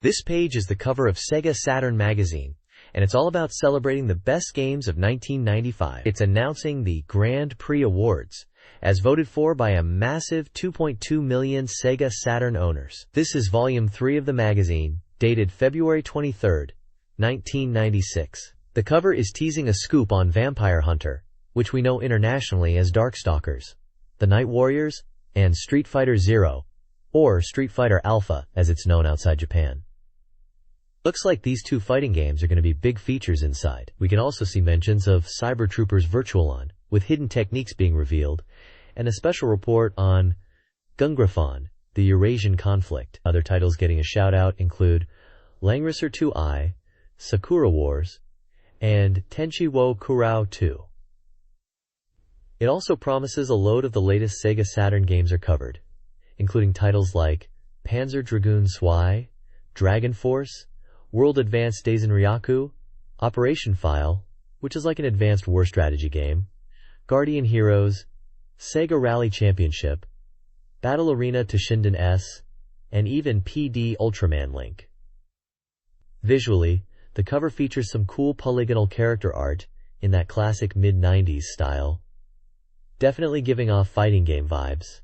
This page is the cover of SEGA Saturn magazine, and it's all about celebrating the best games of 1995. It's announcing the Grand Prix Awards, as voted for by a massive 2.2 million SEGA Saturn owners. This is volume 3 of the magazine, dated February 23, 1996. The cover is teasing a scoop on Vampire Hunter, which we know internationally as Darkstalkers, the Night Warriors, and Street Fighter Zero, or Street Fighter Alpha as it's known outside Japan. Looks like these two fighting games are going to be big features inside. We can also see mentions of Cyber Troopers Virtual On, with hidden techniques being revealed, and a special report on Gungrafon, the Eurasian conflict. Other titles getting a shout-out include Langrisser 2i, Sakura Wars, and Tenchi wo Kurao 2. It also promises a load of the latest SEGA Saturn games are covered, including titles like Panzer Dragoon Zwei, Dragon Force, World Advanced Daizenryaku, Operation File, which is like an advanced war strategy game, Guardian Heroes, SEGA Rally Championship, Battle Arena Toshinden S, and even PD Ultraman Link. Visually, the cover features some cool polygonal character art in that classic mid-90s style, definitely giving off fighting game vibes.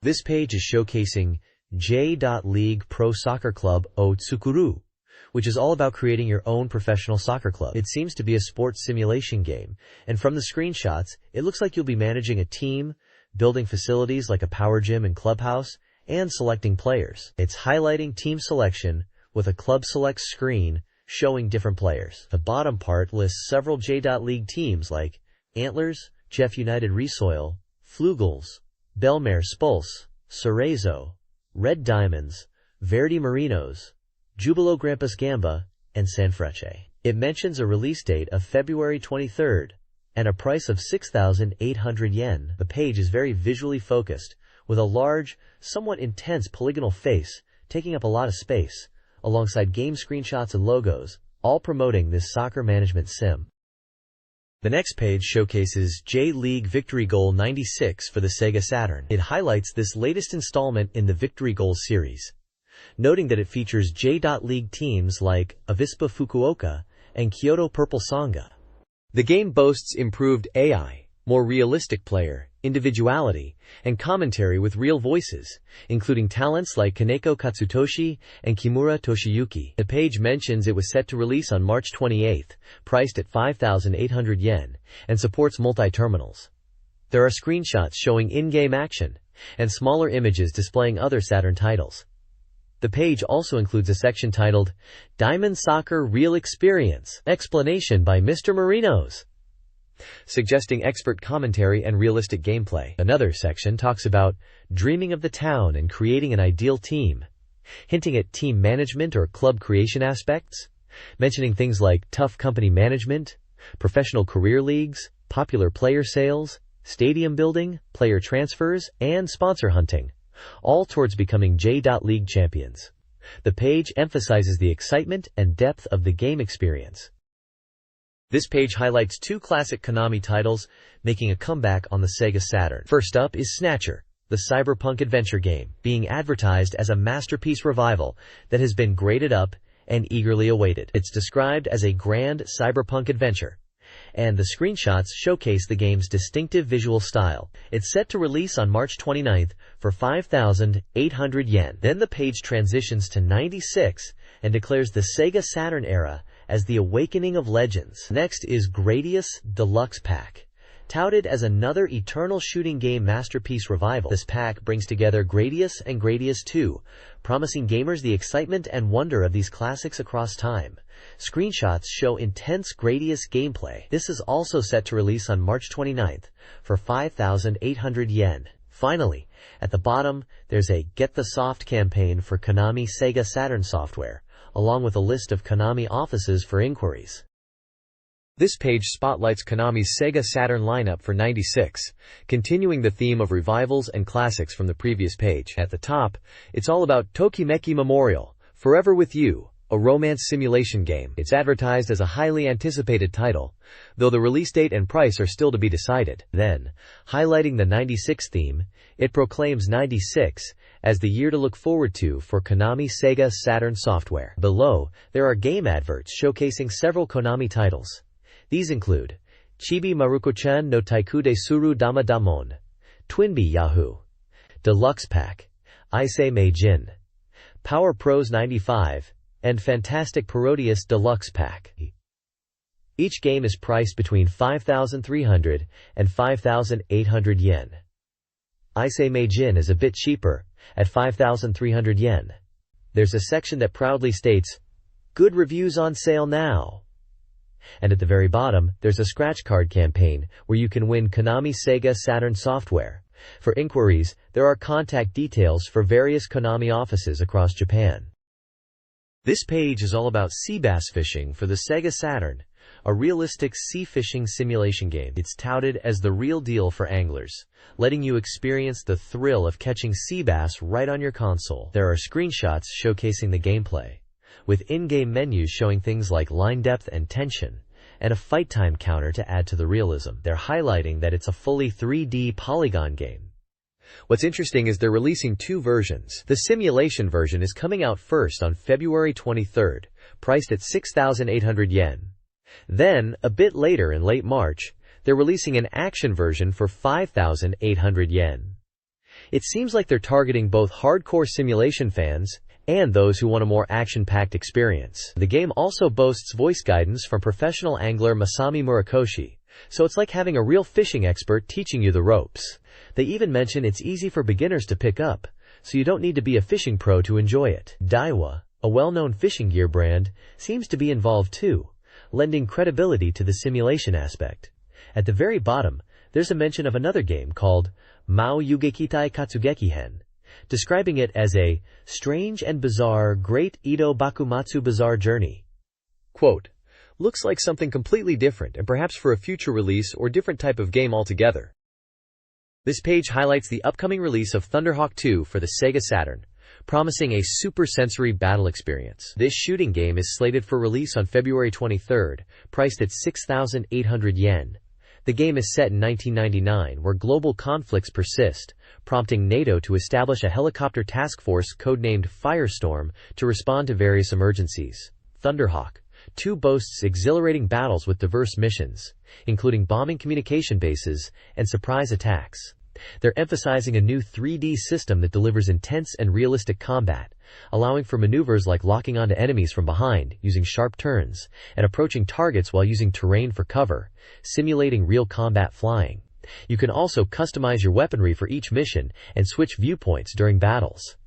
This page is showcasing J.League Pro Soccer Club o Tsukuru, which is all about creating your own professional soccer club. It seems to be a sports simulation game, and from the screenshots, it looks like you'll be managing a team, building facilities like a power gym and clubhouse, and selecting players. It's highlighting team selection with a club select screen showing different players. The bottom part lists several J.League teams like Antlers, Jeff United Resoil, Flugels, Belmare Spulse, Cerezo, Red Diamonds, Verdi Marinos, Jubilo Grampus Gamba, and Sanfrecce. It mentions a release date of February 23rd and a price of 6,800 yen. The page is very visually focused, with a large, somewhat intense polygonal face taking up a lot of space, alongside game screenshots and logos, all promoting this soccer management sim. The next page showcases J.League Victory Goal 96 for the SEGA Saturn. It highlights this latest installment in the Victory Goal series, noting that it features J.League teams like Avispa Fukuoka and Kyoto Purple Sanga. The game boasts improved AI, more realistic player, individuality, and commentary with real voices, including talents like Kaneko Katsutoshi and Kimura Toshiyuki. The page mentions it was set to release on March 28, priced at 5,800 yen, and supports multi-terminals. There are screenshots showing in-game action, and smaller images displaying other Saturn titles. The page also includes a section titled, Diamond Soccer Real Experience, explanation by Mr. Marinos, suggesting expert commentary and realistic gameplay. Another section talks about dreaming of the town and creating an ideal team, hinting at team management or club creation aspects, mentioning things like tough company management, professional career leagues, popular player sales, stadium building, player transfers, and sponsor hunting, all towards becoming J.League champions. The page emphasizes the excitement and depth of the game experience. This page highlights two classic Konami titles making a comeback on the SEGA Saturn. First up is Snatcher, the cyberpunk adventure game, being advertised as a masterpiece revival that has been graded up and eagerly awaited. It's described as a grand cyberpunk adventure, and the screenshots showcase the game's distinctive visual style. It's set to release on March 29th for 5,800 yen. Then the page transitions to 96 and declares the SEGA Saturn era as the awakening of legends. Next is Gradius Deluxe Pack. Touted as another eternal shooting game masterpiece revival, this pack brings together Gradius and Gradius 2, promising gamers the excitement and wonder of these classics across time. Screenshots show intense Gradius gameplay. This is also set to release on March 29th for 5,800 yen. Finally, at the bottom, there's a Get the Soft campaign for Konami SEGA Saturn software, along with a list of Konami offices for inquiries. This page spotlights Konami's SEGA Saturn lineup for 96, continuing the theme of revivals and classics from the previous page. At the top, it's all about Tokimeki Memorial, Forever With You, a romance simulation game. It's advertised as a highly anticipated title, though the release date and price are still to be decided. Then, highlighting the 96 theme, it proclaims 96 as the year to look forward to for Konami SEGA Saturn software. Below, there are game adverts showcasing several Konami titles. These include Chibi Maruko-chan no Taiku de Suru Dama Damon, Twinbee Yahoo, Deluxe Pack, Issei Meijin, Power Pros 95, and Fantastic Parodius Deluxe Pack. Each game is priced between 5,300 and 5,800 yen. Issei Meijin is a bit cheaper, at 5,300 yen. There's a section that proudly states, "Good reviews on sale now." And at the very bottom, there's a scratch card campaign where you can win Konami SEGA Saturn software. For inquiries, there are contact details for various Konami offices across Japan. This page is all about sea bass fishing for the SEGA Saturn, a realistic sea fishing simulation game. It's touted as the real deal for anglers, letting you experience the thrill of catching sea bass right on your console. There are screenshots showcasing the gameplay, with in-game menus showing things like line depth and tension, and a fight time counter to add to the realism. They're highlighting that it's a fully 3D polygon game. What's interesting is they're releasing two versions. The simulation version is coming out first on February 23rd, priced at 6,800 yen. Then, a bit later in late March, they're releasing an action version for 5,800 yen. It seems like they're targeting both hardcore simulation fans and those who want a more action-packed experience. The game also boasts voice guidance from professional angler Masami Murakoshi, so it's like having a real fishing expert teaching you the ropes. They even mention it's easy for beginners to pick up, so you don't need to be a fishing pro to enjoy it. Daiwa, a well-known fishing gear brand, seems to be involved too, lending credibility to the simulation aspect. At the very bottom, there's a mention of another game called Mao Yugekitai Katsugeki Hen, describing it as a strange and bizarre Great Edo Bakumatsu bizarre journey. Quote, "Looks like something completely different and perhaps for a future release or different type of game altogether." This page highlights the upcoming release of Thunderhawk 2 for the SEGA Saturn, promising a super sensory battle experience. This shooting game is slated for release on February 23rd, priced at 6,800 yen. The game is set in 1999, where global conflicts persist, prompting NATO to establish a helicopter task force codenamed Firestorm to respond to various emergencies. Thunderhawk 2 boasts exhilarating battles with diverse missions, including bombing communication bases and surprise attacks. They're emphasizing a new 3D system that delivers intense and realistic combat, allowing for maneuvers like locking onto enemies from behind, using sharp turns, and approaching targets while using terrain for cover, simulating real combat flying. You can also customize your weaponry for each mission and switch viewpoints during battles.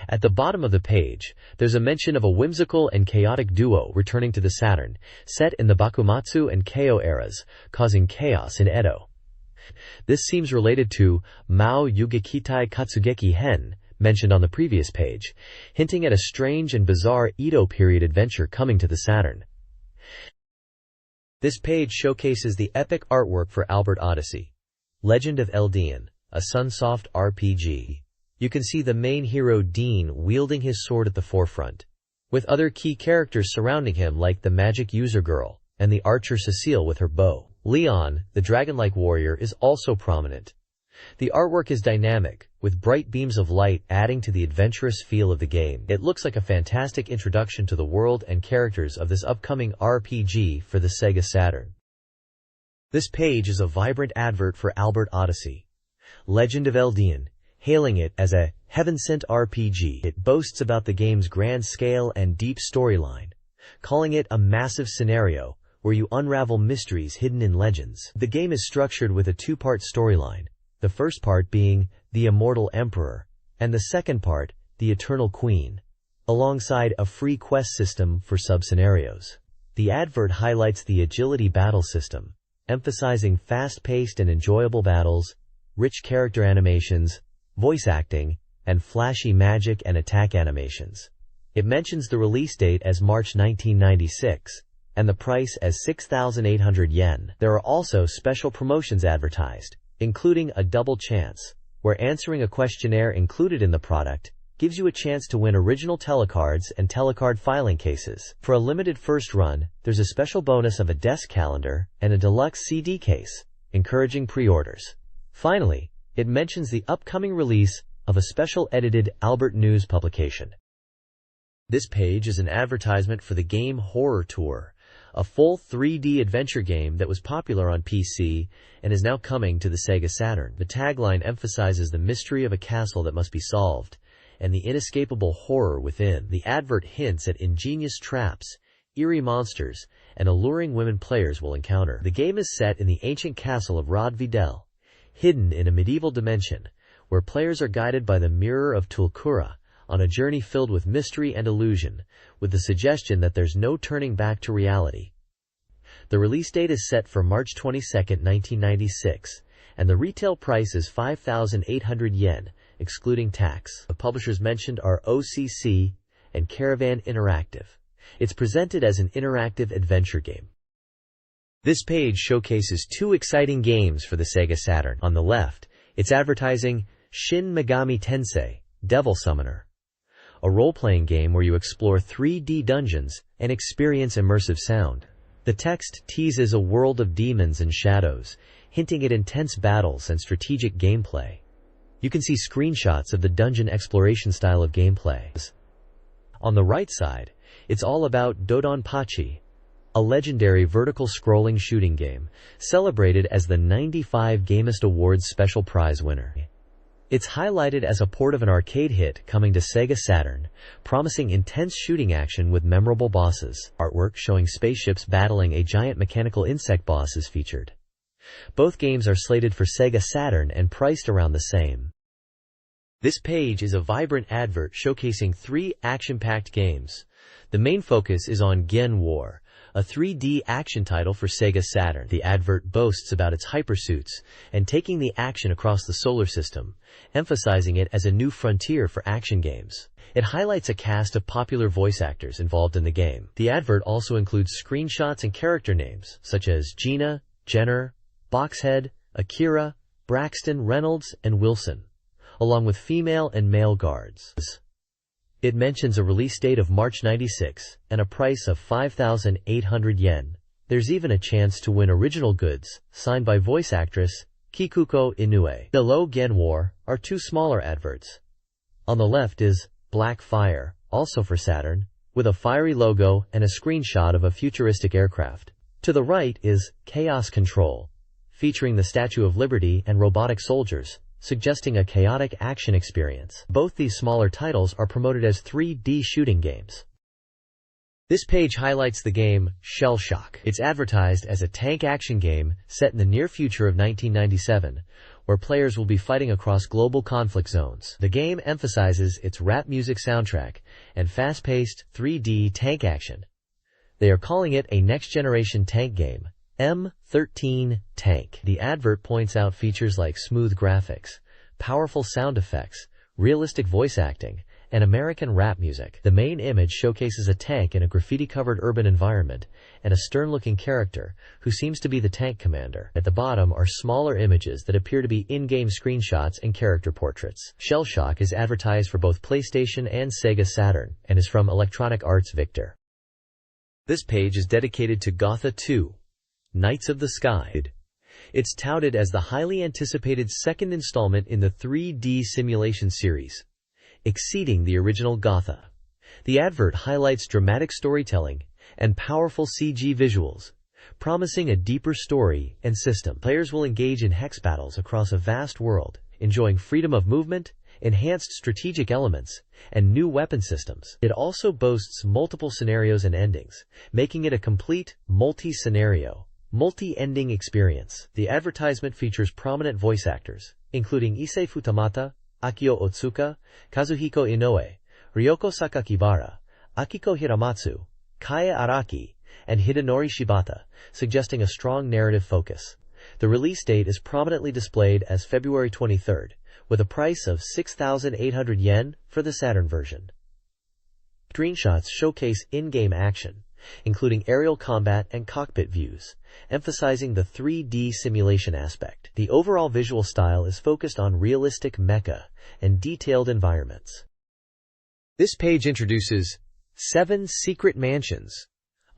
At the bottom of the page, there's a mention of a whimsical and chaotic duo returning to the Saturn, set in the Bakumatsu and Keio eras, causing chaos in Edo. This seems related to Mao Yugekitai Katsugeki Hen, mentioned on the previous page, hinting at a strange and bizarre Edo period adventure coming to the Saturn. This page showcases the epic artwork for Albert Odyssey, Legend of Eldian, a Sunsoft RPG. You can see the main hero Dean wielding his sword at the forefront, with other key characters surrounding him like the magic user girl and the archer Cecile with her bow. Leon, the dragon-like warrior, is also prominent. The artwork is dynamic, with bright beams of light adding to the adventurous feel of the game. It looks like a fantastic introduction to the world and characters of this upcoming RPG for the SEGA Saturn. This page is a vibrant advert for Albert Odyssey, Legend of Eldian, hailing it as a heaven-sent RPG. It boasts about the game's grand scale and deep storyline, calling it a massive scenario where you unravel mysteries hidden in legends. The game is structured with a two-part storyline, the first part being the Immortal Emperor, and the second part, the Eternal Queen, alongside a free quest system for sub-scenarios. The advert highlights the agility battle system, emphasizing fast-paced and enjoyable battles, rich character animations, voice acting, and flashy magic and attack animations. It mentions the release date as March 1996, and the price as 6,800 yen. There are also special promotions advertised, including a double chance, where answering a questionnaire included in the product gives you a chance to win original telecards and telecard filing cases. For a limited first run, there's a special bonus of a desk calendar and a deluxe CD case, encouraging pre-orders. Finally, it mentions the upcoming release of a special edited Albert News publication. This page is an advertisement for the game Horror Tour, a full 3D adventure game that was popular on PC and is now coming to the Sega Saturn. The tagline emphasizes the mystery of a castle that must be solved and the inescapable horror within. The advert hints at ingenious traps, eerie monsters, and alluring women players will encounter. The game is set in the ancient castle of Rod Videl, hidden in a medieval dimension, where players are guided by the Mirror of Tulkura on a journey filled with mystery and illusion, with the suggestion that there's no turning back to reality. The release date is set for March 22, 1996, and the retail price is 5,800 yen, excluding tax. The publishers mentioned are OCC and Caravan Interactive. It's presented as an interactive adventure game. This page showcases two exciting games for the Sega Saturn. On the left, it's advertising Shin Megami Tensei, Devil Summoner, a role-playing game where you explore 3D dungeons and experience immersive sound. The text teases a world of demons and shadows, hinting at intense battles and strategic gameplay. You can see screenshots of the dungeon exploration style of gameplay. On the right side, it's all about Dodonpachi, a legendary vertical scrolling shooting game, celebrated as the 95 Gamest Awards special prize winner. It's highlighted as a port of an arcade hit coming to Sega Saturn, promising intense shooting action with memorable bosses. Artwork showing spaceships battling a giant mechanical insect boss is featured. Both games are slated for Sega Saturn and priced around the same. This page is a vibrant advert showcasing three action-packed games. The main focus is on Gen War, a 3D action title for Sega Saturn. The advert boasts about its hypersuits and taking the action across the solar system, emphasizing it as a new frontier for action games. It highlights a cast of popular voice actors involved in the game. The advert also includes screenshots and character names, such as Gina, Jenner, Boxhead, Akira, Braxton, Reynolds, and Wilson, along with female and male guards. It mentions a release date of March 96 and a price of 5,800 yen. There's even a chance to win original goods, signed by voice actress Kikuko Inoue. Below Gen War are two smaller adverts. On the left is Black Fire, also for Saturn, with a fiery logo and a screenshot of a futuristic aircraft. To the right is Chaos Control, featuring the Statue of Liberty and robotic soldiers, suggesting a chaotic action experience. Both these smaller titles are promoted as 3D shooting games. This page highlights the game Shell Shock. It's advertised as a tank action game set in the near future of 1997, where players will be fighting across global conflict zones. The game emphasizes its rap music soundtrack and fast-paced 3D tank action. They are calling it a next-generation tank game, M13 Tank. The advert points out features like smooth graphics, powerful sound effects, realistic voice acting, and American rap music. The main image showcases a tank in a graffiti-covered urban environment and a stern-looking character who seems to be the tank commander. At the bottom are smaller images that appear to be in-game screenshots and character portraits. Shell Shock is advertised for both PlayStation and Sega Saturn and is from Electronic Arts Victor. This page is dedicated to Gotha 2, Knights of the Sky. It's touted as the highly anticipated second installment in the 3D simulation series, exceeding the original Gotha. The advert highlights dramatic storytelling and powerful CG visuals, promising a deeper story and system. Players will engage in hex battles across a vast world, enjoying freedom of movement, enhanced strategic elements, and new weapon systems. It also boasts multiple scenarios and endings, making it a complete, multi-scenario, multi-ending experience. The advertisement features prominent voice actors, including Issei Futamata, Akio Otsuka, Kazuhiko Inoue, Ryoko Sakakibara, Akiko Hiramatsu, Kaya Araki, and Hidenori Shibata, suggesting a strong narrative focus. The release date is prominently displayed as February 23rd, with a price of 6,800 yen for the Saturn version. Screenshots showcase in-game action, including aerial combat and cockpit views, emphasizing the 3D simulation aspect. The overall visual style is focused on realistic mecha and detailed environments. This page introduces 7 Secret Mansions,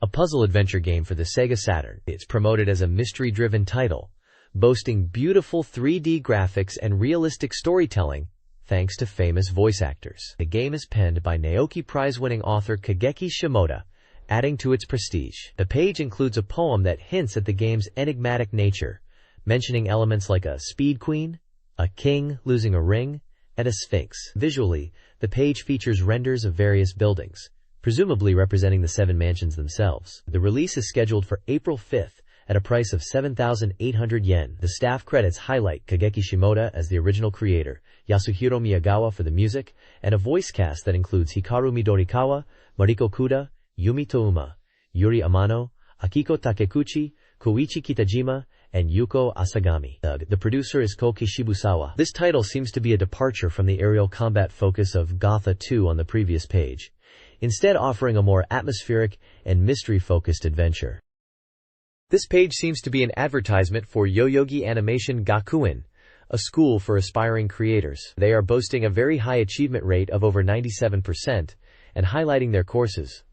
a puzzle-adventure game for the Sega Saturn. It's promoted as a mystery-driven title, boasting beautiful 3D graphics and realistic storytelling thanks to famous voice actors. The game is penned by Naoki Prize-winning author Kageki Shimoda, adding to its prestige. The page includes a poem that hints at the game's enigmatic nature, mentioning elements like a speed queen, a king losing a ring, and a sphinx. Visually, the page features renders of various buildings, presumably representing the 7 mansions themselves. The release is scheduled for April 5th at a price of 7,800 yen. The staff credits highlight Kageki Shimoda as the original creator, Yasuhiro Miyagawa for the music, and a voice cast that includes Hikaru Midorikawa, Mariko Kuda, Yumi Touma, Yuri Amano, Akiko Takekuchi, Koichi Kitajima, and Yuko Asagami. The producer is Koki Shibusawa. This title seems to be a departure from the aerial combat focus of Gotha 2 on the previous page, instead offering a more atmospheric and mystery-focused adventure. This page seems to be an advertisement for Yoyogi Animation Gakuen, a school for aspiring creators. They are boasting a very high achievement rate of over 97% and highlighting their courses,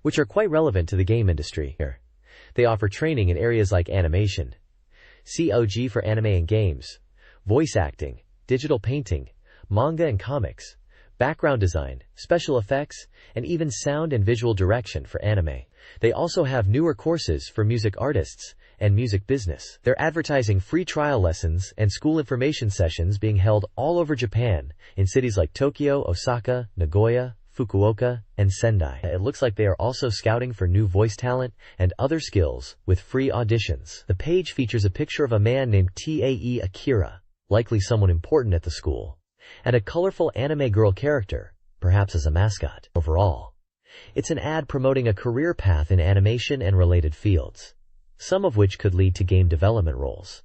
which are quite relevant to the game industry. They offer training in areas like animation, COG for anime and games, voice acting, digital painting, manga and comics, background design, special effects, and even sound and visual direction for anime. They also have newer courses for music artists and music business. They're advertising free trial lessons and school information sessions being held all over Japan in cities like Tokyo, Osaka, Nagoya, Fukuoka, and Sendai. It looks like they are also scouting for new voice talent and other skills with free auditions. The page features a picture of a man named Tae Akira, likely someone important at the school, and a colorful anime girl character, perhaps as a mascot. Overall, it's an ad promoting a career path in animation and related fields, some of which could lead to game development roles.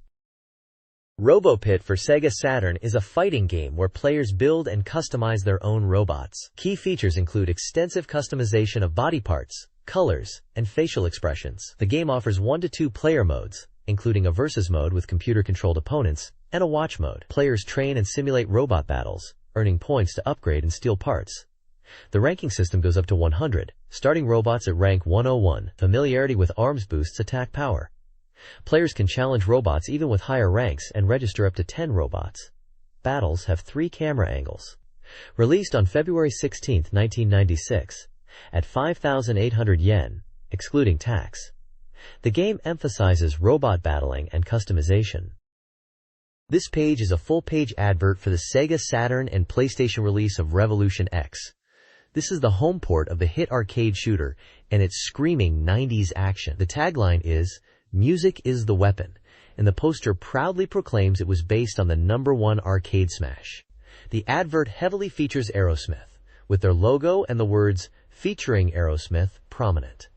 RoboPit for Sega Saturn is a fighting game where players build and customize their own robots. Key features include extensive customization of body parts, colors, and facial expressions. The game offers 1 to 2 player modes, including a versus mode with computer-controlled opponents, and a watch mode. Players train and simulate robot battles, earning points to upgrade and steal parts. The ranking system goes up to 100, starting robots at rank 101. Familiarity with arms boosts attack power. Players can challenge robots even with higher ranks and register up to 10 robots. Battles have 3 camera angles. Released on February 16, 1996, at 5,800 yen, excluding tax. The game emphasizes robot battling and customization. This page is a full-page advert for the Sega Saturn and PlayStation release of Revolution X. This is the home port of the hit arcade shooter, and it's screaming 90s action. The tagline is, "Music is the weapon," and the poster proudly proclaims it was based on the #1 arcade smash. The advert heavily features Aerosmith, with their logo and the words, "featuring Aerosmith," prominent.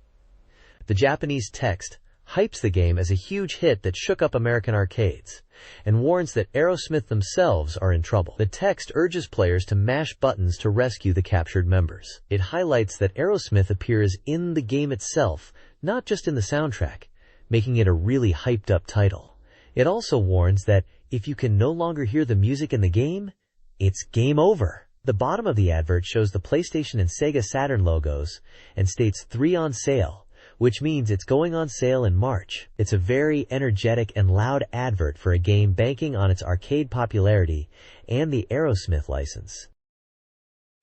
The Japanese text hypes the game as a huge hit that shook up American arcades, and warns that Aerosmith themselves are in trouble. The text urges players to mash buttons to rescue the captured members. It highlights that Aerosmith appears in the game itself, not just in the soundtrack, making it a really hyped-up title. It also warns that if you can no longer hear the music in the game, it's game over. The bottom of the advert shows the PlayStation and Sega Saturn logos and states 3 on sale, which means it's going on sale in March. It's a very energetic and loud advert for a game banking on its arcade popularity and the Aerosmith license.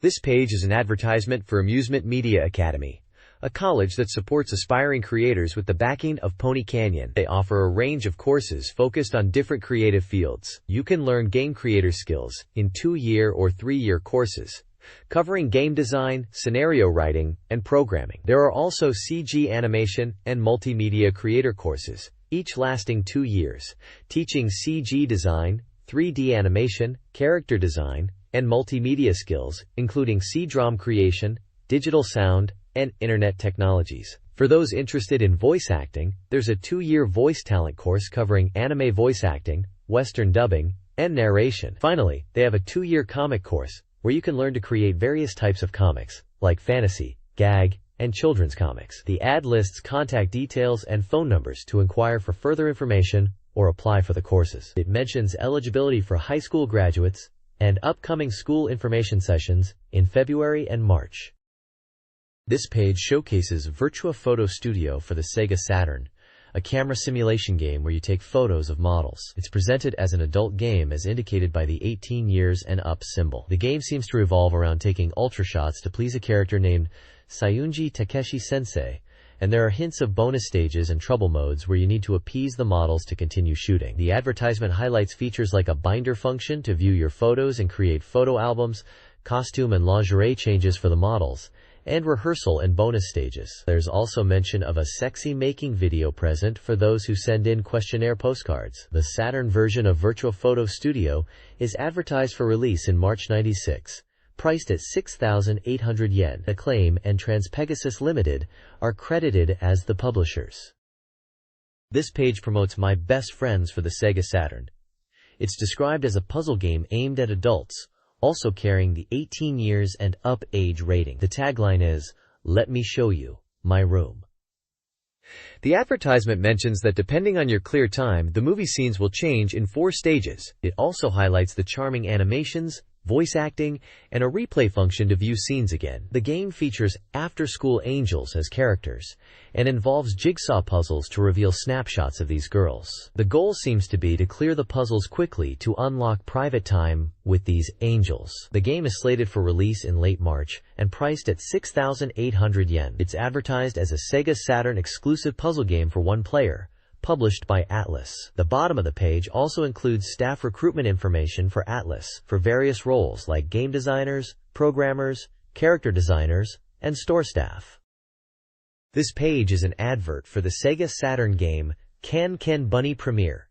This page is an advertisement for Amusement Media Academy, a college that supports aspiring creators with the backing of Pony Canyon. They offer a range of courses focused on different creative fields. You can learn game creator skills in 2-year or 3-year courses, covering game design, scenario writing, and programming. There are also CG animation and multimedia creator courses, each lasting 2 years, teaching CG design, 3D animation, character design, and multimedia skills, including CD-ROM creation, digital sound, and internet technologies. For those interested in voice acting, there's a 2-year voice talent course covering anime voice acting, Western dubbing, and narration. Finally, they have a 2-year comic course, where you can learn to create various types of comics, like fantasy, gag, and children's comics. The ad lists contact details and phone numbers to inquire for further information or apply for the courses. It mentions eligibility for high school graduates and upcoming school information sessions in February and March. This page showcases Virtua Photo Studio for the SEGA Saturn, a camera simulation game where you take photos of models. It's presented as an adult game as indicated by the 18 years and up symbol. The game seems to revolve around taking ultra shots to please a character named Sayunji Takeshi-sensei, and there are hints of bonus stages and trouble modes where you need to appease the models to continue shooting. The advertisement highlights features like a binder function to view your photos and create photo albums, costume and lingerie changes for the models, and rehearsal and bonus stages. There's also mention of a sexy making video present for those who send in questionnaire postcards. The Saturn version of Virtua Photo Studio is advertised for release in March '96. Priced at 6,800 yen. Acclaim and Trans-Pegasus Limited are credited as the publishers. This page promotes My Best Friends for the SEGA Saturn. It's described as a puzzle game aimed at adults, also carrying the 18 years and up age rating. The tagline is, "Let me show you my room." The advertisement mentions that depending on your clear time, the movie scenes will change in 4 stages. It also highlights the charming animations, voice acting, and a replay function to view scenes again. The game features after-school angels as characters, and involves jigsaw puzzles to reveal snapshots of these girls. The goal seems to be to clear the puzzles quickly to unlock private time with these angels. The game is slated for release in late March, and priced at 6,800 yen. It's advertised as a SEGA Saturn exclusive puzzle game for one player, published by Atlas. The bottom of the page also includes staff recruitment information for Atlas for various roles like game designers, programmers, character designers, and store staff. This page is an advert for the SEGA Saturn game Can Can Bunny Premiere.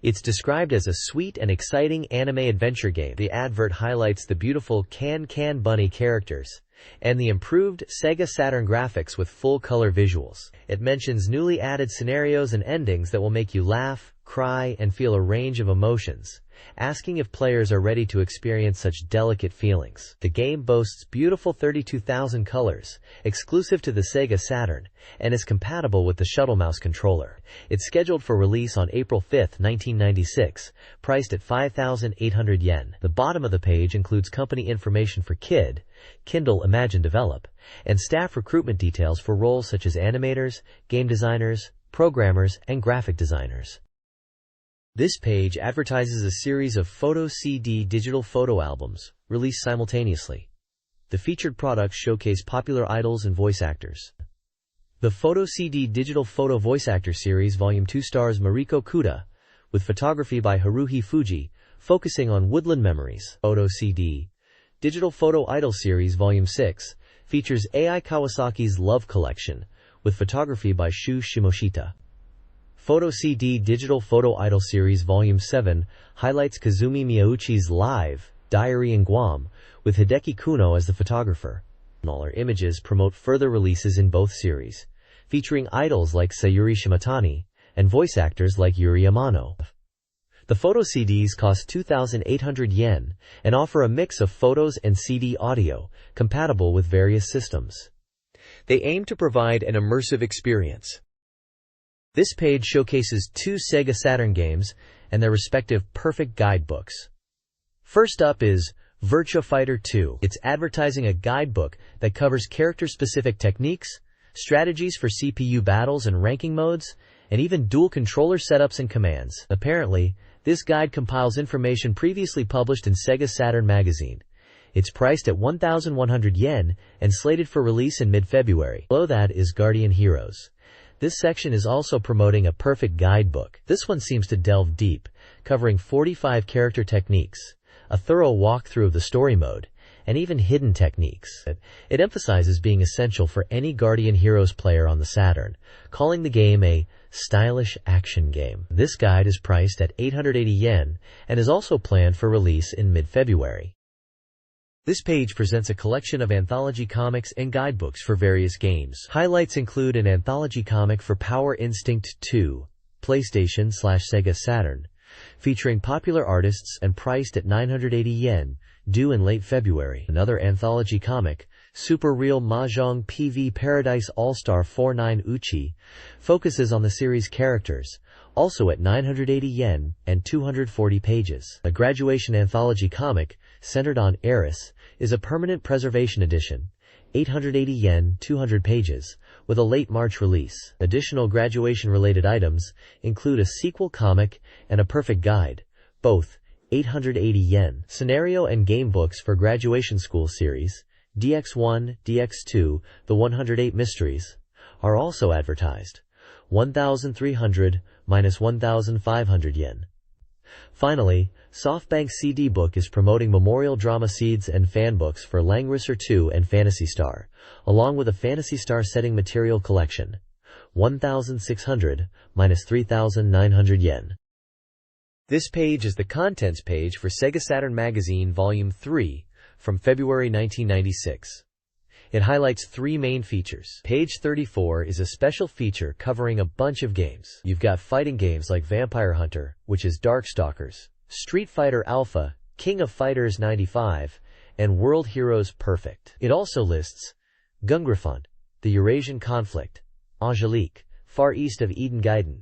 It's described as a sweet and exciting anime adventure game. The advert highlights the beautiful Can Can Bunny characters and the improved SEGA Saturn graphics with full-color visuals. It mentions newly added scenarios and endings that will make you laugh, cry, and feel a range of emotions, asking if players are ready to experience such delicate feelings. The game boasts beautiful 32,000 colors, exclusive to the SEGA Saturn, and is compatible with the Shuttle Mouse controller. It's scheduled for release on April 5, 1996, priced at 5,800 yen. The bottom of the page includes company information for KID, Kindle Imagine Develop, and staff recruitment details for roles such as animators, game designers, programmers, and graphic designers. This page advertises a series of photo CD digital photo albums, released simultaneously. The featured products showcase popular idols and voice actors. The Photo CD Digital Photo Voice Actor Series Volume 2 stars Mariko Kuda, with photography by Haruhi Fuji, focusing on woodland memories. Photo CD Digital Photo Idol Series Volume 6 features Ai Kawasaki's Love Collection, with photography by Shu Shimoshita. Photo CD Digital Photo Idol Series Volume 7 highlights Kazumi Miyauchi's Live Diary in Guam, with Hideki Kuno as the photographer. Smaller images promote further releases in both series, featuring idols like Sayuri Shimatani and voice actors like Yuri Amano. The photo CDs cost 2,800 yen and offer a mix of photos and CD audio, compatible with various systems. They aim to provide an immersive experience. This page showcases 2 SEGA Saturn games and their respective perfect guidebooks. First up is Virtua Fighter 2. It's advertising a guidebook that covers character-specific techniques, strategies for CPU battles and ranking modes, and even dual controller setups and commands. Apparently, this guide compiles information previously published in SEGA Saturn Magazine. It's priced at 1,100 yen and slated for release in mid-February. Below that is Guardian Heroes. This section is also promoting a perfect guidebook. This one seems to delve deep, covering 45 character techniques, a thorough walkthrough of the story mode, and even hidden techniques. It emphasizes being essential for any Guardian Heroes player on the Saturn, calling the game a stylish action game. This guide is priced at 880 yen and is also planned for release in mid-February. This page presents a collection of anthology comics and guidebooks for various games. Highlights include an anthology comic for Power Instinct 2, PlayStation/SEGA Saturn, featuring popular artists and priced at 980 yen, due in late February. Another anthology comic, Super Real Mahjong PV Paradise All-Star 49 Uchi focuses on the series characters, also at 980 yen and 240 pages. A graduation anthology comic centered on Eris is a permanent preservation edition, 880 yen, 200 pages, with a late March release. Additional graduation-related items include a sequel comic and a perfect guide, both 880 yen. Scenario and game books for Graduation School Series, DX1, DX2, The 108 Mysteries, are also advertised. 1,300 minus 1,500 yen. Finally, SoftBank CD Book is promoting Memorial Drama Seeds and fan books for Langrisser 2 and Phantasy Star, along with a Phantasy Star setting material collection. 1,600 minus 3,900 yen. This page is the contents page for SEGA Saturn Magazine Volume 3 from February 1996. It highlights three main features. Page 34 is a special feature covering a bunch of games. You've got fighting games like Vampire Hunter, which is Darkstalkers, Street Fighter Alpha, King of Fighters 95, and World Heroes Perfect. It also lists Gungrifont, The Eurasian Conflict, Angelique, Far East of Eden Gaiden,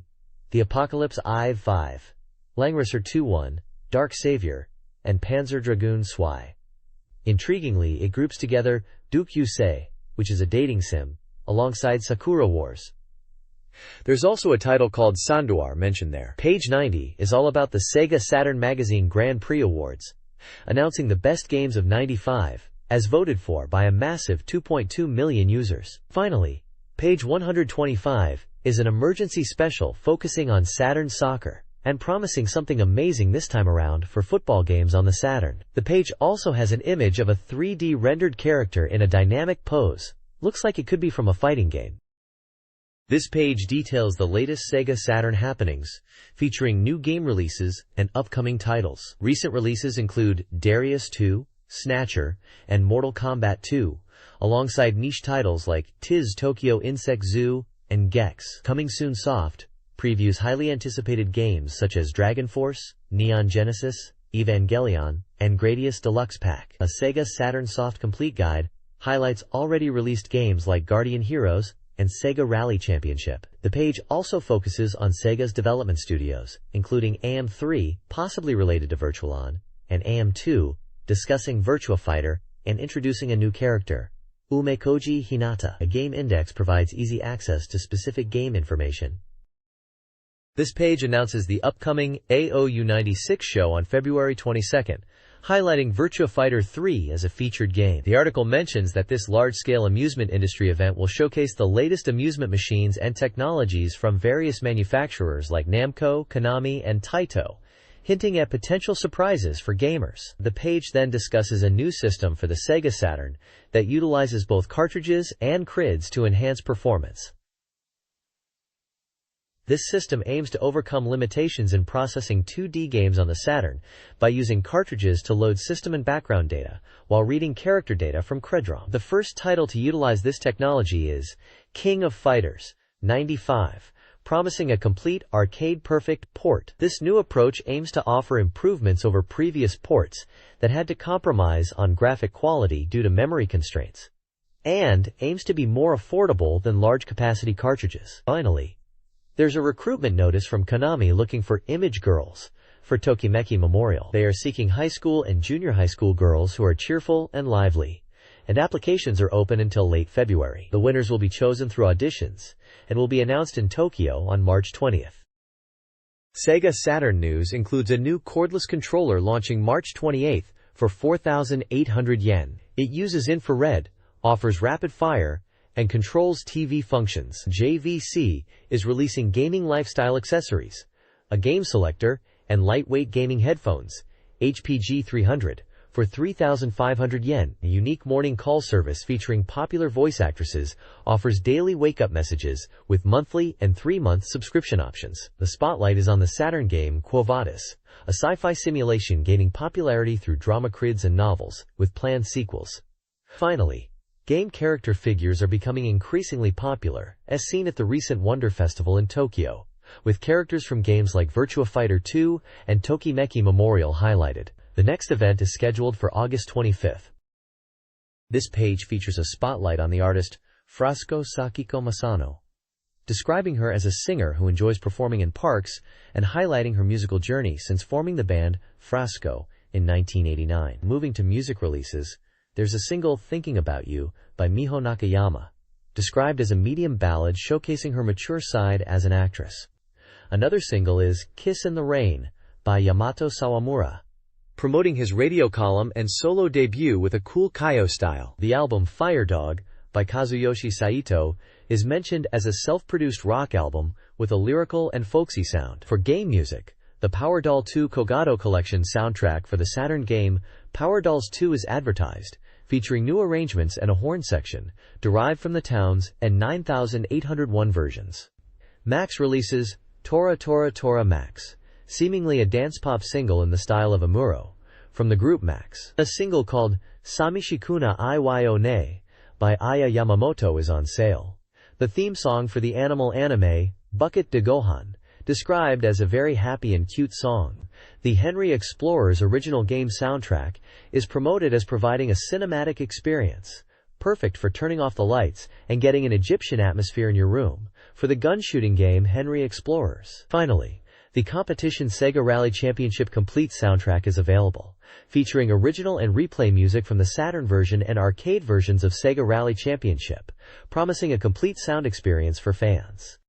The Apocalypse IV 5, Langrisser 2-1, Dark Savior, and Panzer Dragoon Zwei. Intriguingly, it groups together Duke Yusei, which is a dating sim, alongside Sakura Wars. There's also a title called Sanduar mentioned there. Page 90 is all about the SEGA Saturn Magazine Grand Prix Awards, announcing the best games of '95, as voted for by a massive 2.2 million users. Finally, page 125 is an emergency special focusing on Saturn soccer, and promising something amazing this time around for football games on the Saturn. The page also has an image of a 3D rendered character in a dynamic pose. Looks like it could be from a fighting game. This page details the latest SEGA Saturn happenings, featuring new game releases and upcoming titles. Recent releases include Darius 2, Snatcher, and Mortal Kombat 2, alongside niche titles like Tiz Tokyo Insect Zoo and Gex. Coming soon soft previews highly anticipated games such as Dragon Force, Neon Genesis, Evangelion, and Gradius Deluxe Pack. A SEGA Saturn Soft Complete Guide highlights already released games like Guardian Heroes and Sega Rally Championship. The page also focuses on Sega's development studios, including AM3, possibly related to Virtualon, and AM2, discussing Virtua Fighter and introducing a new character, Umekoji Hinata. A game index provides easy access to specific game information. This page announces the upcoming AOU 96 show on February 22nd, highlighting Virtua Fighter 3 as a featured game. The article mentions that this large-scale amusement industry event will showcase the latest amusement machines and technologies from various manufacturers like Namco, Konami, and Taito, hinting at potential surprises for gamers. The page then discusses a new system for the SEGA Saturn that utilizes both cartridges and crids to enhance performance. This system aims to overcome limitations in processing 2D games on the Saturn by using cartridges to load system and background data, while reading character data from CredROM. The first title to utilize this technology is King of Fighters 95, promising a complete arcade-perfect port. This new approach aims to offer improvements over previous ports that had to compromise on graphic quality due to memory constraints, and aims to be more affordable than large-capacity cartridges. Finally, there's a recruitment notice from Konami looking for image girls for Tokimeki Memorial. They are seeking high school and junior high school girls who are cheerful and lively, and applications are open until late February. The winners will be chosen through auditions and will be announced in Tokyo on March 20th. SEGA Saturn news includes a new cordless controller launching March 28th for 4,800 yen. It uses infrared, offers rapid fire, and controls TV functions. JVC is releasing gaming lifestyle accessories, a game selector, and lightweight gaming headphones, HPG 300, for 3,500 yen. A unique morning call service featuring popular voice actresses offers daily wake-up messages with monthly and 3-month subscription options. The spotlight is on the Saturn game Quo Vadis, a sci-fi simulation gaining popularity through drama crids and novels, with planned sequels. Finally, game character figures are becoming increasingly popular, as seen at the recent Wonder Festival in Tokyo, with characters from games like Virtua Fighter 2 and Tokimeki Memorial highlighted. The next event is scheduled for August 25th. This page features a spotlight on the artist Frasco Sakiko Masano, describing her as a singer who enjoys performing in parks and highlighting her musical journey since forming the band Frasco in 1989. Moving to music releases, there's a single Thinking About You by Miho Nakayama, described as a medium ballad showcasing her mature side as an actress. Another single is Kiss in the Rain by Yamato Sawamura, promoting his radio column and solo debut with a cool Kaio style. The album Fire Dog by Kazuyoshi Saito is mentioned as a self-produced rock album with a lyrical and folksy sound. For game music, the Power Doll 2 Kogado Collection soundtrack for the Saturn game Power Dolls 2 is advertised, featuring new arrangements and a horn section, derived from the Towns and 9801 versions. Max releases Tora Tora Tora Max, seemingly a dance-pop single in the style of Amuro, from the group Max. A single called Samishikuna Iyo Ne by Aya Yamamoto is on sale. The theme song for the animal anime, Bucket de Gohan, described as a very happy and cute song. The Henry Explorer's original game soundtrack is promoted as providing a cinematic experience, perfect for turning off the lights and getting an Egyptian atmosphere in your room, for the gun-shooting game Henry Explorers. Finally, the competition SEGA Rally Championship Complete soundtrack is available, featuring original and replay music from the Saturn version and arcade versions of SEGA Rally Championship, promising a complete sound experience for fans.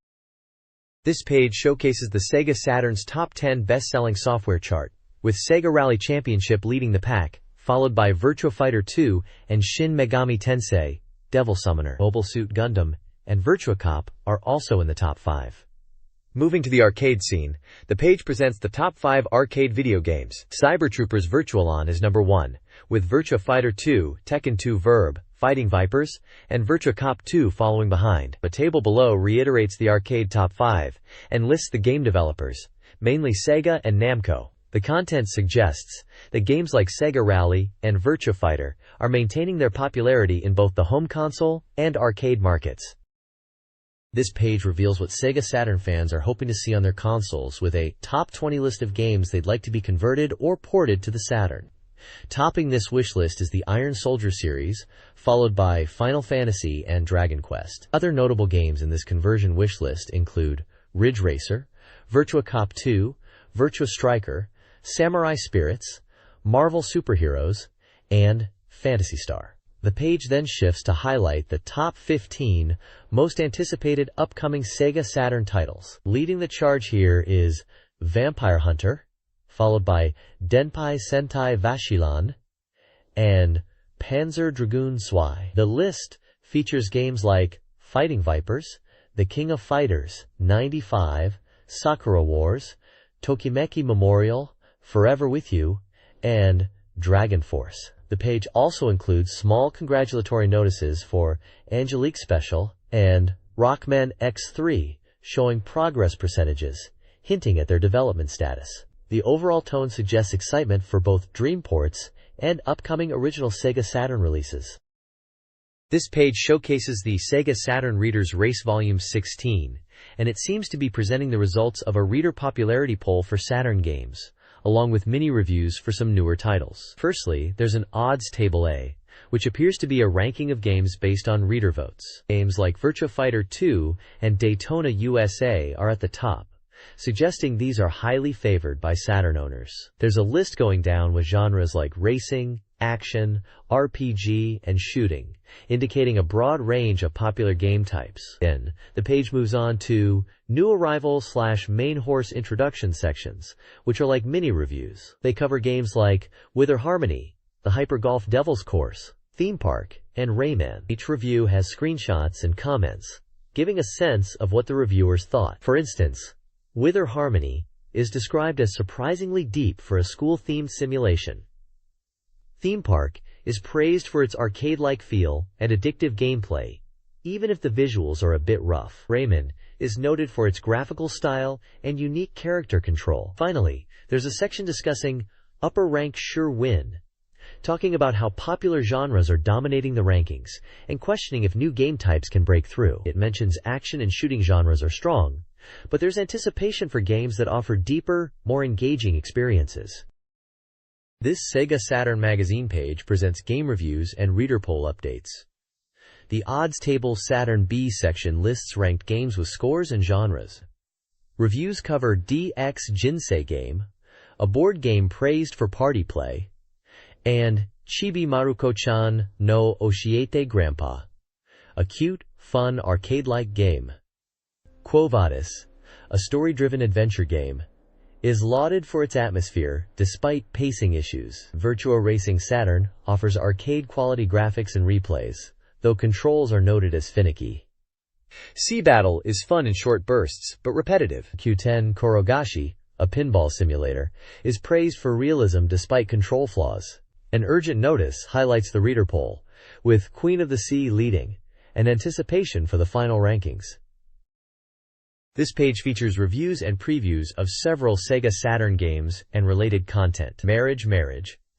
This page showcases the SEGA Saturn's top 10 best-selling software chart, with SEGA Rally Championship leading the pack, followed by Virtua Fighter 2 and Shin Megami Tensei, Devil Summoner, Mobile Suit Gundam, and Virtua Cop are also in the top 5. Moving to the arcade scene, the page presents the top 5 arcade video games. Cyber Troopers Virtualon is number 1, with Virtua Fighter 2, Tekken 2 Verb, Fighting Vipers, and Virtua Cop 2 following behind. The table below reiterates the arcade top 5 and lists the game developers, mainly Sega and Namco. The content suggests that games like Sega Rally and Virtua Fighter are maintaining their popularity in both the home console and arcade markets. This page reveals what Sega Saturn fans are hoping to see on their consoles, with a top 20 list of games they'd like to be converted or ported to the Saturn. Topping this wish list is the Iron Soldier series, followed by Final Fantasy and Dragon Quest. Other notable games in this conversion wish list include Ridge Racer, Virtua Cop 2, Virtua Striker, Samurai Spirits, Marvel Superheroes, and Phantasy Star. The page then shifts to highlight the top 15 most anticipated upcoming Sega Saturn titles. Leading the charge here is Vampire Hunter, followed by Denpai Sentai Vashilan, and Panzer Dragoon Zwei. The list features games like Fighting Vipers, The King of Fighters, 95, Sakura Wars, Tokimeki Memorial, Forever With You, and Dragon Force. The page also includes small congratulatory notices for Angelique Special and Rockman X3, showing progress percentages, hinting at their development status. The overall tone suggests excitement for both Dream ports and upcoming original Sega Saturn releases. This page showcases the Sega Saturn Readers Race Volume 16, and it seems to be presenting the results of a reader popularity poll for Saturn games, along with mini-reviews for some newer titles. Firstly, there's an odds table A, which appears to be a ranking of games based on reader votes. Games like Virtua Fighter 2 and Daytona USA are at the top, suggesting these are highly favored by Saturn owners. There's a list going down with genres like racing, action, RPG, and shooting, indicating a broad range of popular game types. Then, the page moves on to new arrival/main horse introduction sections, which are like mini-reviews. They cover games like Wither Harmony, the Hyper Golf Devil's Course, Theme Park, and Rayman. Each review has screenshots and comments, giving a sense of what the reviewers thought. For instance, Wither Harmony is described as surprisingly deep for a school-themed simulation. Theme Park is praised for its arcade-like feel and addictive gameplay, even if the visuals are a bit rough. Rayman is noted for its graphical style and unique character control. Finally, there's a section discussing Upper Rank Sure Win, talking about how popular genres are dominating the rankings and questioning if new game types can break through. It mentions action and shooting genres are strong, but there's anticipation for games that offer deeper, more engaging experiences. This SEGA Saturn magazine page presents game reviews and reader poll updates. The odds table Saturn B section lists ranked games with scores and genres. Reviews cover DX Jinsei game, a board game praised for party play, and Chibi Maruko-chan no Oshiete Grandpa, a cute, fun arcade-like game. Quo Vadis, a story-driven adventure game, is lauded for its atmosphere despite pacing issues. Virtua Racing Saturn offers arcade-quality graphics and replays, though controls are noted as finicky. Sea Battle is fun in short bursts, but repetitive. Q10 Korogashi, a pinball simulator, is praised for realism despite control flaws. An urgent notice highlights the reader poll, with Queen of the Sea leading, and anticipation for the final rankings. This page features reviews and previews of several SEGA Saturn games and related content. Marriage,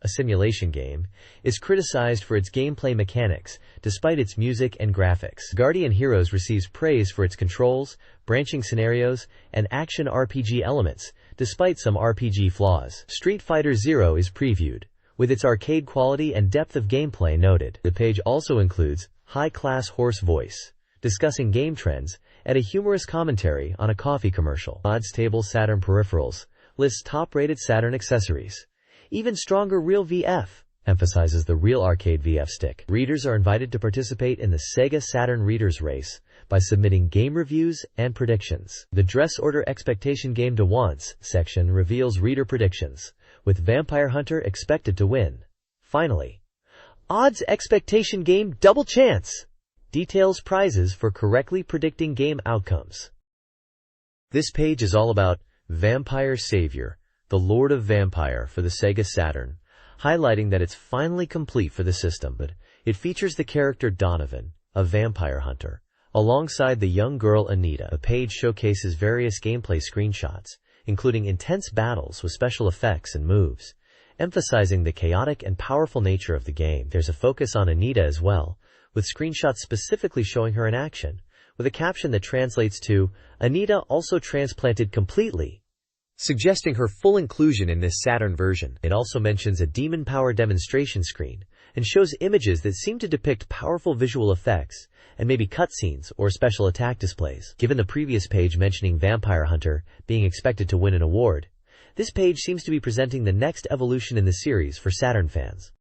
a simulation game, is criticized for its gameplay mechanics, despite its music and graphics. Guardian Heroes receives praise for its controls, branching scenarios, and action RPG elements, despite some RPG flaws. Street Fighter Zero is previewed, with its arcade quality and depth of gameplay noted. The page also includes high-class hoarse voice, discussing game trends, and a humorous commentary on a coffee commercial. Odds table Saturn peripherals lists top-rated Saturn accessories. Even stronger Real VF emphasizes the real arcade VF stick. Readers are invited to participate in the SEGA Saturn Readers Race by submitting game reviews and predictions. The Dress Order Expectation Game to Wants section reveals reader predictions, with Vampire Hunter expected to win. Finally, Odds Expectation Game Double Chance details prizes for correctly predicting game outcomes. This page is all about Vampire Savior, the Lord of Vampire for the SEGA Saturn, highlighting that it's finally complete for the system. It features the character Donovan, a vampire hunter, alongside the young girl Anita. The page showcases various gameplay screenshots, including intense battles with special effects and moves, emphasizing the chaotic and powerful nature of the game. There's a focus on Anita as well, with screenshots specifically showing her in action, with a caption that translates to, "Anita also transplanted completely," suggesting her full inclusion in this Saturn version. It also mentions a demon power demonstration screen, and shows images that seem to depict powerful visual effects, and maybe cutscenes or special attack displays. Given the previous page mentioning Vampire Hunter being expected to win an award, this page seems to be presenting the next evolution in the series for Saturn fans.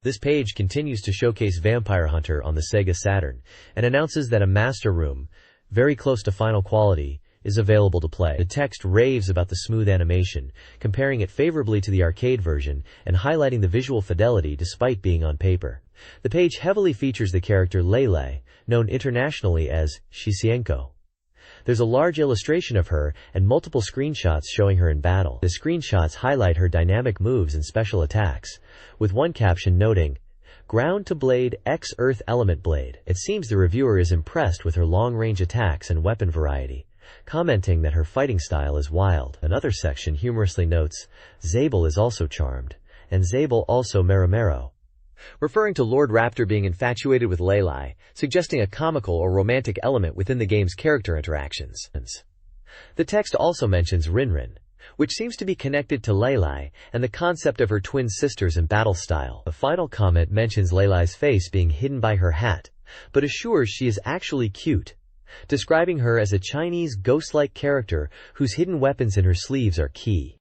This page continues to showcase Vampire Hunter on the SEGA Saturn, and announces that a master room, very close to final quality, is available to play. The text raves about the smooth animation, comparing it favorably to the arcade version, and highlighting the visual fidelity despite being on paper. The page heavily features the character Lele, known internationally as Shisienko. There's a large illustration of her, and multiple screenshots showing her in battle. The screenshots highlight her dynamic moves and special attacks, with one caption noting, "Ground to Blade X Earth Element Blade." It seems the reviewer is impressed with her long-range attacks and weapon variety, commenting that her fighting style is wild. Another section humorously notes, "Zabel is also charmed, and Zabel also Merimero," referring to Lord Raptor being infatuated with Lele, suggesting a comical or romantic element within the game's character interactions. The text also mentions Rinrin, which seems to be connected to Lele, and the concept of her twin sisters and battle style. The final comment mentions Lele's face being hidden by her hat, but assures she is actually cute, describing her as a Chinese ghost-like character whose hidden weapons in her sleeves are key.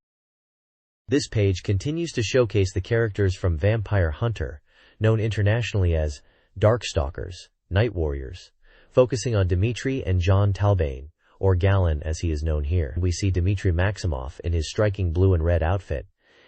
This page continues to showcase the characters from Vampire Hunter, known internationally as Darkstalkers, Night Warriors, focusing on Dmitry and John Talbane, or Galen as he is known here. We see Dmitry Maximov in his striking blue and red outfit,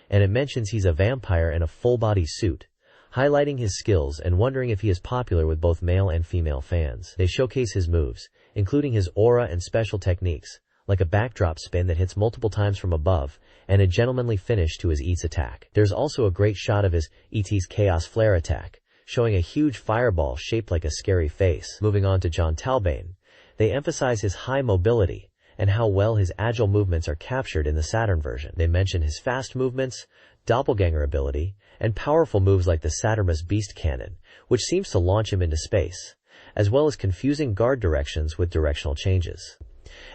and it mentions he's a vampire in a full-body suit, highlighting his skills and wondering if he is popular with both male and female fans. They showcase his moves, including his aura and special techniques, like a backdrop spin that hits multiple times from above, and a gentlemanly finish to his Eats attack. There's also a great shot of his ET's Chaos Flare attack, showing a huge fireball shaped like a scary face. Moving on to John Talbane, they emphasize his high mobility, and how well his agile movements are captured in the Saturn version. They mention his fast movements, doppelganger ability, and powerful moves like the Saturn's Beast Cannon, which seems to launch him into space, as well as confusing guard directions with directional changes.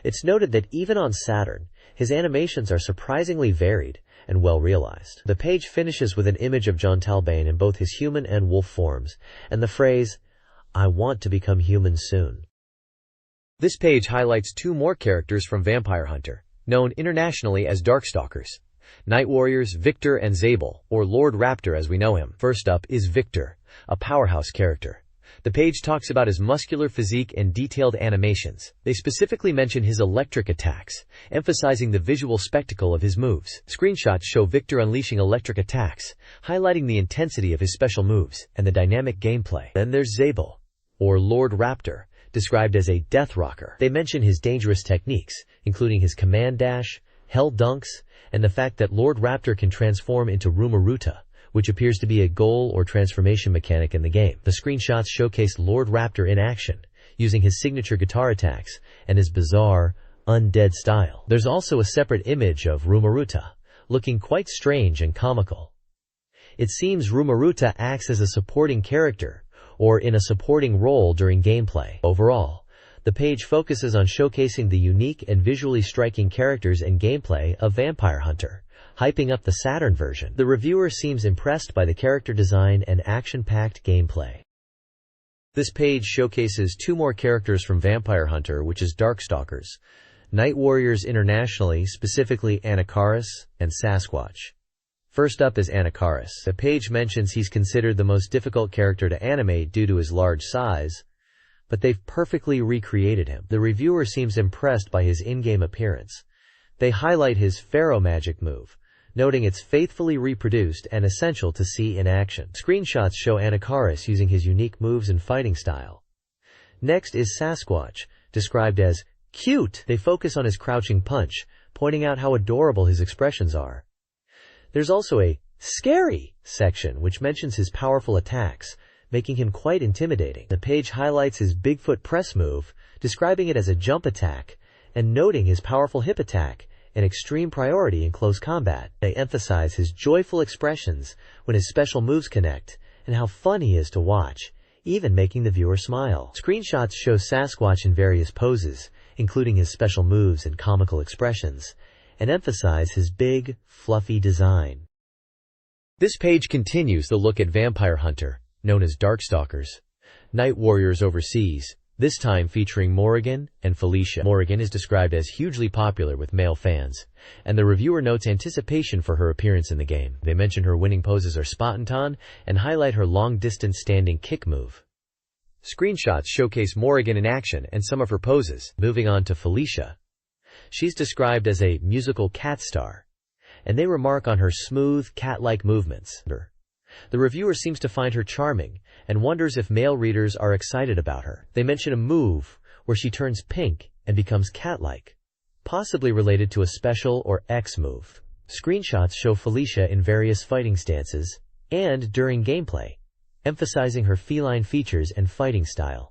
It's noted that even on Saturn, his animations are surprisingly varied, and well realized. The page finishes with an image of John Talbane in both his human and wolf forms, and the phrase, "I want to become human soon." This page highlights two more characters from Vampire Hunter, known internationally as Darkstalkers. Night Warriors Victor and Zabel, or Lord Raptor as we know him. First up is Victor, a powerhouse character. The page talks about his muscular physique and detailed animations. They specifically mention his electric attacks, emphasizing the visual spectacle of his moves. Screenshots show Victor unleashing electric attacks, highlighting the intensity of his special moves and the dynamic gameplay. Then there's Zabel, or Lord Raptor, described as a death rocker. They mention his dangerous techniques, including his command dash, hell dunks, and the fact that Lord Raptor can transform into Rumaruta, which appears to be a goal or transformation mechanic in the game. The screenshots showcase Lord Raptor in action, using his signature guitar attacks and his bizarre, undead style. There's also a separate image of Rumaruta, looking quite strange and comical. It seems Rumaruta acts as a supporting character, or in a supporting role during gameplay. Overall, the page focuses on showcasing the unique and visually striking characters and gameplay of Vampire Hunter, hyping up the Saturn version. The reviewer seems impressed by the character design and action-packed gameplay. This page showcases two more characters from Vampire Hunter, which is Darkstalkers, Night Warriors internationally, specifically Anacaris and Sasquatch. First up is Anacaris. The page mentions he's considered the most difficult character to animate due to his large size, but they've perfectly recreated him. The reviewer seems impressed by his in-game appearance. They highlight his Pharaoh magic move, noting it's faithfully reproduced and essential to see in action. Screenshots show Anacaris using his unique moves and fighting style. Next is Sasquatch, described as cute. They focus on his crouching punch, pointing out how adorable his expressions are. There's also a scary section which mentions his powerful attacks, making him quite intimidating. The page highlights his Bigfoot press move, describing it as a jump attack, and noting his powerful hip attack, an extreme priority in close combat. They emphasize his joyful expressions when his special moves connect, and how fun he is to watch, even making the viewer smile. Screenshots show Sasquatch in various poses, including his special moves and comical expressions, and emphasize his big, fluffy design. This page continues the look at Vampire Hunter, known as Darkstalkers, Night Warriors overseas, this time featuring Morrigan and Felicia. Morrigan is described as hugely popular with male fans, and the reviewer notes anticipation for her appearance in the game. They mention her winning poses are Spontan and highlight her long-distance standing kick move. Screenshots showcase Morrigan in action and some of her poses. Moving on to Felicia. She's described as a musical cat star, and they remark on her smooth, cat-like movements. The reviewer seems to find her charming and wonders if male readers are excited about her. They mention a move where she turns pink and becomes cat-like, possibly related to a special or X move. Screenshots show Felicia in various fighting stances and during gameplay, emphasizing her feline features and fighting style.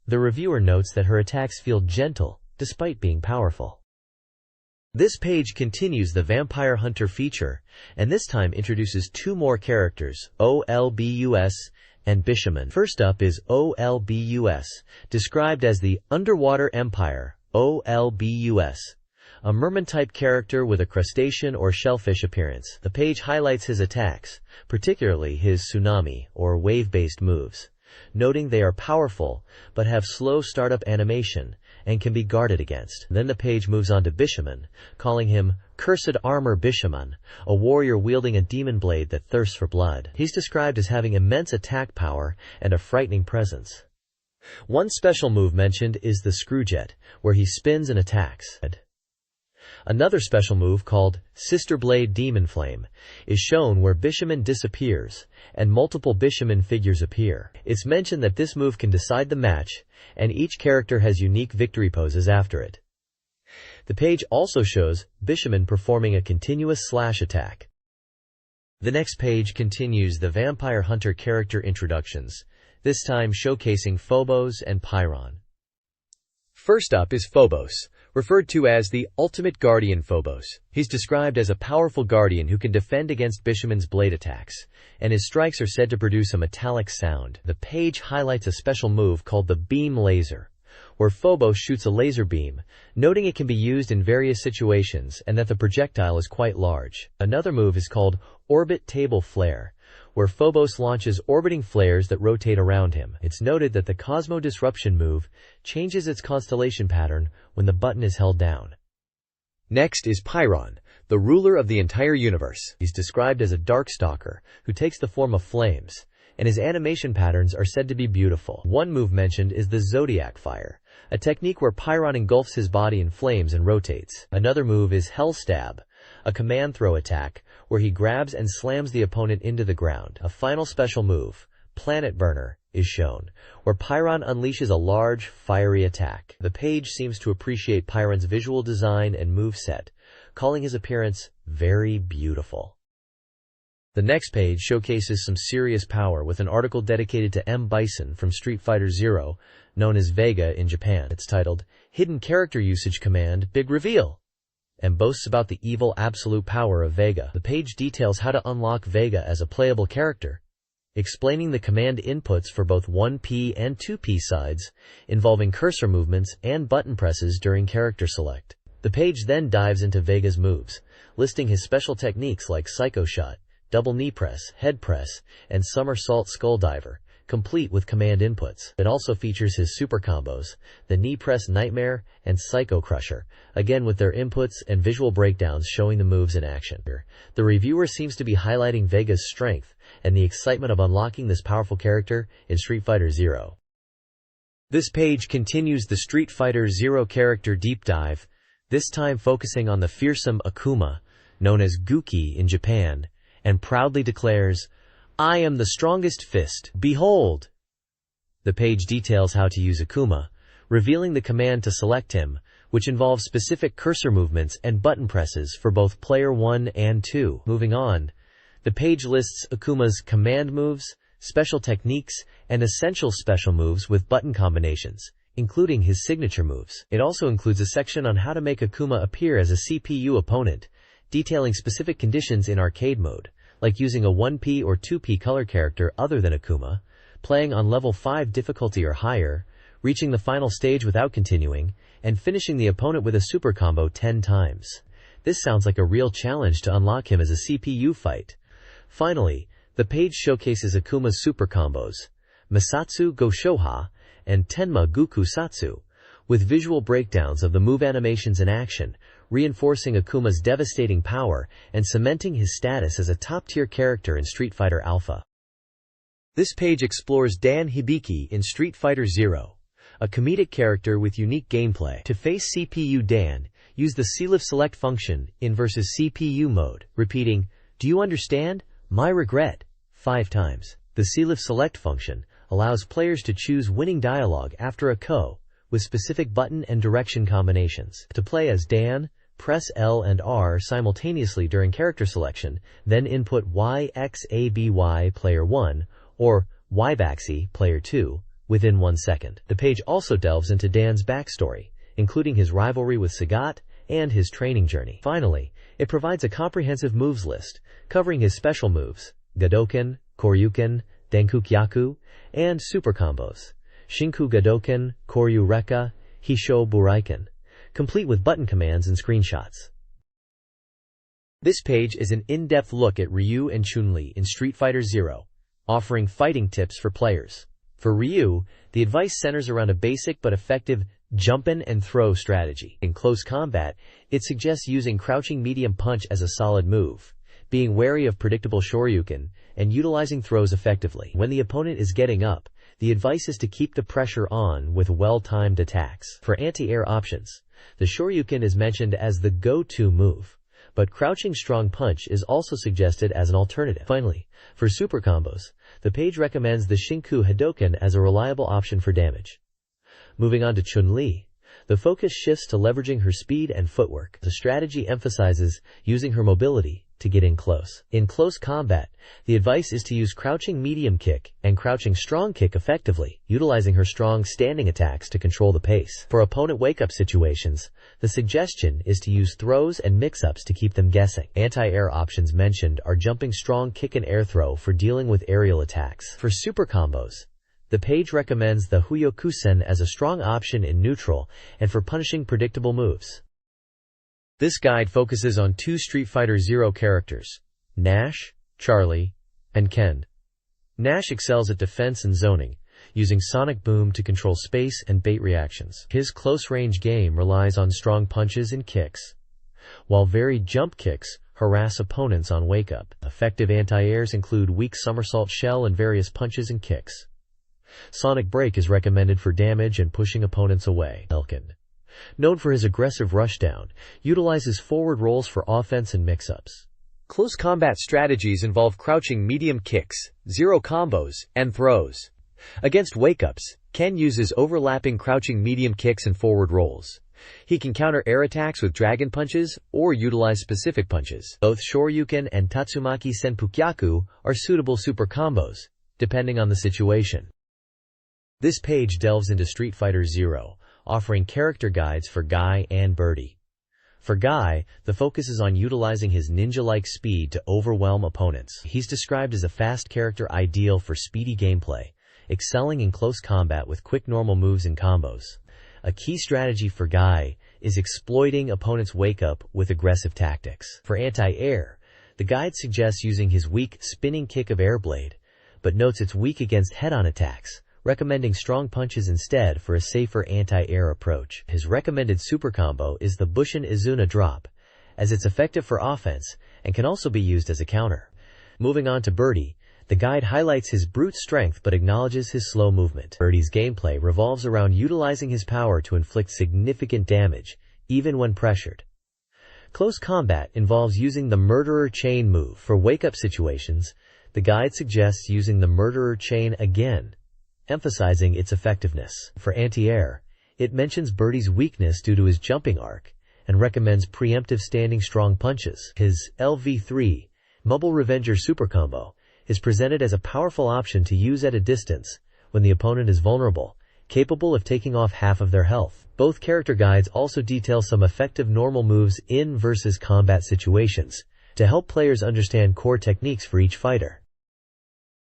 The reviewer notes that her attacks feel gentle despite being powerful. This page continues the Vampire Hunter feature, and this time introduces two more characters, Olbus and Bishaman. First up is Olbus, described as the Underwater Empire, Olbus, a merman-type character with a crustacean or shellfish appearance. The page highlights his attacks, particularly his tsunami or wave-based moves, noting they are powerful but have slow startup animation and can be guarded against. Then the page moves on to Bishaman, calling him Cursed Armor Bishaman, a warrior wielding a demon blade that thirsts for blood. He's described as having immense attack power and a frightening presence. One special move mentioned is the Screwjet, where he spins and attacks. Another special move, called Sister Blade Demon Flame, is shown where Bishaman disappears and multiple Bishaman figures appear. It's mentioned that this move can decide the match, and each character has unique victory poses after it. The page also shows Bishaman performing a continuous slash attack. The next page continues the Vampire Hunter character introductions, this time showcasing Phobos and Pyron. First up is Phobos, referred to as the Ultimate Guardian Phobos. He's described as a powerful guardian who can defend against Bishaman's blade attacks, and his strikes are said to produce a metallic sound. The page highlights a special move called the Beam Laser, where Phobos shoots a laser beam, noting it can be used in various situations and that the projectile is quite large. Another move is called Orbit Table Flare, where Phobos launches orbiting flares that rotate around him. It's noted that the Cosmo Disruption move changes its constellation pattern when the button is held down. Next is Pyron, the ruler of the entire universe. He's described as a Darkstalker who takes the form of flames, and his animation patterns are said to be beautiful. One move mentioned is the Zodiac Fire, a technique where Pyron engulfs his body in flames and rotates. Another move is Hell Stab, a command throw attack where he grabs and slams the opponent into the ground. A final special move, Planet Burner, is shown, where Pyron unleashes a large, fiery attack. The page seems to appreciate Pyron's visual design and moveset, calling his appearance very beautiful. The next page showcases some serious power with an article dedicated to M. Bison from Street Fighter Zero, known as Vega in Japan. It's titled, Hidden Character Usage Command, Big Reveal, and boasts about the evil absolute power of Vega. The page details how to unlock Vega as a playable character, explaining the command inputs for both 1P and 2P sides, involving cursor movements and button presses during character select. The page then dives into Vega's moves, listing his special techniques like Psycho Shot, Double Knee Press, Head Press, and Somersault Skull Diver, complete with command inputs. It also features his super combos, the Knee Press Nightmare and Psycho Crusher, again with their inputs and visual breakdowns showing the moves in action. The reviewer seems to be highlighting Vega's strength and the excitement of unlocking this powerful character in Street Fighter Zero. This page continues the Street Fighter Zero character deep dive, this time focusing on the fearsome Akuma, known as Guki in Japan, and proudly declares, "I am the strongest fist, behold!" The page details how to use Akuma, revealing the command to select him, which involves specific cursor movements and button presses for both player 1 and 2. Moving on, the page lists Akuma's command moves, special techniques, and essential special moves with button combinations, including his signature moves. It also includes a section on how to make Akuma appear as a CPU opponent, detailing specific conditions in arcade mode, like using a 1P or 2P color character other than Akuma, playing on level 5 difficulty or higher, reaching the final stage without continuing, and finishing the opponent with a super combo 10 times. This sounds like a real challenge to unlock him as a CPU fight. Finally, the page showcases Akuma's super combos, Masatsu Go Shoha and Tenma Guku Satsu, with visual breakdowns of the move animations in action, reinforcing Akuma's devastating power and cementing his status as a top-tier character in Street Fighter Alpha. This page explores Dan Hibiki in Street Fighter Zero, a comedic character with unique gameplay. To face CPU Dan, use the C-Lift Select function in versus CPU mode, repeating, "Do you understand? My regret," 5 times. The C-Lift Select function allows players to choose winning dialogue after a KO, with specific button and direction combinations. To play as Dan, press L and R simultaneously during character selection, then input YXABY player 1 or YBAXY player 2 within 1 second. The page also delves into Dan's backstory, including his rivalry with Sagat and his training journey. Finally, it provides a comprehensive moves list, covering his special moves, Gadoken, Koryuken, Denkukyaku, and super combos, Shinku Gadoken, Koryu Rekka, Hisho Buraiken, complete with button commands and screenshots. This page is an in-depth look at Ryu and Chun-Li in Street Fighter Zero, offering fighting tips for players. For Ryu, the advice centers around a basic but effective jump-in and throw strategy. In close combat, it suggests using crouching medium punch as a solid move, being wary of predictable shoryuken, and utilizing throws effectively. When the opponent is getting up, the advice is to keep the pressure on with well-timed attacks. For anti-air options, the shoryuken is mentioned as the go-to move, but crouching strong punch is also suggested as an alternative. Finally, for super combos, the page recommends the Shinku Hadoken as a reliable option for damage. Moving on to Chun-Li, the focus shifts to leveraging her speed and footwork. The strategy emphasizes using her mobility to get in close. In close combat, the advice is to use crouching medium kick and crouching strong kick effectively, utilizing her strong standing attacks to control the pace. For opponent wake-up situations, the suggestion is to use throws and mix-ups to keep them guessing. Anti-air options mentioned are jumping strong kick and air throw for dealing with aerial attacks. For super combos, The page recommends the Huyokusen as a strong option in neutral and for punishing predictable moves. This guide focuses on 2 Street Fighter Zero characters, Nash, Charlie, and Ken. Nash excels at defense and zoning, using Sonic Boom to control space and bait reactions. His close-range game relies on strong punches and kicks, while varied jump kicks harass opponents on wake-up. Effective anti-airs include weak somersault shell and various punches and kicks. Sonic Break is recommended for damage and pushing opponents away. Elkin, known for his aggressive rushdown, utilizes forward rolls for offense and mix-ups. Close combat strategies involve crouching medium kicks, zero combos, and throws. Against wake-ups, Ken uses overlapping crouching medium kicks and forward rolls. He can counter air attacks with dragon punches or utilize specific punches. Both Shoryuken and Tatsumaki Senpukyaku are suitable super combos, depending on the situation. This page delves into Street Fighter Zero, offering character guides for Guy and Birdie. For Guy, the focus is on utilizing his ninja-like speed to overwhelm opponents. He's described as a fast character ideal for speedy gameplay, excelling in close combat with quick normal moves and combos. A key strategy for Guy is exploiting opponents' wake-up with aggressive tactics. For anti-air, the guide suggests using his weak spinning kick of Airblade, but notes it's weak against head-on attacks, recommending strong punches instead for a safer anti-air approach. His recommended super combo is the Bushin Izuna drop, as it's effective for offense and can also be used as a counter. Moving on to Birdie, the guide highlights his brute strength but acknowledges his slow movement. Birdie's gameplay revolves around utilizing his power to inflict significant damage, even when pressured. Close combat involves using the Murderer Chain move. For wake-up situations, the guide suggests using the Murderer Chain again, emphasizing its effectiveness. For anti-air, it mentions Birdie's weakness due to his jumping arc and recommends preemptive standing strong punches. His LV3, Mobile Revenger super combo, is presented as a powerful option to use at a distance when the opponent is vulnerable, capable of taking off half of their health. Both character guides also detail some effective normal moves in versus combat situations to help players understand core techniques for each fighter.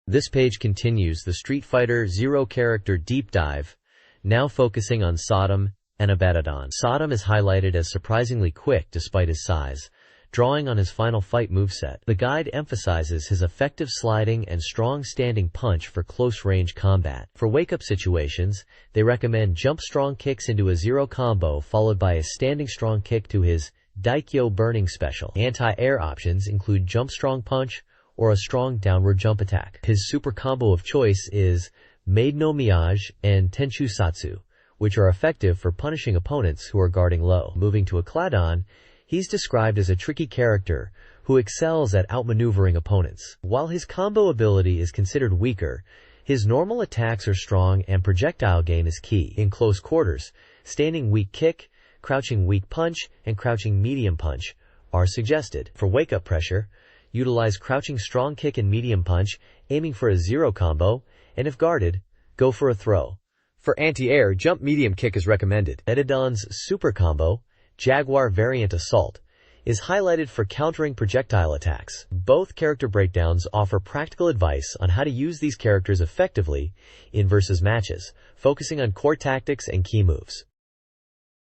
This page continues the Street Fighter Zero character deep dive, now focusing on Sodom and Abaddon. Sodom is highlighted as surprisingly quick despite his size, drawing on his final fight moveset. The guide emphasizes his effective sliding and strong standing punch for close-range combat. For wake-up situations, they recommend jump strong kicks into a zero combo followed by a standing strong kick to his Daikyo burning special. Anti-air options include jump strong punch or a strong downward jump attack. His super combo of choice is Maid no Miyage and Tenchu Satsu, which are effective for punishing opponents who are guarding low. Moving to a Cladon, he's described as a tricky character who excels at outmaneuvering opponents. While his combo ability is considered weaker, his normal attacks are strong and projectile game is key. In close quarters, standing weak kick, crouching weak punch, and crouching medium punch are suggested. For wake-up pressure, utilize crouching strong kick and medium punch, aiming for a zero combo, and if guarded, go for a throw. For anti-air, jump medium kick is recommended. Abaddon's super combo, Jaguar Variant Assault, is highlighted for countering projectile attacks. Both character breakdowns offer practical advice on how to use these characters effectively in versus matches, focusing on core tactics and key moves.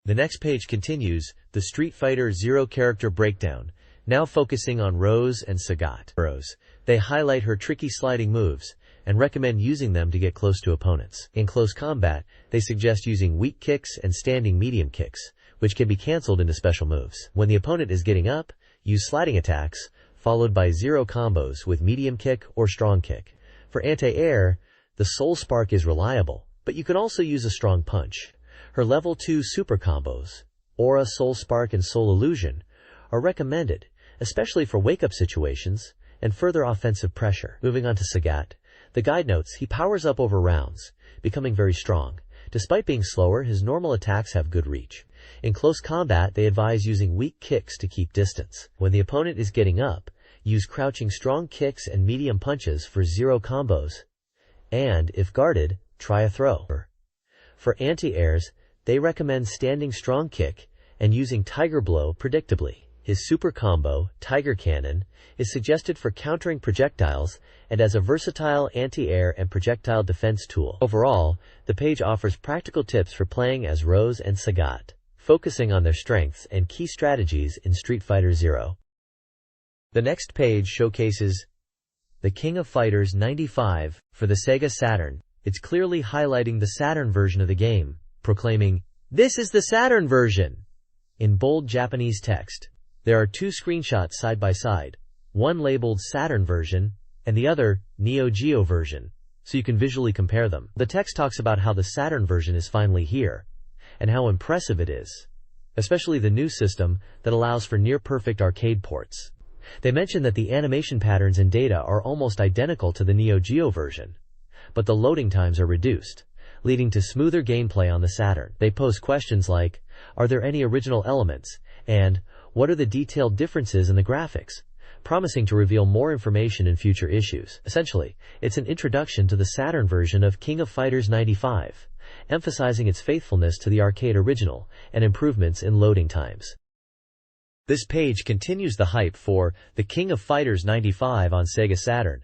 The next page continues the Street Fighter Zero character breakdown, now focusing on Rose and Sagat. Rose, they highlight her tricky sliding moves and recommend using them to get close to opponents. In close combat, they suggest using weak kicks and standing medium kicks, which can be cancelled into special moves. When the opponent is getting up, use sliding attacks, followed by zero combos with medium kick or strong kick. For anti-air, the Soul Spark is reliable, but you can also use a strong punch. Her level 2 super combos, Aura, Soul Spark, and Soul Illusion, are recommended, especially for wake-up situations and further offensive pressure. Moving on to Sagat, the guide notes he powers up over rounds, becoming very strong. Despite being slower, his normal attacks have good reach. In close combat, they advise using weak kicks to keep distance. When the opponent is getting up, use crouching strong kicks and medium punches for zero combos. And, if guarded, try a throw. For anti-airs, they recommend standing strong kick and using Tiger Blow predictably. His super combo, Tiger Cannon, is suggested for countering projectiles and as a versatile anti-air and projectile defense tool. Overall, the page offers practical tips for playing as Rose and Sagat, focusing on their strengths and key strategies in Street Fighter Zero. The next page showcases the King of Fighters 95 for the Sega Saturn. It's clearly highlighting the Saturn version of the game, proclaiming, "This is the Saturn version!" in bold Japanese text. There are two screenshots side by side, one labeled Saturn version and the other Neo Geo version, so you can visually compare them. The text talks about how the Saturn version is finally here, and how impressive it is, especially the new system that allows for near-perfect arcade ports. They mention that the animation patterns and data are almost identical to the Neo Geo version, but the loading times are reduced, leading to smoother gameplay on the Saturn. They pose questions like, are there any original elements, and what are the detailed differences in the graphics, promising to reveal more information in future issues. Essentially, it's an introduction to the Saturn version of King of Fighters 95, emphasizing its faithfulness to the arcade original and improvements in loading times. This page continues the hype for the King of Fighters 95 on Sega Saturn,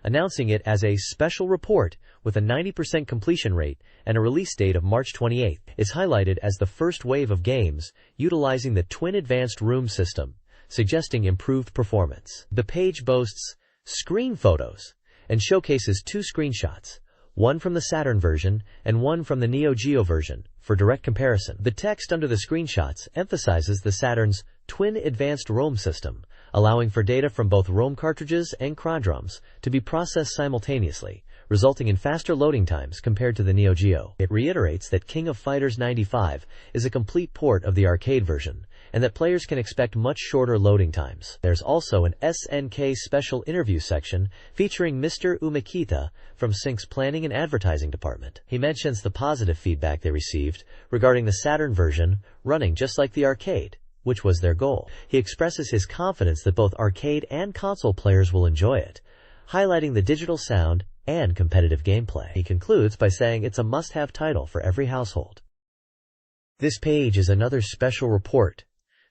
announcing it as a special report with a 90% completion rate and a release date of March 28. It's highlighted as the first wave of games utilizing the Twin Advanced Room system, suggesting improved performance. The page boasts screen photos and showcases two screenshots, one from the Saturn version and one from the Neo Geo version, for direct comparison. The text under the screenshots emphasizes the Saturn's Twin Advanced ROM system, allowing for data from both ROM cartridges and CROM to be processed simultaneously, resulting in faster loading times compared to the Neo Geo. It reiterates that King of Fighters 95 is a complete port of the arcade version, and that players can expect much shorter loading times. There's also an SNK special interview section featuring Mr. Umakita from Sync's planning and advertising department. He mentions the positive feedback they received regarding the Saturn version running just like the arcade, which was their goal. He expresses his confidence that both arcade and console players will enjoy it, highlighting the digital sound and competitive gameplay. He concludes by saying it's a must-have title for every household. This page is another special report,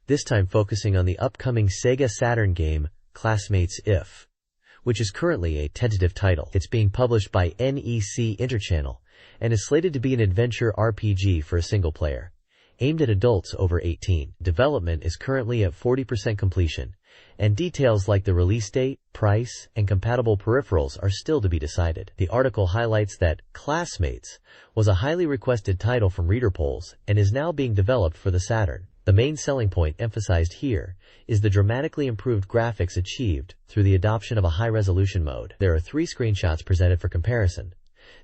this time focusing on the upcoming Sega Saturn game, Classmates If, which is currently a tentative title. It's being published by NEC Interchannel and is slated to be an adventure RPG for a single player, aimed at adults over 18. Development is currently at 40% completion, and details like the release date, price, and compatible peripherals are still to be decided. The article highlights that Classmates was a highly requested title from reader polls and is now being developed for the Saturn. The main selling point emphasized here is the dramatically improved graphics achieved through the adoption of a high-resolution mode. There are three screenshots presented for comparison: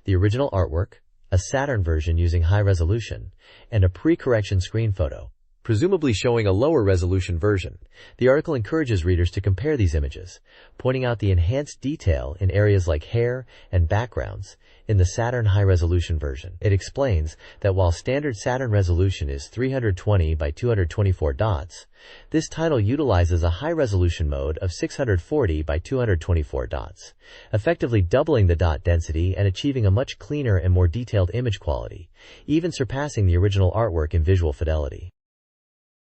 the original artwork, a Saturn version using high resolution, and a pre-correction screen photo, presumably showing a lower resolution version. The article encourages readers to compare these images, pointing out the enhanced detail in areas like hair and backgrounds in the Saturn high-resolution version. It explains that while standard Saturn resolution is 320 by 224 dots, this title utilizes a high-resolution mode of 640 by 224 dots, effectively doubling the dot density and achieving a much cleaner and more detailed image quality, even surpassing the original artwork in visual fidelity.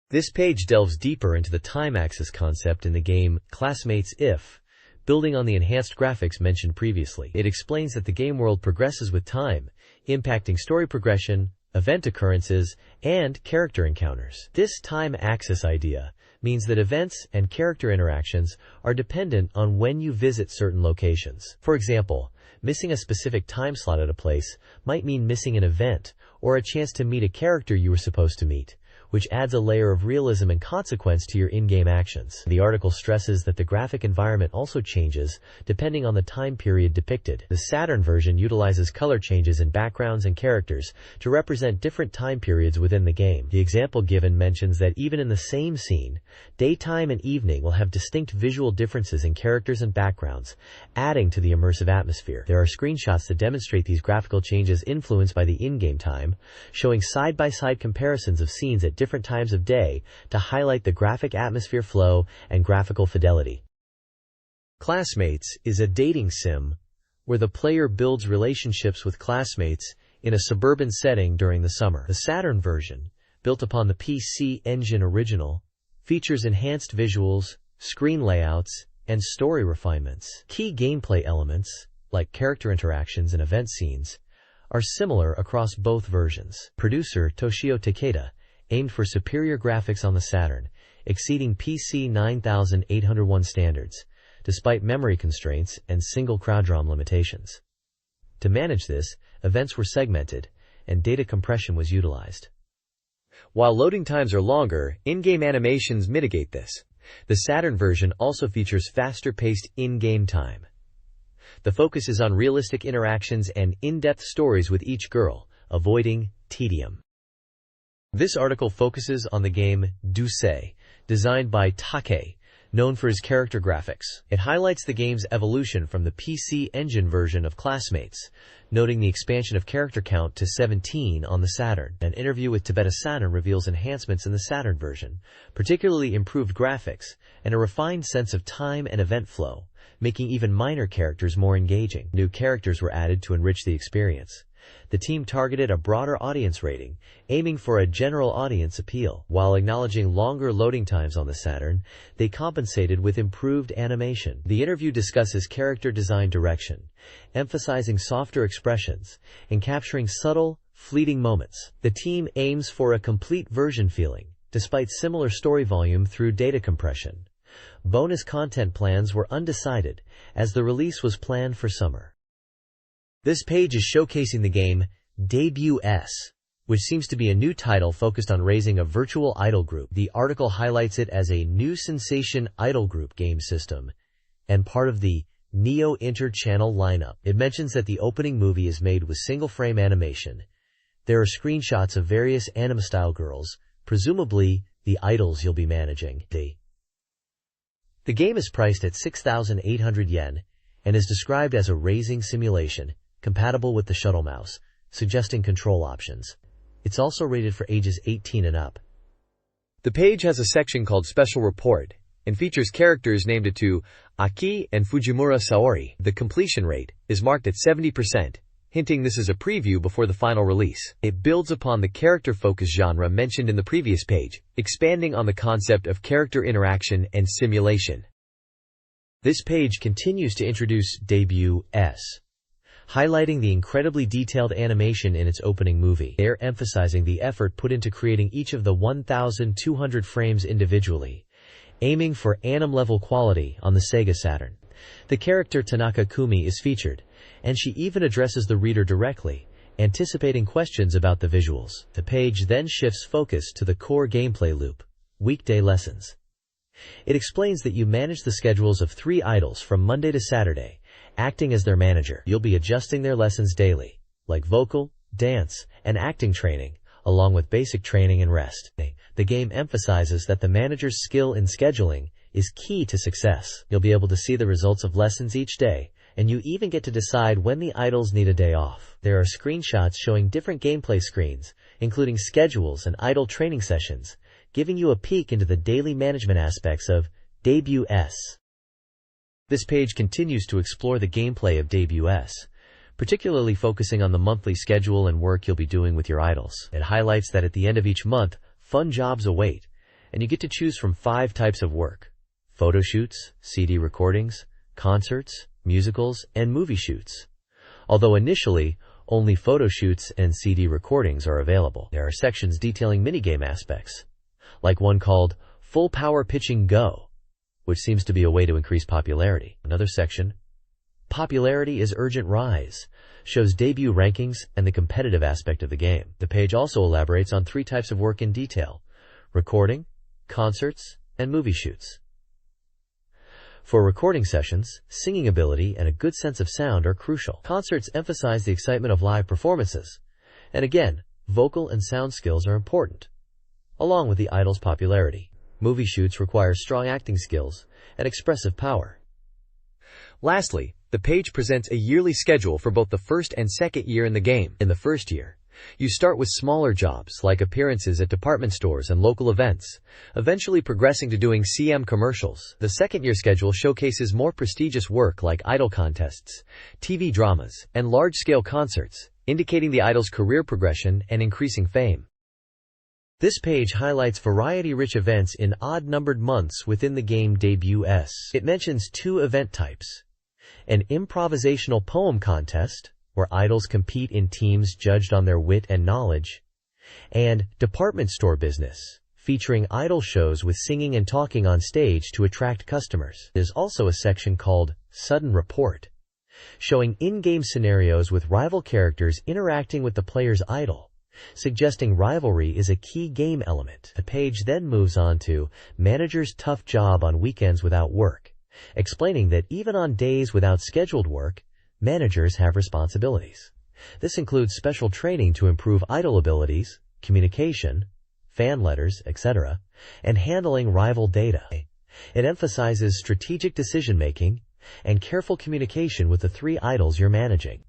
This page delves deeper into the time axis concept in the game Classmates If, building on the enhanced graphics mentioned previously. It explains that the game world progresses with time, impacting story progression, event occurrences, and character encounters. This time axis idea means that events and character interactions are dependent on when you visit certain locations. For example, missing a specific time slot at a place might mean missing an event or a chance to meet a character you were supposed to meet, which adds a layer of realism and consequence to your in-game actions. The article stresses that the graphic environment also changes depending on the time period depicted. The Saturn version utilizes color changes in backgrounds and characters to represent different time periods within the game. The example given mentions that even in the same scene, daytime and evening will have distinct visual differences in characters and backgrounds, adding to the immersive atmosphere. There are screenshots that demonstrate these graphical changes influenced by the in-game time, showing side-by-side comparisons of scenes at different times of day to highlight the graphic atmosphere flow and graphical fidelity. Classmates is a dating sim where the player builds relationships with classmates in a suburban setting during the summer. The Saturn version, built upon the PC Engine original, features enhanced visuals, screen layouts, and story refinements. Key gameplay elements, like character interactions and event scenes, are similar across both versions. Producer Toshio Takeda aimed for superior graphics on the Saturn, exceeding PC 9801 standards, despite memory constraints and single crowd ROM limitations. To manage this, events were segmented, and data compression was utilized. While loading times are longer, in-game animations mitigate this. The Saturn version also features faster-paced in-game time. The focus is on realistic interactions and in-depth stories with each girl, avoiding tedium. This article focuses on the game Dusei, designed by Take, known for his character graphics. It highlights the game's evolution from the PC Engine version of Classmates, noting the expansion of character count to 17 on the Saturn. An interview with SEGA Saturn reveals enhancements in the Saturn version, particularly improved graphics, and a refined sense of time and event flow, making even minor characters more engaging. New characters were added to enrich the experience. The team targeted a broader audience rating, aiming for a general audience appeal. While acknowledging longer loading times on the Saturn, they compensated with improved animation. The interview discusses character design direction, emphasizing softer expressions and capturing subtle, fleeting moments. The team aims for a complete version feeling, despite similar story volume through data compression. Bonus content plans were undecided, as the release was planned for summer. This page is showcasing the game Debut S, which seems to be a new title focused on raising a virtual idol group. The article highlights it as a new sensation idol group game system and part of the Neo Inter-channel lineup. It mentions that the opening movie is made with single-frame animation. There are screenshots of various anime-style girls, presumably the idols you'll be managing. The game is priced at 6,800 yen and is described as a raising simulation, compatible with the shuttle mouse, suggesting control options. It's also rated for ages 18 and up. The page has a section called Special Report and features characters named to Aki and Fujimura Saori. The completion rate is marked at 70%, hinting this is a preview before the final release. It builds upon the character-focused genre mentioned in the previous page, expanding on the concept of character interaction and simulation. This page continues to introduce Debut S, highlighting the incredibly detailed animation in its opening movie. They're emphasizing the effort put into creating each of the 1,200 frames individually, aiming for anime-level quality on the SEGA Saturn. The character Tanaka Kumi is featured, and she even addresses the reader directly, anticipating questions about the visuals. The page then shifts focus to the core gameplay loop, weekday lessons. It explains that you manage the schedules of 3 idols from Monday to Saturday, acting as their manager. You'll be adjusting their lessons daily, like vocal, dance, and acting training, along with basic training and rest. The game emphasizes that the manager's skill in scheduling is key to success. You'll be able to see the results of lessons each day, and you even get to decide when the idols need a day off. There are screenshots showing different gameplay screens, including schedules and idol training sessions, giving you a peek into the daily management aspects of Debut S. This page continues to explore the gameplay of Debut S, particularly focusing on the monthly schedule and work you'll be doing with your idols. It highlights that at the end of each month, fun jobs await, and you get to choose from 5 types of work: photo shoots, CD recordings, concerts, musicals, and movie shoots. Although initially, only photo shoots and CD recordings are available. There are sections detailing minigame aspects, like one called Full Power Pitching Go, which seems to be a way to increase popularity. Another section, Popularity is Urgent Rise, shows debut rankings and the competitive aspect of the game. The page also elaborates on 3 types of work in detail: recording, concerts, and movie shoots. For recording sessions, singing ability and a good sense of sound are crucial. Concerts emphasize the excitement of live performances, and again, vocal and sound skills are important, along with the idol's popularity. Movie shoots require strong acting skills and expressive power. Lastly, the page presents a yearly schedule for both the first and second year in the game. In the first year, you start with smaller jobs like appearances at department stores and local events, eventually progressing to doing CM commercials. The second year schedule showcases more prestigious work like idol contests, TV dramas, and large-scale concerts, indicating the idol's career progression and increasing fame. This page highlights variety-rich events in odd-numbered months within the game debut. It mentions 2 event types: an improvisational poem contest, where idols compete in teams judged on their wit and knowledge, and department store business, featuring idol shows with singing and talking on stage to attract customers. There's also a section called Sudden Report, showing in-game scenarios with rival characters interacting with the player's idol, suggesting rivalry is a key game element. The page then moves on to Manager's Tough Job on Weekends Without Work, explaining that even on days without scheduled work, managers have responsibilities. This includes special training to improve idol abilities, communication, fan letters, etc., and handling rival data. It emphasizes strategic decision-making and careful communication with the 3 idols you're managing.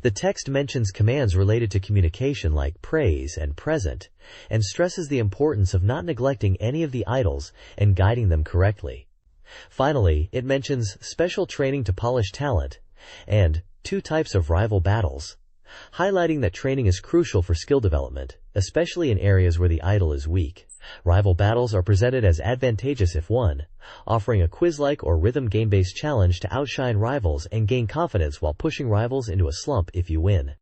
The text mentions commands related to communication like praise and present, and stresses the importance of not neglecting any of the idols and guiding them correctly. Finally, it mentions special training to polish talent and 2 types of rival battles, highlighting that training is crucial for skill development, especially in areas where the idol is weak. Rival battles are presented as advantageous if won, offering a quiz-like or rhythm game-based challenge to outshine rivals and gain confidence while pushing rivals into a slump if you win.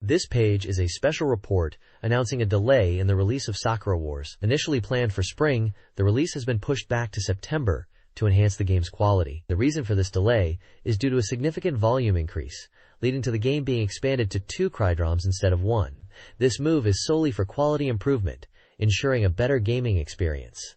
This page is a special report announcing a delay in the release of Sakura Wars. Initially planned for spring, the release has been pushed back to September to enhance the game's quality. The reason for this delay is due to a significant volume increase, leading to the game being expanded to 2 crydroms instead of 1. This move is solely for quality improvement, ensuring a better gaming experience.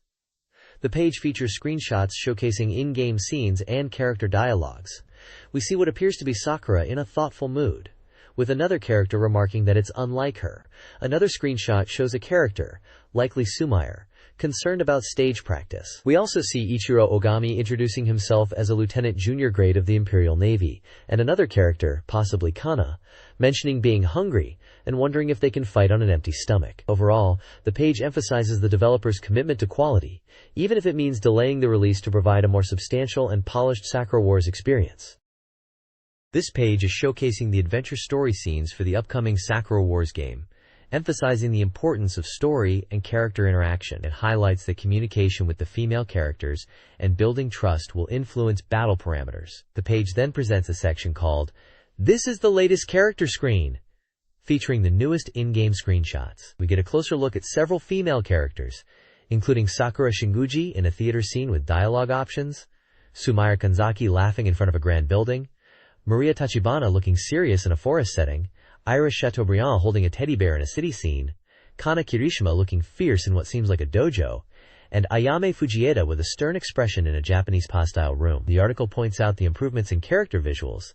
The page features screenshots showcasing in-game scenes and character dialogues. We see what appears to be Sakura in a thoughtful mood, with another character remarking that it's unlike her. Another screenshot shows a character, likely Sumire, concerned about stage practice. We also see Ichiro Ogami introducing himself as a lieutenant junior grade of the Imperial Navy, and another character, possibly Kana, mentioning being hungry and wondering if they can fight on an empty stomach. Overall, the page emphasizes the developer's commitment to quality, even if it means delaying the release to provide a more substantial and polished Sakura Wars experience. This page is showcasing the adventure story scenes for the upcoming Sakura Wars game, emphasizing the importance of story and character interaction. It highlights that communication with the female characters and building trust will influence battle parameters. The page then presents a section called "This is the latest character screen," featuring the newest in-game screenshots. We get a closer look at several female characters, including Sakura Shinguji in a theater scene with dialogue options, Sumire Kanzaki laughing in front of a grand building, Maria Tachibana looking serious in a forest setting, Iris Chateaubriand holding a teddy bear in a city scene, Kana Kirishima looking fierce in what seems like a dojo, and Ayame Fujieda with a stern expression in a Japanese pastyle room. The article points out the improvements in character visuals,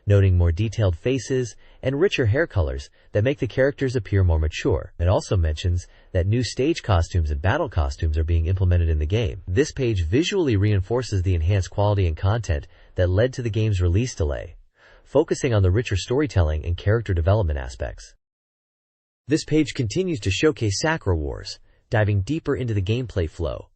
noting more detailed faces and richer hair colors that make the characters appear more mature. It also mentions that new stage costumes and battle costumes are being implemented in the game. This page visually reinforces the enhanced quality and content that led to the game's release delay, focusing on the richer storytelling and character development aspects. This page continues to showcase Sakura Wars, diving deeper into the gameplay flow,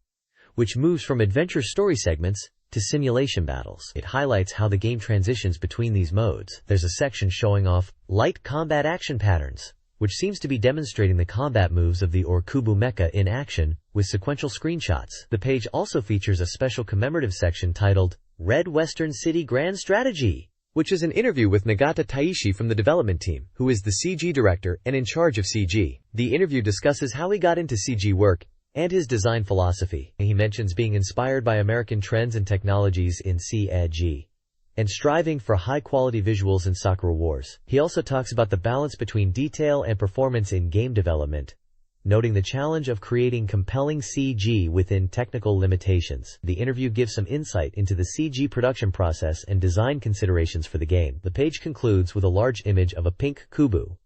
which moves from adventure story segments to simulation battles. It highlights how the game transitions between these modes. There's a section showing off light combat action patterns, which seems to be demonstrating the combat moves of the Orkubu mecha in action with sequential screenshots. The page also features a special commemorative section titled Red Western City Grand Strategy, which is an interview with Nagata Taishi from the development team, who is the CG director and in charge of CG. The interview discusses how he got into CG work and his design philosophy. He mentions being inspired by American trends and technologies in CG and striving for high-quality visuals in Sakura Wars. He also talks about the balance between detail and performance in game development, noting the challenge of creating compelling CG within technical limitations. The interview gives some insight into the CG production process and design considerations for the game. The page concludes with a large image of a pink kubu,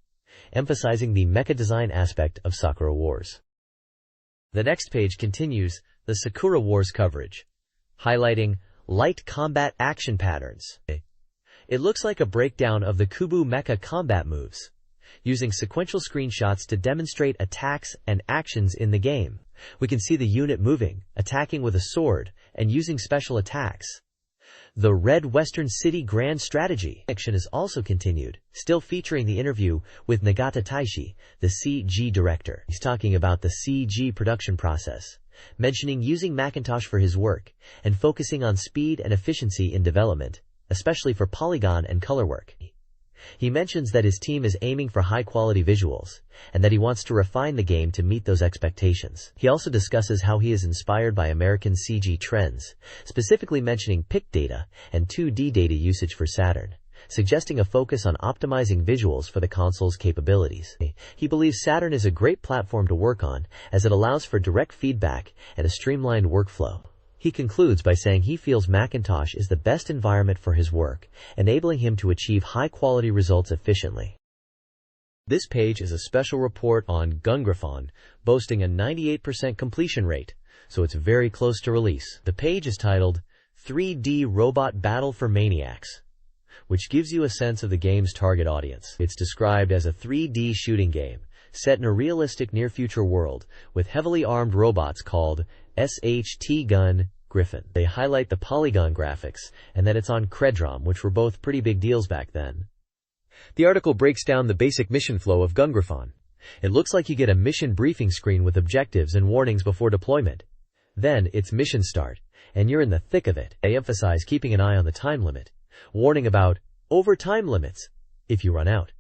emphasizing the mecha design aspect of Sakura Wars. The next page continues the Sakura Wars coverage, highlighting light combat action patterns. It looks like a breakdown of the Kubu mecha combat moves, using sequential screenshots to demonstrate attacks and actions in the game. We can see the unit moving, attacking with a sword, and using special attacks. The Red Western City Grand Strategy section is also continued, still featuring the interview with Nagata Taishi, the CG director. He's talking about the CG production process, mentioning using Macintosh for his work, and focusing on speed and efficiency in development, especially for polygon and color work. He mentions that his team is aiming for high-quality visuals, and that he wants to refine the game to meet those expectations. He also discusses how he is inspired by American CG trends, specifically mentioning PIC data and 2D data usage for Saturn, suggesting a focus on optimizing visuals for the console's capabilities. He believes Saturn is a great platform to work on, as it allows for direct feedback and a streamlined workflow. He concludes by saying he feels Macintosh is the best environment for his work, enabling him to achieve high-quality results efficiently. This page is a special report on Gungraphon, boasting a 98% completion rate, so it's very close to release. The page is titled 3D Robot Battle for Maniacs, which gives you a sense of the game's target audience. It's described as a 3D shooting game, set in a realistic near-future world, with heavily armed robots called SATURN Griffin. They highlight the polygon graphics, and that it's on Credrom, which were both pretty big deals back then. The article breaks down the basic mission flow of Gungraphon. It looks like you get a mission briefing screen with objectives and warnings before deployment. Then, it's mission start, and you're in the thick of it. They emphasize keeping an eye on the time limit, warning about over time limits if you run out.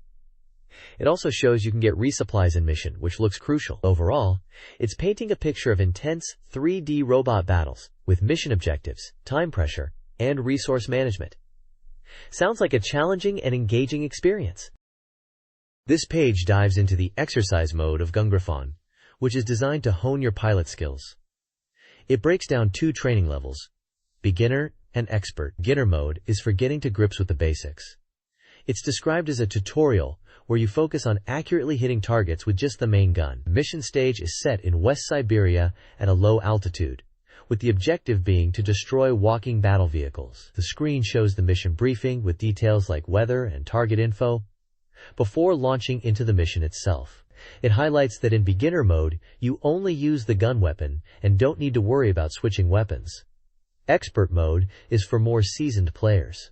It also shows you can get resupplies in mission, which looks crucial. Overall, it's painting a picture of intense 3D robot battles, with mission objectives, time pressure, and resource management. Sounds like a challenging and engaging experience. This page dives into the exercise mode of Gungraphon, which is designed to hone your pilot skills. It breaks down 2 training levels, beginner and expert. Beginner mode is for getting to grips with the basics. It's described as a tutorial where you focus on accurately hitting targets with just the main gun. The mission stage is set in West Siberia at a low altitude, with the objective being to destroy walking battle vehicles. The screen shows the mission briefing with details like weather and target info. Before launching into the mission itself, it highlights that in beginner mode, you only use the gun weapon and don't need to worry about switching weapons. Expert mode is for more seasoned players.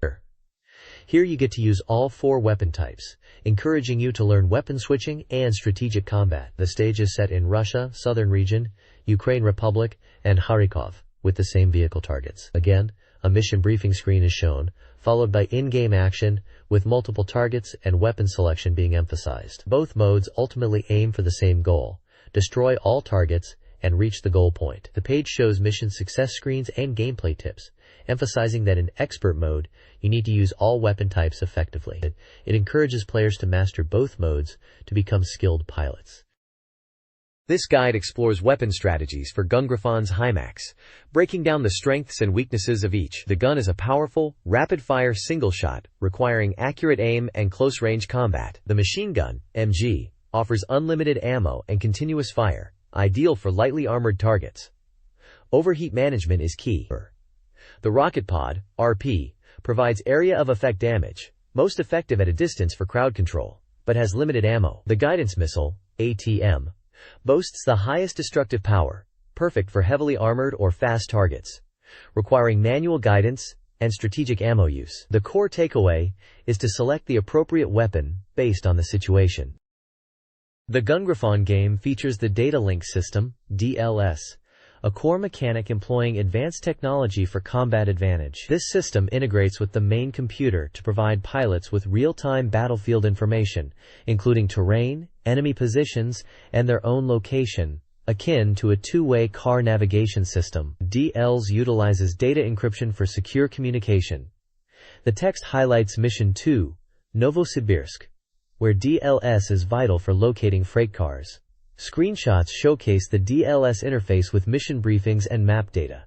Here you get to use all 4 weapon types, encouraging you to learn weapon switching and strategic combat. The stage is set in Russia, Southern Region, Ukraine Republic, and Kharkov, with the same vehicle targets. Again, a mission briefing screen is shown, followed by in-game action, with multiple targets and weapon selection being emphasized. Both modes ultimately aim for the same goal: destroy all targets and reach the goal point. The page shows mission success screens and gameplay tips, emphasizing that in expert mode, you need to use all weapon types effectively. It encourages players to master both modes to become skilled pilots. This guide explores weapon strategies for Gungraphon's HIMAX, breaking down the strengths and weaknesses of each. The gun is a powerful, rapid-fire single shot, requiring accurate aim and close-range combat. The machine gun, MG, offers unlimited ammo and continuous fire, ideal for lightly armored targets. Overheat management is key. The rocket pod, RP, provides area of effect damage, most effective at a distance for crowd control, but has limited ammo. The guidance missile, ATM, boasts the highest destructive power, perfect for heavily armored or fast targets, requiring manual guidance and strategic ammo use. The core takeaway is to select the appropriate weapon based on the situation. The Gungraphon game features the Data Link System, DLS, a core mechanic employing advanced technology for combat advantage. This system integrates with the main computer to provide pilots with real-time battlefield information, including terrain, enemy positions, and their own location, akin to a two-way car navigation system. DLS utilizes data encryption for secure communication. The text highlights Mission 2, Novosibirsk, where DLS is vital for locating freight cars. Screenshots showcase the DLS interface with mission briefings and map data.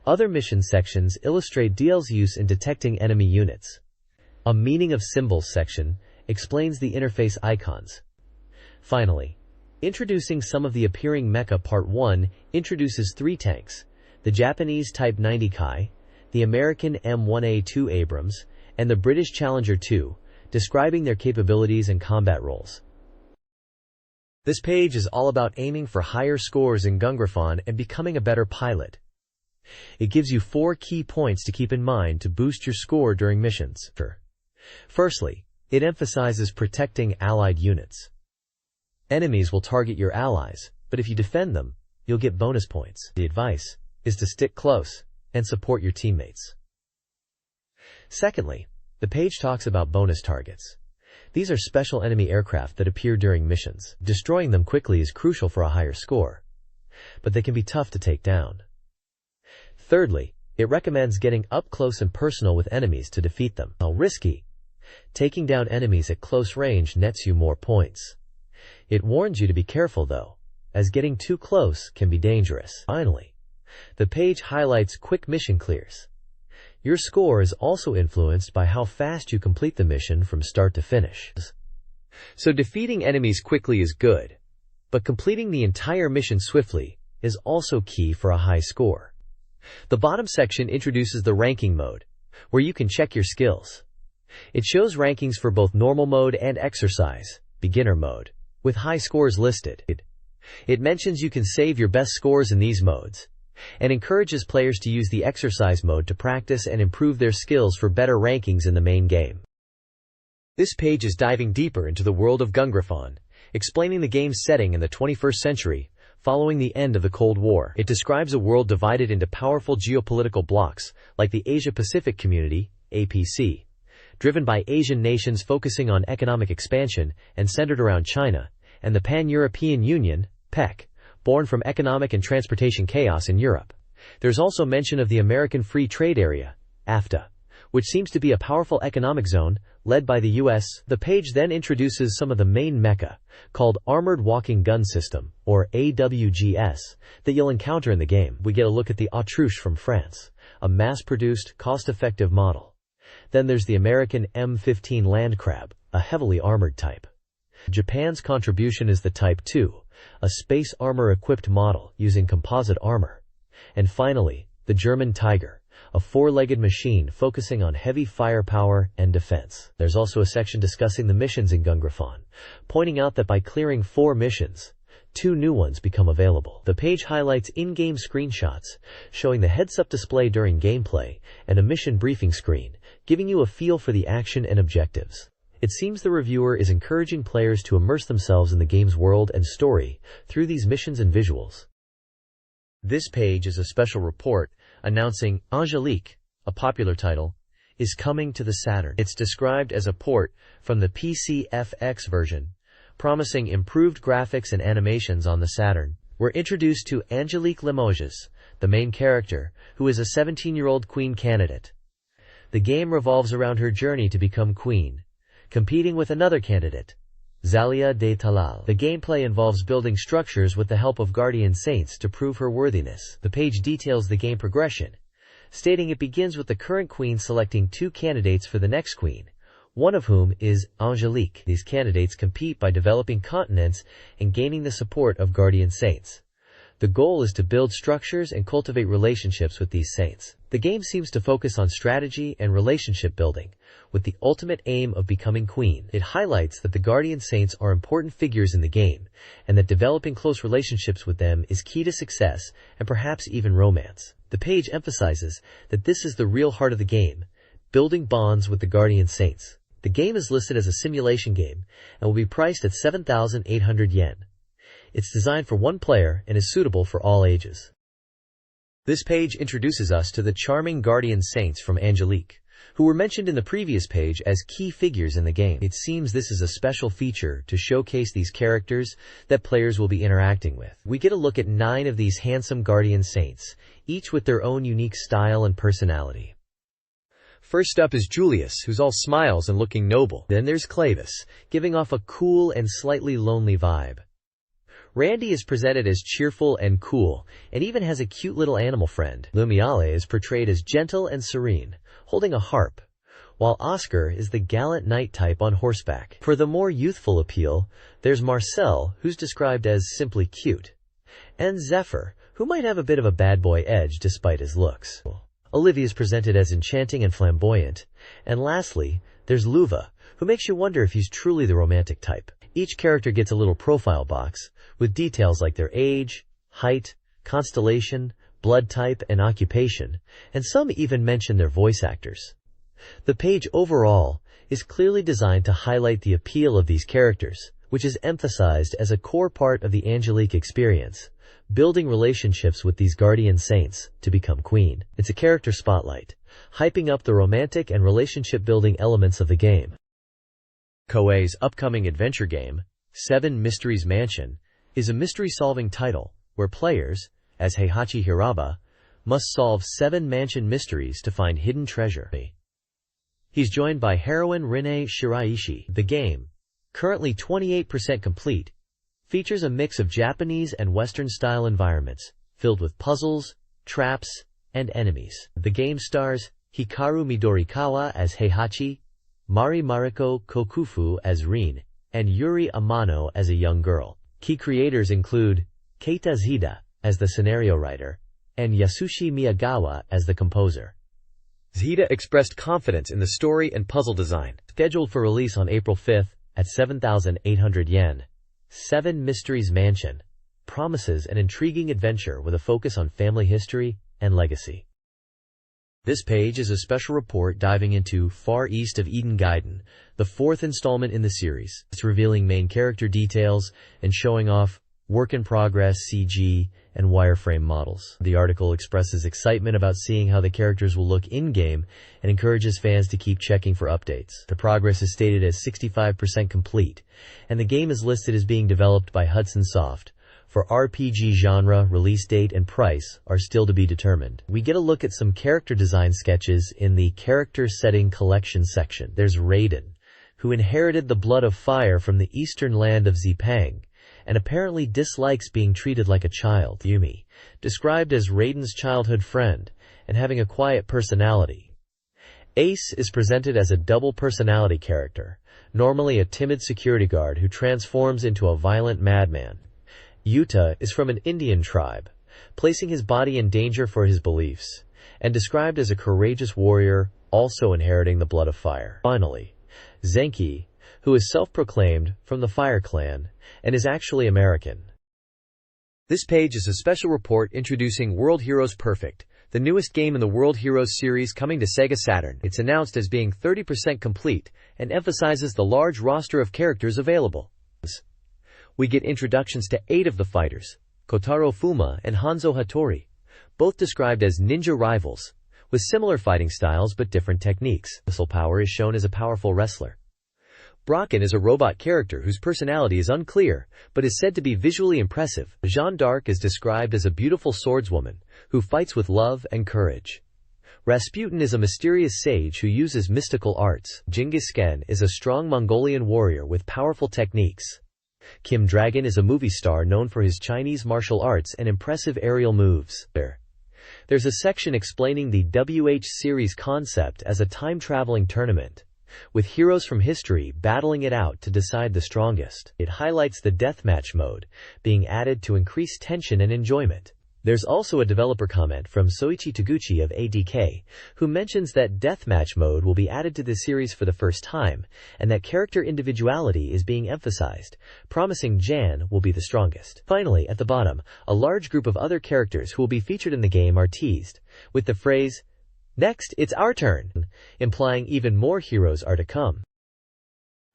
Other mission sections illustrate DLS use in detecting enemy units. A Meaning of Symbols section explains the interface icons. Finally, introducing some of the appearing mecha. Part 1 introduces 3 tanks: the Japanese Type 90 Kai, the American M1A2 Abrams, and the British Challenger 2, describing their capabilities and combat roles. This page is all about aiming for higher scores in Gungraphon and becoming a better pilot. It gives you 4 key points to keep in mind to boost your score during missions. Firstly, it emphasizes protecting allied units. Enemies will target your allies, but if you defend them, you'll get bonus points. The advice is to stick close and support your teammates. Secondly, the page talks about bonus targets. These are special enemy aircraft that appear during missions. Destroying them quickly is crucial for a higher score, but they can be tough to take down. Thirdly, it recommends getting up close and personal with enemies to defeat them. While risky, taking down enemies at close range nets you more points. It warns you to be careful though, as getting too close can be dangerous. Finally, the page highlights quick mission clears. Your score is also influenced by how fast you complete the mission from start to finish. So defeating enemies quickly is good, but completing the entire mission swiftly is also key for a high score. The bottom section introduces the ranking mode, where you can check your skills. It shows rankings for both normal mode and exercise, beginner mode, with high scores listed. It mentions you can save your best scores in these modes, and encourages players to use the exercise mode to practice and improve their skills for better rankings in the main game. This page is diving deeper into the world of Gungraphon, explaining the game's setting in the 21st century, following the end of the Cold War. It describes a world divided into powerful geopolitical blocs, like the Asia-Pacific Community, APC, driven by Asian nations focusing on economic expansion and centered around China, and the Pan-European Union, PEC, born from economic and transportation chaos in Europe. There's also mention of the American Free Trade Area, AFTA, which seems to be a powerful economic zone, led by the U.S. The page then introduces some of the main mecha, called Armored Walking Gun System, or AWGS, that you'll encounter in the game. We get a look at the Autruche from France, a mass-produced, cost-effective model. Then there's the American M15 Landcrab, a heavily armored type. Japan's contribution is the Type 2, a space armor-equipped model using composite armor. And finally, the German Tiger, a 4-legged machine focusing on heavy firepower and defense. There's also a section discussing the missions in Gungraphon, pointing out that by clearing 4 missions, 2 new ones become available. The page highlights in-game screenshots, showing the heads-up display during gameplay, and a mission briefing screen, giving you a feel for the action and objectives. It seems the reviewer is encouraging players to immerse themselves in the game's world and story through these missions and visuals. This page is a special report announcing Angelique, a popular title, is coming to the Saturn. It's described as a port from the PC-FX version, promising improved graphics and animations on the Saturn. We're introduced to Angelique Limoges, the main character, who is a 17-year-old queen candidate. The game revolves around her journey to become queen, competing with another candidate, Zalia de Talal. The gameplay involves building structures with the help of guardian saints to prove her worthiness. The page details the game progression, stating it begins with the current queen selecting 2 candidates for the next queen, one of whom is Angelique. These candidates compete by developing continents and gaining the support of guardian saints. The goal is to build structures and cultivate relationships with these saints. The game seems to focus on strategy and relationship building, with the ultimate aim of becoming queen. It highlights that the guardian saints are important figures in the game, and that developing close relationships with them is key to success and perhaps even romance. The page emphasizes that this is the real heart of the game, building bonds with the guardian saints. The game is listed as a simulation game and will be priced at 7,800 yen. It's designed for 1 player and is suitable for all ages. This page introduces us to the charming guardian saints from Angelique, who were mentioned in the previous page as key figures in the game. It seems this is a special feature to showcase these characters that players will be interacting with. We get a look at 9 of these handsome guardian saints, each with their own unique style and personality. First up is Julius, who's all smiles and looking noble. Then there's Clavis, giving off a cool and slightly lonely vibe. Randy is presented as cheerful and cool, and even has a cute little animal friend. Lumiale is portrayed as gentle and serene, holding a harp, while Oscar is the gallant knight type on horseback. For the more youthful appeal, there's Marcel, who's described as simply cute, and Zephyr, who might have a bit of a bad boy edge despite his looks. Olivia is presented as enchanting and flamboyant, and lastly, there's Luva, who makes you wonder if he's truly the romantic type. Each character gets a little profile box, with details like their age, height, constellation, blood type, and occupation, and some even mention their voice actors. The page overall is clearly designed to highlight the appeal of these characters, which is emphasized as a core part of the Angelique experience, building relationships with these guardian saints to become queen. It's a character spotlight, hyping up the romantic and relationship-building elements of the game. Koei's upcoming adventure game, 7 Mysteries Mansion, is a mystery-solving title where players, as Heihachi Hiraba, must solve 7 mansion mysteries to find hidden treasure. He's joined by heroine Rinne Shiraishi. The game, currently 28% complete, features a mix of Japanese and Western-style environments, filled with puzzles, traps, and enemies. The game stars Hikaru Midorikawa as Heihachi, Mari Mariko Kokufu as Rin, and Yuri Amano as a young girl. Key creators include Keita Zida as the scenario writer, and Yasushi Miyagawa as the composer. Zida expressed confidence in the story and puzzle design. Scheduled for release on April 5th at 7,800 yen, 7 Mysteries Mansion promises an intriguing adventure with a focus on family history and legacy. This page is a special report diving into Far East of Eden Gaiden, the 4th installment in the series. It's revealing main character details and showing off work-in-progress CG and wireframe models. The article expresses excitement about seeing how the characters will look in-game and encourages fans to keep checking for updates. The progress is stated as 65% complete, and the game is listed as being developed by Hudson Soft. For RPG genre, release date, and price are still to be determined. We get a look at some character design sketches in the Character Setting Collection section. There's Raiden, who inherited the blood of fire from the eastern land of Zepang, and apparently dislikes being treated like a child. Yumi, described as Raiden's childhood friend, and having a quiet personality. Ace is presented as a double personality character, normally a timid security guard who transforms into a violent madman. Yuta is from an Indian tribe, placing his body in danger for his beliefs, and described as a courageous warrior, also inheriting the blood of fire. Finally, Zenki, who is self-proclaimed from the Fire Clan, and is actually American. This page is a special report introducing World Heroes Perfect, the newest game in the World Heroes series coming to SEGA Saturn. It's announced as being 30% complete and emphasizes the large roster of characters available. We get introductions to 8 of the fighters, Kotaro Fuma and Hanzo Hattori, both described as ninja rivals, with similar fighting styles but different techniques. Missile power is shown as a powerful wrestler. Bracken is a robot character whose personality is unclear, but is said to be visually impressive. Jeanne d'Arc is described as a beautiful swordswoman, who fights with love and courage. Rasputin is a mysterious sage who uses mystical arts. Genghis Khan is a strong Mongolian warrior with powerful techniques. Kim Dragon is a movie star known for his Chinese martial arts and impressive aerial moves. There's a section explaining the WH series concept as a time-traveling tournament, with heroes from history battling it out to decide the strongest. It highlights the deathmatch mode being added to increase tension and enjoyment. There's also a developer comment from Soichi Taguchi of ADK, who mentions that deathmatch mode will be added to the series for the first time, and that character individuality is being emphasized, promising Jan will be the strongest. Finally, at the bottom, a large group of other characters who will be featured in the game are teased, with the phrase, "Next, it's our turn," implying even more heroes are to come.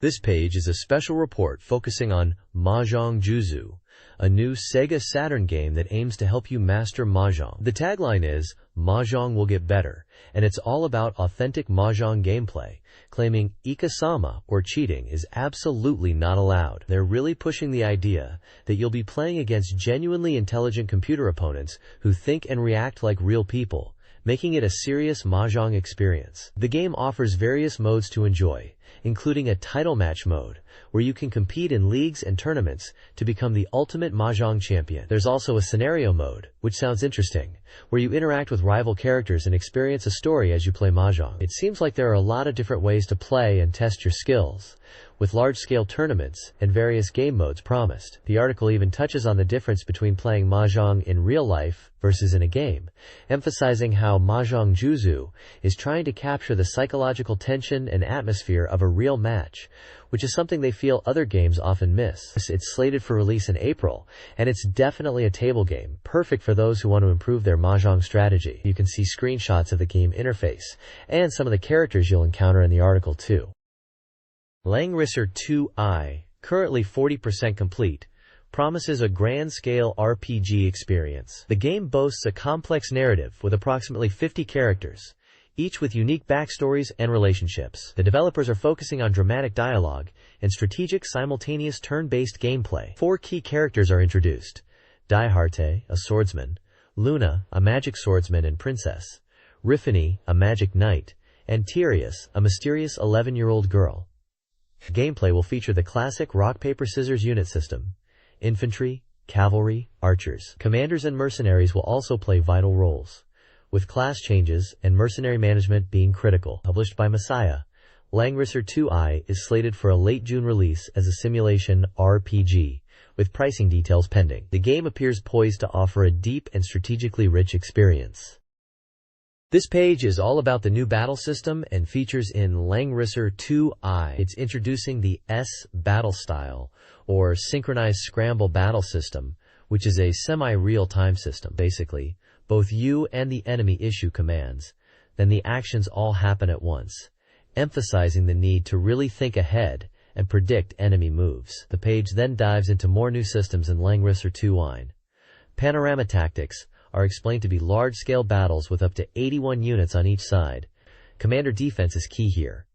This page is a special report focusing on Mahjong Juzu, a new SEGA Saturn game that aims to help you master Mahjong. The tagline is, "Mahjong will get better," and it's all about authentic Mahjong gameplay, claiming Ika-sama, or cheating, is absolutely not allowed. They're really pushing the idea that you'll be playing against genuinely intelligent computer opponents who think and react like real people, making it a serious Mahjong experience. The game offers various modes to enjoy, including a title match mode, where you can compete in leagues and tournaments to become the ultimate Mahjong champion. There's also a scenario mode, which sounds interesting, where you interact with rival characters and experience a story as you play Mahjong. It seems like there are a lot of different ways to play and test your skills, with large-scale tournaments and various game modes promised. The article even touches on the difference between playing Mahjong in real life versus in a game, emphasizing how Mahjong Juzu is trying to capture the psychological tension and atmosphere of of a real match, which is something they feel other games often miss. It's slated for release in April, and it's definitely a table game, perfect for those who want to improve their mahjong strategy. You can see screenshots of the game interface, and some of the characters you'll encounter in the article too. Langrisser 2i, currently 40% complete, promises a grand-scale RPG experience. The game boasts a complex narrative with approximately 50 characters, each with unique backstories and relationships. The developers are focusing on dramatic dialogue and strategic simultaneous turn-based gameplay. 4 key characters are introduced: Dieharte, a swordsman; Luna, a magic swordsman and princess; Riffany, a magic knight; and Tyrius, a mysterious 11-year-old girl. Gameplay will feature the classic rock-paper-scissors unit system. Infantry, cavalry, archers, commanders and mercenaries will also play vital roles, with class changes and mercenary management being critical. Published by Messiah, Langrisser 2i is slated for a late June release as a simulation RPG, with pricing details pending. The game appears poised to offer a deep and strategically rich experience. This page is all about the new battle system and features in Langrisser 2i. It's introducing the S-Battle Style, or Synchronized Scramble Battle System, which is a semi-real-time system. Basically, both you and the enemy issue commands, then the actions all happen at once, emphasizing the need to really think ahead and predict enemy moves. The page then dives into more new systems in Langrisser 2i. Panorama tactics are explained to be large-scale battles with up to 81 units on each side. Commander defense is key here.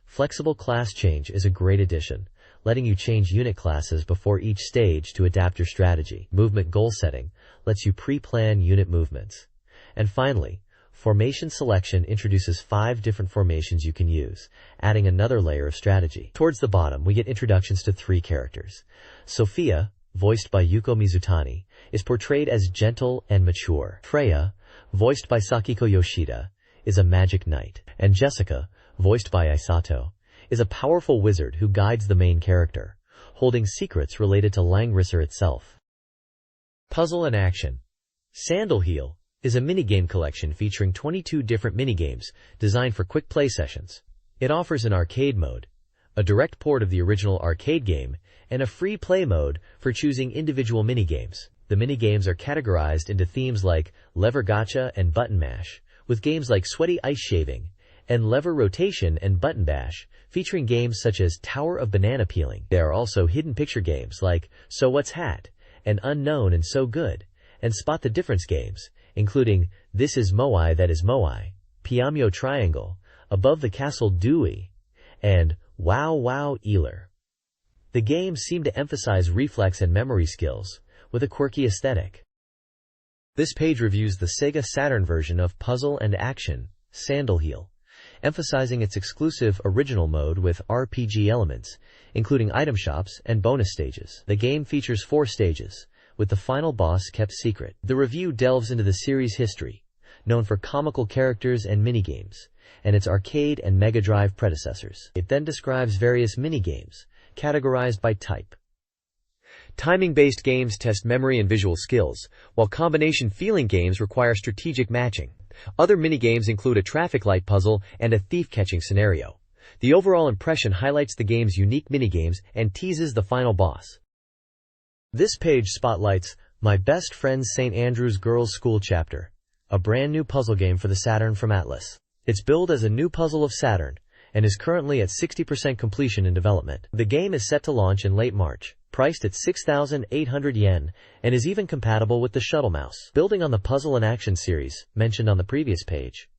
Flexible class change is a great addition, letting you change unit classes before each stage to adapt your strategy. Movement goal setting lets you pre-plan unit movements. And finally, formation selection introduces 5 different formations you can use, adding another layer of strategy. Towards the bottom, we get introductions to 3 characters. Sophia, voiced by Yuko Mizutani, is portrayed as gentle and mature. Freya, voiced by Sakiko Yoshida, is a magic knight. And Jessica, voiced by Isato, is a powerful wizard who guides the main character, holding secrets related to Langrisser itself. Puzzle and action. Sandalheel is a minigame collection featuring 22 different minigames designed for quick play sessions. It offers an arcade mode, a direct port of the original arcade game, and a free play mode for choosing individual minigames. The minigames are categorized into themes like lever gacha and button mash, with games like sweaty ice shaving, and lever rotation and button bash, featuring games such as Tower of Banana Peeling. There are also hidden picture games like So What's Hat, and Unknown and So Good, and Spot the Difference games, including This Is Moai That Is Moai, Piamyo Triangle, Above the Castle Dewey, and Wow Wow Eeler. The games seem to emphasize reflex and memory skills, with a quirky aesthetic. This page reviews the SEGA Saturn version of Puzzle and Action, Sandalheel, emphasizing its exclusive original mode with RPG elements, including item shops and bonus stages. The game features 4 stages, with the final boss kept secret. The review delves into the series' history, known for comical characters and minigames, and its arcade and Mega Drive predecessors. It then describes various minigames, categorized by type. Timing-based games test memory and visual skills, while combination feeling games require strategic matching. Other minigames include a traffic light puzzle and a thief-catching scenario. The overall impression highlights the game's unique minigames and teases the final boss. This page spotlights My Best Friend's St. Andrew's Girls' School Chapter, a brand new puzzle game for the Saturn from Atlas. It's billed as a new puzzle of Saturn, and is currently at 60% completion in development. The game is set to launch in late March, priced at 6,800 yen, and is even compatible with the Shuttle Mouse. Building on the Puzzle and Action series, mentioned on the previous page,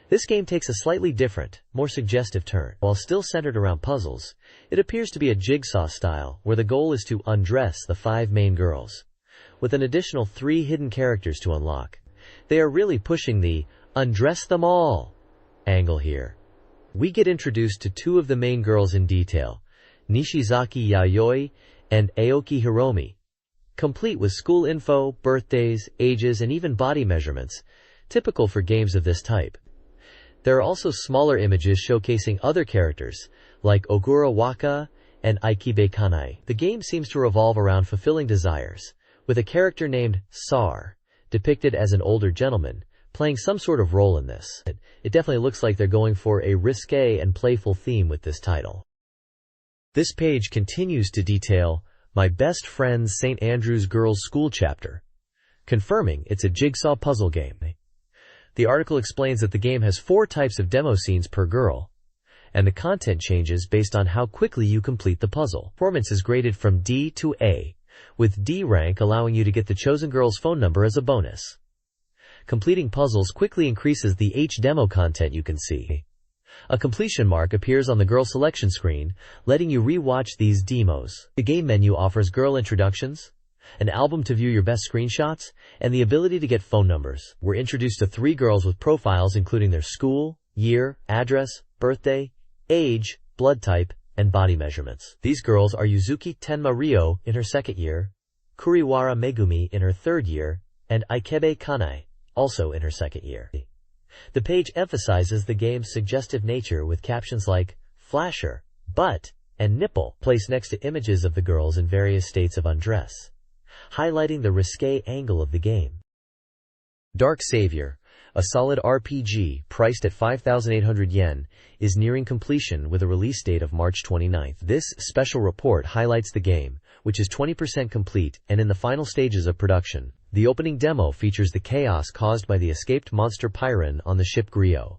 this game takes a slightly different, more suggestive turn. While still centered around puzzles, it appears to be a jigsaw style, where the goal is to undress the 5 main girls, with an additional 3 hidden characters to unlock. They are really pushing the undress them all angle here. We get introduced to 2 of the main girls in detail, Nishizaki Yayoi and Aoki Hiromi, complete with school info, birthdays, ages, and even body measurements, typical for games of this type. There are also smaller images showcasing other characters, like Ogura Waka and Aikibe Kanai. The game seems to revolve around fulfilling desires, with a character named Sar, depicted as an older gentleman, playing some sort of role in this. It definitely looks like they're going for a risque and playful theme with this title. This page continues to detail My Best Friend's St. Andrew's Girls' School chapter, confirming it's a jigsaw puzzle game. The article explains that the game has 4 types of demo scenes per girl, and the content changes based on how quickly you complete the puzzle. Performance is graded from D to A, with D rank allowing you to get the chosen girl's phone number as a bonus. Completing puzzles quickly increases the H demo content you can see. A completion mark appears on the girl selection screen, letting you re-watch these demos. The game menu offers girl introductions, an album to view your best screenshots, and the ability to get phone numbers. We're introduced to 3 girls with profiles including their school, year, address, birthday, age, blood type, and body measurements. These girls are Yuzuki Tenma Ryo in her 2nd year, Kuriwara Megumi in her 3rd year, and Ikebe Kanai, also in her 2nd year. The page emphasizes the game's suggestive nature with captions like flasher, butt, and nipple placed next to images of the girls in various states of undress, highlighting the risque angle of the game. Dark Savior, a solid RPG priced at 5,800 yen, is nearing completion with a release date of March 29th. This special report highlights the game, which is 20% complete and in the final stages of production. The opening demo features the chaos caused by the escaped monster Pyron on the ship Griot.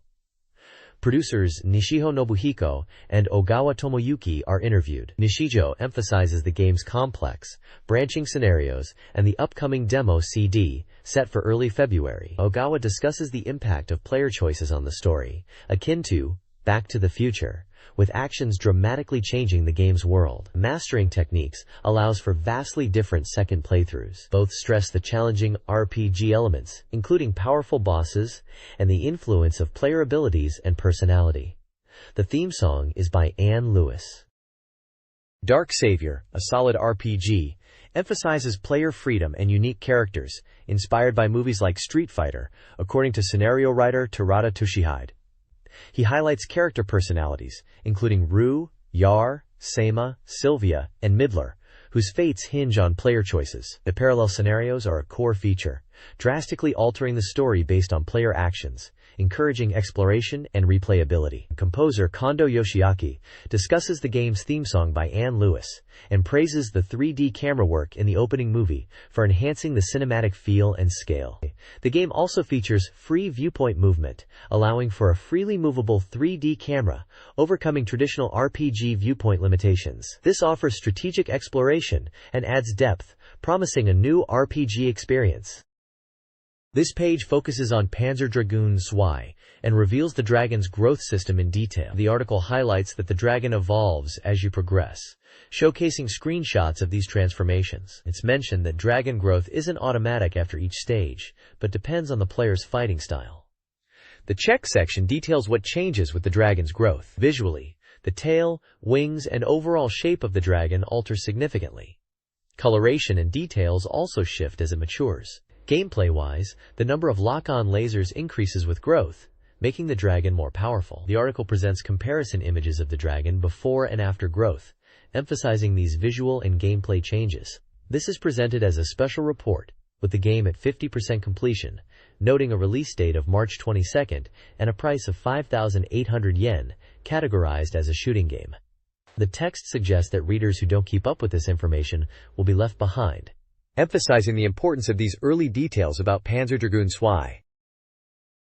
Producers Nishiho Nobuhiko and Ogawa Tomoyuki are interviewed. Nishijo emphasizes the game's complex, branching scenarios and the upcoming demo CD, set for early February. Ogawa discusses the impact of player choices on the story, akin to Back to the Future, with actions dramatically changing the game's world. Mastering techniques allows for vastly different second playthroughs. Both stress the challenging RPG elements, including powerful bosses, and the influence of player abilities and personality. The theme song is by Anne Lewis. Dark Savior, a solid RPG, emphasizes player freedom and unique characters, inspired by movies like Street Fighter, according to scenario writer Terada Toshihide. He highlights character personalities, including Rue, Yar, Seima, Sylvia, and Midler, whose fates hinge on player choices. The parallel scenarios are a core feature, drastically altering the story based on player actions, encouraging exploration and replayability. Composer Kondo Yoshiaki discusses the game's theme song by Anne Lewis and praises the 3D camera work in the opening movie for enhancing the cinematic feel and scale. The game also features free viewpoint movement, allowing for a freely movable 3D camera, overcoming traditional RPG viewpoint limitations. This offers strategic exploration and adds depth, promising a new RPG experience. This page focuses on Panzer Dragoon Zwei and reveals the dragon's growth system in detail. The article highlights that the dragon evolves as you progress, showcasing screenshots of these transformations. It's mentioned that dragon growth isn't automatic after each stage, but depends on the player's fighting style. The check section details what changes with the dragon's growth. Visually, the tail, wings, and overall shape of the dragon alter significantly. Coloration and details also shift as it matures. Gameplay-wise, the number of lock-on lasers increases with growth, making the dragon more powerful. The article presents comparison images of the dragon before and after growth, emphasizing these visual and gameplay changes. This is presented as a special report, with the game at 50% completion, noting a release date of March 22nd and a price of 5,800 yen, categorized as a shooting game. The text suggests that readers who don't keep up with this information will be left behind, emphasizing the importance of these early details about Panzer Dragoon Zwei.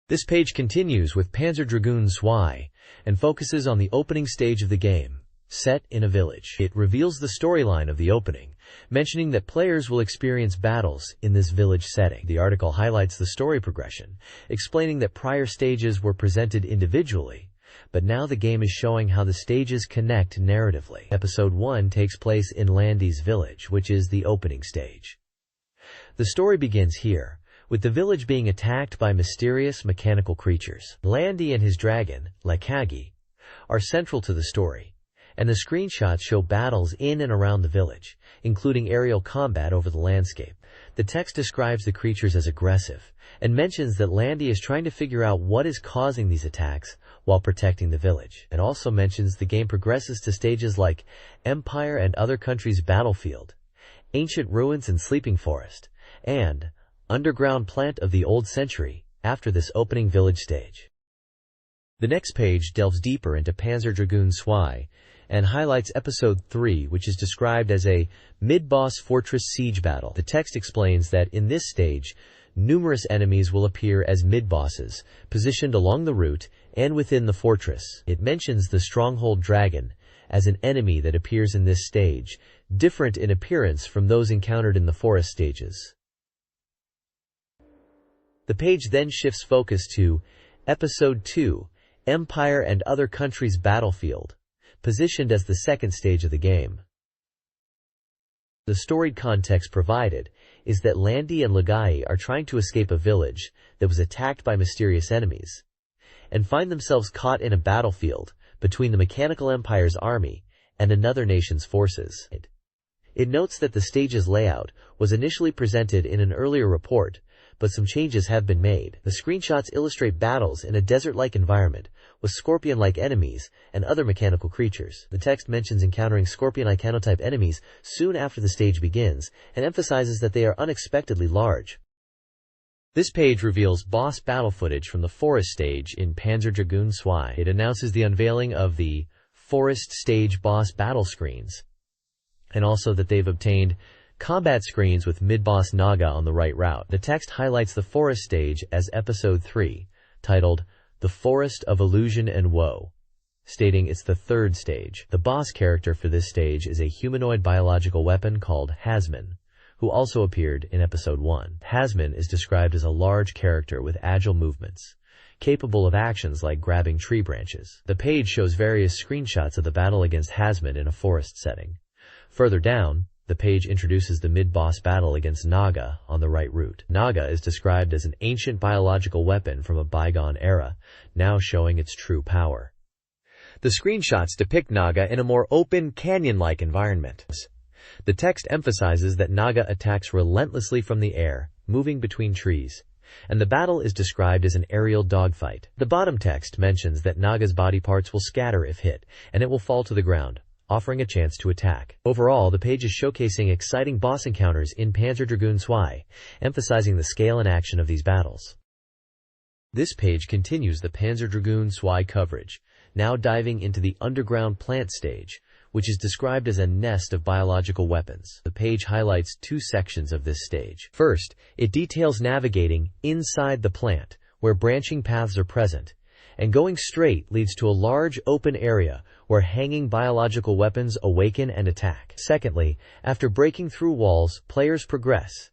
This page continues with Panzer Dragoon Zwei and focuses on the opening stage of the game, set in a village. It reveals the storyline of the opening, mentioning that players will experience battles in this village setting. The article highlights the story progression, explaining that prior stages were presented individually, but now the game is showing how the stages connect narratively. Episode 1 takes place in Landy's village, which is the opening stage. The story begins here, with the village being attacked by mysterious mechanical creatures. Landy and his dragon, Lakagi, are central to the story, and the screenshots show battles in and around the village, including aerial combat over the landscape. The text describes the creatures as aggressive, and mentions that Landy is trying to figure out what is causing these attacks while protecting the village. It also mentions the game progresses to stages like Empire and Other Countries Battlefield, Ancient Ruins and Sleeping Forest, and Underground Plant of the Old Century, after this opening village stage. The next page delves deeper into Panzer Dragoon Zwei and highlights Episode 3, which is described as a mid-boss fortress siege battle. The text explains that in this stage, numerous enemies will appear as mid-bosses, positioned along the route and within the fortress. It mentions the Stronghold Dragon as an enemy that appears in this stage, different in appearance from those encountered in the forest stages. The page then shifts focus to Episode 2, Empire and Other Countries Battlefield, positioned as the second stage of the game. The storied context provided is that Landy and Lagai are trying to escape a village that was attacked by mysterious enemies, and find themselves caught in a battlefield between the Mechanical Empire's army and another nation's forces. It notes that the stage's layout was initially presented in an earlier report, but some changes have been made. The screenshots illustrate battles in a desert-like environment with scorpion-like enemies and other mechanical creatures. The text mentions encountering scorpion-icanotype enemies soon after the stage begins and emphasizes that they are unexpectedly large. This page reveals boss battle footage from the forest stage in Panzer Dragoon Zwei. It announces the unveiling of the forest stage boss battle screens, and also that they've obtained combat screens with mid-boss Naga on the right route. The text highlights the forest stage as Episode 3, titled The Forest of Illusion and Woe, stating it's the third stage. The boss character for this stage is a humanoid biological weapon called Hasman, who also appeared in Episode 1. Hasman is described as a large character with agile movements, capable of actions like grabbing tree branches. The page shows various screenshots of the battle against Hasman in a forest setting. Further down, the page introduces the mid-boss battle against Naga on the right route. Naga is described as an ancient biological weapon from a bygone era, now showing its true power. The screenshots depict Naga in a more open, canyon-like environment. The text emphasizes that Naga attacks relentlessly from the air, moving between trees, and the battle is described as an aerial dogfight. The bottom text mentions that Naga's body parts will scatter if hit, and it will fall to the ground, offering a chance to attack. Overall, the page is showcasing exciting boss encounters in Panzer Dragoon Zwei, emphasizing the scale and action of these battles. This page continues the Panzer Dragoon Zwei coverage, now diving into the underground plant stage, which is described as a nest of biological weapons. The page highlights two sections of this stage. First, it details navigating inside the plant, where branching paths are present, and going straight leads to a large open area where hanging biological weapons awaken and attack. Secondly, after breaking through walls, players progress,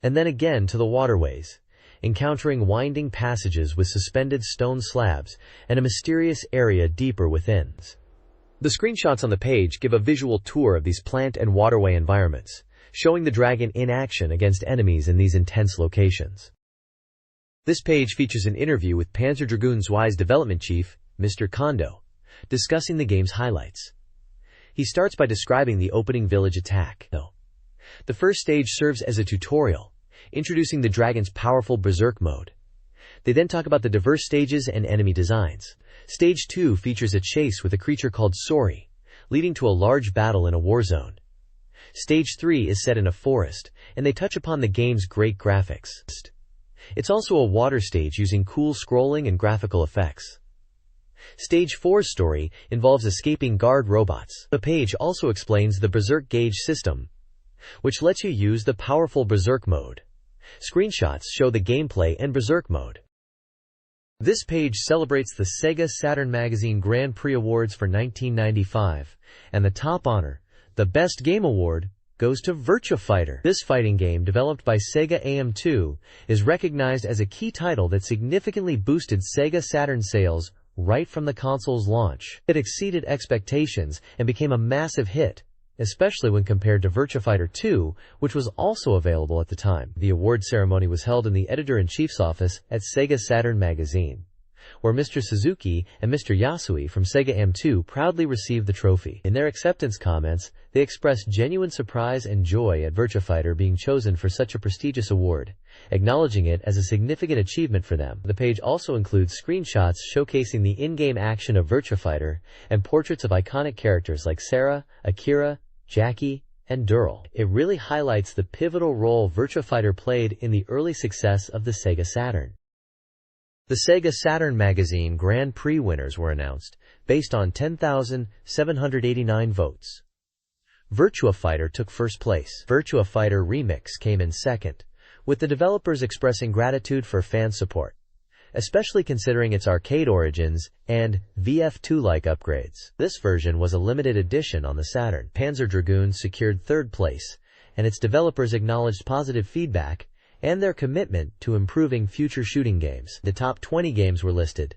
and then again to the waterways, encountering winding passages with suspended stone slabs and a mysterious area deeper within. The screenshots on the page give a visual tour of these plant and waterway environments, showing the dragon in action against enemies in these intense locations. This page features an interview with Panzer Dragoon Zwei's development chief, Mr. Kondo, discussing the game's highlights. He starts by describing the opening village attack. The first stage serves as a tutorial, introducing the dragon's powerful berserk mode. They then talk about the diverse stages and enemy designs. Stage 2 features a chase with a creature called Sori, leading to a large battle in a war zone. Stage 3 is set in a forest, and they touch upon the game's great graphics. It's also a water stage using cool scrolling and graphical effects. Stage 4's story involves escaping guard robots. The page also explains the Berserk Gauge system, which lets you use the powerful Berserk mode. Screenshots show the gameplay and Berserk mode. This page celebrates the SEGA Saturn Magazine Grand Prix Awards for 1995, and the top honor, the Best Game Award, goes to Virtua Fighter. This fighting game, developed by Sega AM2, is recognized as a key title that significantly boosted Sega Saturn sales right from the console's launch. It exceeded expectations and became a massive hit, especially when compared to Virtua Fighter 2, which was also available at the time. The award ceremony was held in the editor-in-chief's office at SEGA Saturn Magazine, where Mr. Suzuki and Mr. Yasui from Sega AM2 proudly received the trophy. In their acceptance comments, they expressed genuine surprise and joy at Virtua Fighter being chosen for such a prestigious award, acknowledging it as a significant achievement for them. The page also includes screenshots showcasing the in-game action of Virtua Fighter and portraits of iconic characters like Sarah, Akira, Jackie, and Durrell. It really highlights the pivotal role Virtua Fighter played in the early success of the Sega Saturn. The SEGA Saturn Magazine Grand Prix winners were announced, based on 10,789 votes. Virtua Fighter took first place. Virtua Fighter Remix came in second, with the developers expressing gratitude for fan support, especially considering its arcade origins and VF2-like upgrades. This version was a limited edition on the Saturn. Panzer Dragoon secured third place, and its developers acknowledged positive feedback and their commitment to improving future shooting games. The top 20 games were listed,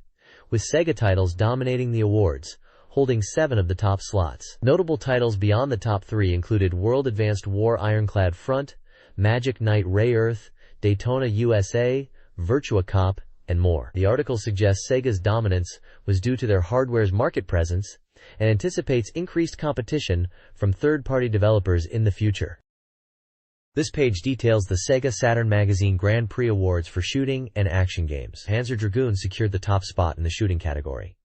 with SEGA titles dominating the awards, holding 7 of the top slots. Notable titles beyond the top 3 included World Advanced War Ironclad Front, Magic Knight Ray Earth, Daytona USA, Virtua Cop, and more. The article suggests Sega's dominance was due to their hardware's market presence and anticipates increased competition from third-party developers in the future. This page details the SEGA Saturn Magazine Grand Prix Awards for shooting and action games. Panzer Dragoon secured the top spot in the shooting category,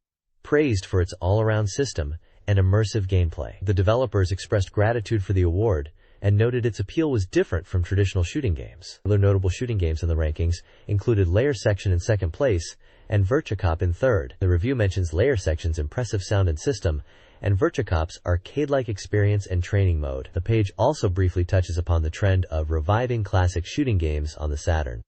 praised for its all-around system and immersive gameplay. The developers expressed gratitude for the award and noted its appeal was different from traditional shooting games. Other notable shooting games in the rankings included Layer Section in second place and Virtua Cop in third. The review mentions Layer Section's impressive sound and system and Virtua Cop's arcade-like experience and training mode. The page also briefly touches upon the trend of reviving classic shooting games on the Saturn.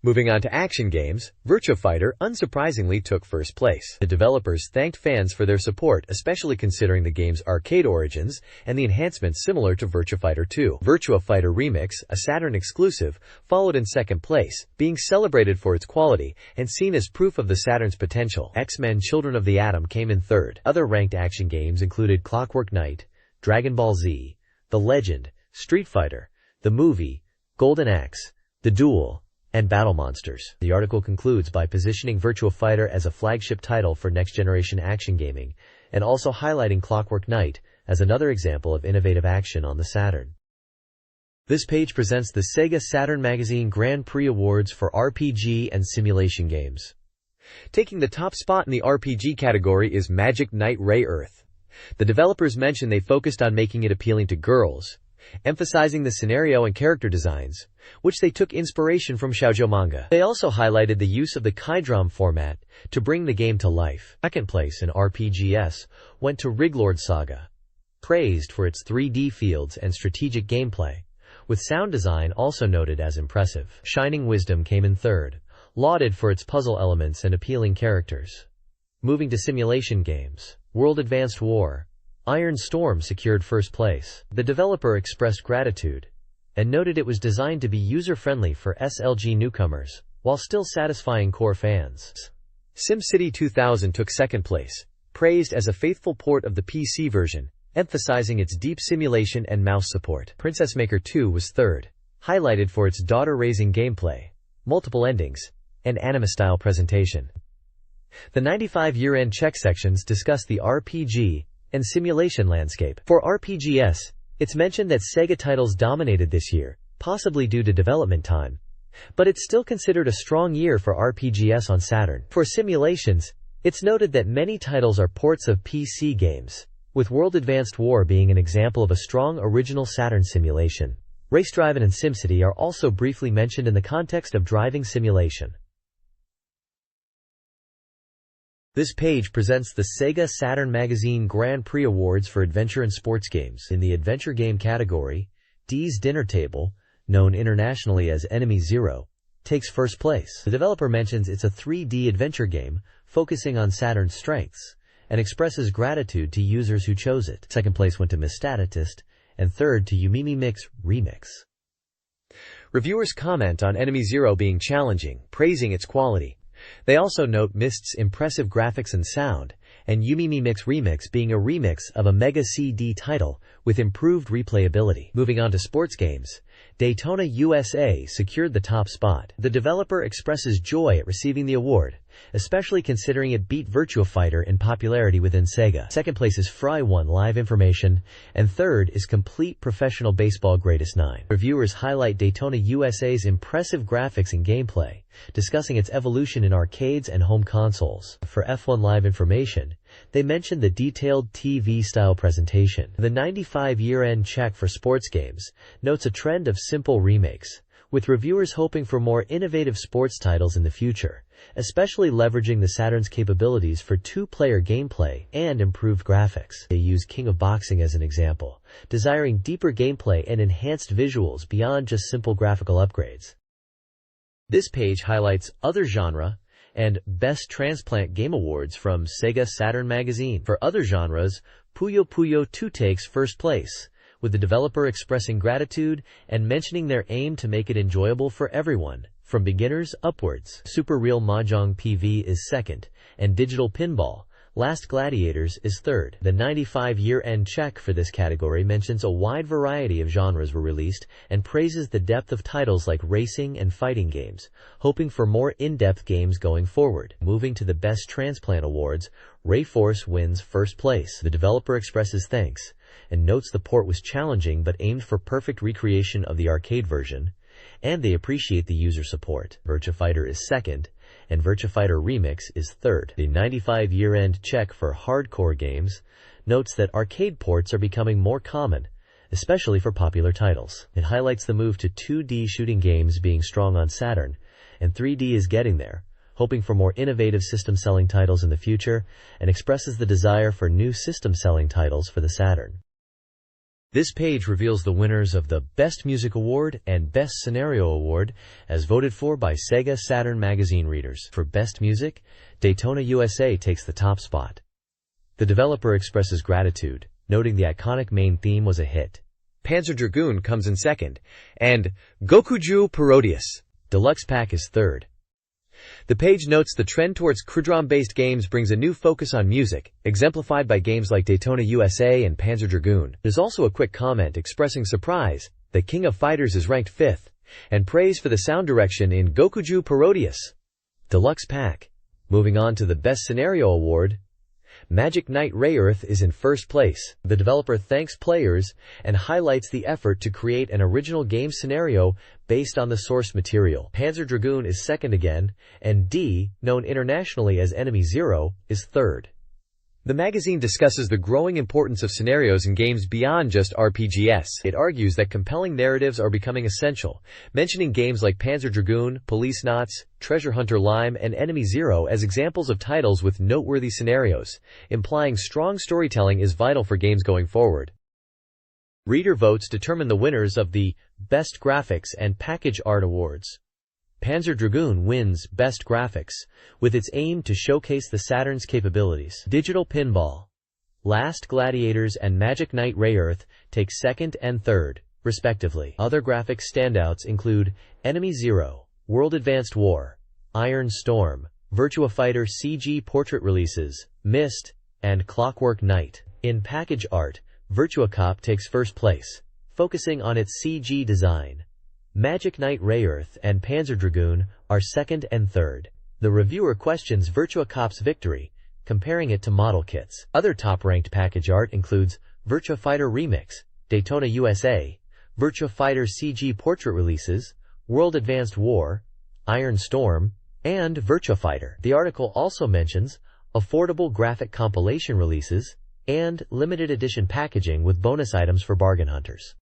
Moving on to action games, Virtua Fighter unsurprisingly took first place. The developers thanked fans for their support, especially considering the game's arcade origins and the enhancements similar to Virtua Fighter 2. Virtua Fighter Remix, a Saturn exclusive, followed in second place, being celebrated for its quality and seen as proof of the Saturn's potential. X-Men Children of the Atom came in third. Other ranked action games included Clockwork Knight, Dragon Ball Z, The Legend, Street Fighter, The Movie, Golden Axe, The Duel, and Battle Monsters. The article concludes by positioning Virtua Fighter as a flagship title for next-generation action gaming, and also highlighting Clockwork Knight as another example of innovative action on the Saturn. This page presents the SEGA Saturn Magazine Grand Prix Awards for RPG and simulation games. Taking the top spot in the RPG category is Magic Knight Ray Earth. The developers mentioned they focused on making it appealing to girls, emphasizing the scenario and character designs, which they took inspiration from shoujo manga. They also highlighted the use of the Kaidram format to bring the game to life. Second place in RPGS went to Riglord Saga, praised for its 3D fields and strategic gameplay, with sound design also noted as impressive. Shining Wisdom came in third, lauded for its puzzle elements and appealing characters. Moving to simulation games, World Advanced War Iron Storm secured first place. The developer expressed gratitude and noted it was designed to be user-friendly for SLG newcomers, while still satisfying core fans. SimCity 2000 took second place, praised as a faithful port of the PC version, emphasizing its deep simulation and mouse support. Princess Maker 2 was third, highlighted for its daughter-raising gameplay, multiple endings, and anime-style presentation. The 95 year-end check sections discuss the RPG and simulation landscape. For RPGS, it's mentioned that SEGA titles dominated this year, possibly due to development time, but it's still considered a strong year for RPGS on Saturn. For simulations, it's noted that many titles are ports of PC games, with World Advanced War being an example of a strong original Saturn simulation. Race Driving and SimCity are also briefly mentioned in the context of driving simulation. This page presents the SEGA Saturn Magazine Grand Prix Awards for adventure and sports games. In the adventure game category, D's Dinner Table, known internationally as Enemy Zero, takes first place. The developer mentions it's a 3D adventure game focusing on Saturn's strengths and expresses gratitude to users who chose it. Second place went to Miss Statist, and third to Yumimi Mix Remix. Reviewers comment on Enemy Zero being challenging, praising its quality. They also note Mist's impressive graphics and sound, and Yumimi Mix Remix being a remix of a Mega CD title with improved replayability. Moving on to sports games, Daytona USA secured the top spot. The developer expresses joy at receiving the award, especially considering it beat Virtua Fighter in popularity within SEGA. Second place is Fry 1 Live Information, and third is Complete Professional Baseball Greatest 9. Reviewers highlight Daytona USA's impressive graphics and gameplay, discussing its evolution in arcades and home consoles. For F1 Live Information, they mentioned the detailed TV-style presentation. The 95 year-end check for sports games notes a trend of simple remakes, with reviewers hoping for more innovative sports titles in the future, especially leveraging the Saturn's capabilities for two-player gameplay and improved graphics. They use King of Boxing as an example, desiring deeper gameplay and enhanced visuals beyond just simple graphical upgrades. This page highlights other genre and Best Transplant Game Awards from SEGA Saturn Magazine. For other genres, Puyo Puyo 2 takes first place, with the developer expressing gratitude and mentioning their aim to make it enjoyable for everyone, from beginners upwards. Super Real Mahjong PV is second, and Digital Pinball, Last Gladiators is third. The 95 year-end check for this category mentions a wide variety of genres were released and praises the depth of titles like racing and fighting games, hoping for more in-depth games going forward. Moving to the Best Transplant Awards, Rayforce wins first place. The developer expresses thanks and notes the port was challenging but aimed for perfect recreation of the arcade version, and they appreciate the user support. Virtua Fighter is second, and Virtua Fighter Remix is third. The 95 year-end check for hardcore games notes that arcade ports are becoming more common, especially for popular titles. It highlights the move to 2D shooting games being strong on Saturn, and 3D is getting there, hoping for more innovative system-selling titles in the future, and expresses the desire for new system-selling titles for the Saturn. This page reveals the winners of the Best Music Award and Best Scenario Award as voted for by SEGA Saturn Magazine readers. For Best Music, Daytona USA takes the top spot. The developer expresses gratitude, noting the iconic main theme was a hit. Panzer Dragoon comes in second, and Gokuju Parodius Deluxe Pack is third. The page notes the trend towards Crudrom-based games brings a new focus on music, exemplified by games like Daytona USA and Panzer Dragoon. There's also a quick comment expressing surprise that King of Fighters is ranked 5th, and praise for the sound direction in Gokuju Parodius Deluxe Pack. Moving on to the Best Scenario Award, Magic Knight Rayearth is in first place. The developer thanks players and highlights the effort to create an original game scenario based on the source material. Panzer Dragoon is second again, and D, known internationally as Enemy Zero, is third. The magazine discusses the growing importance of scenarios in games beyond just RPGs. It argues that compelling narratives are becoming essential, mentioning games like Panzer Dragoon, Police Knots, Treasure Hunter Lime, and Enemy Zero as examples of titles with noteworthy scenarios, implying strong storytelling is vital for games going forward. Reader votes determine the winners of the Best Graphics and Package Art Awards. Panzer Dragoon wins Best Graphics, with its aim to showcase the Saturn's capabilities. Digital Pinball, Last Gladiators, and Magic Knight Rayearth take second and third, respectively. Other graphics standouts include Enemy Zero, World Advanced War, Iron Storm, Virtua Fighter CG Portrait Releases, Myst, and Clockwork Knight. In package art, Virtua Cop takes first place, focusing on its CG design. Magic Knight Rayearth and Panzer Dragoon are second and third. The reviewer questions Virtua Cop's victory, comparing it to model kits. Other top-ranked package art includes Virtua Fighter Remix, Daytona USA, Virtua Fighter CG Portrait Releases, World Advanced War, Iron Storm, and Virtua Fighter. The article also mentions affordable graphic compilation releases and limited edition packaging with bonus items for bargain hunters.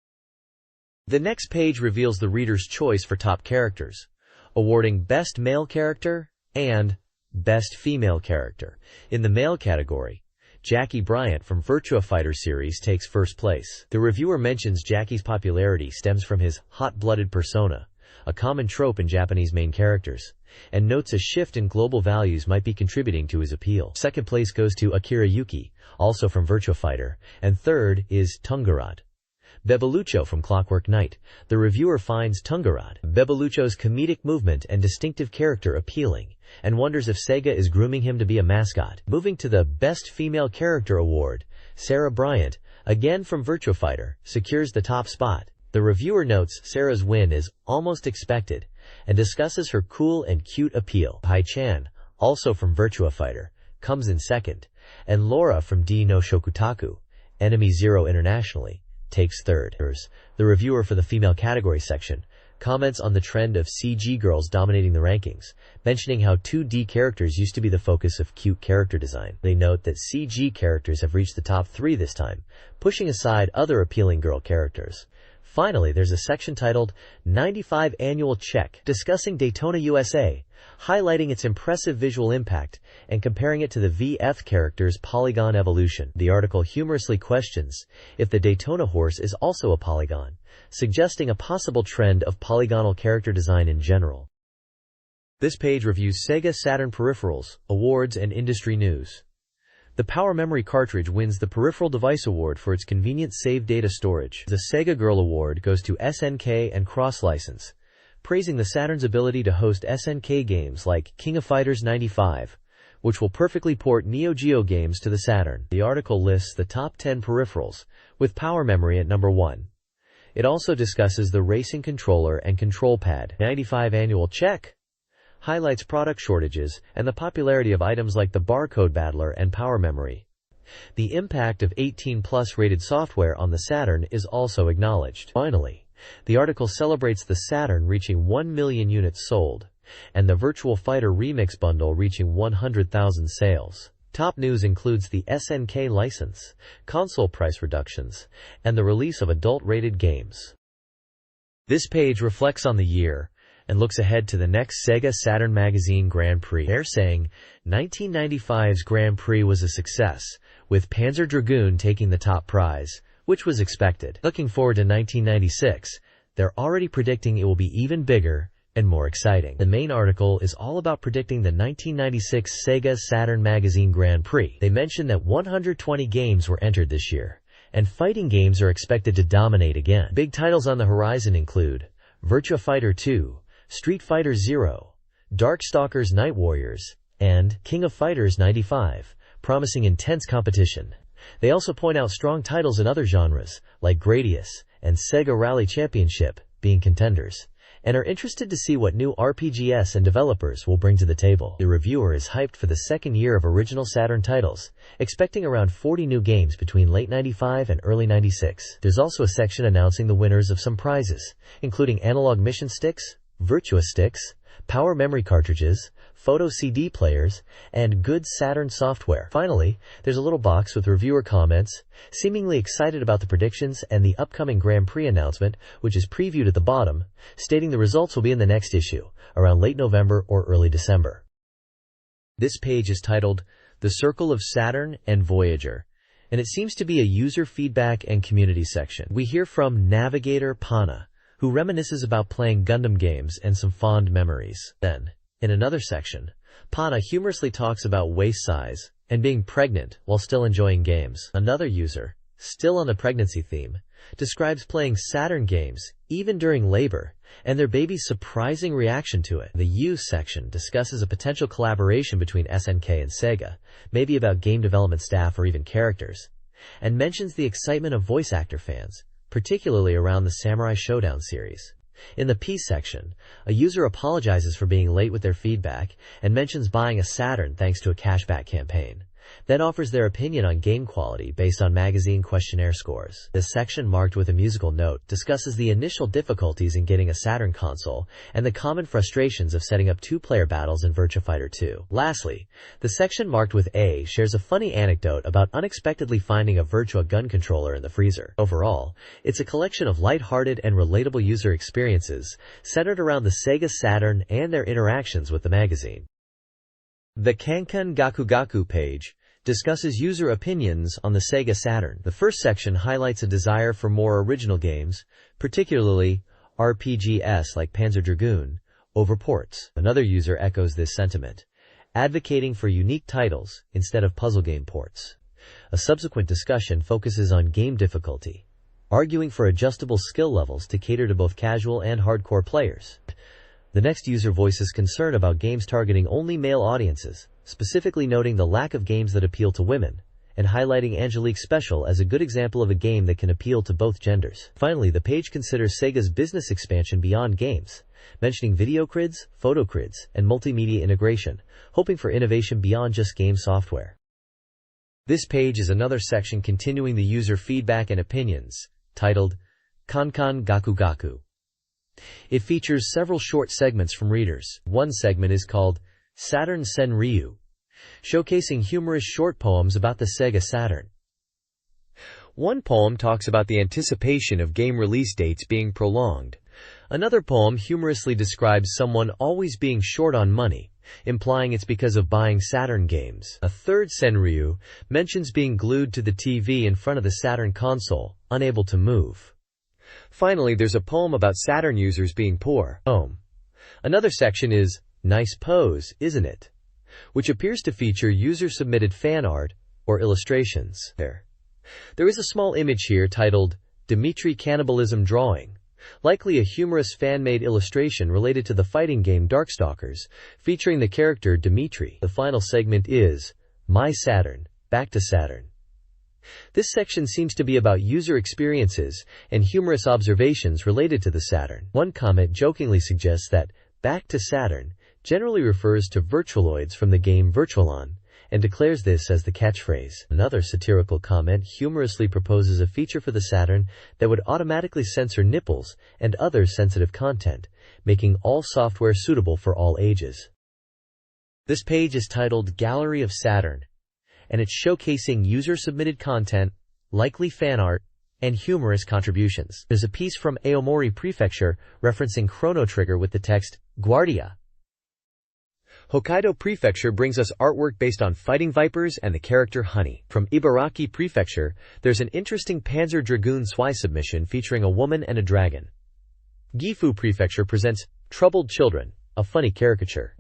The next page reveals the reader's choice for top characters, awarding Best Male Character and Best Female Character. In the male category, Jackie Bryant from Virtua Fighter series takes first place. The reviewer mentions Jackie's popularity stems from his hot-blooded persona, a common trope in Japanese main characters, and notes a shift in global values might be contributing to his appeal. Second place goes to Akira Yuki, also from Virtua Fighter, and third is Tungarad Bebelucho from Clockwork Knight. The reviewer finds Tungarad Bebelucho's comedic movement and distinctive character appealing, and wonders if Sega is grooming him to be a mascot. Moving to the Best Female Character Award, Sarah Bryant, again from Virtua Fighter, secures the top spot. The reviewer notes Sarah's win is almost expected, and discusses her cool and cute appeal. Hai Chan, also from Virtua Fighter, comes in second, and Laura from D no Shokutaku, Enemy Zero internationally, takes third. The reviewer for the female category section comments on the trend of CG girls dominating the rankings, mentioning how 2D characters used to be the focus of cute character design. They note that CG characters have reached the top 3 this time, pushing aside other appealing girl characters. Finally, there's a section titled 95 Annual Check, discussing Daytona USA, highlighting its impressive visual impact and comparing it to the VF character's polygon evolution. The article humorously questions if the Daytona horse is also a polygon, suggesting a possible trend of polygonal character design in general. This page reviews SEGA Saturn peripherals, awards, and industry news. The Power Memory cartridge wins the Peripheral Device Award for its convenient save data storage. The Sega Girl Award goes to SNK and Cross License, praising the Saturn's ability to host SNK games like King of Fighters 95, which will perfectly port Neo Geo games to the Saturn. The article lists the top 10 peripherals, with Power Memory at number 1. It also discusses the racing controller and control pad. 95 Annual Check highlights product shortages and the popularity of items like the Barcode Battler and Power Memory. The impact of 18+ rated software on the Saturn is also acknowledged. Finally, the article celebrates the Saturn reaching 1 million units sold, and the Virtua Fighter Remix bundle reaching 100,000 sales. Top news includes the SNK license, console price reductions, and the release of adult-rated games. This page reflects on the year and looks ahead to the next SEGA Saturn Magazine Grand Prix. They're saying 1995's Grand Prix was a success, with Panzer Dragoon taking the top prize, which was expected. Looking forward to 1996, they're already predicting it will be even bigger and more exciting. The main article is all about predicting the 1996 SEGA Saturn Magazine Grand Prix. They mention that 120 games were entered this year, and fighting games are expected to dominate again. Big titles on the horizon include Virtua Fighter 2, Street Fighter Zero, Darkstalkers Night Warriors, and King of Fighters 95, promising intense competition. They also point out strong titles in other genres, like Gradius and Sega Rally Championship, being contenders, and are interested to see what new RPGs and developers will bring to the table. The reviewer is hyped for the second year of original Saturn titles, expecting around 40 new games between late 95 and early 96. There's also a section announcing the winners of some prizes, including analog mission sticks, Virtua sticks, Power Memory cartridges, photo CD players, and good Saturn software. Finally, there's a little box with reviewer comments, seemingly excited about the predictions and the upcoming Grand Prix announcement, which is previewed at the bottom, stating the results will be in the next issue, around late November or early December. This page is titled The Circle of Saturn and Voyager, and it seems to be a user feedback and community section. We hear from Navigator Pana, who reminisces about playing Gundam games and some fond memories. Then, in another section, Pana humorously talks about waist size and being pregnant while still enjoying games. Another user, still on the pregnancy theme, describes playing Saturn games even during labor and their baby's surprising reaction to it. The U section discusses a potential collaboration between SNK and Sega, maybe about game development staff or even characters, and mentions the excitement of voice actor fans, particularly around the Samurai Showdown series. In the P section, a user apologizes for being late with their feedback and mentions buying a Saturn thanks to a cashback campaign, then offers their opinion on game quality based on magazine questionnaire scores. The section marked with a musical note discusses the initial difficulties in getting a Saturn console and the common frustrations of setting up two-player battles in Virtua Fighter 2. Lastly, the section marked with A shares a funny anecdote about unexpectedly finding a Virtua gun controller in the freezer. Overall, it's a collection of light-hearted and relatable user experiences centered around the Sega Saturn and their interactions with the magazine. The Kankan Gaku page discusses user opinions on the Sega Saturn. The first section highlights a desire for more original games, particularly RPGs like Panzer Dragoon, over ports. Another user echoes this sentiment, advocating for unique titles instead of puzzle game ports. A subsequent discussion focuses on game difficulty, arguing for adjustable skill levels to cater to both casual and hardcore players. The next user voices concern about games targeting only male audiences, specifically noting the lack of games that appeal to women, and highlighting Angelique Special as a good example of a game that can appeal to both genders. Finally, the page considers Sega's business expansion beyond games, mentioning video crids, photo crids, and multimedia integration, hoping for innovation beyond just game software. This page is another section continuing the user feedback and opinions, titled Kankan Gaku. It features several short segments from readers. One segment is called Saturn Sen Ryu, showcasing humorous short poems about the Sega Saturn. One poem talks about the anticipation of game release dates being prolonged. Another poem humorously describes someone always being short on money, implying it's because of buying Saturn games. A third Senryu mentions being glued to the TV in front of the Saturn console, unable to move. Finally, there's a poem about Saturn users being poor. Another section is, "Nice pose, isn't it?" which appears to feature user-submitted fan art or illustrations. There is a small image here titled, "Dimitri Cannibalism Drawing," likely a humorous fan-made illustration related to the fighting game Darkstalkers, featuring the character Dimitri. The final segment is, "My Saturn, Back to Saturn." This section seems to be about user experiences and humorous observations related to the Saturn. One comment jokingly suggests that "Back to Saturn" generally refers to Virtualoids from the game Virtualon, and declares this as the catchphrase. Another satirical comment humorously proposes a feature for the Saturn that would automatically censor nipples and other sensitive content, making all software suitable for all ages. This page is titled Gallery of Saturn, and it's showcasing user-submitted content, likely fan art, and humorous contributions. There's a piece from Aomori Prefecture referencing Chrono Trigger with the text, "Guardia." Hokkaido Prefecture brings us artwork based on fighting vipers and the character Honey. From Ibaraki Prefecture, there's an interesting Panzer Dragoon Zwei submission featuring a woman and a dragon. Gifu Prefecture presents Troubled Children, a funny caricature.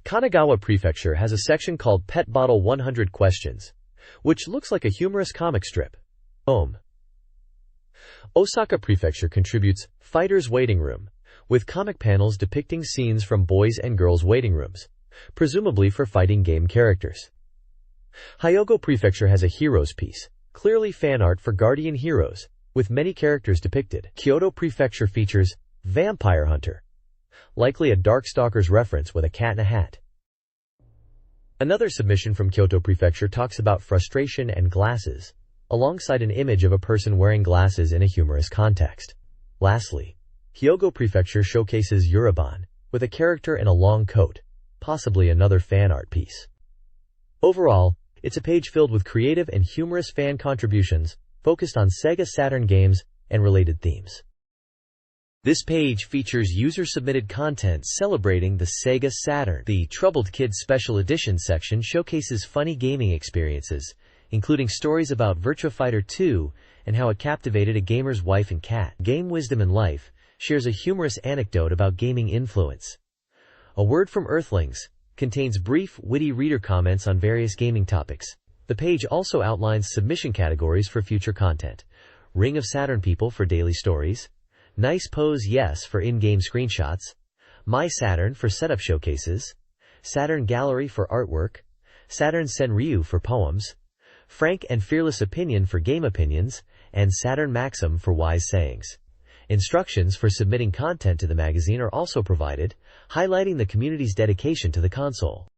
Kanagawa Prefecture has a section called Pet Bottle 100 Questions, which looks like a humorous comic strip. Osaka Prefecture contributes Fighter's Waiting Room, with comic panels depicting scenes from boys' and girls' waiting rooms, presumably for fighting game characters. Hyogo Prefecture has a Heroes piece, clearly fan art for Guardian Heroes, with many characters depicted. Kyoto Prefecture features Vampire Hunter, likely a Darkstalkers reference with a cat in a hat. Another submission from Kyoto Prefecture talks about frustration and glasses, alongside an image of a person wearing glasses in a humorous context. Lastly, Hyogo Prefecture showcases Yuraban, with a character in a long coat, possibly another fan art piece. Overall, it's a page filled with creative and humorous fan contributions, focused on SEGA Saturn games and related themes. This page features user-submitted content celebrating the SEGA Saturn. The Troubled Kids Special Edition section showcases funny gaming experiences, including stories about Virtua Fighter 2 and how it captivated a gamer's wife and cat. Game Wisdom in Life shares a humorous anecdote about gaming influence. A Word from Earthlings contains brief, witty reader comments on various gaming topics. The page also outlines submission categories for future content. Ring of Saturn People for daily stories, Nice Pose Yes for in-game screenshots, My Saturn for setup showcases, Saturn Gallery for artwork, Saturn Senryu for poems, Frank and Fearless Opinion for game opinions, and Saturn Maxim for wise sayings. Instructions for submitting content to the magazine are also provided, highlighting the community's dedication to the console.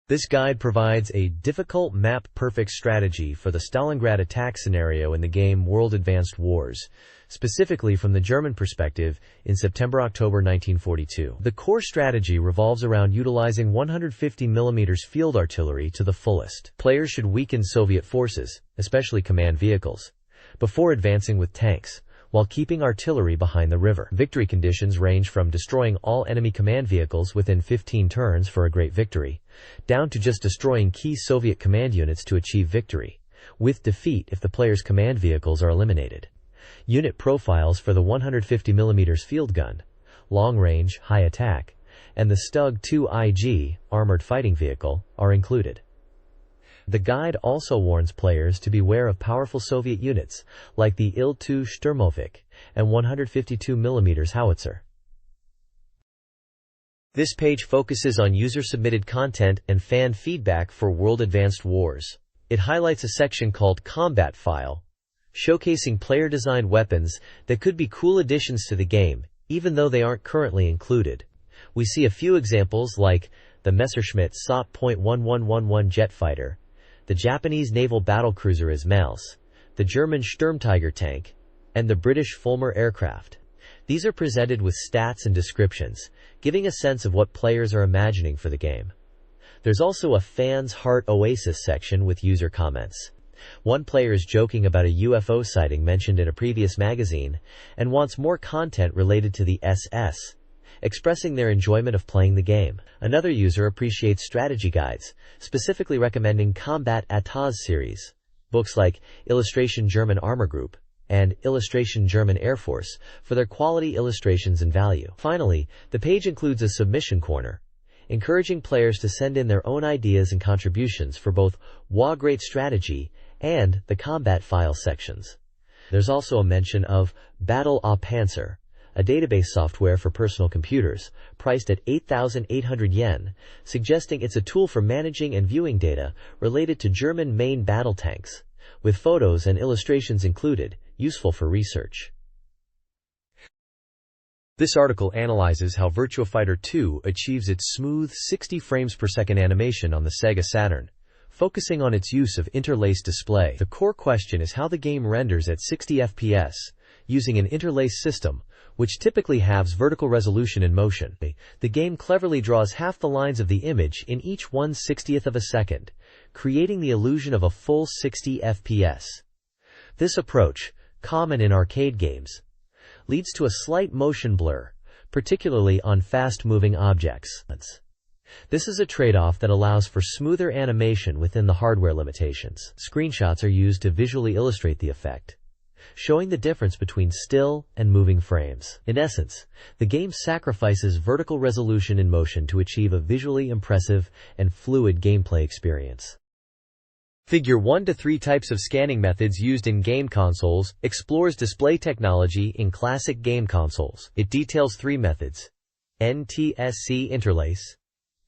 This guide provides a difficult map-perfect strategy for the Stalingrad attack scenario in the game World Advanced Wars, specifically from the German perspective in September-October 1942. The core strategy revolves around utilizing 150mm field artillery to the fullest. Players should weaken Soviet forces, especially command vehicles, before advancing with tanks, while keeping artillery behind the river. Victory conditions range from destroying all enemy command vehicles within 15 turns for a great victory, down to just destroying key Soviet command units to achieve victory, with defeat if the player's command vehicles are eliminated. Unit profiles for the 150mm field gun, long range, high attack, and the Stug-2 IG, armored fighting vehicle, are included. The guide also warns players to beware of powerful Soviet units, like the Il-2 Sturmovik and 152mm howitzer. This page focuses on user-submitted content and fan feedback for World Advanced Wars. It highlights a section called Combat File, showcasing player-designed weapons that could be cool additions to the game, even though they aren't currently included. We see a few examples like the Messerschmitt SOP.1111 jet fighter, the Japanese naval battlecruiser Ismails, the German Sturmtiger tank, and the British Fulmar aircraft. These are presented with stats and descriptions, giving a sense of what players are imagining for the game. There's also a Fans Heart Oasis section with user comments. One player is joking about a UFO sighting mentioned in a previous magazine and wants more content related to the SS, expressing their enjoyment of playing the game. Another user appreciates strategy guides, specifically recommending Combat Atas series, books like Illustration German Armor Group and Illustration German Air Force for their quality illustrations and value. Finally, the page includes a submission corner, encouraging players to send in their own ideas and contributions for both WoW Great Strategy and the combat file sections. There's also a mention of Battle au Panzer, a database software for personal computers, priced at 8,800 yen, suggesting it's a tool for managing and viewing data related to German main battle tanks, with photos and illustrations included, useful for research. This article analyzes how Virtua Fighter 2 achieves its smooth 60 frames per second animation on the SEGA Saturn, focusing on its use of interlaced display. The core question is how the game renders at 60 FPS, using an interlaced system, which typically halves vertical resolution in motion. The game cleverly draws half the lines of the image in each 1/60th of a second, creating the illusion of a full 60 FPS. This approach, common in arcade games, leads to a slight motion blur, particularly on fast-moving objects. This is a trade-off that allows for smoother animation within the hardware limitations. Screenshots are used to visually illustrate the effect, showing the difference between still and moving frames. In essence, the game sacrifices vertical resolution in motion to achieve a visually impressive and fluid gameplay experience. Figure 1 to 3 types of scanning methods used in game consoles explores display technology in classic game consoles. It details 3 methods: NTSC interlace,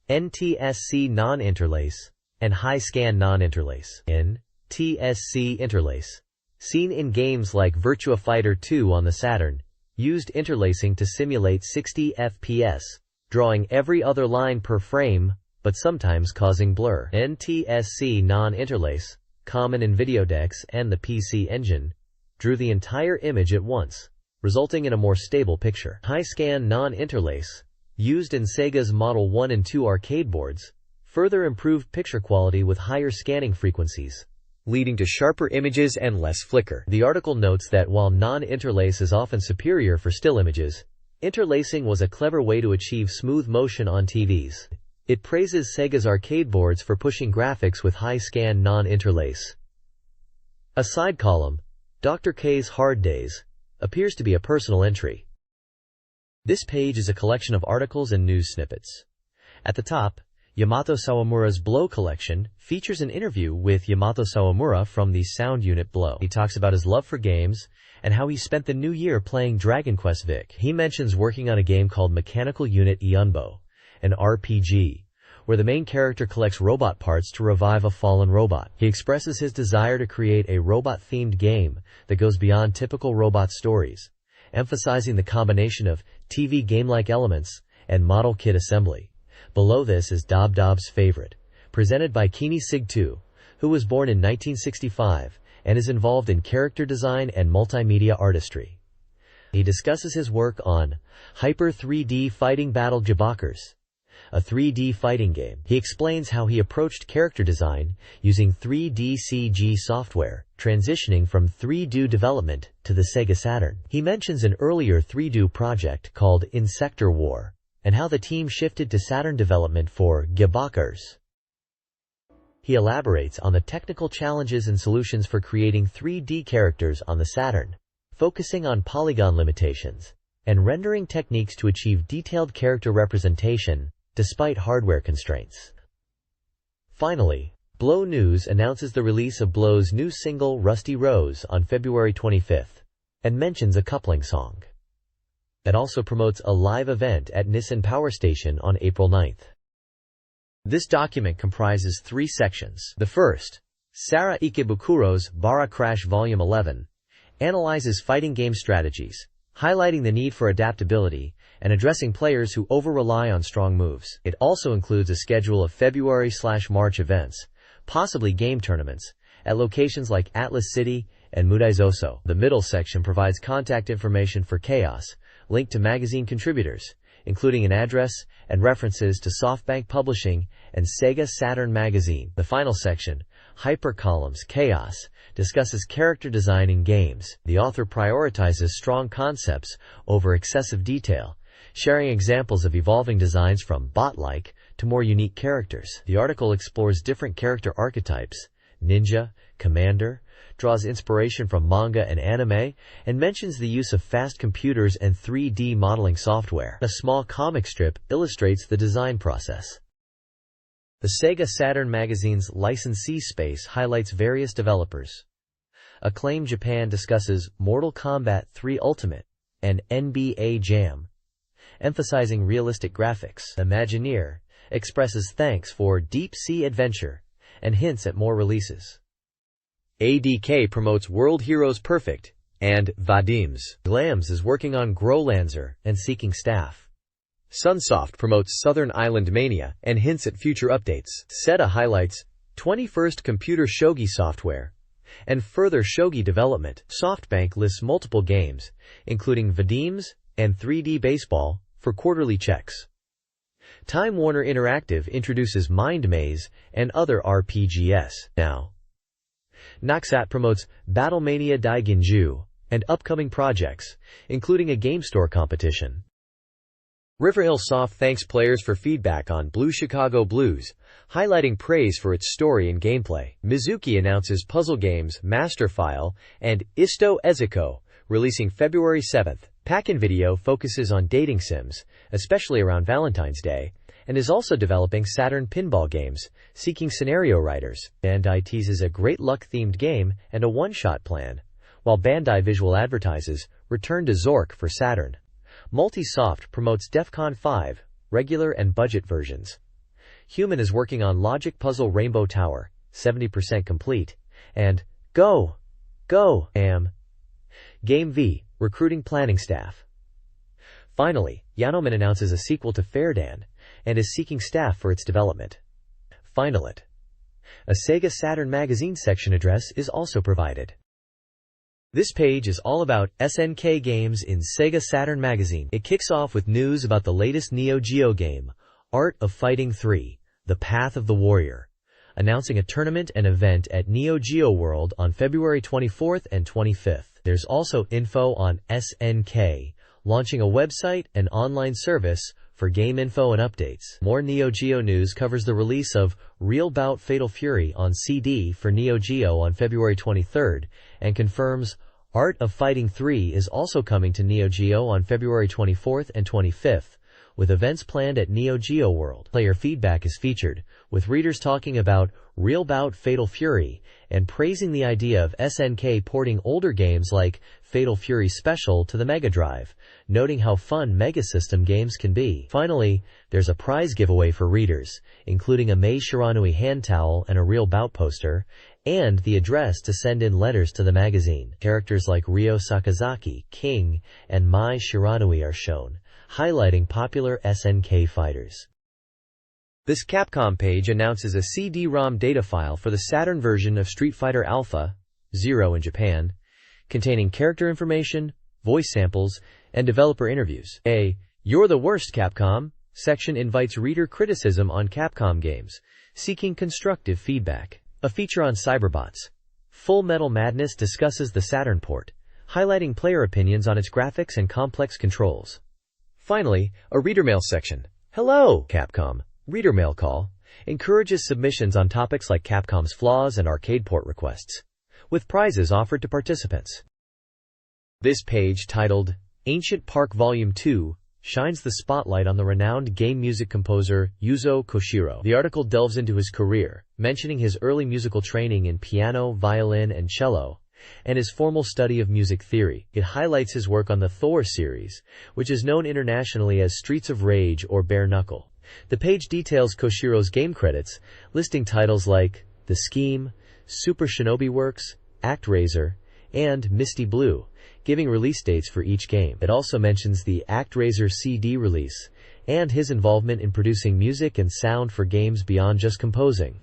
NTSC non-interlace, and high scan non-interlace. NTSC interlace, seen in games like Virtua Fighter 2 on the Saturn, used interlacing to simulate 60 FPS, drawing every other line per frame, but sometimes causing blur. NTSC non-interlace, common in videodecks and the PC Engine, drew the entire image at once, resulting in a more stable picture. High-scan non-interlace, used in Sega's Model 1 and 2 arcade boards, further improved picture quality with higher scanning frequencies, leading to sharper images and less flicker. The article notes that while non-interlace is often superior for still images, interlacing was a clever way to achieve smooth motion on TVs. It praises Sega's arcade boards for pushing graphics with high-scan non-interlace. A side column, Dr. K's Hard Days, appears to be a personal entry. This page is a collection of articles and news snippets. At the top, Yamato Sawamura's Blow collection features an interview with Yamato Sawamura from the sound unit Blow. He talks about his love for games and how he spent the new year playing Dragon Quest Vic. He mentions working on a game called Mechanical Unit Iunbo, an RPG, where the main character collects robot parts to revive a fallen robot. He expresses his desire to create a robot-themed game that goes beyond typical robot stories, emphasizing the combination of TV game-like elements and model kit assembly. Below this is Dob's Favorite, presented by Kini Sig2, who was born in 1965 and is involved in character design and multimedia artistry. He discusses his work on Hyper 3D Fighting Battle Jabakers, a 3D fighting game. He explains how he approached character design using 3D CG software, transitioning from 3D development to the Sega Saturn. He mentions an earlier 3D project called Insector War, and how the team shifted to Saturn development for Jabakers. He elaborates on the technical challenges and solutions for creating 3D characters on the Saturn, focusing on polygon limitations and rendering techniques to achieve detailed character representation despite hardware constraints. Finally, Blow News announces the release of Blow's new single Rusty Rose on February 25th, and mentions a coupling song. It also promotes a live event at Nissan Power Station on April 9th. This document comprises 3 sections. The first, Sara Ikebukuro's Bara Crash Volume 11, analyzes fighting game strategies, highlighting the need for adaptability and addressing players who over-rely on strong moves. It also includes a schedule of February/March events, possibly game tournaments, at locations like Atlas City and Mudaizoso. The middle section provides contact information for Chaos, linked to magazine contributors, including an address and references to SoftBank Publishing and SEGA Saturn Magazine. The final section Hypercolumns Chaos discusses character design in games. The author prioritizes strong concepts over excessive detail, sharing examples of evolving designs from bot-like to more unique characters. The article explores different character archetypes, ninja, commander, draws inspiration from manga and anime, and mentions the use of fast computers and 3D modeling software. A small comic strip illustrates the design process. The SEGA Saturn magazine's licensee space highlights various developers. Acclaim Japan discusses Mortal Kombat 3 Ultimate and NBA Jam, emphasizing realistic graphics. Imagineer expresses thanks for deep-sea adventure and hints at more releases. ADK promotes World Heroes Perfect and Vadims. Glams is working on Growlancer and seeking staff. Sunsoft promotes Southern Island Mania and hints at future updates. SETA highlights 21st Computer Shogi software and further shogi development. SoftBank lists multiple games, including Vadims and 3D Baseball, for quarterly checks. Time Warner Interactive introduces Mind Maze and other RPGs. Now, Naxat promotes Battlemania Daiginju and upcoming projects, including a game store competition. Riverhill Soft thanks players for feedback on Blue Chicago Blues, highlighting praise for its story and gameplay. Mizuki announces puzzle games Master File and Isto Ezuko, releasing February 7th. Packin Video focuses on dating sims, especially around Valentine's Day, and is also developing Saturn pinball games, seeking scenario writers. Bandai teases a Great Luck-themed game and a one-shot plan, while Bandai Visual advertises Return to Zork for Saturn. Multisoft promotes Defcon 5, regular and budget versions. Human is working on Logic Puzzle Rainbow Tower, 70% complete, and Go! Game V, recruiting planning staff. Finally, Yanoman announces a sequel to Fairdan and is seeking staff for its development. Finally, a SEGA Saturn magazine section address is also provided. This page is all about SNK games in SEGA Saturn magazine. It kicks off with news about the latest Neo Geo game, Art of Fighting 3, The Path of the Warrior, announcing a tournament and event at Neo Geo World on February 24th and 25th. There's also info on SNK, launching a website and online service for game info and updates. More Neo Geo news covers the release of Real Bout Fatal Fury on CD for Neo Geo on February 23rd and confirms Art of Fighting 3 is also coming to Neo Geo on February 24th and 25th, with events planned at Neo Geo World. Player feedback is featured, with readers talking about Real Bout Fatal Fury and praising the idea of SNK porting older games like Fatal Fury Special to the Mega Drive, noting how fun Mega System games can be. Finally, there's a prize giveaway for readers, including a Mei Shiranui hand towel and a Real Bout poster, and the address to send in letters to the magazine. Characters like Ryo Sakazaki, King, and Mai Shiranui are shown, highlighting popular SNK fighters. This Capcom page announces a CD-ROM data file for the Saturn version of Street Fighter Alpha, 0 in Japan, containing character information, voice samples, and developer interviews. A "You're the Worst, Capcom" section invites reader criticism on Capcom games, seeking constructive feedback. A feature on cyberbots. Full Metal Madness discusses the Saturn port, highlighting player opinions on its graphics and complex controls. Finally, a reader mail section. Hello, Capcom. Reader mail call encourages submissions on topics like Capcom's flaws and arcade port requests, with prizes offered to participants. This page, titled Ancient Park Volume 2, shines the spotlight on the renowned game music composer Yuzo Koshiro. The article delves into his career, mentioning his early musical training in piano, violin, and cello, and his formal study of music theory. It highlights his work on the Thor series, which is known internationally as Streets of Rage or Bare Knuckle. The page details Koshiro's game credits, listing titles like The Scheme, Super Shinobi Works, ActRaiser, and Misty Blue, giving release dates for each game. It also mentions the ActRaiser CD release, and his involvement in producing music and sound for games beyond just composing.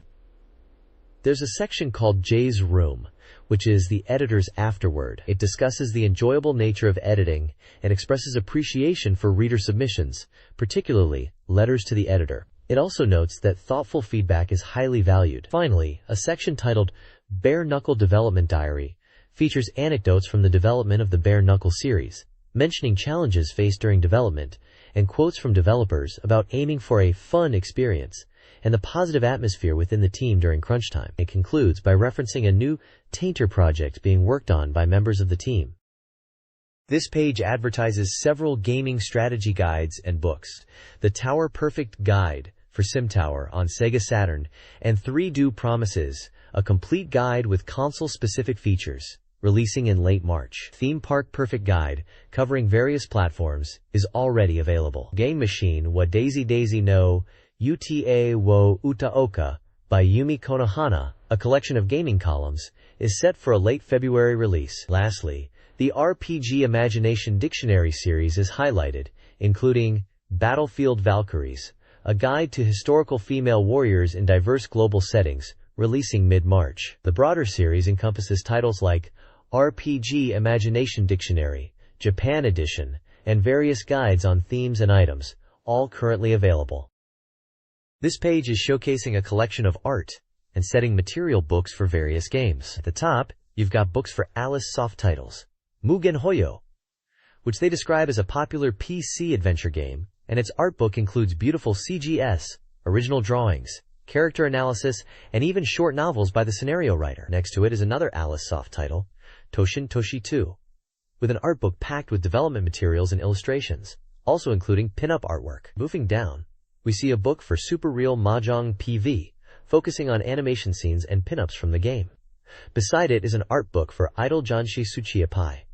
There's a section called Jay's Room, which is the editor's afterword. It discusses the enjoyable nature of editing and expresses appreciation for reader submissions, particularly letters to the editor. It also notes that thoughtful feedback is highly valued. Finally, a section titled Bare Knuckle Development Diary features anecdotes from the development of the Bare Knuckle series, mentioning challenges faced during development, and quotes from developers about aiming for a fun experience and the positive atmosphere within the team during crunch time. It concludes by referencing a new Tainter project being worked on by members of the team. This page advertises several gaming strategy guides and books. The Tower Perfect Guide for SimTower on SEGA Saturn and 3 Do Promises, a complete guide with console-specific features, releasing in late March. Theme Park Perfect Guide, covering various platforms, is already available. Game Machine wa Daisy Daisy no Uta wo Utaoka by Yumi Konohana, a collection of gaming columns, is set for a late February release. Lastly, the RPG Imagination Dictionary series is highlighted, including Battlefield Valkyries, a guide to historical female warriors in diverse global settings, releasing mid-March. The broader series encompasses titles like RPG Imagination Dictionary, Japan Edition, and various guides on themes and items, all currently available. This page is showcasing a collection of art and setting material books for various games. At the top, you've got books for Alice soft titles, Mugen Hoyo, which they describe as a popular PC adventure game, and its art book includes beautiful CGS, original drawings, character analysis, and even short novels by the scenario writer. Next to it is another Alice soft title, Toshin Toshi 2, with an art book packed with development materials and illustrations, also including pin-up artwork. Moving down, we see a book for Super Real Mahjong PV, focusing on animation scenes and pin-ups from the game. Beside it is an art book for Idol Janshi Tsuchiya Pai,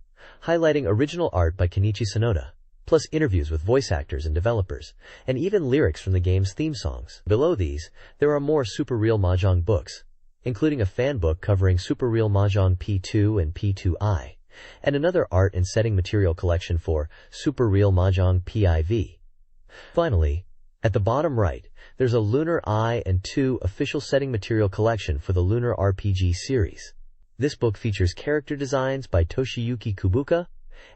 highlighting original art by Kenichi Sonoda, plus interviews with voice actors and developers, and even lyrics from the game's theme songs. Below these, there are more Super Real Mahjong books, including a fan book covering Super Real Mahjong P2 and P2i, and another art and setting material collection for Super Real Mahjong PIV. Finally, at the bottom right, there's a Lunar I and 2 official setting material collection for the Lunar RPG series. This book features character designs by Toshiyuki Kubuka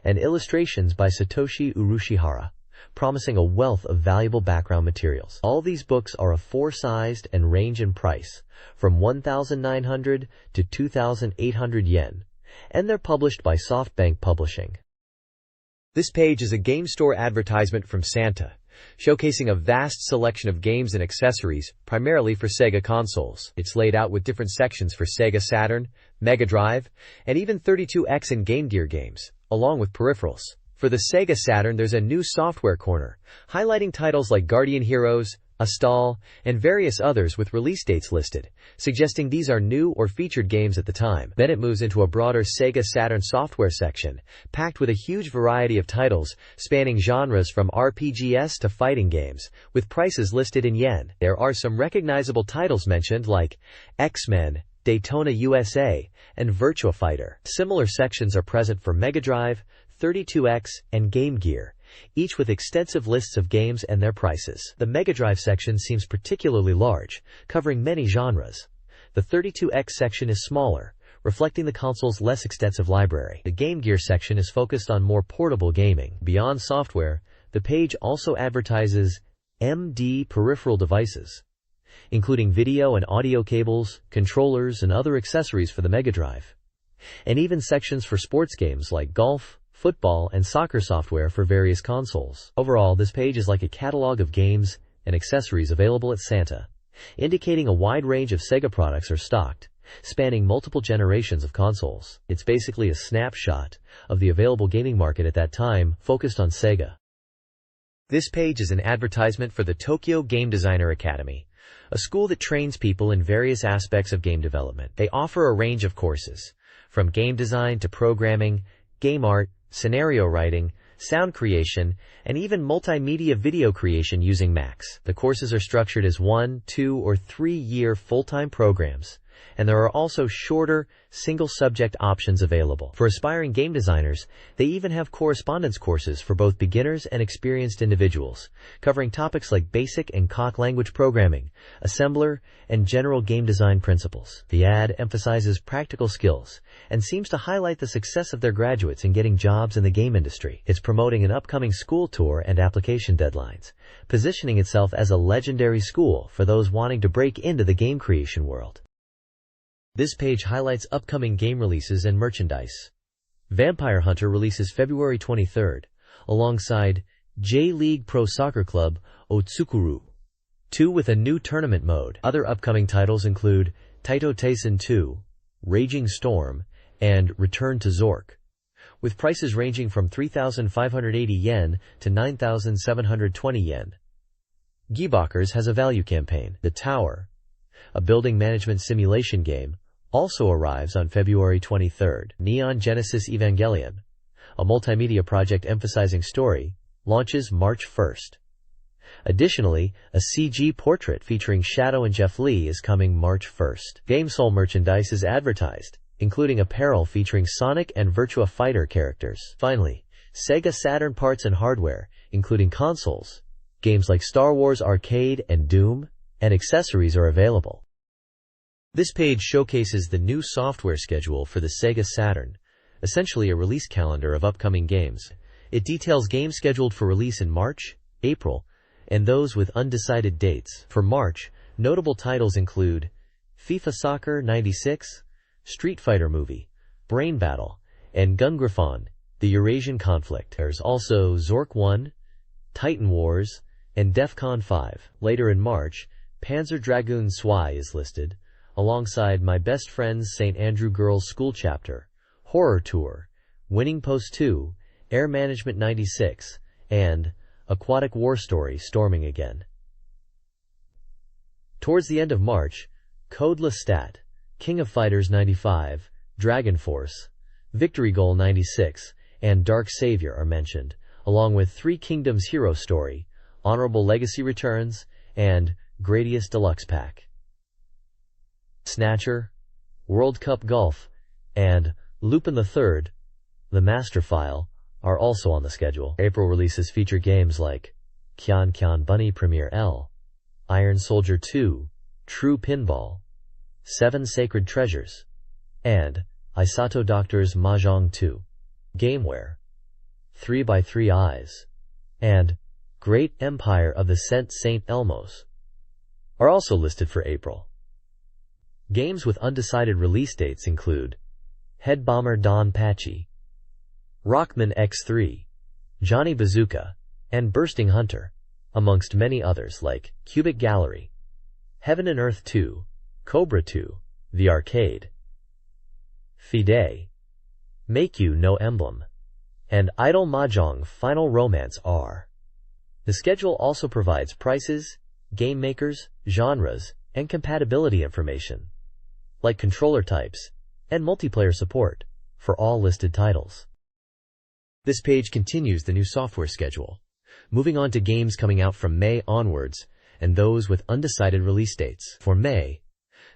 and illustrations by Satoshi Urushihara, promising a wealth of valuable background materials. All these books are a 4-sized and range in price from 1,900 to 2,800 yen, and they're published by SoftBank Publishing. This page is a game store advertisement from Santa, showcasing a vast selection of games and accessories, primarily for Sega consoles. It's laid out with different sections for Sega Saturn, Mega Drive, and even 32X and Game Gear games, along with peripherals. For the Sega Saturn, there's a new software corner, highlighting titles like Guardian Heroes, Astal, and various others with release dates listed, suggesting these are new or featured games at the time. Then it moves into a broader Sega Saturn software section, packed with a huge variety of titles, spanning genres from RPGs to fighting games, with prices listed in yen. There are some recognizable titles mentioned like X-Men, Daytona USA, and Virtua Fighter. Similar sections are present for Mega Drive, 32X, and Game Gear, each with extensive lists of games and their prices. The Mega Drive section seems particularly large, covering many genres. The 32X section is smaller, reflecting the console's less extensive library. The Game Gear section is focused on more portable gaming. Beyond software, the page also advertises MD peripheral devices, including video and audio cables, controllers, and other accessories for the Mega Drive, and even sections for sports games like golf, football, and soccer software for various consoles. Overall, this page is like a catalog of games and accessories available at Santa, indicating a wide range of Sega products are stocked, spanning multiple generations of consoles. It's basically a snapshot of the available gaming market at that time, focused on Sega. This page is an advertisement for the Tokyo Game Designer Academy, a school that trains people in various aspects of game development. They offer a range of courses, from game design to programming, game art, scenario writing, sound creation, and even multimedia video creation using Max. The courses are structured as 1, 2, or 3-year full-time programs, and there are also shorter, single-subject options available. For aspiring game designers, they even have correspondence courses for both beginners and experienced individuals, covering topics like basic and COC language programming, assembler, and general game design principles. The ad emphasizes practical skills and seems to highlight the success of their graduates in getting jobs in the game industry. It's promoting an upcoming school tour and application deadlines, positioning itself as a legendary school for those wanting to break into the game creation world. This page highlights upcoming game releases and merchandise. Vampire Hunter releases February 23rd, alongside J-League Pro Soccer Club Otsukuru 2 with a new tournament mode. Other upcoming titles include Taito Taisen 2, Raging Storm, and Return to Zork, with prices ranging from 3,580 yen to 9,720 yen. Gearbox has a value campaign. The Tower, a building management simulation game, also arrives on February 23rd. Neon Genesis Evangelion, a multimedia project emphasizing story, launches March 1st. Additionally, a CG portrait featuring Shadow and Jeff Lee is coming March 1st. GameSoul merchandise is advertised, including apparel featuring Sonic and Virtua Fighter characters. Finally, SEGA Saturn parts and hardware, including consoles, games like Star Wars Arcade and Doom, and accessories are available. This page showcases the new software schedule for the SEGA Saturn, essentially a release calendar of upcoming games. It details games scheduled for release in March, April, and those with undecided dates. For March, notable titles include FIFA Soccer 96, Street Fighter Movie, Brain Battle, and Gungriffon, the Eurasian Conflict. There's also Zork 1, Titan Wars, and DEFCON 5. Later in March, Panzer Dragoon Zwei is listed, alongside My Best Friend's St. Andrew Girls' School Chapter, Horror Tour, Winning Post 2, Air Management 96, and Aquatic War Story Storming Again. Towards the end of March, Code Lestat, King of Fighters 95, Dragon Force, Victory Goal 96, and Dark Savior are mentioned, along with Three Kingdoms Hero Story, Honorable Legacy Returns, and Gradius Deluxe Pack. Snatcher, World Cup Golf, and Lupin III, The Master File, are also on the schedule. April releases feature games like Kyan Kyan Bunny Premier L, Iron Soldier 2, True Pinball, 7 Sacred Treasures, and Isato Doctor's Mahjong 2. Gameware, 3x3 Eyes, and Great Empire of the St. Elmos are also listed for April. Games with undecided release dates include Head Bomber Don Pachi, Rockman X3, Johnny Bazooka, and Bursting Hunter, amongst many others like Cubic Gallery, Heaven and Earth 2, Cobra 2, The Arcade, Fide, Make You No Emblem, and Idol Mahjong Final Romance R. The schedule also provides prices, game makers, genres, and compatibility information, like controller types and multiplayer support, for all listed titles. This page continues the new software schedule, moving on to games coming out from May onwards and those with undecided release dates. For May,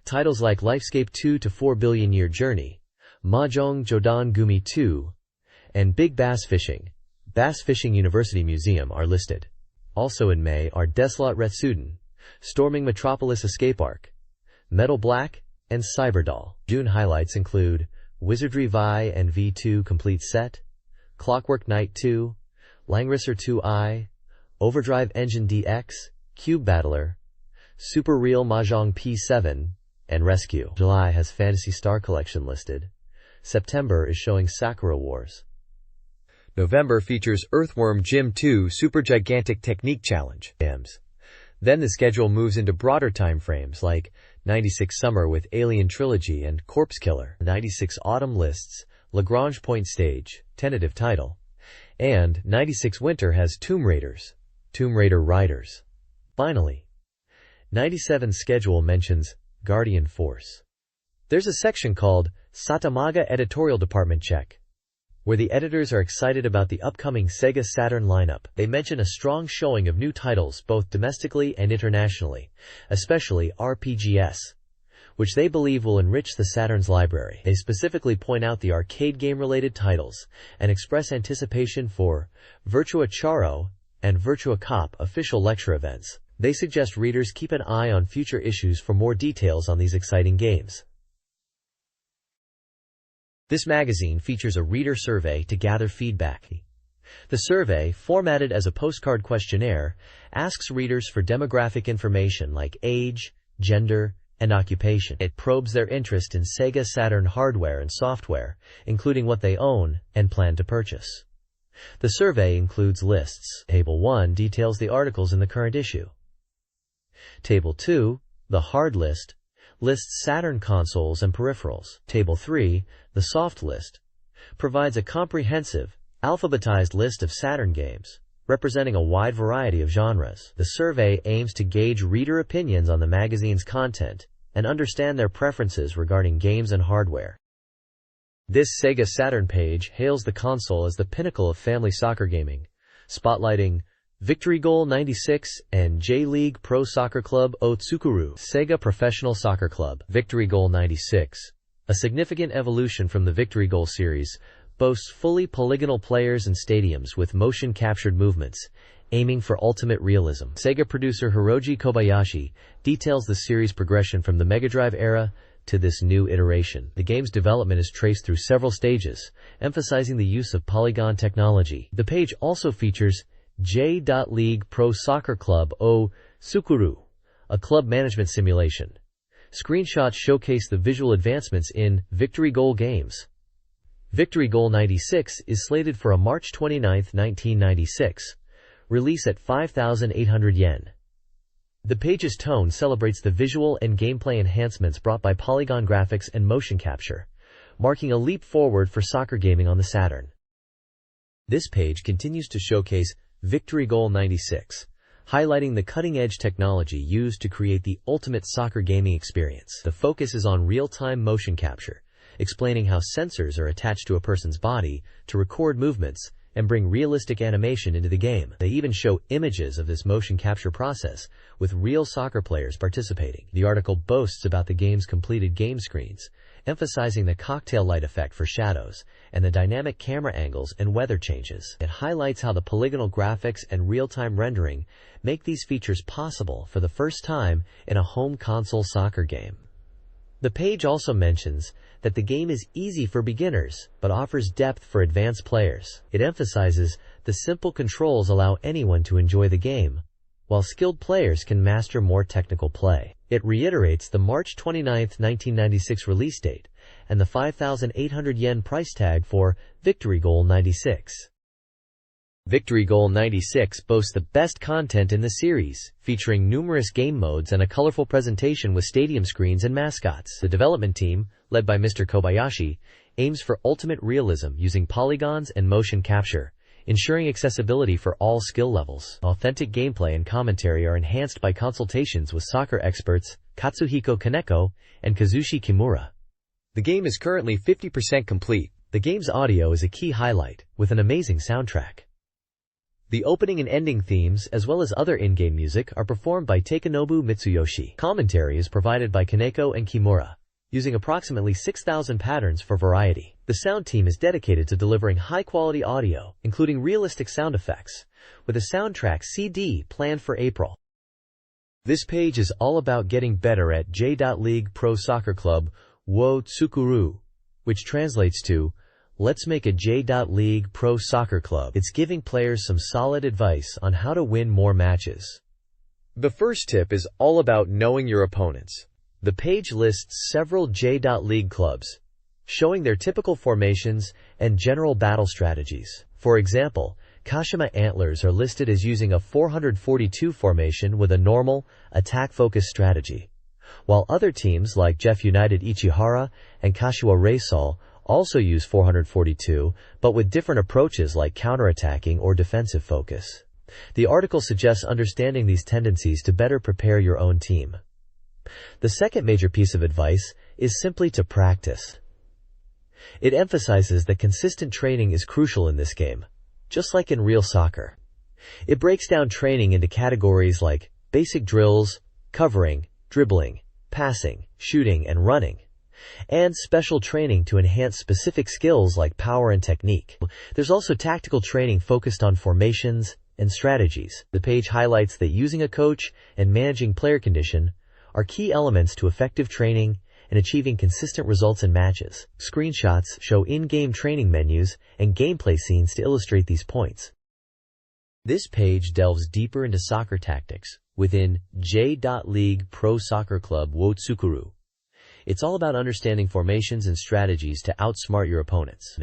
titles like Lifescape 2 to 4 Billion Year Journey, Mahjong Jodan Gumi 2, and Big Bass Fishing University Museum are listed. Also in May are Desolate Retsuden, Storming Metropolis Escape Arc, Metal Black, and Cyberdoll. June highlights include Wizardry Vi and V2 Complete Set, Clockwork Knight 2, Langrisser 2i, Overdrive Engine DX, Cube Battler, Super Real Mahjong P7, and Rescue. July has Phantasy Star Collection listed. September is showing Sakura Wars. November features Earthworm Jim 2 Super Gigantic Technique Challenge. Then the schedule moves into broader time frames like 96 Summer with Alien Trilogy and Corpse Killer. 96 Autumn lists Lagrange Point Stage, tentative title, and 96 Winter has Tomb Raiders, Tomb Raider Riders. Finally, 97 schedule mentions Guardian Force. There's a section called Satamaga Editorial Department Check, where the editors are excited about the upcoming SEGA Saturn lineup. They mention a strong showing of new titles both domestically and internationally, especially RPGs, which they believe will enrich the Saturn's library. They specifically point out the arcade game-related titles and express anticipation for Virtua Charo and Virtua Cop official lecture events. They suggest readers keep an eye on future issues for more details on these exciting games. This magazine features a reader survey to gather feedback. The survey, formatted as a postcard questionnaire, asks readers for demographic information like age, gender, and occupation. It probes their interest in SEGA Saturn hardware and software, including what they own and plan to purchase. The survey includes lists. Table 1 details the articles in the current issue. Table 2, the hard list, lists Saturn consoles and peripherals. Table 3, the soft list, provides a comprehensive, alphabetized list of Saturn games, representing a wide variety of genres. The survey aims to gauge reader opinions on the magazine's content and understand their preferences regarding games and hardware. This SEGA Saturn page hails the console as the pinnacle of family soccer gaming, spotlighting Victory Goal 96 and J-League Pro Soccer Club Otsukuru. SEGA Professional Soccer Club. Victory Goal 96, a significant evolution from the Victory Goal series, boasts fully polygonal players and stadiums with motion-captured movements, aiming for ultimate realism. SEGA producer Hiroji Kobayashi details the series' progression from the Mega Drive era to this new iteration. The game's development is traced through several stages, emphasizing the use of polygon technology. The page also features J-League Pro Soccer Club Otsukuru, a club management simulation. Screenshots showcase the visual advancements in Victory Goal games. Victory Goal 96 is slated for a March 29, 1996, release at 5,800 yen. The page's tone celebrates the visual and gameplay enhancements brought by polygon graphics and motion capture, marking a leap forward for soccer gaming on the Saturn. This page continues to showcase Victory Goal 96, highlighting the cutting-edge technology used to create the ultimate soccer gaming experience. The focus is on real-time motion capture, explaining how sensors are attached to a person's body to record movements and bring realistic animation into the game. They even show images of this motion capture process, with real soccer players participating. The article boasts about the game's completed game screens, emphasizing the cocktail light effect for shadows and the dynamic camera angles and weather changes. It highlights how the polygonal graphics and real-time rendering make these features possible for the first time in a home console soccer game. The page also mentions that the game is easy for beginners, but offers depth for advanced players. It emphasizes the simple controls allow anyone to enjoy the game, while skilled players can master more technical play. It reiterates the March 29, 1996 release date and the 5,800 yen price tag for Victory Goal 96. Victory Goal 96 boasts the best content in the series, featuring numerous game modes and a colorful presentation with stadium screens and mascots. The development team, led by Mr. Kobayashi, aims for ultimate realism using polygons and motion capture, ensuring accessibility for all skill levels. Authentic gameplay and commentary are enhanced by consultations with soccer experts Katsuhiko Kaneko and Kazushi Kimura. The game is currently 50% complete. The game's audio is a key highlight, with an amazing soundtrack. The opening and ending themes, as well as other in-game music, are performed by Takenobu Mitsuyoshi. Commentary is provided by Kaneko and Kimura, using approximately 6,000 patterns for variety. The sound team is dedicated to delivering high-quality audio, including realistic sound effects, with a soundtrack CD planned for April. This page is all about getting better at J-League Pro Soccer Club Otsukuru, which translates to Let's make a J-League Pro Soccer Club. It's giving players some solid advice on how to win more matches. The first tip is all about knowing your opponents. The page lists several J-League clubs, showing their typical formations and general battle strategies. For example, Kashima Antlers are listed as using a 442 formation with a normal, attack-focused strategy, while other teams like Jeff United Ichihara and Kashiwa Reysol also use 442, but with different approaches like counterattacking or defensive focus. The article suggests understanding these tendencies to better prepare your own team. The second major piece of advice is simply to practice. It emphasizes that consistent training is crucial in this game, just like in real soccer. It breaks down training into categories like basic drills, covering, dribbling, passing, shooting, and running, and special training to enhance specific skills like power and technique. There's also tactical training focused on formations and strategies. The page highlights that using a coach and managing player condition are key elements to effective training and achieving consistent results in matches. Screenshots show in-game training menus and gameplay scenes to illustrate these points. This page delves deeper into soccer tactics within J.League Pro Soccer Club Wotsukuru. It's all about understanding formations and strategies to outsmart your opponents.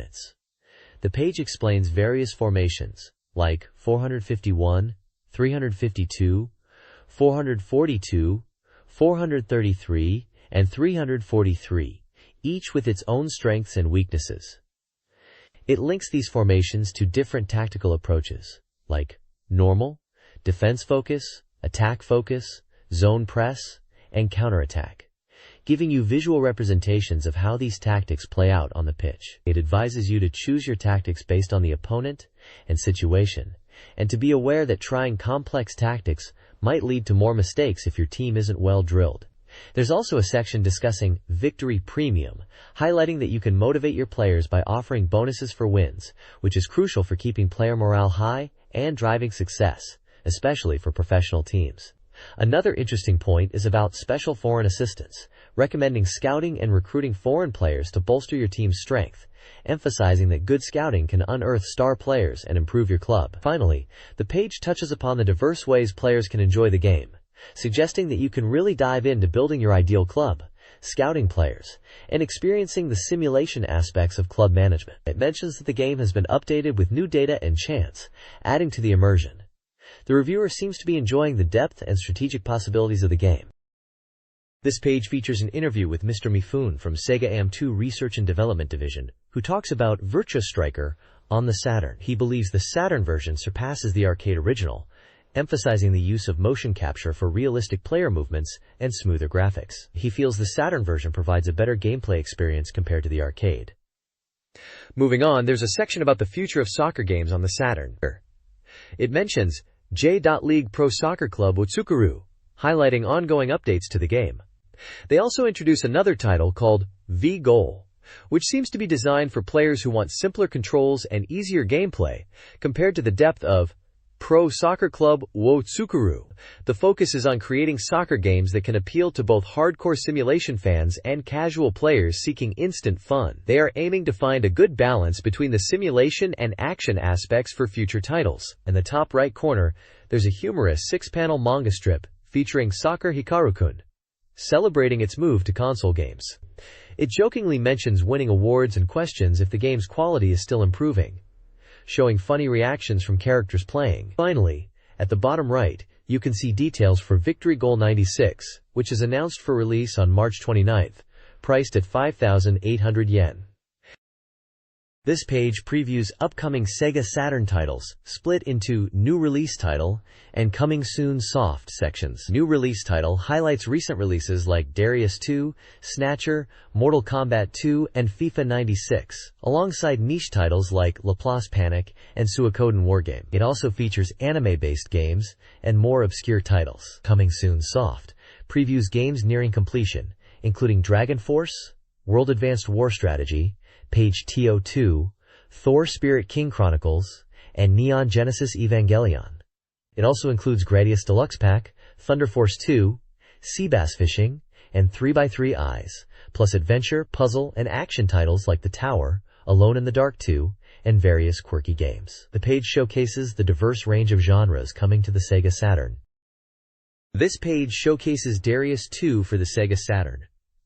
The page explains various formations like 451, 352, 442, 433, and 343, each with its own strengths and weaknesses. It links these formations to different tactical approaches, like normal, defense focus, attack focus, zone press, and counterattack, giving you visual representations of how these tactics play out on the pitch. It advises you to choose your tactics based on the opponent and situation, and to be aware that trying complex tactics might lead to more mistakes if your team isn't well drilled. There's also a section discussing Victory Premium, highlighting that you can motivate your players by offering bonuses for wins, which is crucial for keeping player morale high and driving success, especially for professional teams. Another interesting point is about special foreign assistance, recommending scouting and recruiting foreign players to bolster your team's strength, emphasizing that good scouting can unearth star players and improve your club. Finally, the page touches upon the diverse ways players can enjoy the game, suggesting that you can really dive into building your ideal club, scouting players, and experiencing the simulation aspects of club management. It mentions that the game has been updated with new data and chance, adding to the immersion. The reviewer seems to be enjoying the depth and strategic possibilities of the game. This page features an interview with Mr. Mifune from SEGA AM2 Research and Development Division, who talks about Virtua Striker on the Saturn. He believes the Saturn version surpasses the arcade original, emphasizing the use of motion capture for realistic player movements and smoother graphics. He feels the Saturn version provides a better gameplay experience compared to the arcade. Moving on, there's a section about the future of soccer games on the Saturn. It mentions J.League Pro Soccer Club Wotsukuru, highlighting ongoing updates to the game. They also introduce another title called V-Goal, which seems to be designed for players who want simpler controls and easier gameplay compared to the depth of Pro Soccer Club Wotsukuru. The focus is on creating soccer games that can appeal to both hardcore simulation fans and casual players seeking instant fun. They are aiming to find a good balance between the simulation and action aspects for future titles. In the top right corner, there's a humorous 6-panel manga strip featuring Soccer Hikaru-kun, celebrating its move to console games. It jokingly mentions winning awards and questions if the game's quality is still improving, showing funny reactions from characters playing. Finally, at the bottom right, you can see details for Victory Goal 96, which is announced for release on March 29th, priced at 5,800 yen. This page previews upcoming SEGA Saturn titles, split into New Release Title and Coming Soon Soft sections. New Release Title highlights recent releases like Darius 2, Snatcher, Mortal Kombat 2, and FIFA 96, alongside niche titles like Laplace Panic and Suikoden Wargame. It also features anime-based games and more obscure titles. Coming Soon Soft previews games nearing completion, including Dragon Force, World Advanced War Strategy, Page TO2, Thor Spirit King Chronicles, and Neon Genesis Evangelion. It also includes Gradius Deluxe Pack, Thunder Force 2, Seabass Fishing, and 3x3 Eyes, plus adventure, puzzle, and action titles like The Tower, Alone in the Dark 2, and various quirky games. The page showcases the diverse range of genres coming to the SEGA Saturn. This page showcases Darius 2 for the SEGA Saturn,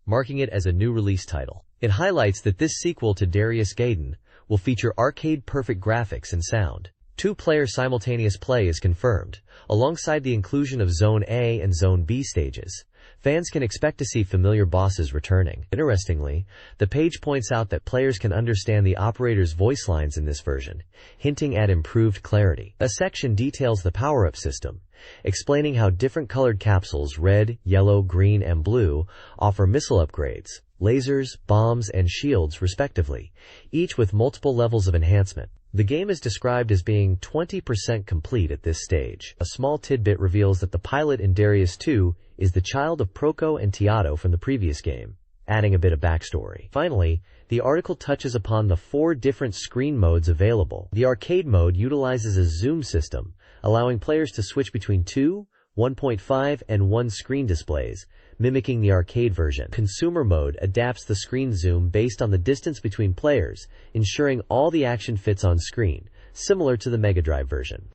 marking it as a new release title. It highlights that this sequel to Darius Gaiden will feature arcade-perfect graphics and sound. 2-player simultaneous play is confirmed, alongside the inclusion of Zone A and Zone B stages. Fans can expect to see familiar bosses returning. Interestingly, the page points out that players can understand the operator's voice lines in this version, hinting at improved clarity. A section details the power-up system, explaining how different colored capsules, red, yellow, green, and blue, offer missile upgrades, lasers, bombs, and shields respectively, each with multiple levels of enhancement. The game is described as being 20% complete at this stage. A small tidbit reveals that the pilot in Darius 2 is the child of Proco and Tiato from the previous game, adding a bit of backstory. Finally, the article touches upon the 4 different screen modes available. The arcade mode utilizes a zoom system, allowing players to switch between 2, 1.5, and 1 screen displays, mimicking the arcade version. Consumer mode adapts the screen zoom based on the distance between players, ensuring all the action fits on screen, similar to the Mega Drive version.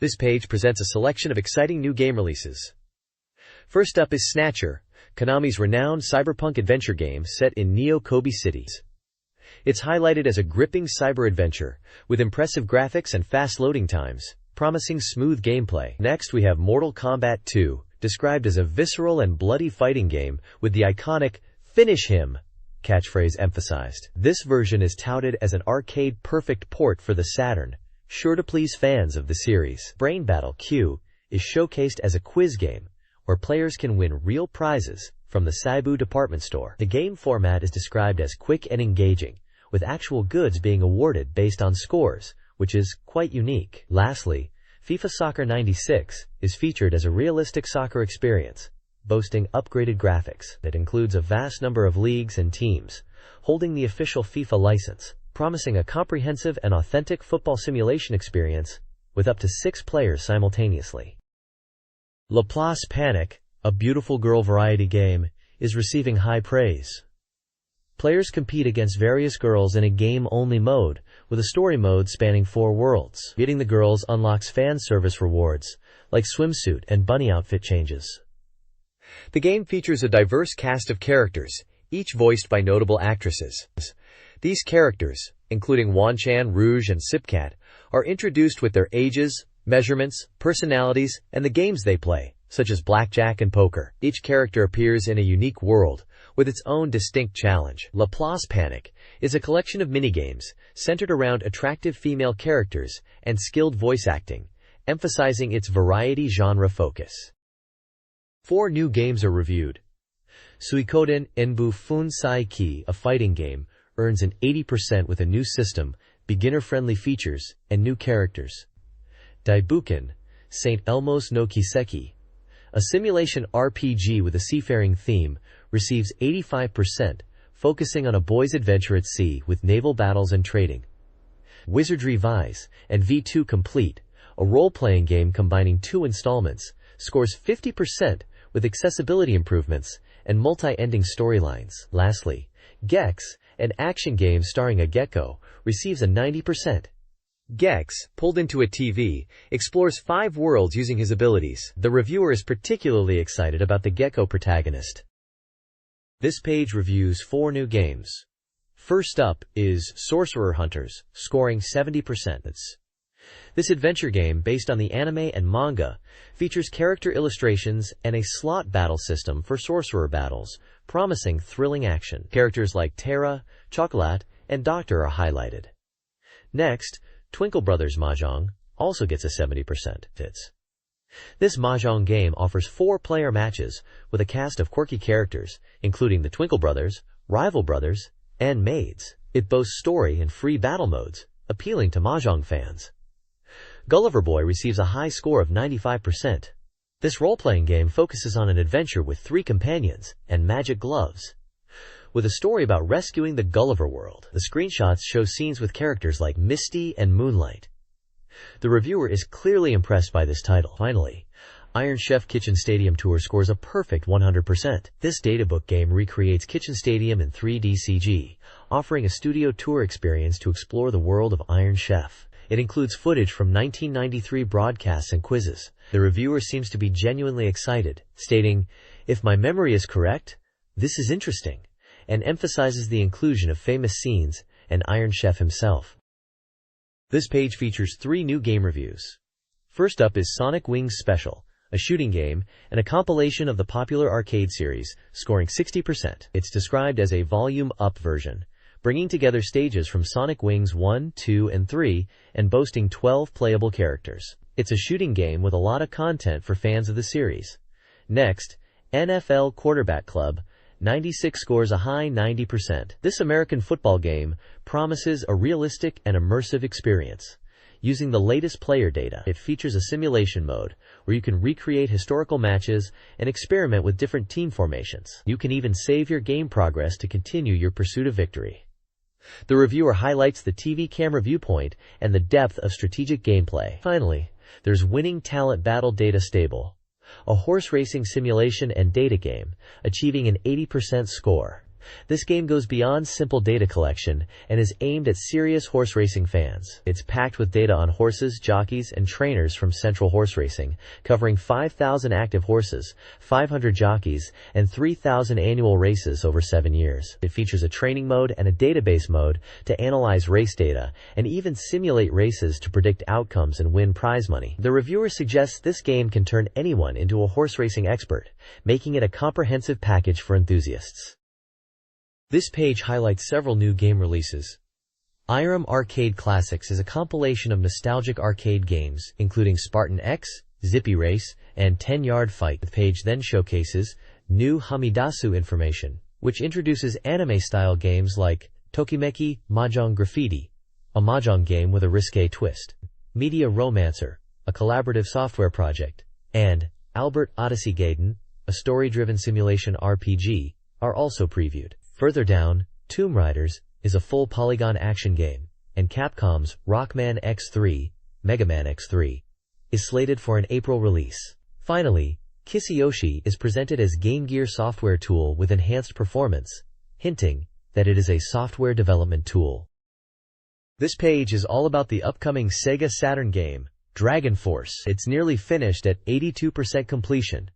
This page presents a selection of exciting new game releases. First up is Snatcher, Konami's renowned cyberpunk adventure game set in Neo-Kobe cities. It's highlighted as a gripping cyber adventure, with impressive graphics and fast loading times, promising smooth gameplay. Next we have Mortal Kombat 2, described as a visceral and bloody fighting game with the iconic "Finish him" catchphrase emphasized. This version is touted as an arcade-perfect port for the Saturn, sure to please fans of the series. Brain Battle Q is showcased as a quiz game, where players can win real prizes from the Seibu department store. The game format is described as quick and engaging, with actual goods being awarded based on scores, which is quite unique. Lastly, FIFA Soccer 96 is featured as a realistic soccer experience, boasting upgraded graphics that includes a vast number of leagues and teams, holding the official FIFA license, promising a comprehensive and authentic football simulation experience with up to 6 players simultaneously. Laplace Panic, a beautiful girl variety game, is receiving high praise. Players compete against various girls in a game-only mode, with a story mode spanning 4 worlds. Beating the girls unlocks fan service rewards, like swimsuit and bunny outfit changes. The game features a diverse cast of characters, each voiced by notable actresses. These characters, including Wanchan, Rouge, and Sipcat, are introduced with their ages, measurements, personalities, and the games they play, such as blackjack and poker. Each character appears in a unique world, with its own distinct challenge. Laplace Panic is a collection of minigames centered around attractive female characters and skilled voice acting, emphasizing its variety genre focus. 4 new games are reviewed. Suikoden Enbu Funsai Ki, a fighting game, earns an 80% with a new system, beginner-friendly features, and new characters. Daibuken, St. Elmo's no Kiseki, a simulation RPG with a seafaring theme, receives 85%, focusing on a boy's adventure at sea with naval battles and trading. Wizardry Vice and V2 Complete, a role-playing game combining 2 installments, scores 50% with accessibility improvements and multi-ending storylines. Lastly, Gex, an action game starring a gecko, receives a 90%. Gex, pulled into a TV, explores 5 worlds using his abilities. The reviewer is particularly excited about the gecko protagonist. This page reviews 4 new games. First up is Sorcerer Hunters, scoring 70%. This adventure game, based on the anime and manga, features character illustrations and a slot battle system for sorcerer battles, promising thrilling action. Characters like Terra, Chocolat, and Doctor are highlighted. Next, Twinkle Brothers Mahjong also gets a 70%. This Mahjong game offers 4-player matches with a cast of quirky characters, including the Twinkle Brothers, Rival Brothers, and Maids. It boasts story and free battle modes, appealing to Mahjong fans. Gulliver Boy receives a high score of 95%. This role-playing game focuses on an adventure with 3 companions and magic gloves, with a story about rescuing the Gulliver world. The screenshots show scenes with characters like Misty and Moonlight. The reviewer is clearly impressed by this title. Finally, Iron Chef Kitchen Stadium Tour scores a perfect 100%. This databook game recreates Kitchen Stadium in 3D CG, offering a studio tour experience to explore the world of Iron Chef. It includes footage from 1993 broadcasts and quizzes. The reviewer seems to be genuinely excited, stating, "If my memory is correct, this is interesting," and emphasizes the inclusion of famous scenes and Iron Chef himself. This page features 3 new game reviews. First up is Sonic Wings Special, a shooting game and a compilation of the popular arcade series, scoring 60%. It's described as a volume-up version, bringing together stages from Sonic Wings 1, 2, and 3, and boasting 12 playable characters. It's a shooting game with a lot of content for fans of the series. Next, NFL Quarterback Club, 96 scores a high 90%. This American football game promises a realistic and immersive experience. Using the latest player data, it features a simulation mode where you can recreate historical matches and experiment with different team formations. You can even save your game progress to continue your pursuit of victory. The reviewer highlights the TV camera viewpoint and the depth of strategic gameplay. Finally, there's Winning Talent Battle Data Stable, a horse racing simulation and data game, achieving an 80% score. This game goes beyond simple data collection and is aimed at serious horse racing fans. It's packed with data on horses, jockeys, and trainers from Central Horse Racing, covering 5,000 active horses, 500 jockeys, and 3,000 annual races over 7 years. It features a training mode and a database mode to analyze race data and even simulate races to predict outcomes and win prize money. The reviewer suggests this game can turn anyone into a horse racing expert, making it a comprehensive package for enthusiasts. This page highlights several new game releases. IREM Arcade Classics is a compilation of nostalgic arcade games, including Spartan X, Zippy Race, and 10-Yard Fight. The page then showcases new Hamidasu information, which introduces anime-style games like Tokimeki Mahjong Graffiti, a mahjong game with a risque twist, Media Romancer, a collaborative software project, and Albert Odyssey Gaiden, a story-driven simulation RPG, are also previewed. Further down, Tomb Raiders is a full polygon action game, and Capcom's Rockman X3, Mega Man X3, is slated for an April release. Finally, Kissiyoshi is presented as Game Gear software tool with enhanced performance, hinting that it is a software development tool. This page is all about the upcoming SEGA Saturn game, Dragon Force. It's nearly finished at 82% completion,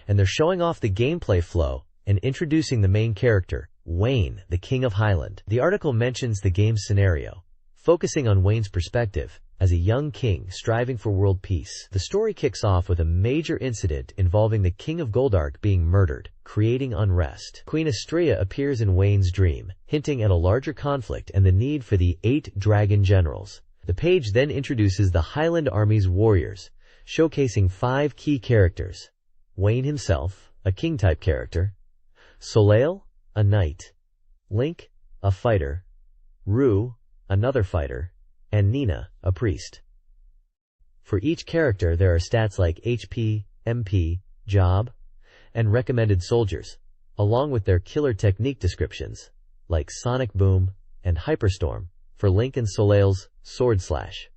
and they're showing off the gameplay flow and introducing the main character, Wayne, the King of Highland. The article mentions the game's scenario, focusing on Wayne's perspective as a young king striving for world peace. The story kicks off with a major incident involving the King of Goldark being murdered, creating unrest. Queen Astrea appears in Wayne's dream, hinting at a larger conflict and the need for the 8 dragon generals. The page then introduces the Highland Army's warriors, showcasing 5 key characters: Wayne himself, a king-type character; Soleil, a knight; Link, a fighter; Rue, another fighter; and Nina, a priest. For each character there are stats like HP, MP, Job, and recommended soldiers, along with their killer technique descriptions, like Sonic Boom and Hyperstorm, for Link and Soleil's Sword Slash.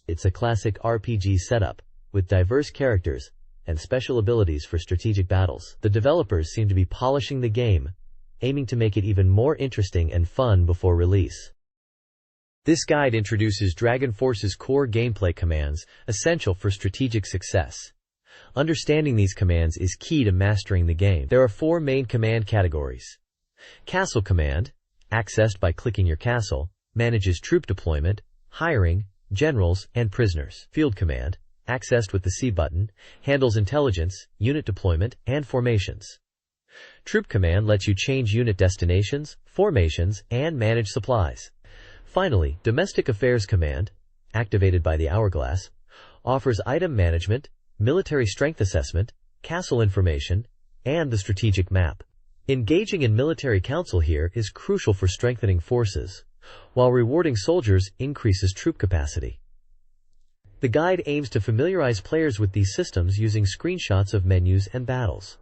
It's a classic RPG setup, with diverse characters and special abilities for strategic battles. The developers seem to be polishing the game, aiming to make it even more interesting and fun before release. This guide introduces Dragon Force's core gameplay commands, essential for strategic success. Understanding these commands is key to mastering the game. There are 4 main command categories. Castle Command, accessed by clicking your castle, manages troop deployment, hiring, generals, and prisoners. Field Command, accessed with the C button, handles intelligence, unit deployment, and formations. Troop Command lets you change unit destinations, formations, and manage supplies. Finally, Domestic Affairs Command, activated by the hourglass, offers item management, military strength assessment, castle information, and the strategic map. Engaging in military council here is crucial for strengthening forces, while rewarding soldiers increases troop capacity. The guide aims to familiarize players with these systems using screenshots of menus and battles.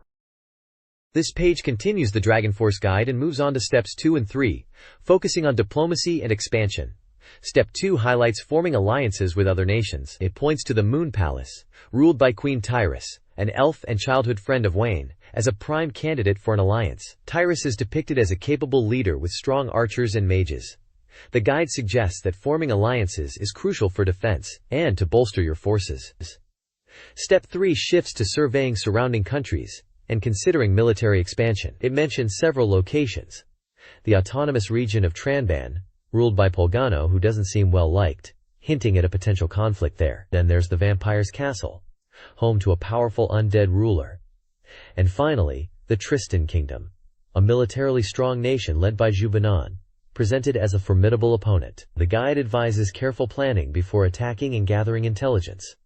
This page continues the Dragon Force guide and moves on to steps 2 and 3, focusing on diplomacy and expansion. Step 2 highlights forming alliances with other nations. It points to the Moon Palace, ruled by Queen Tyrus, an elf and childhood friend of Wayne, as a prime candidate for an alliance. Tyrus is depicted as a capable leader with strong archers and mages. The guide suggests that forming alliances is crucial for defense and to bolster your forces. Step 3 shifts to surveying surrounding countries and considering military expansion. It mentions several locations. The autonomous region of Tranban, ruled by Polgano, who doesn't seem well liked, hinting at a potential conflict there. Then there's the Vampire's Castle, home to a powerful undead ruler. And finally, the Tristan Kingdom, a militarily strong nation led by Jubanon, presented as a formidable opponent. The guide advises careful planning before attacking and gathering intelligence,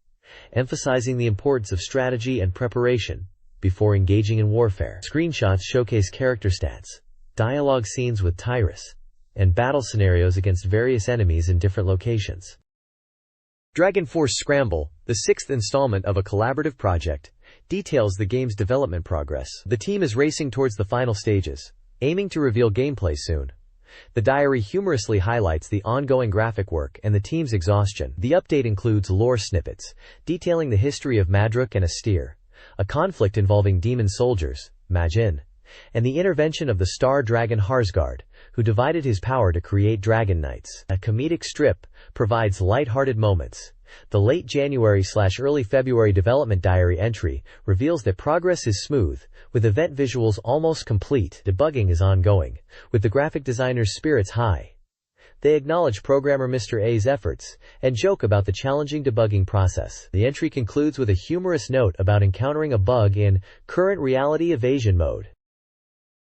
emphasizing the importance of strategy and preparation before engaging in warfare. Screenshots showcase character stats, dialogue scenes with Tyrus, and battle scenarios against various enemies in different locations. Dragon Force Scramble, the sixth installment of a collaborative project, details the game's development progress. The team is racing towards the final stages, aiming to reveal gameplay soon. The diary humorously highlights the ongoing graphic work and the team's exhaustion. The update includes lore snippets, detailing the history of Madruk and Astir, a conflict involving demon soldiers, Majin, and the intervention of the star dragon Harsgard, who divided his power to create Dragon Knights. A comedic strip provides light-hearted moments. The late January/early February development diary entry reveals that progress is smooth, with event visuals almost complete. Debugging is ongoing, with the graphic designer's spirits high. They acknowledge programmer Mr. A's efforts and joke about the challenging debugging process. The entry concludes with a humorous note about encountering a bug in current reality evasion mode.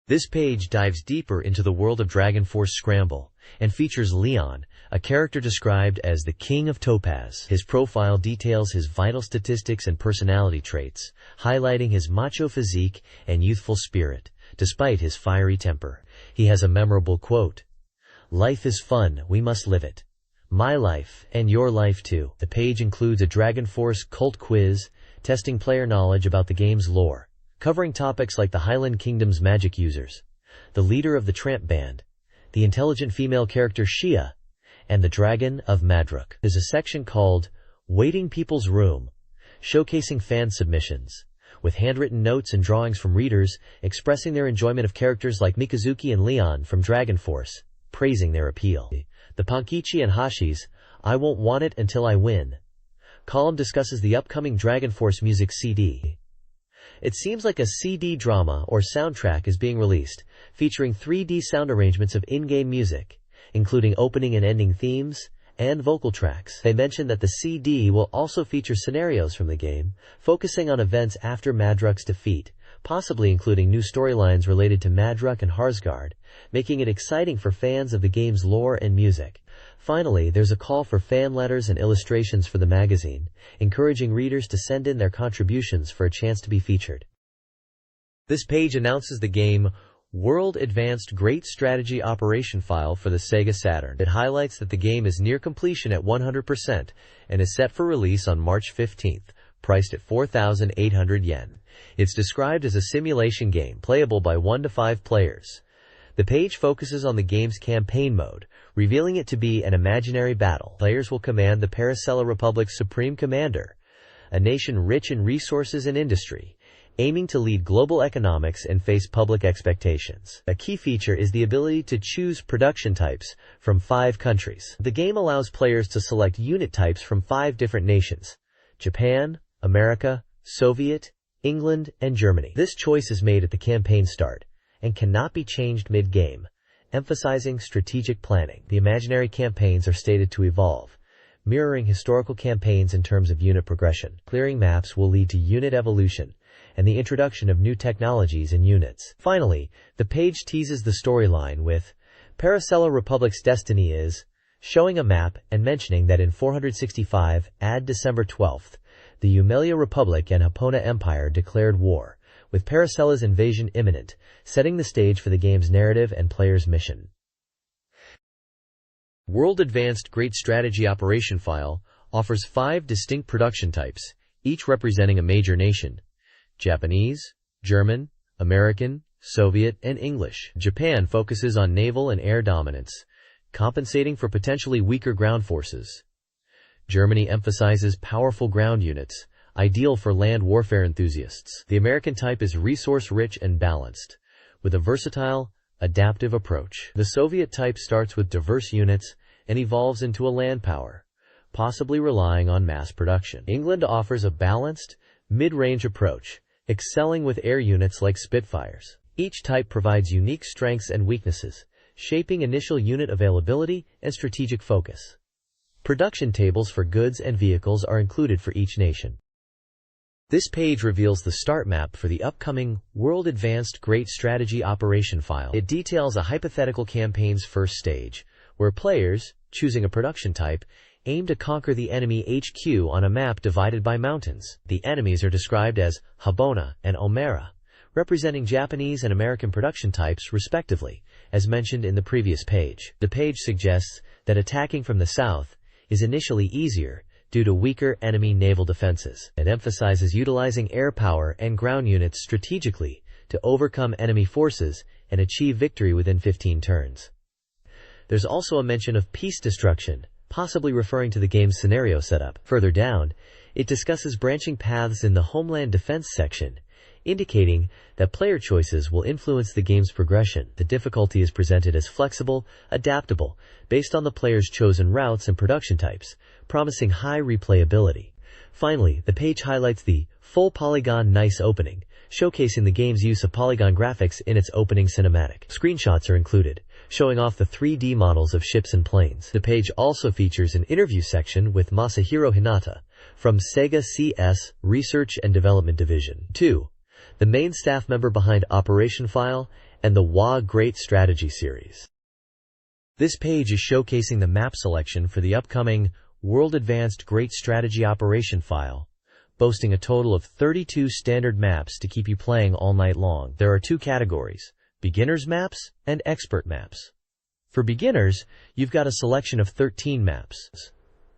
This page dives deeper into the world of Dragon Force Scramble and features Leon, a character described as the King of Topaz. His profile details his vital statistics and personality traits, highlighting his macho physique and youthful spirit, despite his fiery temper. He has a memorable quote, "Life is fun, we must live it. My life, and your life too." The page includes a Dragon Force cult quiz, testing player knowledge about the game's lore, covering topics like the Highland Kingdom's magic users, the leader of the Tramp Band, the intelligent female character Shia, and the Dragon of Madruk. There's a section called Waiting People's Room, showcasing fan submissions, with handwritten notes and drawings from readers expressing their enjoyment of characters like Mikazuki and Leon from Dragon Force, praising their appeal. The Pankichi and Hashi's I Won't Want It Until I Win column discusses the upcoming Dragon Force music CD. It seems like a CD drama or soundtrack is being released, featuring 3D sound arrangements of in-game music, including opening and ending themes and vocal tracks. They mentioned that the CD will also feature scenarios from the game, focusing on events after Madruk's defeat, possibly including new storylines related to Madruk and Harsgard, making it exciting for fans of the game's lore and music. Finally, there's a call for fan letters and illustrations for the magazine, encouraging readers to send in their contributions for a chance to be featured. This page announces the game World Advanced Great Strategy Operation file for the SEGA Saturn. It highlights that the game is near completion at 100% and is set for release on March 15th, priced at 4,800 yen. It's described as a simulation game playable by 1 to 5 players. The page focuses on the game's campaign mode, revealing it to be an imaginary battle. Players will command the Paracella Republic's Supreme Commander, a nation rich in resources and industry, aiming to lead global economics and face public expectations. A key feature is the ability to choose production types from 5 countries. The game allows players to select unit types from 5 different nations: Japan, America, Soviet, England, and Germany. This choice is made at the campaign start and cannot be changed mid-game, emphasizing strategic planning. The imaginary campaigns are stated to evolve, mirroring historical campaigns in terms of unit progression. Clearing maps will lead to unit evolution and the introduction of new technologies and units. Finally, the page teases the storyline with Paracella Republic's destiny is, showing a map and mentioning that in 465 AD December 12th, the Umelia Republic and Hapona Empire declared war, with Paracella's invasion imminent, setting the stage for the game's narrative and player's mission. World Advanced Great Strategy Operation file offers 5 distinct production types, each representing a major nation: Japanese, German, American, Soviet, and English. Japan focuses on naval and air dominance, compensating for potentially weaker ground forces. Germany emphasizes powerful ground units, ideal for land warfare enthusiasts. The American type is resource-rich and balanced, with a versatile, adaptive approach. The Soviet type starts with diverse units and evolves into a land power, possibly relying on mass production. England offers a balanced, mid-range approach, excelling with air units like Spitfires. Each type provides unique strengths and weaknesses, shaping initial unit availability and strategic focus. Production tables for goods and vehicles are included for each nation. This page reveals the start map for the upcoming World Advanced Great Strategy Operation file. It details a hypothetical campaign's first stage, where players, choosing a production type, Aim to conquer the enemy HQ on a map divided by mountains. The enemies are described as Habona and Omera, representing Japanese and American production types respectively, as mentioned in the previous page. The page suggests that attacking from the south is initially easier due to weaker enemy naval defenses. It emphasizes utilizing air power and ground units strategically to overcome enemy forces and achieve victory within 15 turns. There's also a mention of peace destruction, possibly referring to the game's scenario setup. Further down, it discusses branching paths in the Homeland Defense section, indicating that player choices will influence the game's progression. The difficulty is presented as flexible, adaptable, based on the player's chosen routes and production types, promising high replayability. Finally, the page highlights the full polygon nice opening, showcasing the game's use of polygon graphics in its opening cinematic. Screenshots are included, showing off the 3D models of ships and planes. The page also features an interview section with Masahiro Hinata from SEGA CS Research and Development Division 2, the main staff member behind Operation File and the WA Great Strategy series. This page is showcasing the map selection for the upcoming World Advanced Great Strategy Operation File, boasting a total of 32 standard maps to keep you playing all night long. There are two categories: beginners maps and expert maps. For beginners, you've got a selection of 13 maps.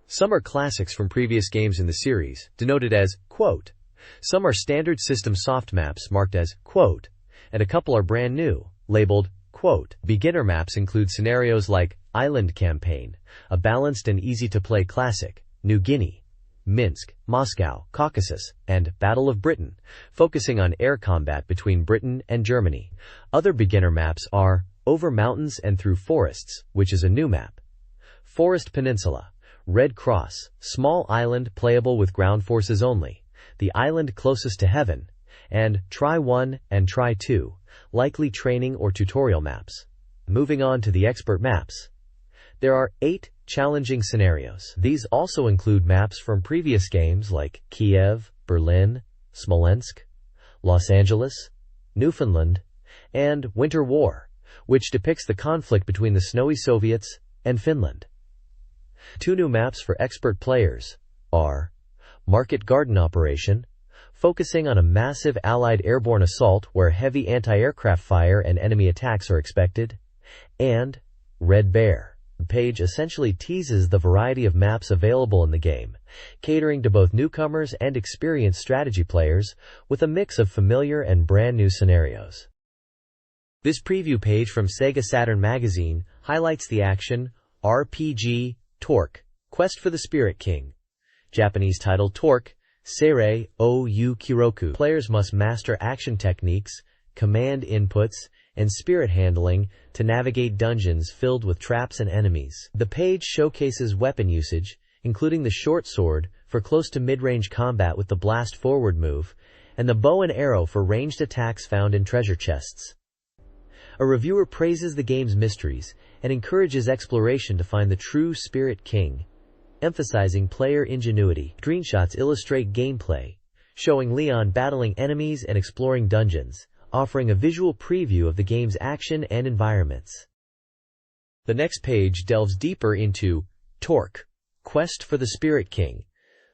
Some are classics from previous games in the series, denoted as quote. Some are standard system soft maps marked as quote, and a couple are brand new, labeled quote. Beginner maps include scenarios like Island Campaign, a balanced and easy-to-play classic, New Guinea, Minsk, Moscow, Caucasus, and Battle of Britain, focusing on air combat between Britain and Germany. Other beginner maps are Over Mountains and Through Forests, which is a new map, Forest Peninsula, Red Cross, small island playable with ground forces only, The Island Closest to Heaven, and Try 1 and Try 2, likely training or tutorial maps. Moving on to the expert maps. There are 8 challenging scenarios. These also include maps from previous games like Kiev, Berlin, Smolensk, Los Angeles, Newfoundland, and Winter War, which depicts the conflict between the snowy Soviets and Finland. 2 new maps for expert players are Market Garden Operation, focusing on a massive Allied airborne assault where heavy anti-aircraft fire and enemy attacks are expected, and Red Bear. The page essentially teases the variety of maps available in the game, catering to both newcomers and experienced strategy players with a mix of familiar and brand new scenarios. This preview page from SEGA Saturn Magazine highlights the action RPG Torque, Quest for the Spirit King. Japanese title Torque, Seirei ou Kiroku. Players must master action techniques, command inputs, and spirit handling to navigate dungeons filled with traps and enemies. The page showcases weapon usage, including the short sword for close to mid-range combat with the blast forward move, and the bow and arrow for ranged attacks found in treasure chests. A reviewer praises the game's mysteries and encourages exploration to find the true Spirit King, emphasizing player ingenuity. Screenshots illustrate gameplay, showing Leon battling enemies and exploring dungeons, offering a visual preview of the game's action and environments. The next page delves deeper into Torque, Quest for the Spirit King,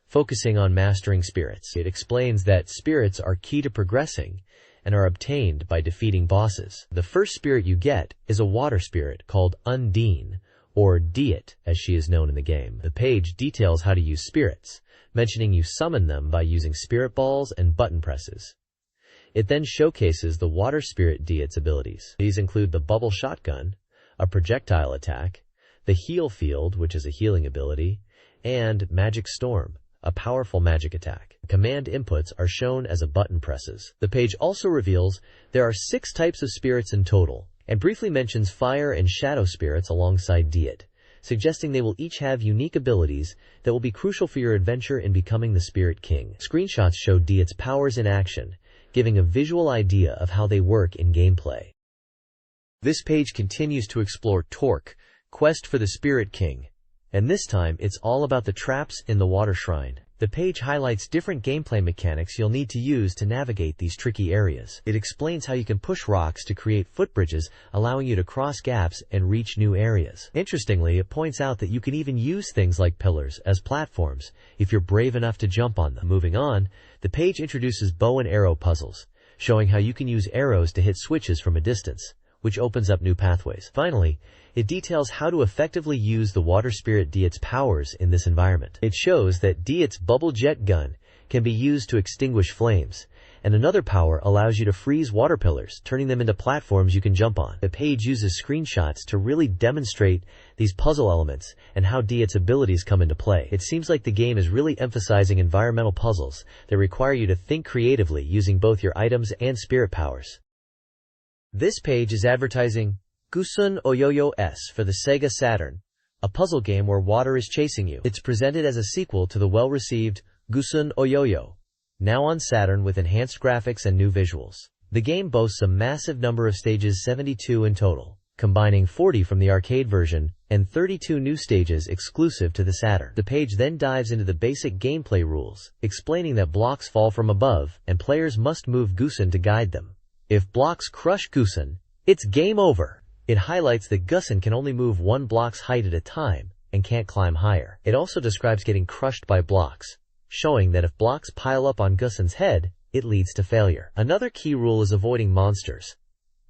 focusing on mastering spirits. It explains that spirits are key to progressing and are obtained by defeating bosses. The first spirit you get is a water spirit called Undine, or Diet as she is known in the game. The page details how to use spirits, mentioning you summon them by using spirit balls and button presses. It then showcases the water spirit Diet's abilities. These include the bubble shotgun, a projectile attack, the heal field, which is a healing ability, and magic storm, a powerful magic attack. Command inputs are shown as a button presses. The page also reveals there are 6 types of spirits in total, and briefly mentions fire and shadow spirits alongside Diet, suggesting they will each have unique abilities that will be crucial for your adventure in becoming the Spirit King. Screenshots show Diet's powers in action, giving a visual idea of how they work in gameplay. This page continues to explore Torque, Quest for the Spirit King, And this time, it's all about the traps in the water shrine. The page highlights different gameplay mechanics you'll need to use to navigate these tricky areas. It explains how you can push rocks to create footbridges, allowing you to cross gaps and reach new areas. Interestingly, it points out that you can even use things like pillars as platforms if you're brave enough to jump on them. Moving on, the page introduces bow and arrow puzzles, showing how you can use arrows to hit switches from a distance, which opens up new pathways. Finally, it details how to effectively use the water spirit Diet's powers in this environment. It shows that Diet's bubble jet gun can be used to extinguish flames, and another power allows you to freeze water pillars, turning them into platforms you can jump on. The page uses screenshots to really demonstrate these puzzle elements and how Diet's abilities come into play. It seems like the game is really emphasizing environmental puzzles that require you to think creatively using both your items and spirit powers. This page is advertising Gusun Oyoyo S for the Sega Saturn, a puzzle game where water is chasing you. It's presented as a sequel to the well-received Gusun Oyoyo, now on Saturn with enhanced graphics and new visuals. The game boasts a massive number of stages, 72 in total, combining 40 from the arcade version and 32 new stages exclusive to the Saturn. The page then dives into the basic gameplay rules, explaining that blocks fall from above and players must move Gusun to guide them. If blocks crush Gusun, it's game over. It highlights that Gusun can only move one block's height at a time and can't climb higher. It also describes getting crushed by blocks, showing that if blocks pile up on Gusun's head, it leads to failure. Another key rule is avoiding monsters,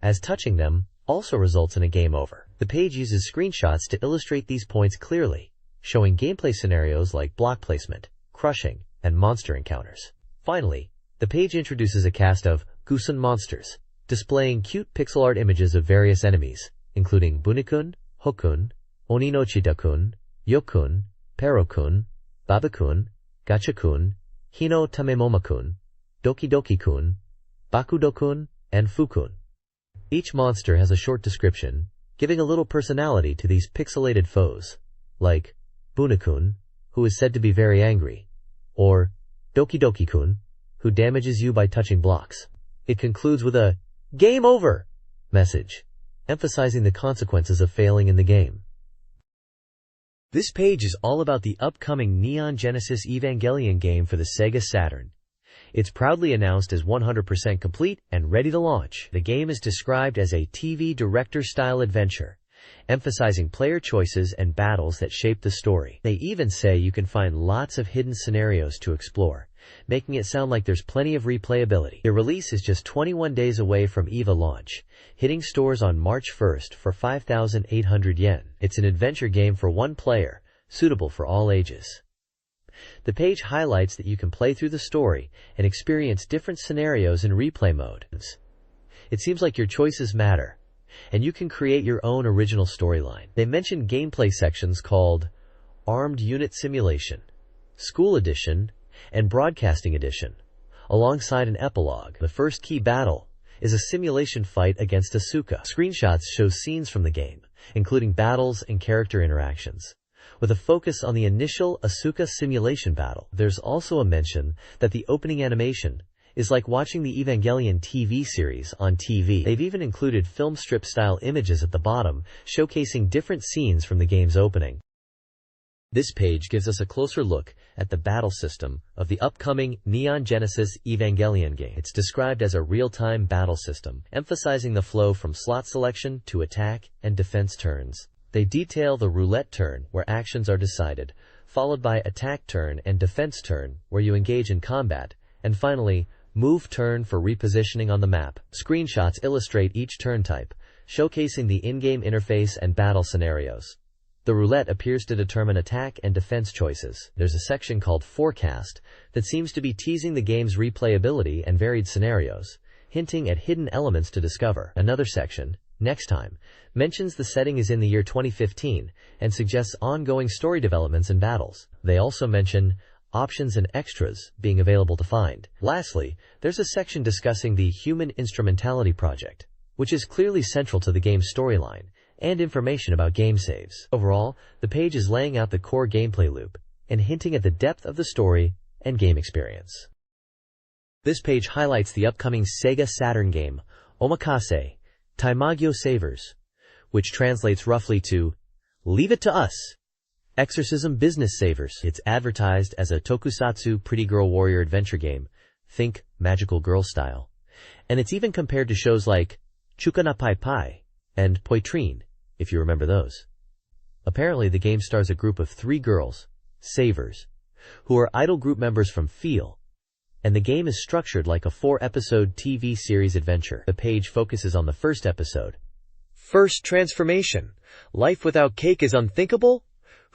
as touching them also results in a game over. The page uses screenshots to illustrate these points clearly, showing gameplay scenarios like block placement, crushing, and monster encounters. Finally, the page introduces a cast of Gusun monsters, displaying cute pixel art images of various enemies, including Bunikun, Hokun, Oninochita-kun, Yokun, Perokun, Babakun, Gachakun, Hino Tamemomakun, Doki-doki-kun, Bakudokun, and Fukun. Each monster has a short description, giving a little personality to these pixelated foes, like Bunikun, who is said to be very angry, or Doki-doki-kun, who damages you by touching blocks. It concludes with a "Game over" message, emphasizing the consequences of failing in the game. This page is all about the upcoming Neon Genesis Evangelion game for the Sega Saturn. It's proudly announced as 100% complete and ready to launch. The game is described as a TV director-style adventure, emphasizing player choices and battles that shape the story. They even say you can find lots of hidden scenarios to explore, making it sound like there's plenty of replayability. The release is just 21 days away from EVA launch, hitting stores on March 1st for 5,800 yen. It's an adventure game for one player, suitable for all ages. The page highlights that you can play through the story and experience different scenarios in replay mode. It seems like your choices matter, and you can create your own original storyline. They mention gameplay sections called Armed Unit Simulation, School Edition, and Broadcasting Edition, alongside an epilogue. The first key battle is a simulation fight against Asuka. Screenshots show scenes from the game, including battles and character interactions, with a focus on the initial Asuka simulation battle. There's also a mention that the opening animation is like watching the Evangelion TV series on TV. They've even included film strip-style images at the bottom, showcasing different scenes from the game's opening. This page gives us a closer look at the battle system of the upcoming Neon Genesis Evangelion game. It's described as a real-time battle system, emphasizing the flow from slot selection to attack and defense turns. They detail the roulette turn, where actions are decided, followed by attack turn and defense turn, where you engage in combat, and finally, move turn for repositioning on the map. Screenshots illustrate each turn type, showcasing the in-game interface and battle scenarios. The roulette appears to determine attack and defense choices. There's a section called Forecast that seems to be teasing the game's replayability and varied scenarios, hinting at hidden elements to discover. Another section, Next Time, mentions the setting is in the year 2015 and suggests ongoing story developments and battles. They also mention options and extras being available to find. Lastly, there's a section discussing the Human Instrumentality Project, which is clearly central to the game's storyline, and information about game saves. Overall, the page is laying out the core gameplay loop and hinting at the depth of the story and game experience. This page highlights the upcoming Sega Saturn game, Omakase Taimagyo Savers, which translates roughly to "Leave it to us," Exorcism Business Savers. It's advertised as a tokusatsu pretty girl warrior adventure game. Think magical girl style. And it's even compared to shows like Chukana Pai Pai and Poitrine, if you remember those. Apparently the game stars a group of 3 girls, savers, who are idol group members from Feel, and the game is structured like a 4-episode TV series adventure. The page focuses on the first episode. First transformation. Life without cake is unthinkable?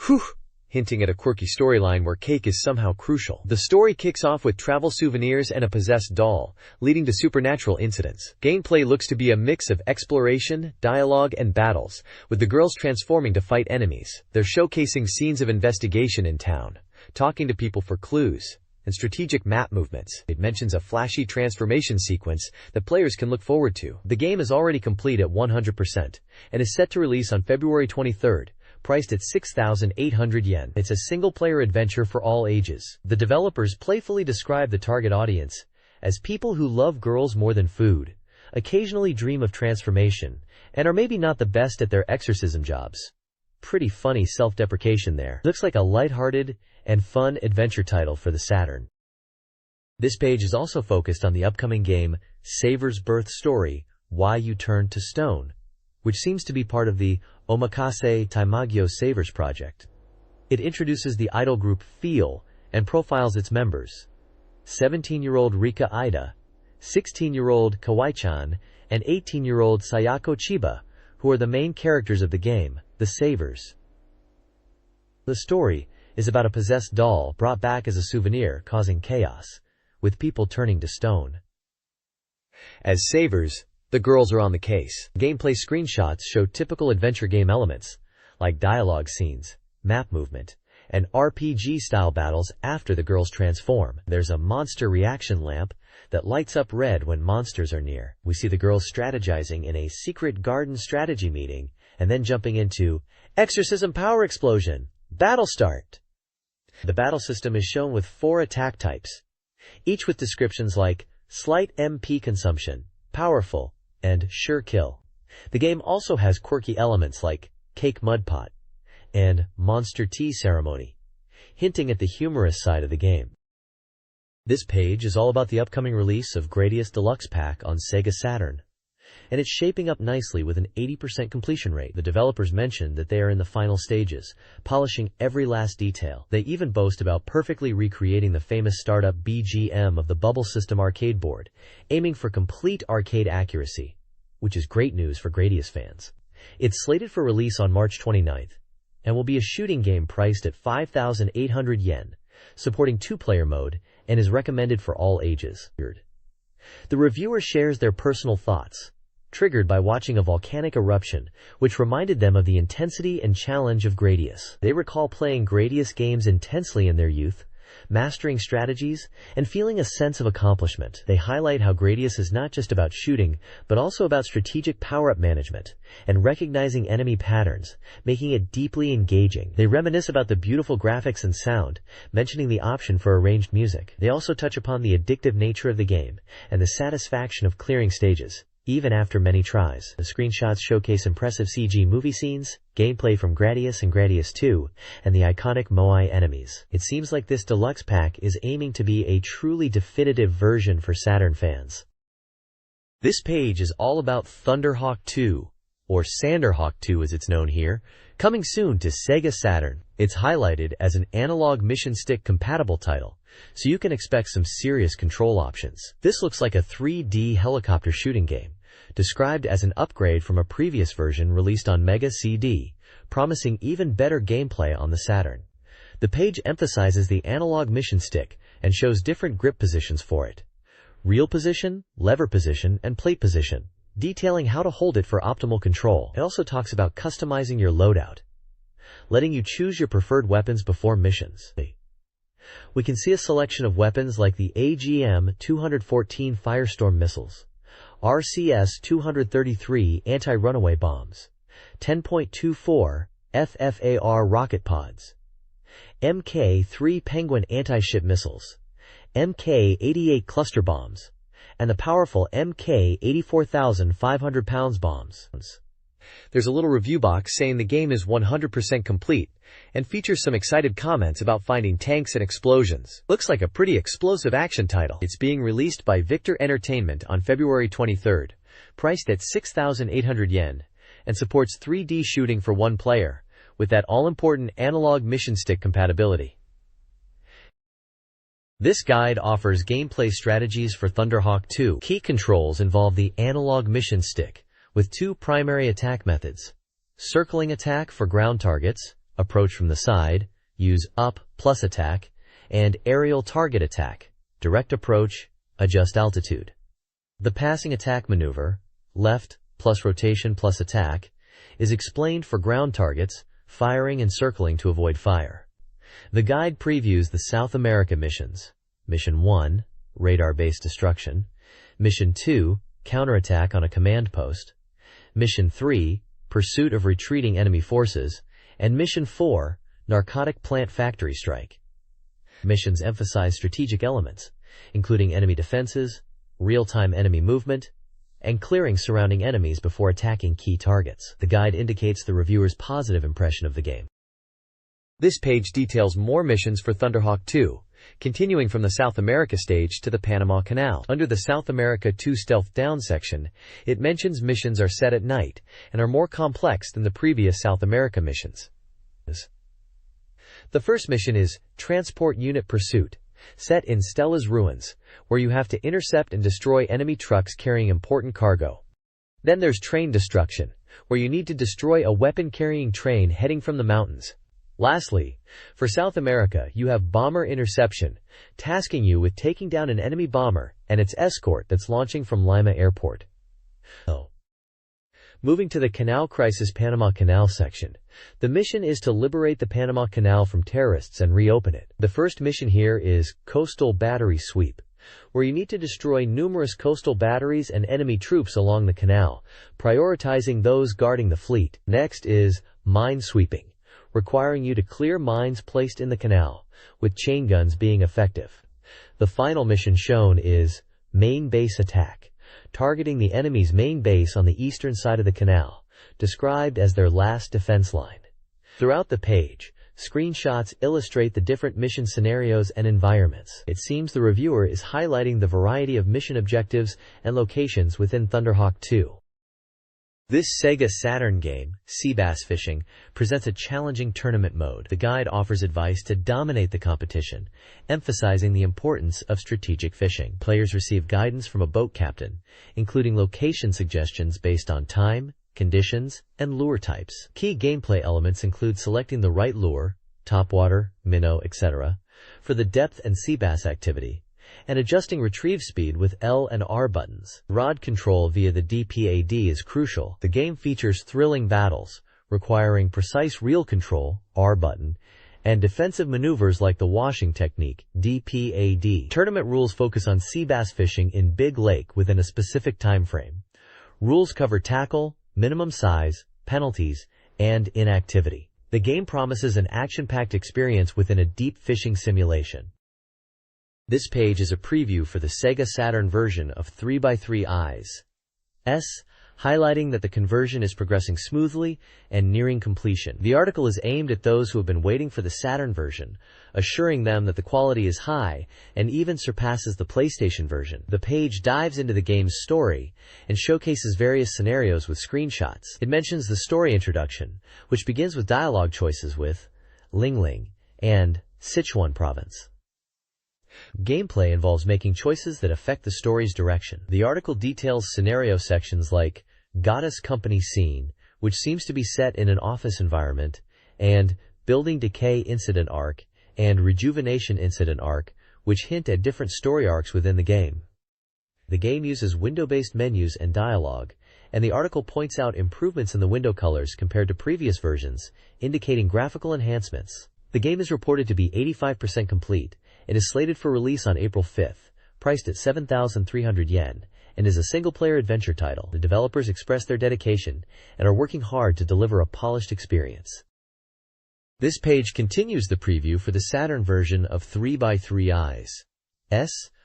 Whew! Hinting at a quirky storyline where cake is somehow crucial. The story kicks off with travel souvenirs and a possessed doll, leading to supernatural incidents. Gameplay looks to be a mix of exploration, dialogue, and battles, with the girls transforming to fight enemies. They're showcasing scenes of investigation in town, talking to people for clues, and strategic map movements. It mentions a flashy transformation sequence that players can look forward to. The game is already complete at 100% and is set to release on February 23rd. Priced at 6,800 yen. It's a single-player adventure for all ages. The developers playfully describe the target audience as people who love girls more than food, occasionally dream of transformation, and are maybe not the best at their exorcism jobs. Pretty funny self-deprecation there. Looks like a lighthearted and fun adventure title for the Saturn. This page is also focused on the upcoming game Saver's Birth Story, Why You Turned to Stone, which seems to be part of the Omakase Taimagyo Savers project. It introduces the idol group Feel and profiles its members. 17-year-old Rika Ida, 16-year-old Kawai-chan, and 18-year-old Sayako Chiba, who are the main characters of the game, the Savers. The story is about a possessed doll brought back as a souvenir causing chaos, with people turning to stone. As Savers, the girls are on the case. Gameplay screenshots show typical adventure game elements, like dialogue scenes, map movement, and RPG-style battles after the girls transform. There's a monster reaction lamp that lights up red when monsters are near. We see the girls strategizing in a secret garden strategy meeting, and then jumping into Exorcism Power Explosion, Battle Start. The battle system is shown with 4 attack types, each with descriptions like Slight MP Consumption, Powerful, and Sure Kill. The game also has quirky elements like Cake Mud Pot and Monster Tea Ceremony, hinting at the humorous side of the game. This page is all about the upcoming release of Gradius Deluxe Pack on SEGA Saturn, and it's shaping up nicely with an 80% completion rate. The developers mentioned that they are in the final stages, polishing every last detail. They even boast about perfectly recreating the famous startup BGM of the Bubble System arcade board, aiming for complete arcade accuracy, which is great news for Gradius fans. It's slated for release on March 29th, and will be a shooting game priced at 5,800 yen, supporting 2-player mode, and is recommended for all ages. The reviewer shares their personal thoughts, triggered by watching a volcanic eruption, which reminded them of the intensity and challenge of Gradius. They recall playing Gradius games intensely in their youth, mastering strategies, and feeling a sense of accomplishment. They highlight how Gradius is not just about shooting, but also about strategic power-up management and recognizing enemy patterns, making it deeply engaging. They reminisce about the beautiful graphics and sound, mentioning the option for arranged music. They also touch upon the addictive nature of the game and the satisfaction of clearing stages, even after many tries. The screenshots showcase impressive CG movie scenes, gameplay from Gradius and Gradius 2, and the iconic Moai enemies. It seems like this deluxe pack is aiming to be a truly definitive version for Saturn fans. This page is all about Thunderhawk 2, or Sanderhawk 2 as it's known here, coming soon to SEGA Saturn. It's highlighted as an analog mission stick compatible title, so you can expect some serious control options. This looks like a 3D helicopter shooting game, described as an upgrade from a previous version released on Mega CD, promising even better gameplay on the Saturn. The page emphasizes the analog mission stick and shows different grip positions for it: reel position, lever position, and plate position, detailing how to hold it for optimal control. It also talks about customizing your loadout, letting you choose your preferred weapons before missions. We can see a selection of weapons like the AGM-214 Firestorm missiles, RCS-233 anti-runaway bombs, 10.24 FFAR rocket pods, Mk-3 Penguin anti-ship missiles, Mk-88 cluster bombs, and the powerful Mk-84,500 pounds bombs. There's a little review box saying the game is 100% complete and features some excited comments about finding tanks and explosions. Looks like a pretty explosive action title. It's being released by Victor Entertainment on February 23rd, priced at 6,800 yen, and supports 3D shooting for one player, with that all-important analog mission stick compatibility. This guide offers gameplay strategies for Thunderhawk 2. Key controls involve the analog mission stick, with two primary attack methods: circling attack for ground targets, approach from the side, use up plus attack, and aerial target attack, direct approach, adjust altitude. The passing attack maneuver, left plus rotation plus attack, is explained for ground targets, firing and circling to avoid fire. The guide previews the South America missions. Mission 1, radar-based destruction. Mission 2, counterattack on a command post. Mission 3, pursuit of retreating enemy forces. And Mission 4, narcotic plant factory strike. Missions emphasize strategic elements, including enemy defenses, real-time enemy movement, and clearing surrounding enemies before attacking key targets. The guide indicates the reviewer's positive impression of the game. This page details more missions for Thunderhawk 2, continuing from the South America stage to the Panama Canal. Under the South America 2 Stealth Down section, it mentions missions are set at night and are more complex than the previous South America missions. The first mission is Transport Unit Pursuit, set in Stella's ruins, where you have to intercept and destroy enemy trucks carrying important cargo. Then there's Train Destruction, where you need to destroy a weapon-carrying train heading from the mountains. Lastly, for South America, you have Bomber Interception, tasking you with taking down an enemy bomber and its escort that's launching from Lima Airport. Moving to the Canal Crisis Panama Canal section, the mission is to liberate the Panama Canal from terrorists and reopen it. The first mission here is Coastal Battery Sweep, where you need to destroy numerous coastal batteries and enemy troops along the canal, prioritizing those guarding the fleet. Next is Mine Sweeping, requiring you to clear mines placed in the canal, with chain guns being effective. The final mission shown is Main Base Attack, targeting the enemy's main base on the eastern side of the canal, described as their last defense line. Throughout the page, screenshots illustrate the different mission scenarios and environments. It seems the reviewer is highlighting the variety of mission objectives and locations within Thunderhawk 2. This SEGA Saturn game, Sea Bass Fishing, presents a challenging tournament mode. The guide offers advice to dominate the competition, emphasizing the importance of strategic fishing. Players receive guidance from a boat captain, including location suggestions based on time, conditions, and lure types. Key gameplay elements include selecting the right lure, topwater, minnow, etc., for the depth and sea bass activity, and adjusting retrieve speed with L and R buttons. Rod control via the DPAD is crucial. The game features thrilling battles, requiring precise reel control, R button, and defensive maneuvers like the washing technique, DPAD. Tournament rules focus on sea bass fishing in Big Lake within a specific time frame. Rules cover tackle, minimum size, penalties, and inactivity. The game promises an action-packed experience within a deep fishing simulation. This page is a preview for the SEGA Saturn version of 3x3 Eyes, highlighting that the conversion is progressing smoothly and nearing completion. The article is aimed at those who have been waiting for the Saturn version, assuring them that the quality is high and even surpasses the PlayStation version. The page dives into the game's story and showcases various scenarios with screenshots. It mentions the story introduction, which begins with dialogue choices with Lingling and Sichuan Province. Gameplay involves making choices that affect the story's direction. The article details scenario sections like Goddess Company Scene, which seems to be set in an office environment, and Building Decay Incident Arc and Rejuvenation Incident Arc, which hint at different story arcs within the game. The game uses window-based menus and dialogue, and the article points out improvements in the window colors compared to previous versions, indicating graphical enhancements. The game is reported to be 85% complete. It is slated for release on April 5th, priced at 7,300 yen, and is a single-player adventure title. The developers express their dedication and are working hard to deliver a polished experience. This page continues the preview for the Saturn version of 3x3 Eyes,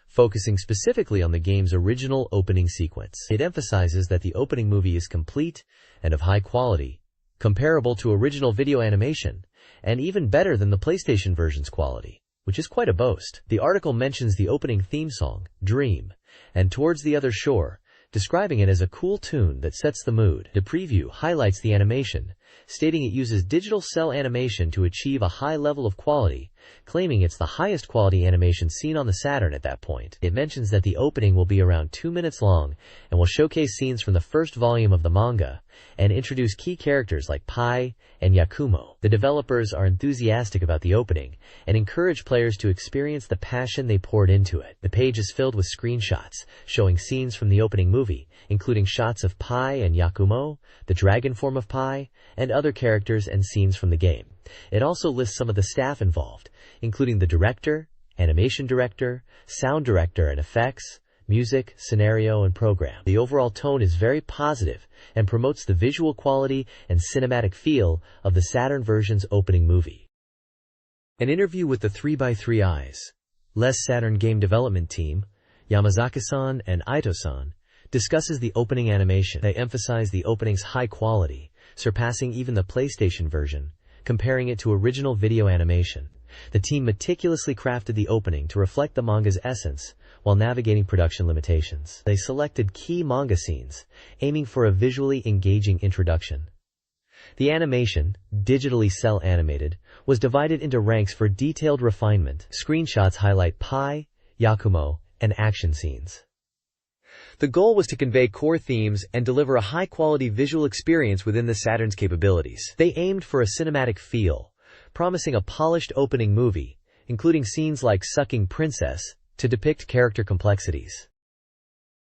focusing specifically on the game's original opening sequence. It emphasizes that the opening movie is complete and of high quality, comparable to original video animation, and even better than the PlayStation version's quality, which is quite a boast. The article mentions the opening theme song, Dream, and Towards the Other Shore, describing it as a cool tune that sets the mood. The preview highlights the animation, stating it uses digital cell animation to achieve a high level of quality, claiming it's the highest quality animation seen on the Saturn at that point. It mentions that the opening will be around 2 minutes long and will showcase scenes from the first volume of the manga and introduce key characters like Pai and Yakumo. The developers are enthusiastic about the opening and encourage players to experience the passion they poured into it. The page is filled with screenshots showing scenes from the opening movie, including shots of Pai and Yakumo, the dragon form of Pai, and other characters and scenes from the game. It also lists some of the staff involved, including the director, animation director, sound director and effects, music, scenario, and program. The overall tone is very positive and promotes the visual quality and cinematic feel of the Saturn version's opening movie. An interview with the 3x3 Eyes, Les Saturn game development team, Yamazaki-san and Ito-san, discusses the opening animation. They emphasize the opening's high quality, surpassing even the PlayStation version, comparing it to original video animation. The team meticulously crafted the opening to reflect the manga's essence while navigating production limitations. They selected key manga scenes, aiming for a visually engaging introduction. The animation, digitally cell animated, was divided into ranks for detailed refinement. Screenshots highlight Pai, Yakumo, and action scenes. The goal was to convey core themes and deliver a high-quality visual experience within the Saturn's capabilities. They aimed for a cinematic feel, promising a polished opening movie, including scenes like Sucking Princess, to depict character complexities.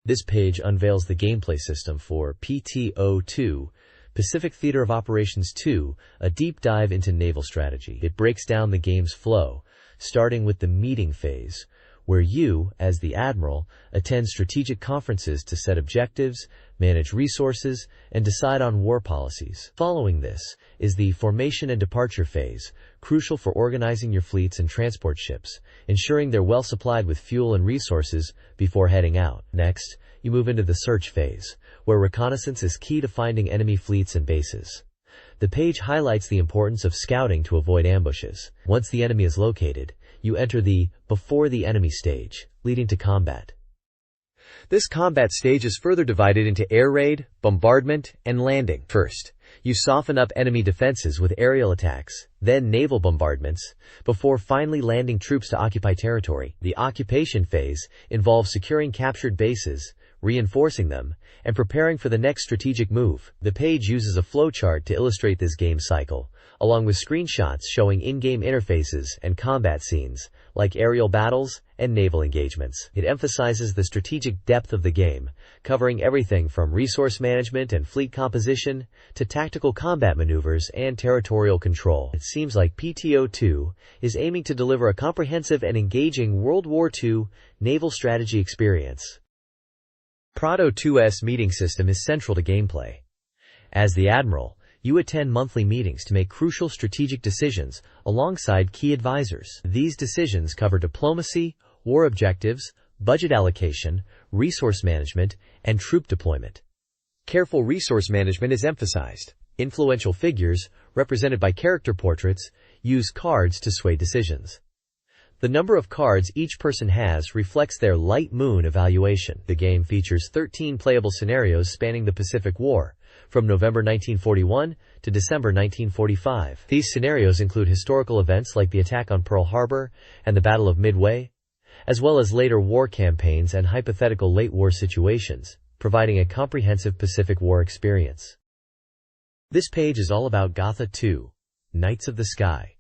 This page unveils the gameplay system for PTO2, Pacific Theater of Operations 2, a deep dive into naval strategy. It breaks down the game's flow, starting with the meeting phase, where you, as the Admiral, attend strategic conferences to set objectives, manage resources, and decide on war policies. Following this is the formation and departure phase, crucial for organizing your fleets and transport ships, ensuring they're well supplied with fuel and resources before heading out. Next, you move into the search phase, where reconnaissance is key to finding enemy fleets and bases. The page highlights the importance of scouting to avoid ambushes. Once the enemy is located, you enter the before the enemy stage, leading to combat. This combat stage is further divided into air raid, bombardment, and landing. First, you soften up enemy defenses with aerial attacks, then naval bombardments, before finally landing troops to occupy territory. The occupation phase involves securing captured bases, reinforcing them, and preparing for the next strategic move. The page uses a flowchart to illustrate this game cycle, along with screenshots showing in-game interfaces and combat scenes, like aerial battles and naval engagements. It emphasizes the strategic depth of the game, covering everything from resource management and fleet composition to tactical combat maneuvers and territorial control. It seems like PTO2 is aiming to deliver a comprehensive and engaging World War II naval strategy experience. Proto 2's meeting system is central to gameplay. As the Admiral, you attend monthly meetings to make crucial strategic decisions alongside key advisors. These decisions cover diplomacy, war objectives, budget allocation, resource management, and troop deployment. Careful resource management is emphasized. Influential figures, represented by character portraits, use cards to sway decisions. The number of cards each person has reflects their light moon evaluation. The game features 13 playable scenarios spanning the Pacific War, from November 1941 to December 1945. These scenarios include historical events like the attack on Pearl Harbor and the Battle of Midway, as well as later war campaigns and hypothetical late war situations, providing a comprehensive Pacific War experience. This page is all about Gotha 2, Knights of the Sky,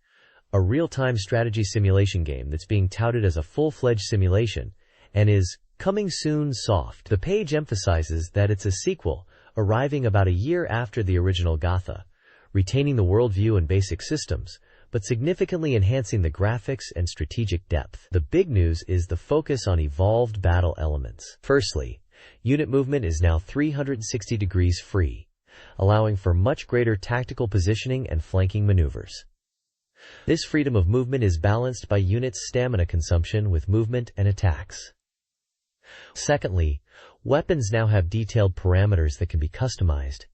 a real-time strategy simulation game that's being touted as a full-fledged simulation and is coming soon soft. The page emphasizes that it's a sequel, arriving about a year after the original Gotha, retaining the worldview and basic systems, but significantly enhancing the graphics and strategic depth. The big news is the focus on evolved battle elements. Firstly, unit movement is now 360 degrees free, allowing for much greater tactical positioning and flanking maneuvers. This freedom of movement is balanced by units' stamina consumption with movement and attacks. Secondly, weapons now have detailed parameters that can be customized,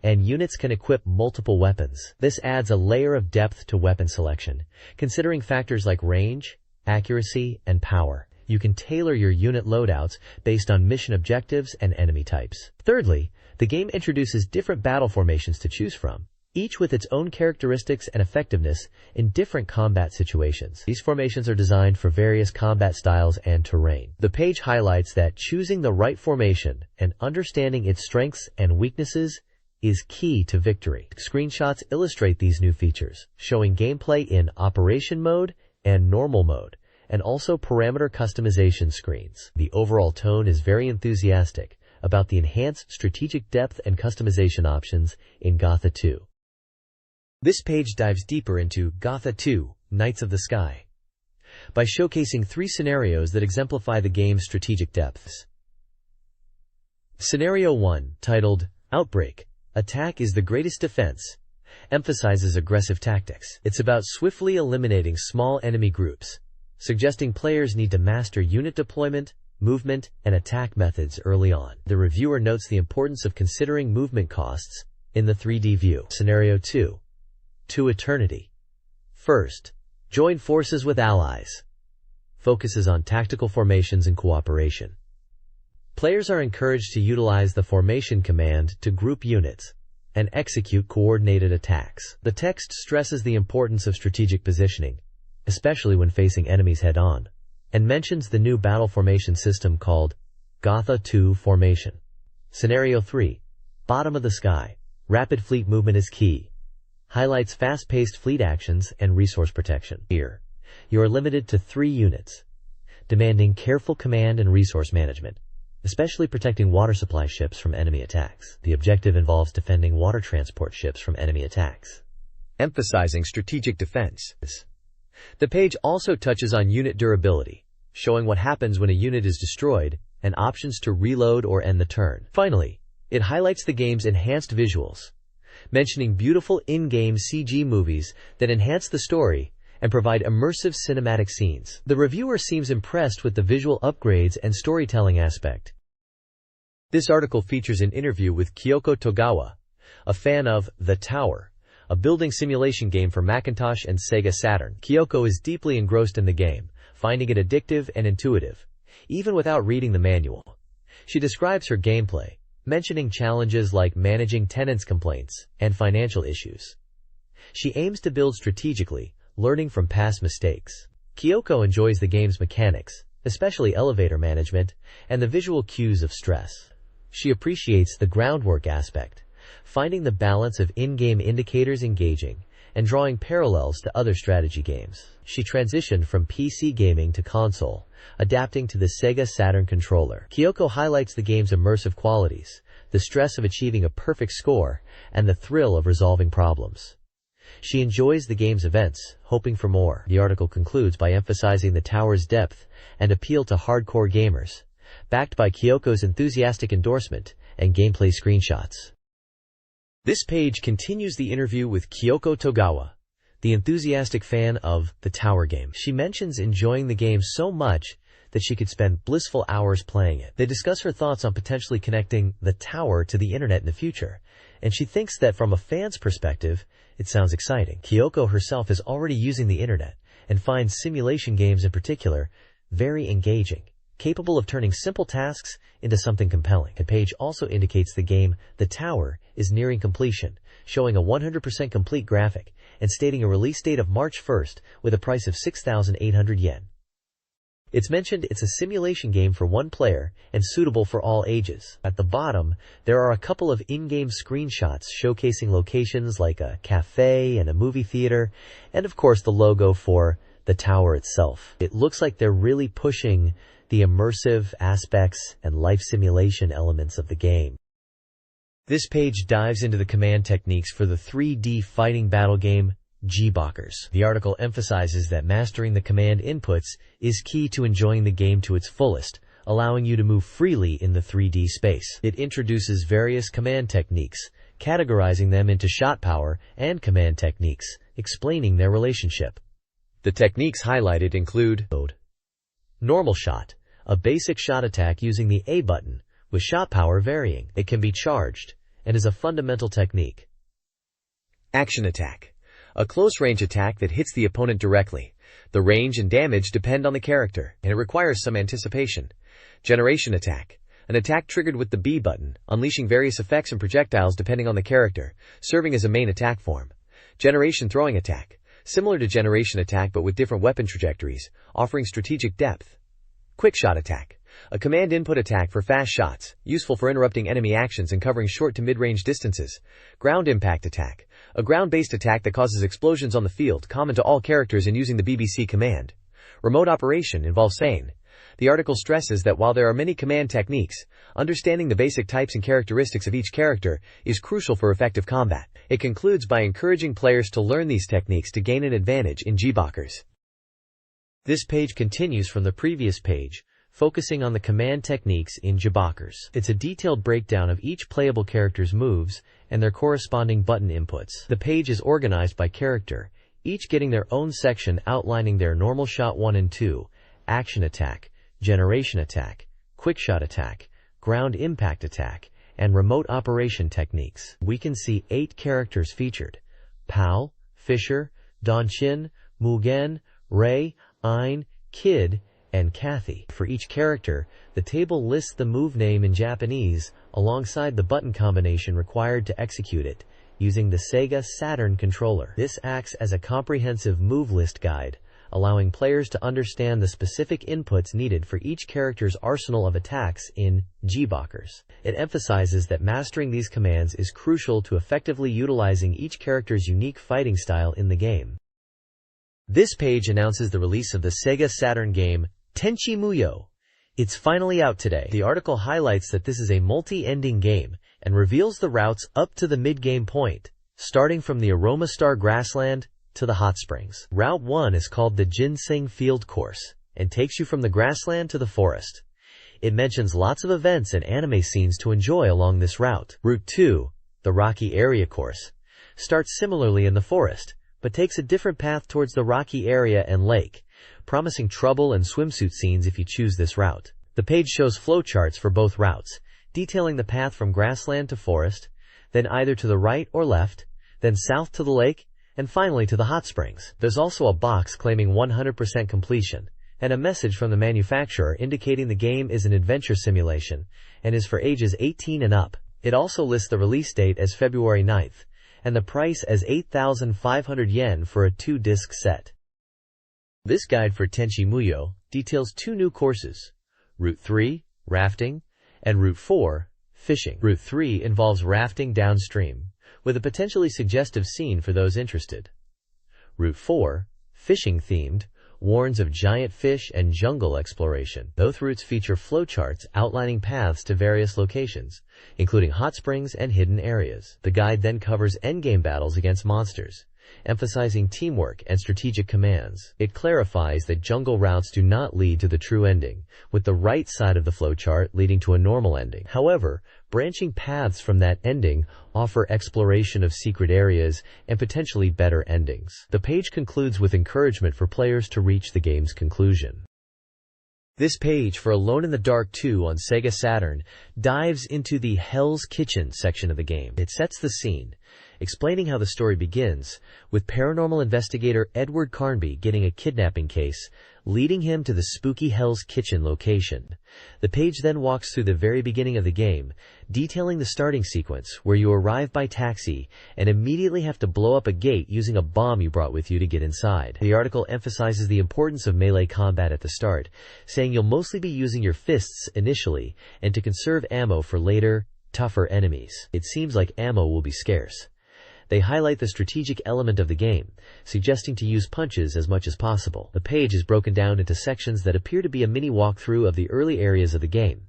and units can equip multiple weapons. This adds a layer of depth to weapon selection, considering factors like range, accuracy, and power. You can tailor your unit loadouts based on mission objectives and enemy types. Thirdly, the game introduces different battle formations to choose from, each with its own characteristics and effectiveness in different combat situations. These formations are designed for various combat styles and terrain. The page highlights that choosing the right formation and understanding its strengths and weaknesses is key to victory. Screenshots illustrate these new features, showing gameplay in Operation Mode and Normal Mode, and also parameter customization screens. The overall tone is very enthusiastic about the enhanced strategic depth and customization options in Gotha 2. This page dives deeper into Gotha 2, Knights of the Sky, by showcasing 3 scenarios that exemplify the game's strategic depths. Scenario 1, titled Outbreak, Attack is the Greatest Defense, emphasizes aggressive tactics. It's about swiftly eliminating small enemy groups, suggesting players need to master unit deployment, movement, and attack methods early on. The reviewer notes the importance of considering movement costs in the 3D view. Scenario 2, To Eternity. First, join forces with allies. Focuses on tactical formations and cooperation. Players are encouraged to utilize the formation command to group units and execute coordinated attacks. The text stresses the importance of strategic positioning, especially when facing enemies head-on, and mentions the new battle formation system called Gotha 2 Formation. Scenario 3, Bottom of the Sky. Rapid fleet movement is key. Highlights fast-paced fleet actions and resource protection. Here, you are limited to 3 units, demanding careful command and resource management, especially protecting water supply ships from enemy attacks. The objective involves defending water transport ships from enemy attacks, emphasizing strategic defense. The page also touches on unit durability, showing what happens when a unit is destroyed and options to reload or end the turn. Finally, it highlights the game's enhanced visuals, mentioning beautiful in-game CG movies that enhance the story and provide immersive cinematic scenes. The reviewer seems impressed with the visual upgrades and storytelling aspect. This article features an interview with Kyoko Togawa, a fan of The Tower, a building simulation game for Macintosh and Sega Saturn. Kyoko is deeply engrossed in the game, finding it addictive and intuitive, even without reading the manual. She describes her gameplay, mentioning challenges like managing tenants' complaints and financial issues. She aims to build strategically, learning from past mistakes. Kyoko enjoys the game's mechanics, especially elevator management, and the visual cues of stress. She appreciates the groundwork aspect, finding the balance of in-game indicators engaging and drawing parallels to other strategy games. She transitioned from PC gaming to console, adapting to the SEGA Saturn controller. Kyoko highlights the game's immersive qualities, the stress of achieving a perfect score, and the thrill of resolving problems. She enjoys the game's events, hoping for more. The article concludes by emphasizing the tower's depth and appeal to hardcore gamers, backed by Kyoko's enthusiastic endorsement and gameplay screenshots. This page continues the interview with Kyoko Togawa, the enthusiastic fan of The Tower game. She mentions enjoying the game so much that she could spend blissful hours playing it. They discuss her thoughts on potentially connecting The Tower to the internet in the future, and she thinks that from a fan's perspective, it sounds exciting. Kyoko herself is already using the internet and finds simulation games in particular very engaging, capable of turning simple tasks into something compelling. The page also indicates the game The Tower is nearing completion, showing a 100% complete graphic and stating a release date of March 1st with a price of 6,800 yen. It's mentioned it's a simulation game for one player and suitable for all ages. At the bottom, there are a couple of in-game screenshots showcasing locations like a cafe and a movie theater, and of course the logo for The Tower itself. It looks like they're really pushing the immersive aspects and life simulation elements of the game. This page dives into the command techniques for the 3D fighting battle game G-Bockers. The article emphasizes that mastering the command inputs is key to enjoying the game to its fullest, allowing you to move freely in the 3D space. It introduces various command techniques, categorizing them into shot power and command techniques, explaining their relationship. The techniques highlighted include Normal Shot, a basic shot attack using the A button, with shot power varying. It can be charged, and is a fundamental technique. Action attack, a close-range attack that hits the opponent directly. The range and damage depend on the character, and it requires some anticipation. Generation attack, an attack triggered with the B button, unleashing various effects and projectiles depending on the character, serving as a main attack form. Generation throwing attack, similar to generation attack but with different weapon trajectories, offering strategic depth. Quick shot attack, a command input attack for fast shots, useful for interrupting enemy actions and covering short to mid-range distances. Ground impact attack, a ground-based attack that causes explosions on the field, common to all characters and using the BBC command. Remote operation involves SATURN. The article stresses that while there are many command techniques, understanding the basic types and characteristics of each character is crucial for effective combat. It concludes by encouraging players to learn these techniques to gain an advantage in G-Bockers. This page continues from the previous page, focusing on the command techniques in G-Bockers. It's a detailed breakdown of each playable character's moves and their corresponding button inputs. The page is organized by character, each getting their own section outlining their normal shot 1 and 2, action attack, generation attack, quick shot attack, ground impact attack, and remote operation techniques. We can see 8 characters featured: Pal, Fisher, Donchin, Mugen, Ray, Ein, Kid, and Kathy. For each character, the table lists the move name in Japanese alongside the button combination required to execute it, using the SEGA Saturn controller. This acts as a comprehensive move list guide, allowing players to understand the specific inputs needed for each character's arsenal of attacks in G-Bockers. It emphasizes that mastering these commands is crucial to effectively utilizing each character's unique fighting style in the game. This page announces the release of the SEGA Saturn game, Tenchi Muyo. It's finally out today. The article highlights that this is a multi-ending game and reveals the routes up to the mid-game point, starting from the Aroma Star Grassland to the Hot Springs. Route 1 is called the Ginseng Field Course and takes you from the grassland to the forest. It mentions lots of events and anime scenes to enjoy along this route. Route 2, the Rocky Area Course, starts similarly in the forest, but takes a different path towards the rocky area and lake, promising trouble and swimsuit scenes if you choose this route. The page shows flowcharts for both routes, detailing the path from grassland to forest, then either to the right or left, then south to the lake, and finally to the hot springs. There's also a box claiming 100% completion, and a message from the manufacturer indicating the game is an adventure simulation, and is for ages 18 and up. It also lists the release date as February 9th, and the price as 8,500 yen for a 2-disc set. This guide for Tenchi Muyo details 2 new courses: Route 3, rafting, and Route 4, fishing. Route 3 involves rafting downstream, with a potentially suggestive scene for those interested. Route 4, fishing themed, warns of giant fish and jungle exploration. Both routes feature flowcharts outlining paths to various locations, including hot springs and hidden areas. The guide then covers endgame battles against monsters, emphasizing teamwork and strategic commands. It clarifies that jungle routes do not lead to the true ending, with the right side of the flowchart leading to a normal ending. However, branching paths from that ending offer exploration of secret areas and potentially better endings. The page concludes with encouragement for players to reach the game's conclusion. This page for Alone in the Dark 2 on SEGA Saturn dives into the Hell's Kitchen section of the game. It sets the scene, explaining how the story begins, with paranormal investigator Edward Carnby getting a kidnapping case, leading him to the spooky Hell's Kitchen location. The page then walks through the very beginning of the game, detailing the starting sequence where you arrive by taxi and immediately have to blow up a gate using a bomb you brought with you to get inside. The article emphasizes the importance of melee combat at the start, saying you'll mostly be using your fists initially and to conserve ammo for later, tougher enemies. It seems like ammo will be scarce. They highlight the strategic element of the game, suggesting to use punches as much as possible. The page is broken down into sections that appear to be a mini walkthrough of the early areas of the game,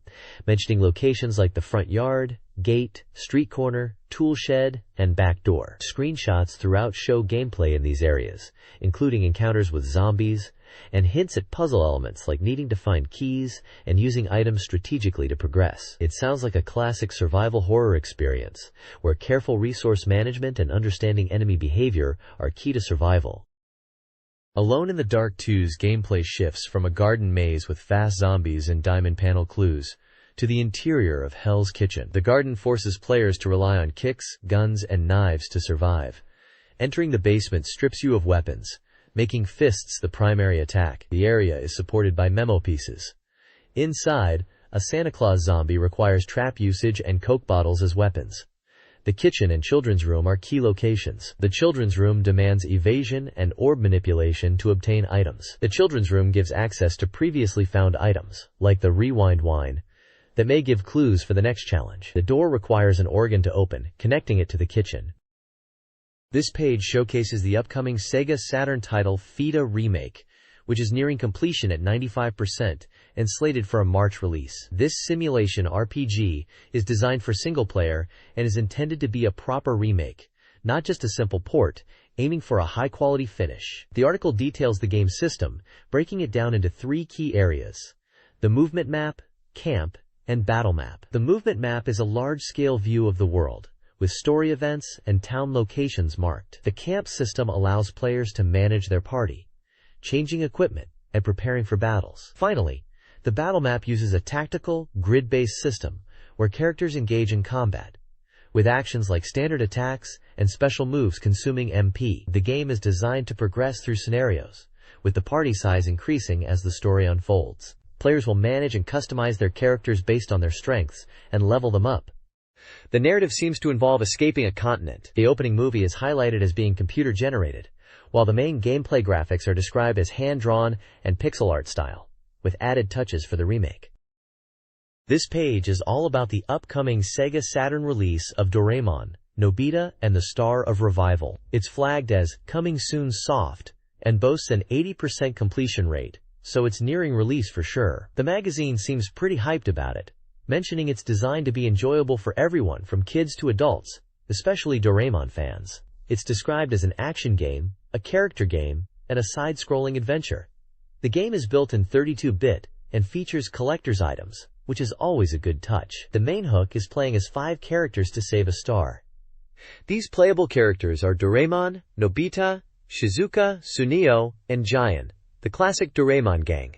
mentioning locations like the front yard, gate, street corner, tool shed, and back door. Screenshots throughout show gameplay in these areas, including encounters with zombies, and hints at puzzle elements like needing to find keys and using items strategically to progress. It sounds like a classic survival horror experience, where careful resource management and understanding enemy behavior are key to survival. Alone in the Dark 2's gameplay shifts from a garden maze with fast zombies and diamond panel clues to the interior of Hell's Kitchen. The garden forces players to rely on kicks, guns, and knives to survive. Entering the basement strips you of weapons, making fists the primary attack. The area is supported by memo pieces. Inside, a Santa Claus zombie requires trap usage and Coke bottles as weapons. The kitchen and children's room are key locations. The children's room demands evasion and orb manipulation to obtain items. The children's room gives access to previously found items, like the rewind wine, that may give clues for the next challenge. The door requires an organ to open, connecting it to the kitchen. This page showcases the upcoming SEGA Saturn title FIDA Remake, which is nearing completion at 95% and slated for a March release. This simulation RPG is designed for single-player and is intended to be a proper remake, not just a simple port, aiming for a high-quality finish. The article details the game's system, breaking it down into 3 key areas: the movement map, camp, and battle map. The movement map is a large-scale view of the world, with story events and town locations marked. The camp system allows players to manage their party, changing equipment, and preparing for battles. Finally, the battle map uses a tactical, grid-based system where characters engage in combat, with actions like standard attacks and special moves consuming MP. The game is designed to progress through scenarios, with the party size increasing as the story unfolds. Players will manage and customize their characters based on their strengths and level them up. The narrative seems to involve escaping a continent. The opening movie is highlighted as being computer-generated, while the main gameplay graphics are described as hand-drawn and pixel art style, with added touches for the remake. This page is all about the upcoming SEGA Saturn release of Doraemon, Nobita, and the Star of Revival. It's flagged as coming soon soft and boasts an 80% completion rate, so it's nearing release for sure. The magazine seems pretty hyped about it, mentioning it's designed to be enjoyable for everyone from kids to adults, especially Doraemon fans. It's described as an action game, a character game, and a side-scrolling adventure. The game is built in 32-bit and features collector's items, which is always a good touch. The main hook is playing as 5 characters to save a star. These playable characters are Doraemon, Nobita, Shizuka, Sunio, and Giant, the classic Doraemon gang.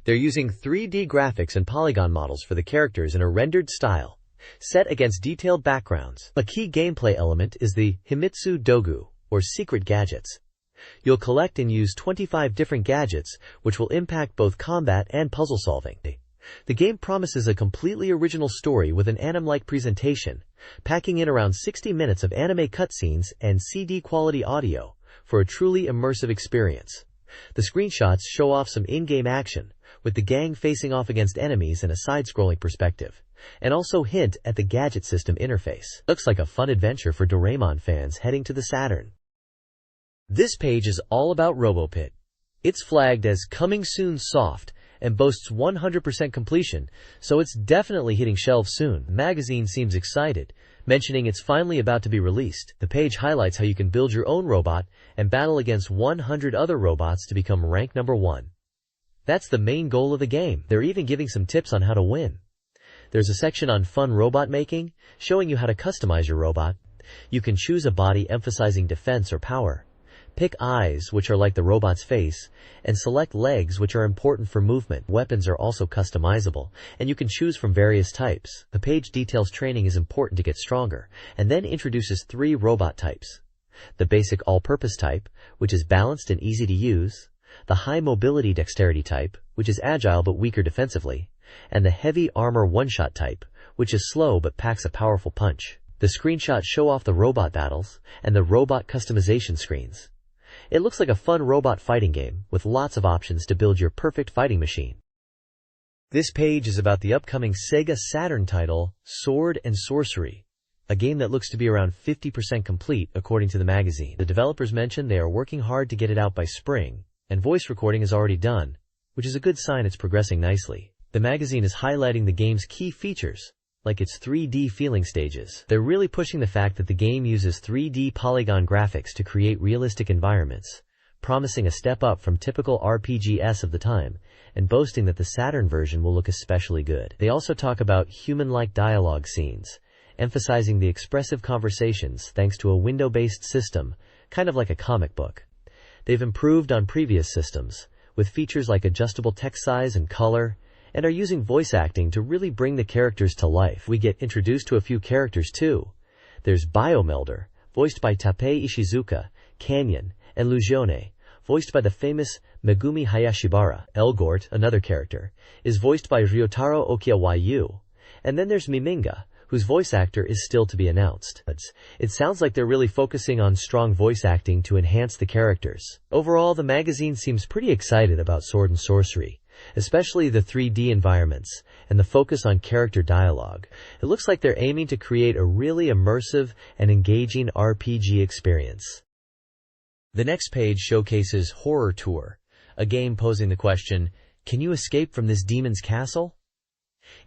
They're using 3D graphics and polygon models for the characters in a rendered style, set against detailed backgrounds. A key gameplay element is the Himitsu Dogu, or secret gadgets. You'll collect and use 25 different gadgets, which will impact both combat and puzzle solving. The game promises a completely original story with an anime-like presentation, packing in around 60 minutes of anime cutscenes and CD-quality audio for a truly immersive experience. The screenshots show off some in-game action, with the gang facing off against enemies in a side-scrolling perspective, and also hint at the gadget system interface. Looks like a fun adventure for Doraemon fans heading to the Saturn. This page is all about RoboPit. It's flagged as coming soon soft and boasts 100% completion, so it's definitely hitting shelves soon. The magazine seems excited, mentioning it's finally about to be released. The page highlights how you can build your own robot and battle against 100 other robots to become rank number 1. That's the main goal of the game. They're even giving some tips on how to win. There's a section on fun robot making, showing you how to customize your robot. You can choose a body emphasizing defense or power, pick eyes, which are like the robot's face, and select legs, which are important for movement. Weapons are also customizable, and you can choose from various types. The page details training is important to get stronger, and then introduces 3 robot types: the basic all-purpose type, which is balanced and easy to use; the high mobility dexterity type, which is agile but weaker defensively; and the heavy armor one-shot type, which is slow but packs a powerful punch. The screenshots show off the robot battles and the robot customization screens. It looks like a fun robot fighting game, with lots of options to build your perfect fighting machine. This page is about the upcoming SEGA Saturn title, Sword and Sorcery, a game that looks to be around 50% complete according to the magazine. The developers mentioned they are working hard to get it out by spring, and voice recording is already done, which is a good sign it's progressing nicely. The magazine is highlighting the game's key features, like its 3D feeling stages. They're really pushing the fact that the game uses 3D polygon graphics to create realistic environments, promising a step up from typical RPGs of the time, and boasting that the Saturn version will look especially good. They also talk about human-like dialogue scenes, emphasizing the expressive conversations thanks to a window-based system, kind of like a comic book. They've improved on previous systems, with features like adjustable text size and color, and are using voice acting to really bring the characters to life. We get introduced to a few characters too. There's Biomelder, voiced by Tappei Ishizuka, Canyon, and Lugione, voiced by the famous Megumi Hayashibara. Elgort, another character, is voiced by Ryotaro Okiawayu. And then there's Miminga, whose voice actor is still to be announced. It sounds like they're really focusing on strong voice acting to enhance the characters. Overall, the magazine seems pretty excited about Sword and Sorcery, especially the 3D environments and the focus on character dialogue. It looks like they're aiming to create a really immersive and engaging RPG experience. The next page showcases Horror Tour, a game posing the question, can you escape from this demon's castle?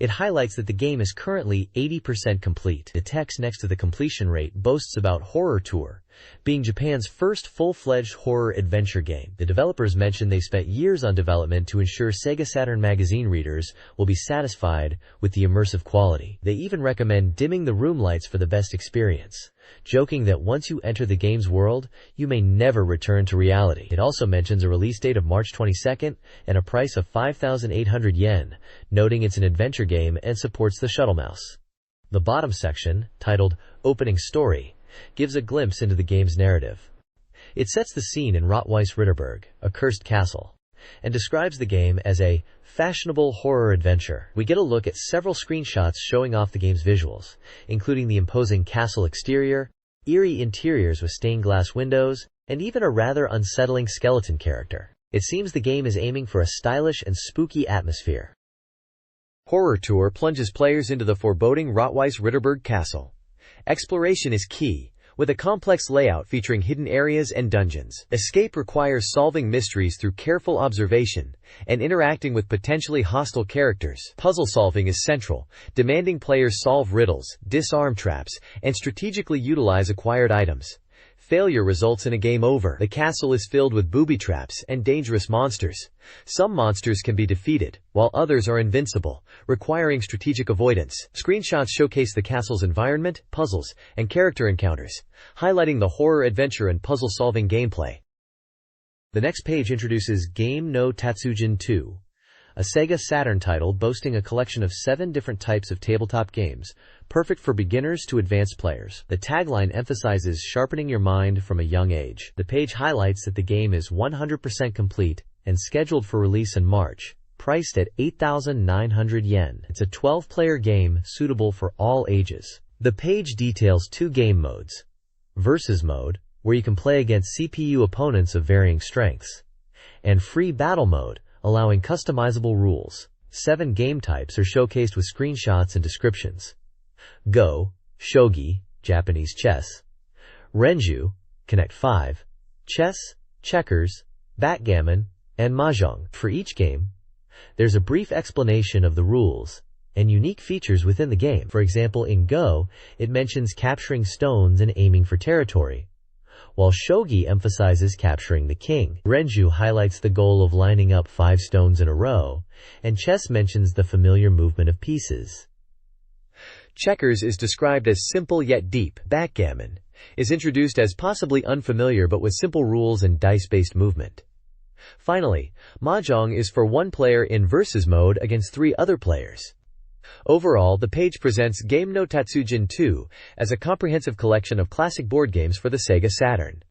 It highlights that the game is currently 80% complete. The text next to the completion rate boasts about Horror Tour, being Japan's first full-fledged horror adventure game. The developers mentioned they spent years on development to ensure SEGA Saturn magazine readers will be satisfied with the immersive quality. They even recommend dimming the room lights for the best experience, joking that once you enter the game's world, you may never return to reality. It also mentions a release date of March 22nd and a price of 5,800 yen, noting it's an adventure game and supports the shuttle mouse. The bottom section, titled Opening Story, gives a glimpse into the game's narrative. It sets the scene in Rotweiss-Ritterberg, a cursed castle, and describes the game as a fashionable horror adventure. We get a look at several screenshots showing off the game's visuals, including the imposing castle exterior, eerie interiors with stained glass windows, and even a rather unsettling skeleton character. It seems the game is aiming for a stylish and spooky atmosphere. Horror Tour plunges players into the foreboding Rotweiss-Ritterberg castle. Exploration is key, with a complex layout featuring hidden areas and dungeons. Escape requires solving mysteries through careful observation and interacting with potentially hostile characters. Puzzle solving is central, demanding players solve riddles, disarm traps, and strategically utilize acquired items. Failure results in a game over. The castle is filled with booby traps and dangerous monsters. Some monsters can be defeated, while others are invincible, requiring strategic avoidance. Screenshots showcase the castle's environment, puzzles, and character encounters, highlighting the horror adventure and puzzle-solving gameplay. The next page introduces Game no Tatsujin 2, a SEGA Saturn title boasting a collection of 7 different types of tabletop games, perfect for beginners to advanced players. The tagline emphasizes sharpening your mind from a young age. The page highlights that the game is 100% complete and scheduled for release in March, priced at 8,900 yen. It's a 12-player game suitable for all ages. The page details 2 game modes: Versus Mode, where you can play against CPU opponents of varying strengths, and Free Battle Mode, allowing customizable rules. 7 game types are showcased with screenshots and descriptions: Go, Shogi, Japanese chess; Renju, Connect 5, chess, checkers, backgammon, and mahjong. For each game, there's a brief explanation of the rules and unique features within the game. For example, in Go, it mentions capturing stones and aiming for territory, while Shogi emphasizes capturing the king. Renju highlights the goal of lining up 5 stones in a row, and chess mentions the familiar movement of pieces. Checkers is described as simple yet deep. Backgammon is introduced as possibly unfamiliar but with simple rules and dice-based movement. Finally, mahjong is for one player in versus mode against 3 other players. Overall, the page presents Game no Tatsujin 2 as a comprehensive collection of classic board games for the SEGA Saturn.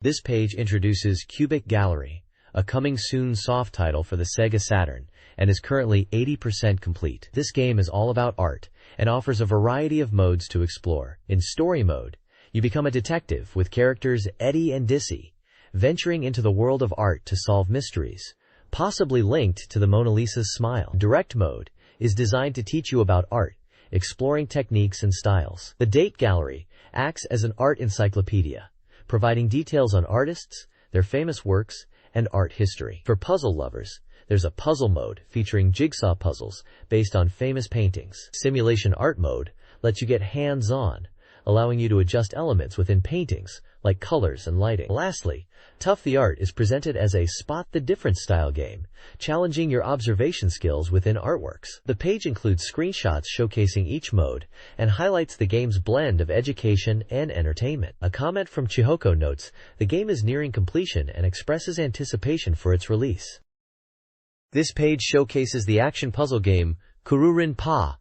This page introduces Cubic Gallery, a coming soon soft title for the SEGA Saturn, and is currently 80% complete. This game is all about art and offers a variety of modes to explore. In Story Mode, you become a detective with characters Eddie and Dissy, venturing into the world of art to solve mysteries, possibly linked to the Mona Lisa's smile. Direct Mode is designed to teach you about art, exploring techniques and styles. The Date Gallery acts as an art encyclopedia, providing details on artists, their famous works, and art history. For puzzle lovers, there's a Puzzle Mode featuring jigsaw puzzles based on famous paintings. Simulation Art Mode lets you get hands-on, allowing you to adjust elements within paintings, like colors and lighting. Lastly, Tough the Art is presented as a spot the difference style game, challenging your observation skills within artworks. The page includes screenshots showcasing each mode and highlights the game's blend of education and entertainment. A comment from Chihoko notes, the game is nearing completion and expresses anticipation for its release. This page showcases the action puzzle game Kururin Pa,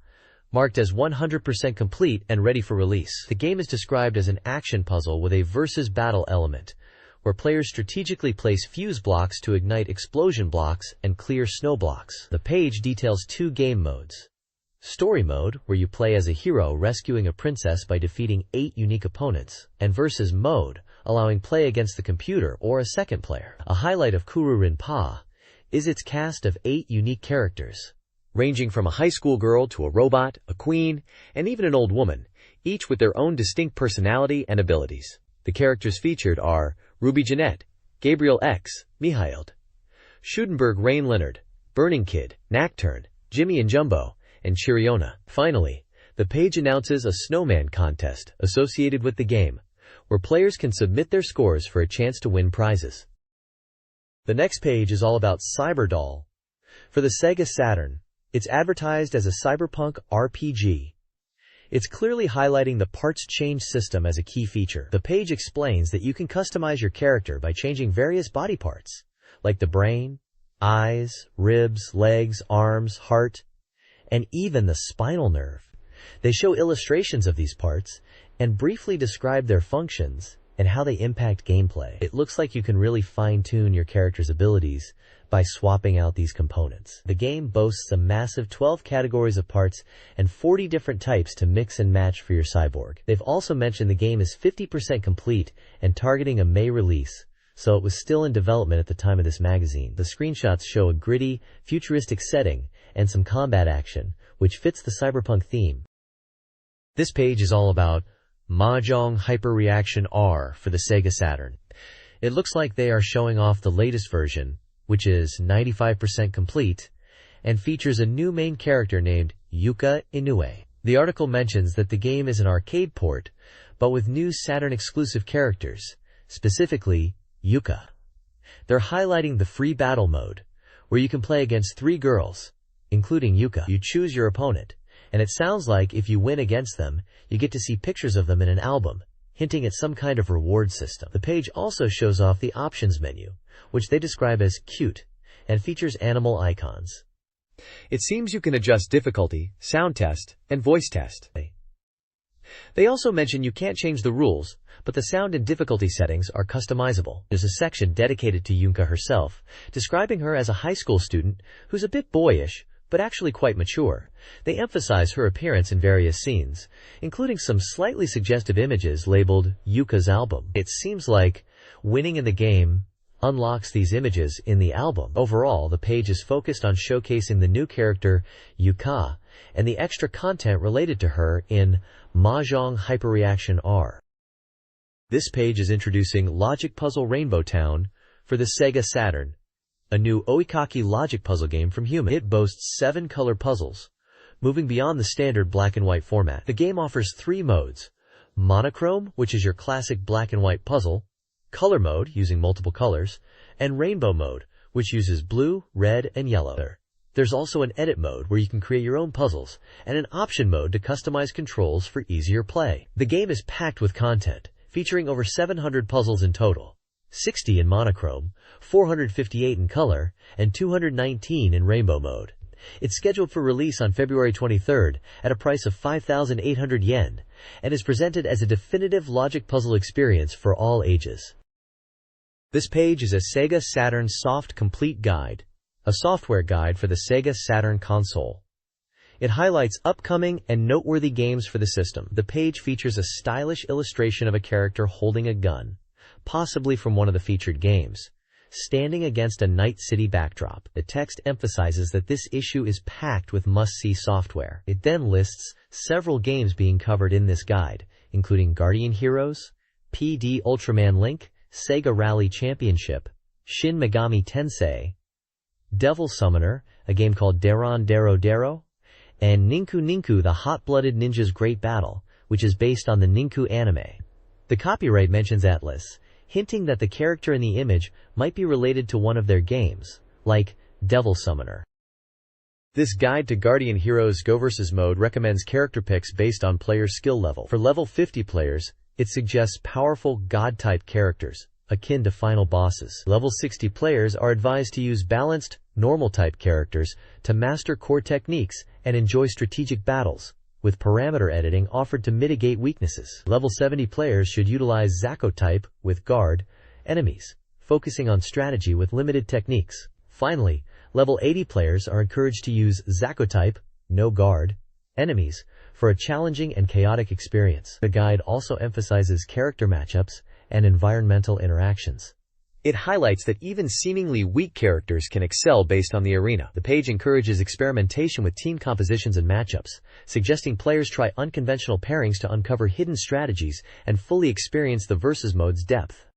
marked as 100% complete and ready for release. The game is described as an action puzzle with a versus battle element, where players strategically place fuse blocks to ignite explosion blocks and clear snow blocks. The page details 2 game modes. Story mode, where you play as a hero rescuing a princess by defeating 8 unique opponents, and versus mode, allowing play against the computer or a second player. A highlight of Kururin Pa is its cast of 8 unique characters, ranging from a high school girl to a robot, a queen, and even an old woman, each with their own distinct personality and abilities. The characters featured are Ruby Jeanette, Gabriel X, Mihailed, Schudenberg Rain Leonard, Burning Kid, Nocturne, Jimmy and Jumbo, and Chiriona. Finally, the page announces a snowman contest associated with the game, where players can submit their scores for a chance to win prizes. The next page is all about Cyberdoll. For the SEGA Saturn, it's advertised as a cyberpunk RPG. It's clearly highlighting the parts change system as a key feature. The page explains that you can customize your character by changing various body parts, like the brain, eyes, ribs, legs, arms, heart, and even the spinal nerve. They show illustrations of these parts and briefly describe their functions and how they impact gameplay. It looks like you can really fine-tune your character's abilities by swapping out these components. The game boasts a massive 12 categories of parts and 40 different types to mix and match for your cyborg. They've also mentioned the game is 50% complete and targeting a May release, so it was still in development at the time of this magazine. The screenshots show a gritty, futuristic setting and some combat action, which fits the cyberpunk theme. This page is all about Mahjong Hyperreaction R for the SEGA Saturn. It looks like they are showing off the latest version, which is 95% complete, and features a new main character named Yuka Inoue. The article mentions that the game is an arcade port, but with new Saturn-exclusive characters, specifically Yuka. They're highlighting the free battle mode, where you can play against 3 girls, including Yuka. You choose your opponent, and it sounds like if you win against them, you get to see pictures of them in an album, hinting at some kind of reward system. The page also shows off the options menu, which they describe as cute, and features animal icons. It seems you can adjust difficulty, sound test, and voice test. They also mention you can't change the rules, but the sound and difficulty settings are customizable. There's a section dedicated to Yuka herself, describing her as a high school student who's a bit boyish, but actually quite mature. They emphasize her appearance in various scenes, including some slightly suggestive images labeled Yuka's album. It seems like winning in the game unlocks these images in the album. Overall, the page is focused on showcasing the new character Yuka and the extra content related to her in Mahjong Hyperreaction R. This page is introducing Logic Puzzle Rainbow Town for the SEGA Saturn, a new oikaki logic puzzle game from Human. It boasts 7 color puzzles, moving beyond the standard black and white format. The game offers 3 modes: monochrome, which is your classic black and white puzzle, color mode, using multiple colors, and rainbow mode, which uses blue, red, and yellow. There's also an edit mode where you can create your own puzzles, and an option mode to customize controls for easier play. The game is packed with content, featuring over 700 puzzles in total, 60 in monochrome, 458 in color, and 219 in rainbow mode. It's scheduled for release on February 23rd at a price of 5,800 yen, and is presented as a definitive logic puzzle experience for all ages. This page is a SEGA Saturn Soft Complete Guide, a software guide for the SEGA Saturn console. It highlights upcoming and noteworthy games for the system. The page features a stylish illustration of a character holding a gun, possibly from one of the featured games, standing against a night city backdrop. The text emphasizes that this issue is packed with must-see software. It then lists several games being covered in this guide, including Guardian Heroes, PD Ultraman Link, SEGA Rally Championship, Shin Megami Tensei, Devil Summoner, a game called Daron Daro Daro, and Ninku Ninku the Hot-Blooded Ninja's Great Battle, which is based on the Ninku anime. The copyright mentions Atlas, hinting that the character in the image might be related to one of their games, like Devil Summoner. This guide to Guardian Heroes Go vs mode recommends character picks based on player skill level. For level 50 players, it suggests powerful God-type characters, akin to final bosses. Level 60 players are advised to use balanced, normal-type characters to master core techniques and enjoy strategic battles, with parameter editing offered to mitigate weaknesses. Level 70 players should utilize Zako-type with guard enemies, focusing on strategy with limited techniques. Finally, level 80 players are encouraged to use Zako-type, no guard, enemies, for a challenging and chaotic experience. The guide also emphasizes character matchups and environmental interactions. It highlights that even seemingly weak characters can excel based on the arena. The page encourages experimentation with team compositions and matchups, suggesting players try unconventional pairings to uncover hidden strategies and fully experience the versus mode's depth.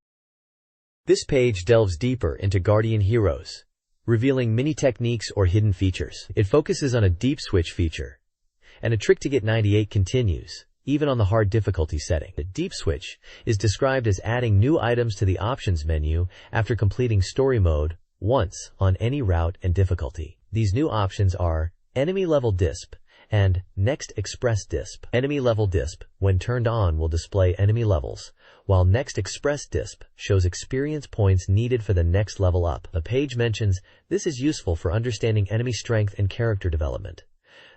This page delves deeper into Guardian Heroes, revealing mini techniques or hidden features. It focuses on a deep switch feature and a trick to get 98 continues, even on the hard difficulty setting. The deep switch is described as adding new items to the options menu after completing story mode once on any route and difficulty. These new options are enemy level disp and next express disp. Enemy level disp, when turned on, will display enemy levels, while next express disp shows experience points needed for the next level up. The page mentions this is useful for understanding enemy strength and character development.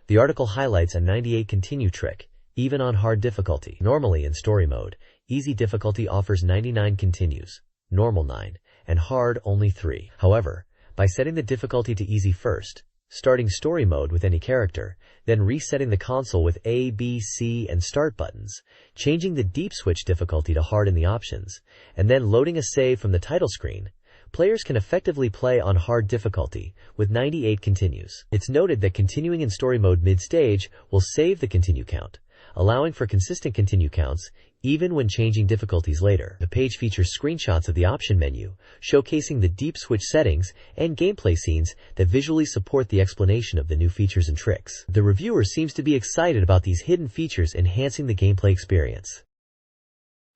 The article highlights a 98 continue trick, even on hard difficulty. Normally in story mode, easy difficulty offers 99 continues, normal 9, and hard only 3. However, by setting the difficulty to easy first, starting story mode with any character, then resetting the console with A, B, C, and start buttons, changing the deep switch difficulty to hard in the options, and then loading a save from the title screen, players can effectively play on hard difficulty with 98 continues. It's noted that continuing in story mode mid-stage will save the continue count, allowing for consistent continue counts even when changing difficulties later. The page features screenshots of the option menu, showcasing the deep switch settings and gameplay scenes that visually support the explanation of the new features and tricks. The reviewer seems to be excited about these hidden features enhancing the gameplay experience.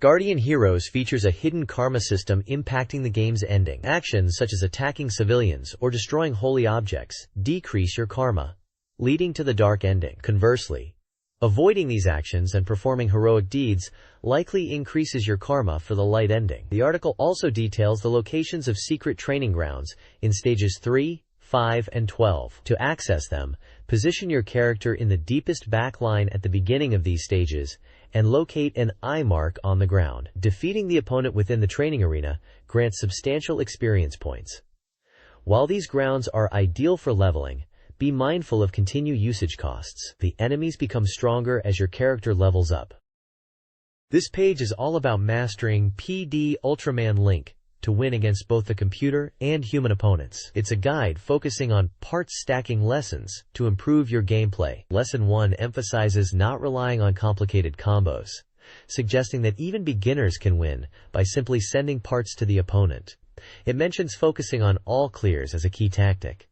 Guardian Heroes features a hidden karma system impacting the game's ending. Actions such as attacking civilians or destroying holy objects decrease your karma, leading to the dark ending. Conversely, avoiding these actions and performing heroic deeds likely increases your karma for the light ending. The article also details the locations of secret training grounds in stages 3, 5, and 12. To access them, position your character in the deepest back line at the beginning of these stages and locate an eye mark on the ground. Defeating the opponent within the training arena grants substantial experience points. While these grounds are ideal for leveling, be mindful of continued usage costs. The enemies become stronger as your character levels up. This page is all about mastering PD Ultraman Link to win against both the computer and human opponents. It's a guide focusing on parts stacking lessons to improve your gameplay. Lesson 1 emphasizes not relying on complicated combos, suggesting that even beginners can win by simply sending parts to the opponent. It mentions focusing on all clears as a key tactic.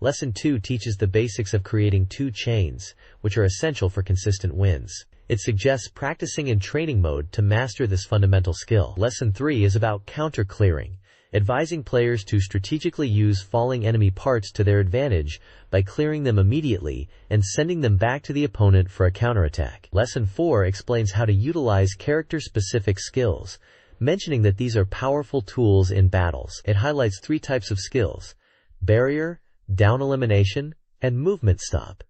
Lesson 2 teaches the basics of creating 2 chains, which are essential for consistent wins. It suggests practicing in training mode to master this fundamental skill. Lesson 3 is about counter-clearing, advising players to strategically use falling enemy parts to their advantage by clearing them immediately and sending them back to the opponent for a counterattack. Lesson 4 explains how to utilize character-specific skills, mentioning that these are powerful tools in battles. It highlights 3 types of skills: barrier, down elimination, and movement stop,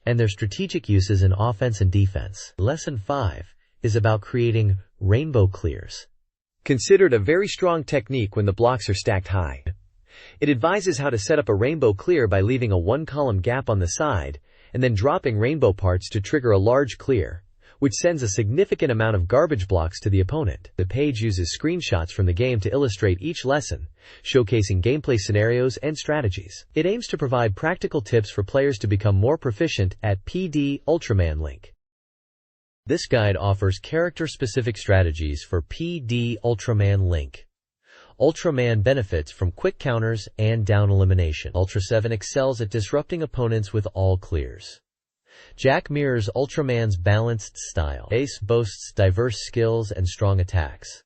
and their strategic uses in offense and defense. Lesson 5 is about creating rainbow clears, considered a very strong technique when the blocks are stacked high. It advises how to set up a rainbow clear by leaving a 1-column gap on the side and then dropping rainbow parts to trigger a large clear, which sends a significant amount of garbage blocks to the opponent. The page uses screenshots from the game to illustrate each lesson, showcasing gameplay scenarios and strategies. It aims to provide practical tips for players to become more proficient at PD Ultraman Link. This guide offers character-specific strategies for PD Ultraman Link. Ultraman benefits from quick counters and down elimination. Ultra 7 excels at disrupting opponents with all clears. Jack mirrors Ultraman's balanced style. Ace boasts diverse skills and strong attacks,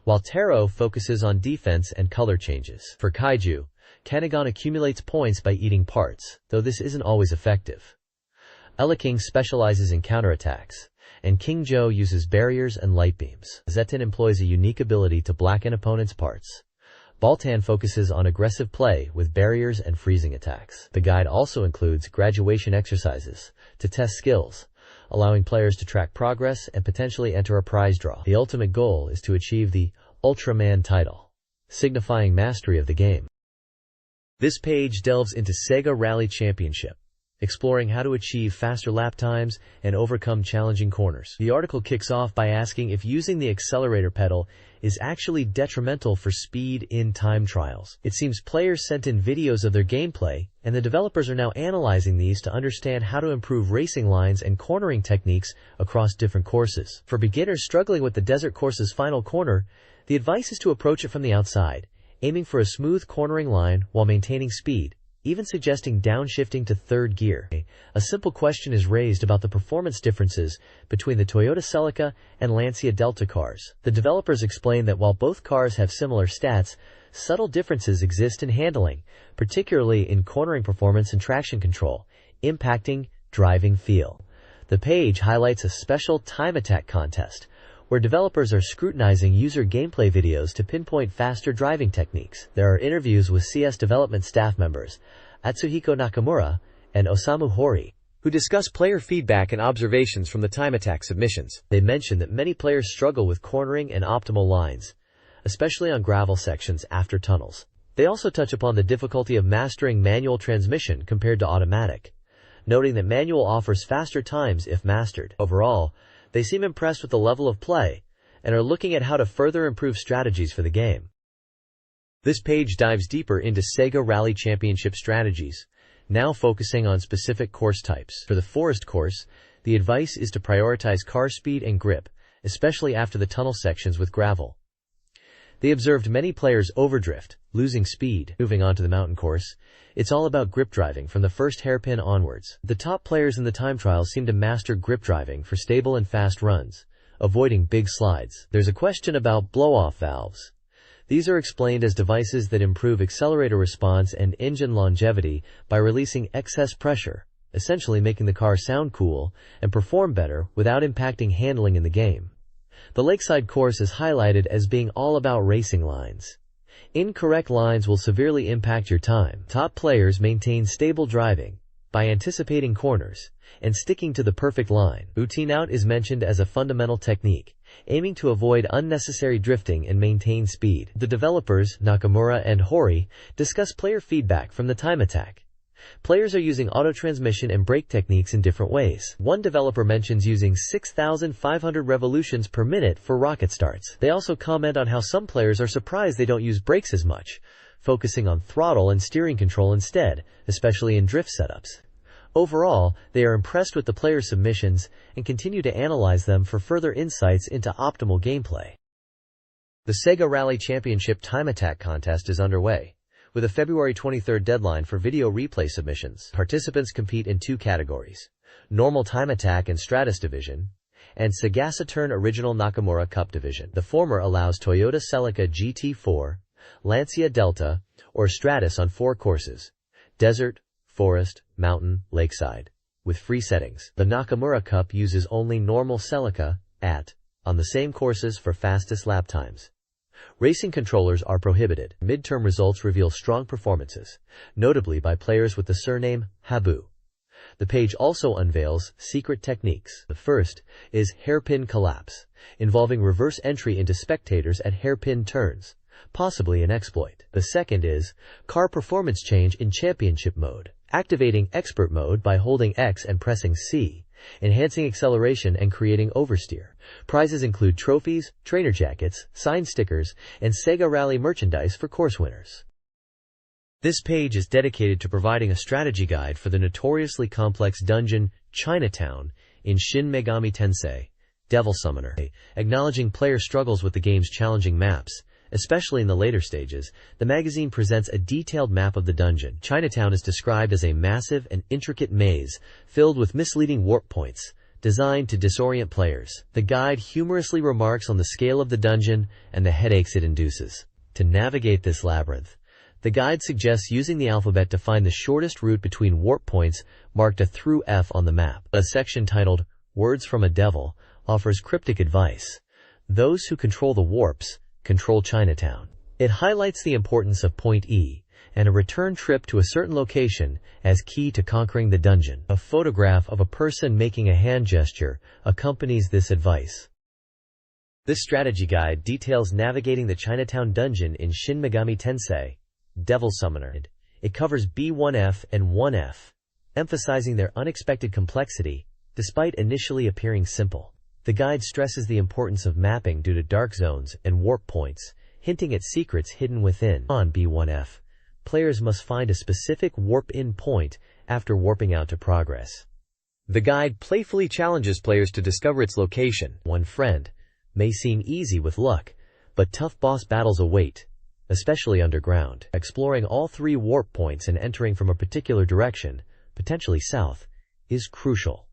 while Taro focuses on defense and color changes. For Kaiju, Kanegon accumulates points by eating parts, though this isn't always effective. King specializes in counterattacks, and King Joe uses barriers and light beams. Zeton employs a unique ability to blacken opponents' parts. Baltan focuses on aggressive play with barriers and freezing attacks. The guide also includes graduation exercises to test skills, allowing players to track progress and potentially enter a prize draw. The ultimate goal is to achieve the Ultraman title, signifying mastery of the game. This page delves into SEGA Rally Championship, exploring how to achieve faster lap times and overcome challenging corners. The article kicks off by asking if using the accelerator pedal is actually detrimental for speed in time trials. It seems players sent in videos of their gameplay, and the developers are now analyzing these to understand how to improve racing lines and cornering techniques across different courses. For beginners struggling with the desert course's final corner, the advice is to approach it from the outside, aiming for a smooth cornering line while maintaining speed, even suggesting downshifting to third gear. A simple question is raised about the performance differences between the Toyota Celica and Lancia Delta cars. The developers explain that while both cars have similar stats, subtle differences exist in handling, particularly in cornering performance and traction control, impacting driving feel. The page highlights a special time attack contest, where developers are scrutinizing user gameplay videos to pinpoint faster driving techniques. There are interviews with CS development staff members Atsuhiko Nakamura and Osamu Hori, who discuss player feedback and observations from the time attack submissions. They mention that many players struggle with cornering and optimal lines, especially on gravel sections after tunnels. They also touch upon the difficulty of mastering manual transmission compared to automatic, noting that manual offers faster times if mastered. Overall, they seem impressed with the level of play and are looking at how to further improve strategies for the game. This page dives deeper into SEGA Rally Championship strategies, now focusing on specific course types. For the forest course, the advice is to prioritize car speed and grip, especially after the tunnel sections with gravel. They observed many players overdrift, losing speed. Moving on to the mountain course, it's all about grip driving from the first hairpin onwards. The top players in the time trials seem to master grip driving for stable and fast runs, avoiding big slides. There's a question about blow-off valves. These are explained as devices that improve accelerator response and engine longevity by releasing excess pressure, essentially making the car sound cool and perform better without impacting handling in the game. The lakeside course is highlighted as being all about racing lines. Incorrect lines will severely impact your time. Top players maintain stable driving by anticipating corners and sticking to the perfect line. Booting out is mentioned as a fundamental technique, aiming to avoid unnecessary drifting and maintain speed. The developers, Nakamura and Hori, discuss player feedback from the time attack. Players are using auto-transmission and brake techniques in different ways. One developer mentions using 6,500 revolutions per minute for rocket starts. They also comment on how some players are surprised they don't use brakes as much, focusing on throttle and steering control instead, especially in drift setups. Overall, they are impressed with the player submissions and continue to analyze them for further insights into optimal gameplay. The SEGA Rally Championship Time Attack contest is underway, with a February 23 deadline for video replay submissions. Participants compete in two categories: Normal Time Attack and Stratus Division, and SEGA Saturn Original Nakamura Cup Division. The former allows Toyota Celica GT4, Lancia Delta, or Stratus on 4 courses: desert, forest, mountain, lakeside, with free settings. The Nakamura Cup uses only normal Celica on the same courses for fastest lap times. Racing controllers are prohibited. Midterm results reveal strong performances, notably by players with the surname Habu. The page also unveils secret techniques. The first is hairpin collapse, involving reverse entry into spectators at hairpin turns, possibly an exploit. The second is car performance change in championship mode, activating expert mode by holding X and pressing C, enhancing acceleration and creating oversteer. Prizes include trophies, trainer jackets, signed stickers, and SEGA Rally merchandise for course winners. This page is dedicated to providing a strategy guide for the notoriously complex dungeon Chinatown in Shin Megami Tensei: Devil Summoner, acknowledging player struggles with the game's challenging maps, Especially in the later stages, the magazine presents a detailed map of the dungeon. Chinatown is described as a massive and intricate maze filled with misleading warp points, designed to disorient players. The guide humorously remarks on the scale of the dungeon and the headaches it induces. To navigate this labyrinth, the guide suggests using the alphabet to find the shortest route between warp points marked a through F on the map. A section titled Words from a Devil offers cryptic advice. Those who control the warps control Chinatown. It highlights the importance of Point E and a return trip to a certain location as key to conquering the dungeon. A photograph of a person making a hand gesture accompanies this advice. This strategy guide details navigating the Chinatown dungeon in Shin Megami Tensei, Devil Summoner. It covers B1F and 1F, emphasizing their unexpected complexity despite initially appearing simple. The guide stresses the importance of mapping due to dark zones and warp points, hinting at secrets hidden within. On B1F, players must find a specific warp-in point after warping out to progress. The guide playfully challenges players to discover its location. One friend may seem easy with luck, but tough boss battles await, especially underground. Exploring all 3 warp points and entering from a particular direction, potentially south, is crucial.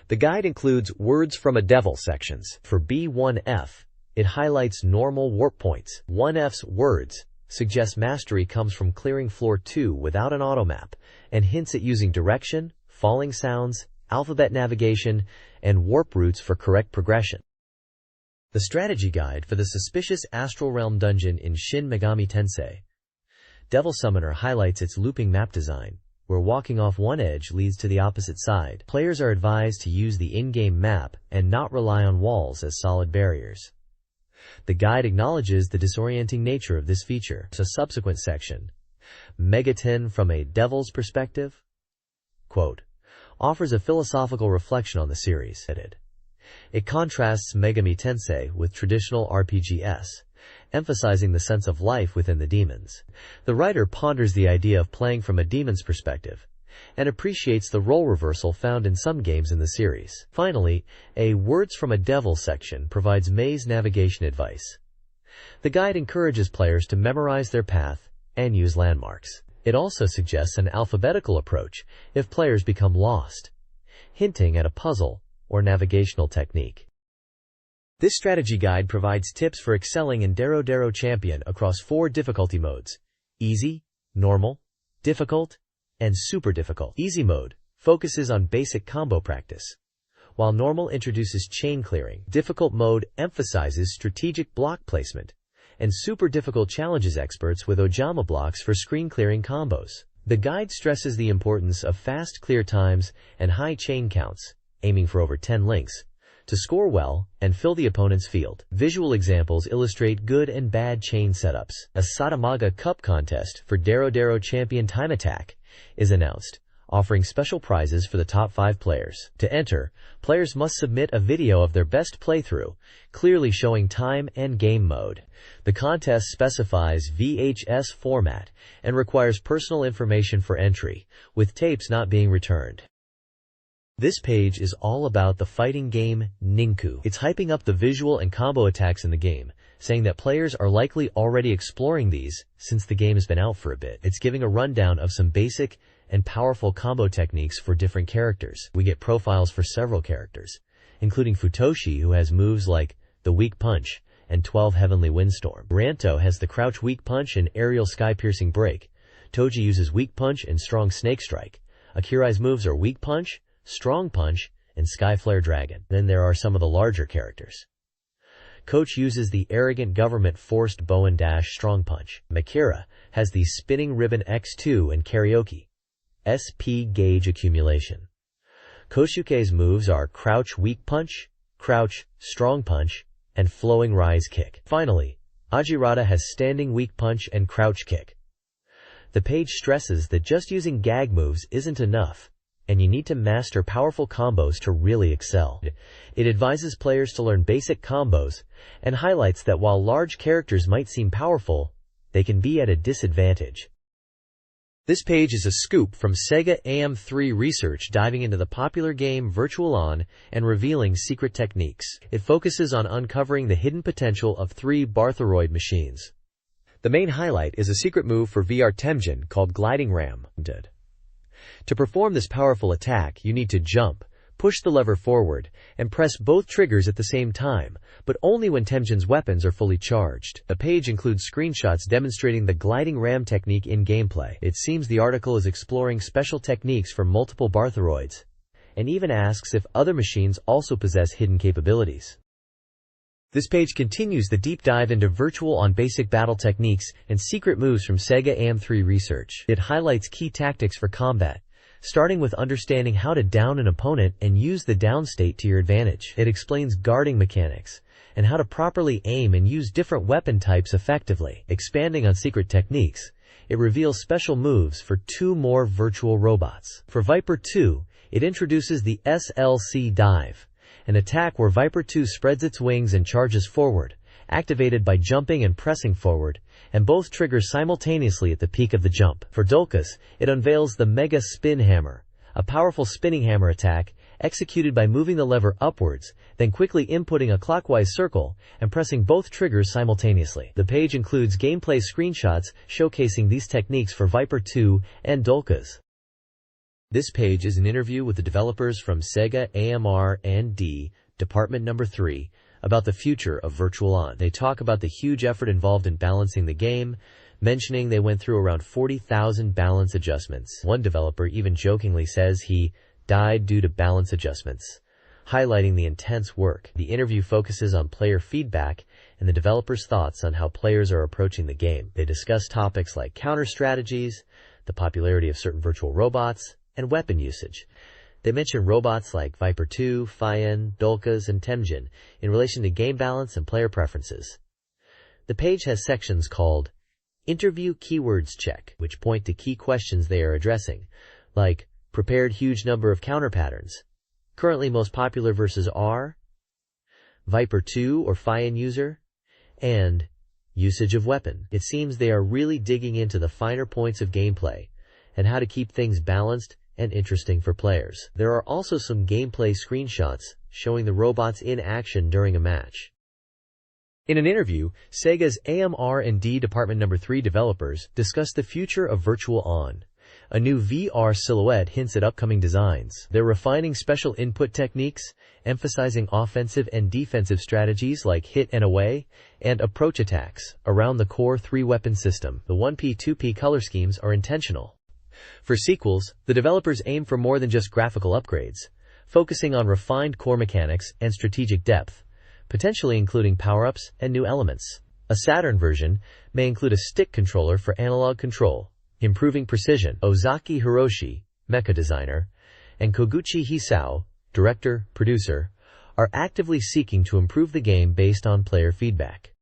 The guide includes Words from a Devil sections. For B1F, it highlights normal warp points. 1F's words suggest mastery comes from clearing floor 2 without an automap, and hints at using direction, falling sounds, alphabet navigation, and warp routes for correct progression. The strategy guide for the suspicious Astral Realm dungeon in Shin Megami Tensei, Devil Summoner highlights its looping map design, where walking off one edge leads to the opposite side. Players are advised to use the in-game map and not rely on walls as solid barriers. The guide acknowledges the disorienting nature of this feature. A subsequent section, Megaton from a Devil's Perspective, quote, offers a philosophical reflection on the series. It contrasts Megami Tensei with traditional RPGs, emphasizing the sense of life within the demons. The writer ponders the idea of playing from a demon's perspective, and appreciates the role reversal found in some games in the series. Finally, a Words from a Devil section provides maze navigation advice. The guide encourages players to memorize their path and use landmarks. It also suggests an alphabetical approach if players become lost, hinting at a puzzle or navigational technique. This strategy guide provides tips for excelling in Dero Dero Champion across 4 difficulty modes: Easy, Normal, Difficult, and Super Difficult. Easy mode focuses on basic combo practice, while Normal introduces chain clearing. Difficult mode emphasizes strategic block placement, and Super Difficult challenges experts with Ojama blocks for screen clearing combos. The guide stresses the importance of fast clear times and high chain counts, aiming for over 10 links, to score well and fill the opponent's field. Visual examples illustrate good and bad chain setups. A Satamaga Cup contest for Dero Dero Champion Time Attack is announced, offering special prizes for the top 5 players. To enter, players must submit a video of their best playthrough, clearly showing time and game mode. The contest specifies VHS format and requires personal information for entry, with tapes not being returned. This page is all about the fighting game Ninku. It's hyping up the visual and combo attacks in the game, saying that players are likely already exploring these since the game has been out for a bit. It's giving a rundown of some basic and powerful combo techniques for different characters. We get profiles for several characters, including Futoshi, who has moves like the Weak Punch and 12 Heavenly Windstorm. Ranto has the Crouch Weak Punch and Aerial Sky-Piercing Break. Toji uses Weak Punch and Strong Snake Strike. Akirai's moves are Weak Punch, Strong Punch, and Skyflare Dragon. Then there are some of the larger characters. Coach uses the Arrogant Government Forced Bow and Dash Strong Punch. Makira has the Spinning Ribbon X2 and Karaoke SP Gauge Accumulation. Kosuke's moves are Crouch Weak Punch, Crouch Strong Punch, and Flowing Rise Kick. Finally, Ajirata has Standing Weak Punch and Crouch Kick. The page stresses that just using gag moves isn't enough, and you need to master powerful combos to really excel. It advises players to learn basic combos, and highlights that while large characters might seem powerful, they can be at a disadvantage. This page is a scoop from SEGA AM3 Research diving into the popular game Virtual On and revealing secret techniques. It focuses on uncovering the hidden potential of 3 Barthoroid machines. The main highlight is a secret move for VR Temjin called Gliding Ram. To perform this powerful attack, you need to jump, push the lever forward, and press both triggers at the same time, but only when Temjin's weapons are fully charged. The page includes screenshots demonstrating the gliding ram technique in gameplay. It seems the article is exploring special techniques for multiple Barthoroids, and even asks if other machines also possess hidden capabilities. This page continues the deep dive into Virtual On basic battle techniques and secret moves from SEGA AM3 Research. It highlights key tactics for combat, starting with understanding how to down an opponent and use the down state to your advantage. It explains guarding mechanics and how to properly aim and use different weapon types effectively. Expanding on secret techniques, it reveals special moves for 2 more virtual robots. For Viper 2, it introduces the SLC dive, an attack where Viper 2 spreads its wings and charges forward, activated by jumping and pressing forward, and both triggers simultaneously at the peak of the jump. For Dolkas, it unveils the Mega Spin Hammer, a powerful spinning hammer attack executed by moving the lever upwards, then quickly inputting a clockwise circle and pressing both triggers simultaneously. The page includes gameplay screenshots showcasing these techniques for Viper 2 and Dolkas. This page is an interview with the developers from SEGA AMR&D Department Number 3 about the future of Virtual On. They talk about the huge effort involved in balancing the game, mentioning they went through around 40,000 balance adjustments. One developer even jokingly says he died due to balance adjustments, highlighting the intense work. The interview focuses on player feedback and the developers' thoughts on how players are approaching the game. They discuss topics like counter strategies, the popularity of certain virtual robots, and weapon usage. They mention robots like Viper 2, Fian, Dolkas, and Temjin in relation to game balance and player preferences. The page has sections called Interview Keywords Check, which point to key questions they are addressing, like prepared huge number of counter patterns, currently most popular versus R, Viper 2 or Fian user, and usage of weapon. It seems they are really digging into the finer points of gameplay and how to keep things balanced and interesting for players. There are also some gameplay screenshots showing the robots in action during a match. In an interview, SEGA's AMR&D Department Number 3 developers discuss the future of Virtual On. A new VR silhouette hints at upcoming designs. They're refining special input techniques, emphasizing offensive and defensive strategies like hit and away, and approach attacks around the core 3-weapon system. The 1P-2P color schemes are intentional. For sequels, the developers aim for more than just graphical upgrades, focusing on refined core mechanics and strategic depth, potentially including power-ups and new elements. A Saturn version may include a stick controller for analog control, improving precision. Ozaki Hiroshi, mecha designer, and Koguchi Hisao, director, producer, are actively seeking to improve the game based on player feedback.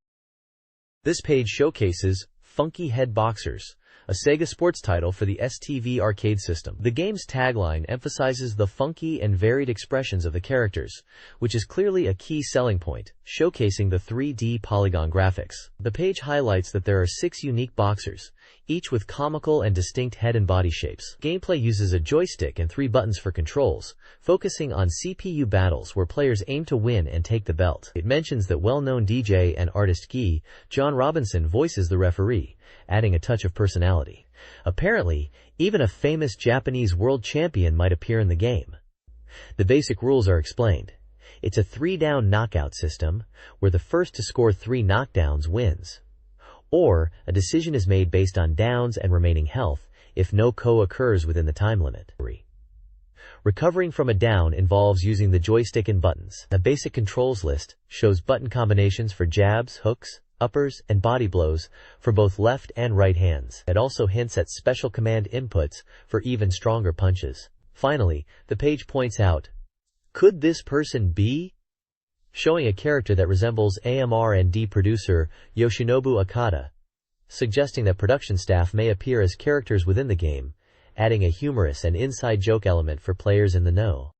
This page showcases Funky Head Boxers, a SEGA sports title for the STV arcade system. The game's tagline emphasizes the funky and varied expressions of the characters, which is clearly a key selling point, showcasing the 3D polygon graphics. The page highlights that there are 6 unique boxers, each with comical and distinct head and body shapes. Gameplay uses a joystick and 3 buttons for controls, focusing on CPU battles where players aim to win and take the belt. It mentions that well-known DJ and artist Guy John Robinson voices the referee, adding a touch of personality. Apparently, even a famous Japanese world champion might appear in the game. The basic rules are explained. It's a 3-down knockout system, where the first to score 3 knockdowns wins. Or, a decision is made based on downs and remaining health, if no KO occurs within the time limit. Recovering from a down involves using the joystick and buttons. A basic controls list shows button combinations for jabs, hooks, uppers, and body blows for both left and right hands. It also hints at special command inputs for even stronger punches. Finally, the page points out, "Could this person be?" showing a character that resembles AMR&D producer Yoshinobu Akata, suggesting that production staff may appear as characters within the game, adding a humorous and inside joke element for players in the know.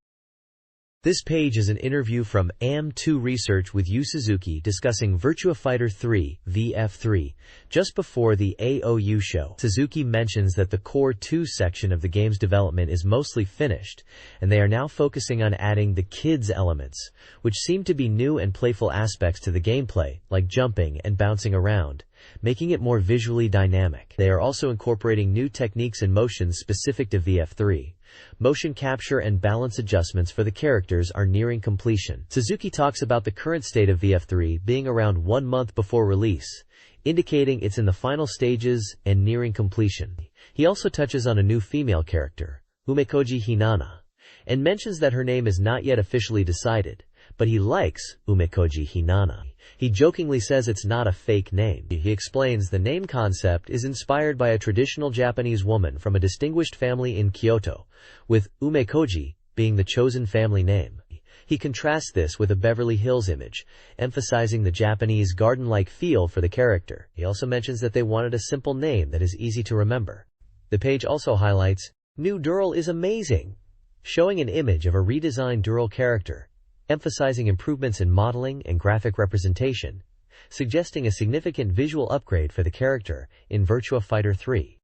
This page is an interview from AM2 Research with Yu Suzuki discussing Virtua Fighter 3 VF3 just before the AOU show. Suzuki mentions that the Core 2 section of the game's development is mostly finished, and they are now focusing on adding the kids elements, which seem to be new and playful aspects to the gameplay, like jumping and bouncing around, making it more visually dynamic. They are also incorporating new techniques and motions specific to VF3. Motion capture and balance adjustments for the characters are nearing completion. Suzuki talks about the current state of VF3 being around 1 month before release, indicating it's in the final stages and nearing completion. He also touches on a new female character, Umekoji Hinata, and mentions that her name is not yet officially decided, but he likes Umekoji Hinata. He jokingly says it's not a fake name. He explains the name concept is inspired by a traditional Japanese woman from a distinguished family in Kyoto, with Umekoji being the chosen family name. He contrasts this with a Beverly Hills image, emphasizing the Japanese garden-like feel for the character. He also mentions that they wanted a simple name that is easy to remember. The page also highlights, "New Dural is amazing," showing an image of a redesigned Dural character, emphasizing improvements in modeling and graphic representation, suggesting a significant visual upgrade for the character in Virtua Fighter 3.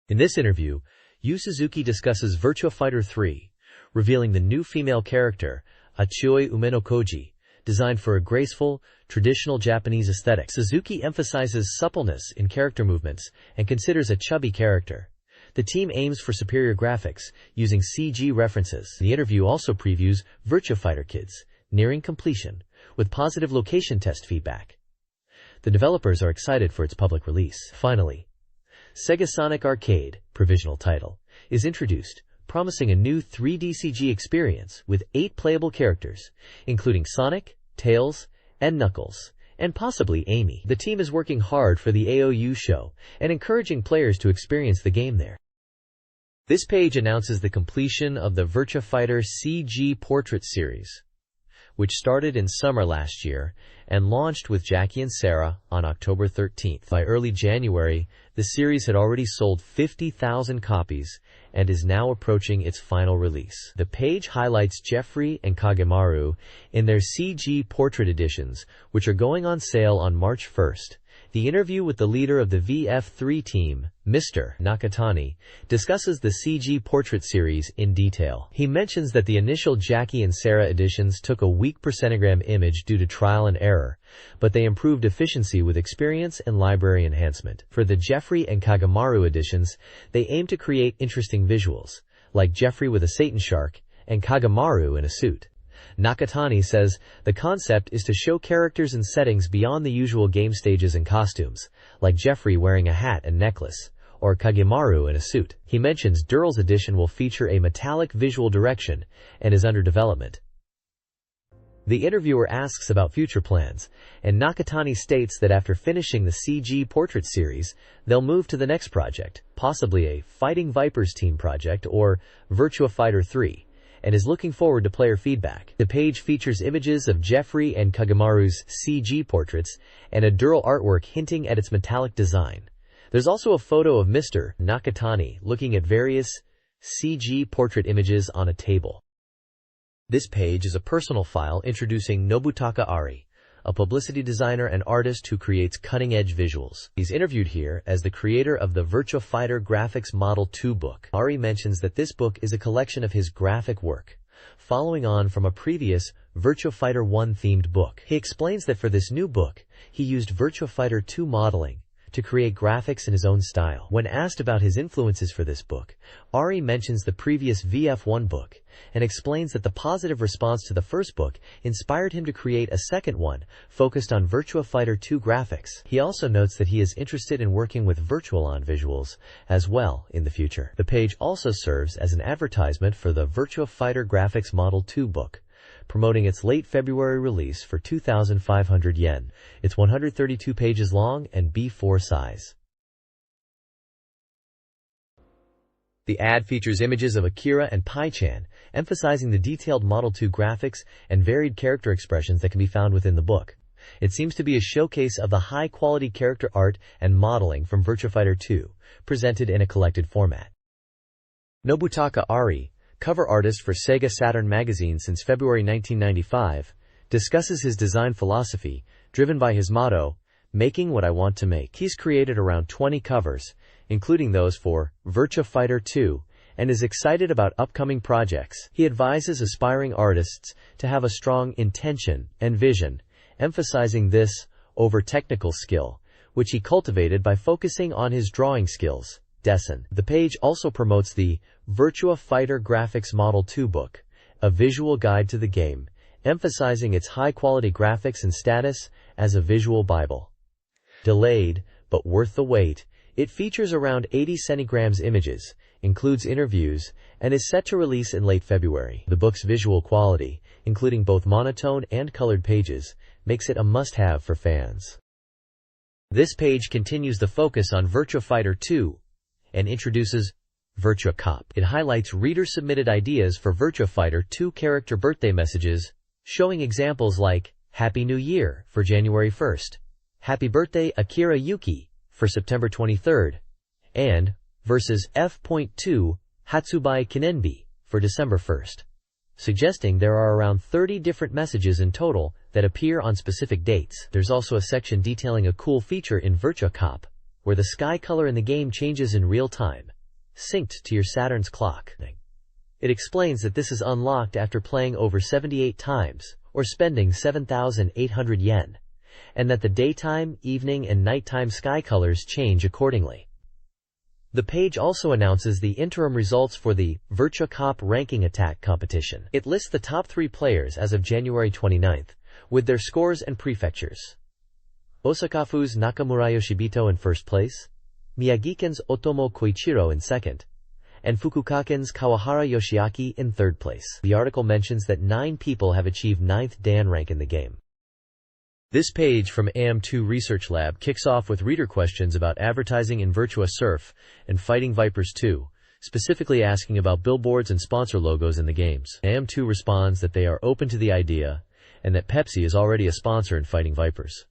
In this interview, Yu Suzuki discusses Virtua Fighter 3, revealing the new female character, Achioi Umenokoji, designed for a graceful, traditional Japanese aesthetic. Suzuki emphasizes suppleness in character movements and considers a chubby character. The team aims for superior graphics, using CG references. The interview also previews Virtua Fighter Kids, nearing completion, with positive location test feedback. The developers are excited for its public release. Finally, SEGA Sonic Arcade, provisional title, is introduced, promising a new 3D CG experience with 8 playable characters, including Sonic, Tails, and Knuckles, and possibly Amy. The team is working hard for the AOU show and encouraging players to experience the game there. This page announces the completion of the Virtua Fighter CG Portrait series, which started in summer last year and launched with Jackie and Sarah on October 13th. By early January, the series had already sold 50,000 copies and is now approaching its final release. The page highlights Jeffrey and Kagemaru in their CG Portrait editions, which are going on sale on March 1st. The interview with the leader of the VF3 team, Mr. Nakatani, discusses the CG Portrait series in detail. He mentions that the initial Jackie and Sarah editions took a weak per centigram image due to trial and error, but they improved efficiency with experience and library enhancement. For the Jeffrey and Kagemaru editions, they aim to create interesting visuals, like Jeffrey with a Satan shark and Kagemaru in a suit. Nakatani says the concept is to show characters and settings beyond the usual game stages and costumes, like Jeffrey wearing a hat and necklace, or Kagemaru in a suit. He mentions Dural's edition will feature a metallic visual direction and is under development. The interviewer asks about future plans, and Nakatani states that after finishing the CG Portrait series, they'll move to the next project, possibly a Fighting Vipers team project or Virtua Fighter 3. And is looking forward to player feedback. The page features images of Jeffrey and Kagemaru's CG portraits and a Dural artwork hinting at its metallic design. There's also a photo of Mr. Nakatani looking at various CG portrait images on a table. This page is a personal file introducing Nobutaka Ari, a publicity designer and artist who creates cutting-edge visuals. He's interviewed here as the creator of the Virtua Fighter Graphics Model 2 book. Ari mentions that this book is a collection of his graphic work, following on from a previous Virtua Fighter 1 themed book. He explains that for this new book, he used Virtua Fighter 2 modeling to create graphics in his own style. When asked about his influences for this book, Ari mentions the previous VF1 book and explains that the positive response to the first book inspired him to create a second one focused on Virtua Fighter 2 graphics. He also notes that he is interested in working with Virtualon visuals as well in the future. The page also serves as an advertisement for the Virtua Fighter Graphics Model 2 book, promoting its late February release for 2,500 yen. It's 132 pages long and B4 size. The ad features images of Akira and Pai-chan, emphasizing the detailed Model 2 graphics and varied character expressions that can be found within the book. It seems to be a showcase of the high-quality character art and modeling from Virtua Fighter 2, presented in a collected format. Nobutaka Ari cover artist for SEGA Saturn magazine since February 1995, discusses his design philosophy, driven by his motto, "Making what I want to make." He's created around 20 covers, including those for Virtua Fighter 2, and is excited about upcoming projects. He advises aspiring artists to have a strong intention and vision, emphasizing this over technical skill, which he cultivated by focusing on his drawing skills. Design. The page also promotes the Virtua Fighter Graphics Model 2 book, a visual guide to the game, emphasizing its high-quality graphics and status as a visual Bible. Delayed, but worth the wait, it features around 80 centigrams images, includes interviews, and is set to release in late February. The book's visual quality, including both monotone and colored pages, makes it a must-have for fans. This page continues the focus on Virtua Fighter 2 and introduces Virtua Cop. It highlights reader-submitted ideas for Virtua Fighter 2 character birthday messages, showing examples like Happy New Year for January 1st, Happy Birthday Akira Yuki for September 23rd, and versus F.2 Hatsubai Kinenbi for December 1st, suggesting there are around 30 different messages in total that appear on specific dates. There's also a section detailing a cool feature in Virtua Cop, where the sky color in the game changes in real time, synced to your Saturn's clock. It explains that this is unlocked after playing over 78 times, or spending 7,800 yen, and that the daytime, evening, and nighttime sky colors change accordingly. The page also announces the interim results for the Virtua Cop Ranking Attack competition. It lists the top 3 players as of January 29th, with their scores and prefectures. Osakafu's Nakamura Yoshibito in first place, Miyagiken's Otomo Koichiro in second, and Fukuokaken's Kawahara Yoshiaki in third place. The article mentions that 9 people have achieved 9th Dan rank in the game. This page from AM2 Research Lab kicks off with reader questions about advertising in Virtua Surf and Fighting Vipers 2, specifically asking about billboards and sponsor logos in the games. AM2 responds that they are open to the idea and that Pepsi is already a sponsor in Fighting Vipers.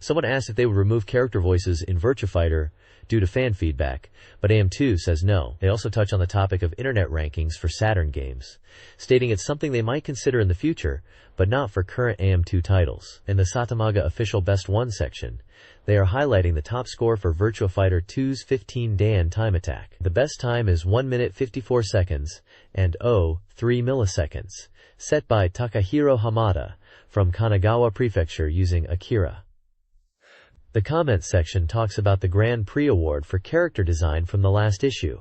Someone asked if they would remove character voices in Virtua Fighter due to fan feedback, but AM2 says no. They also touch on the topic of internet rankings for Saturn games, stating it's something they might consider in the future, but not for current AM2 titles. In the Satamaga official Best 1 section, they are highlighting the top score for Virtua Fighter 2's 15 Dan time attack. The best time is 1 minute 54 seconds and 3 milliseconds, set by Takahiro Hamada from Kanagawa Prefecture using Akira. The comments section talks about the Grand Prix Award for character design from the last issue,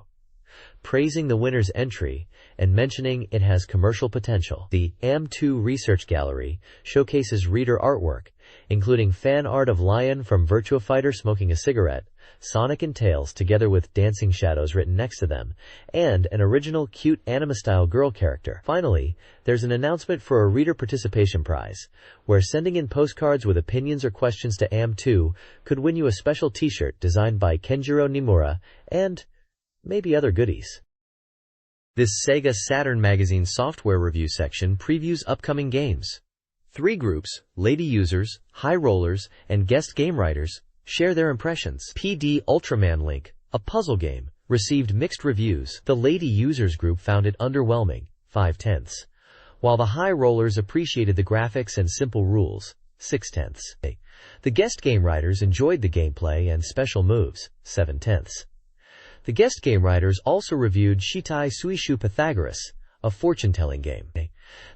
praising the winner's entry and mentioning it has commercial potential. The AM2 Research Gallery showcases reader artwork, including fan art of Lion from Virtua Fighter smoking a cigarette, Sonic and Tails together with dancing shadows written next to them, and an original cute anime-style girl character. Finally, there's an announcement for a reader participation prize, where sending in postcards with opinions or questions to AM2 could win you a special t-shirt designed by Kenjiro Nimura and maybe other goodies. This SEGA Saturn magazine software review section previews upcoming games. 3 groups, lady users, high rollers, and guest game writers, share their impressions. PD Ultraman Link, a puzzle game, received mixed reviews. The lady users group found it underwhelming, 5/10, while the high rollers appreciated the graphics and simple rules, 6/10. The guest game writers enjoyed the gameplay and special moves, 7/10. The guest game writers also reviewed Shitai Suishu Pythagoras, a fortune-telling game.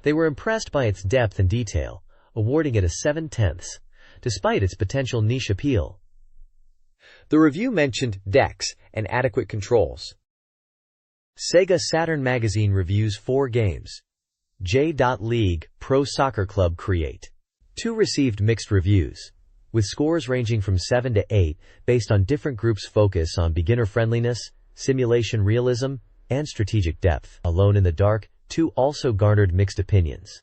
They were impressed by its depth and detail, awarding it a 7/10, despite its potential niche appeal. The review mentioned decks and adequate controls. SEGA Saturn magazine reviews 4 games. J.League Pro Soccer Club Create. 2 received mixed reviews, with scores ranging from 7 to 8 based on different groups' focus on beginner friendliness, simulation realism, and strategic depth. Alone in the Dark 2 also garnered mixed opinions.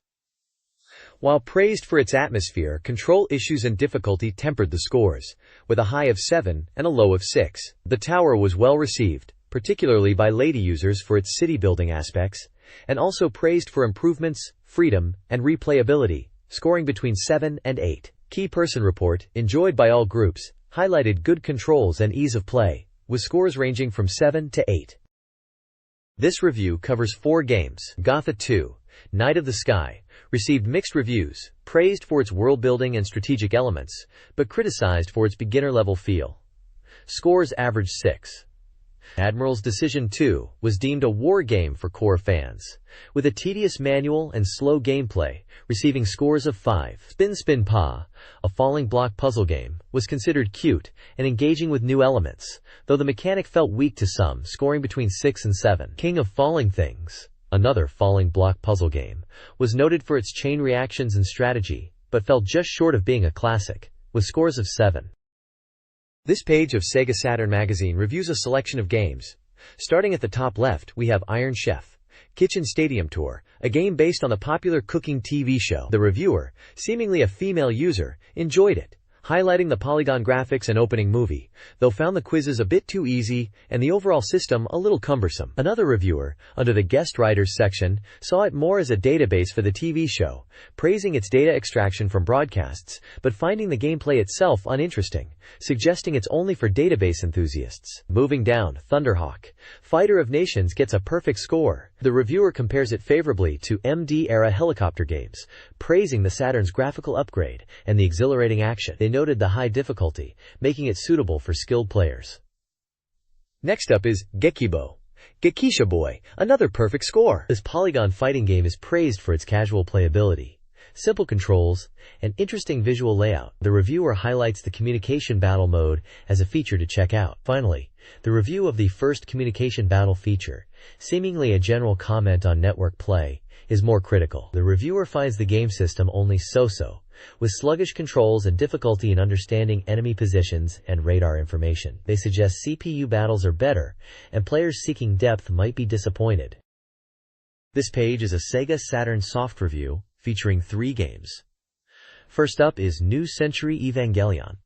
While praised for its atmosphere, control issues and difficulty tempered the scores, with a high of 7 and a low of 6. The Tower was well received, particularly by lady users for its city-building aspects, and also praised for improvements, freedom, and replayability, scoring between 7 and 8. Key Person Report, enjoyed by all groups, highlighted good controls and ease of play, with scores ranging from 7 to 8. This review covers 4 games. Gotha 2, Night of the Sky, received mixed reviews, praised for its world-building and strategic elements, but criticized for its beginner-level feel. Scores averaged 6. Admiral's Decision 2 was deemed a war game for core fans, with a tedious manual and slow gameplay, receiving scores of 5. Spin Spin Pa, a falling block puzzle game, was considered cute and engaging with new elements, though the mechanic felt weak to some, scoring between 6 and 7. King of Falling Things, another falling block puzzle game, was noted for its chain reactions and strategy, but fell just short of being a classic, with scores of 7. This page of SEGA Saturn magazine reviews a selection of games. Starting at the top left, we have Iron Chef Kitchen Stadium Tour, a game based on the popular cooking TV show. The reviewer, seemingly a female user, enjoyed it, highlighting the polygon graphics and opening movie, though found the quizzes a bit too easy and the overall system a little cumbersome. Another reviewer, under the guest writers section, saw it more as a database for the TV show, praising its data extraction from broadcasts, but finding the gameplay itself uninteresting, suggesting it's only for database enthusiasts. Moving down, Thunderhawk, Fighter of Nations gets a perfect score. The reviewer compares it favorably to MD-era helicopter games, praising the Saturn's graphical upgrade and the exhilarating action. They noted the high difficulty, making it suitable for skilled players. Next up is Gekibo Gekisha Boy, another perfect score. This polygon fighting game is praised for its casual playability, simple controls, and interesting visual layout. The reviewer highlights the communication battle mode as a feature to check out. Finally, the review of the first communication battle feature, seemingly a general comment on network play, is more critical. The reviewer finds the game system only so-so, with sluggish controls and difficulty in understanding enemy positions and radar information. They suggest CPU battles are better, and players seeking depth might be disappointed. This page is a SEGA Saturn soft review, featuring 3 games. First up is New Century Evangelion.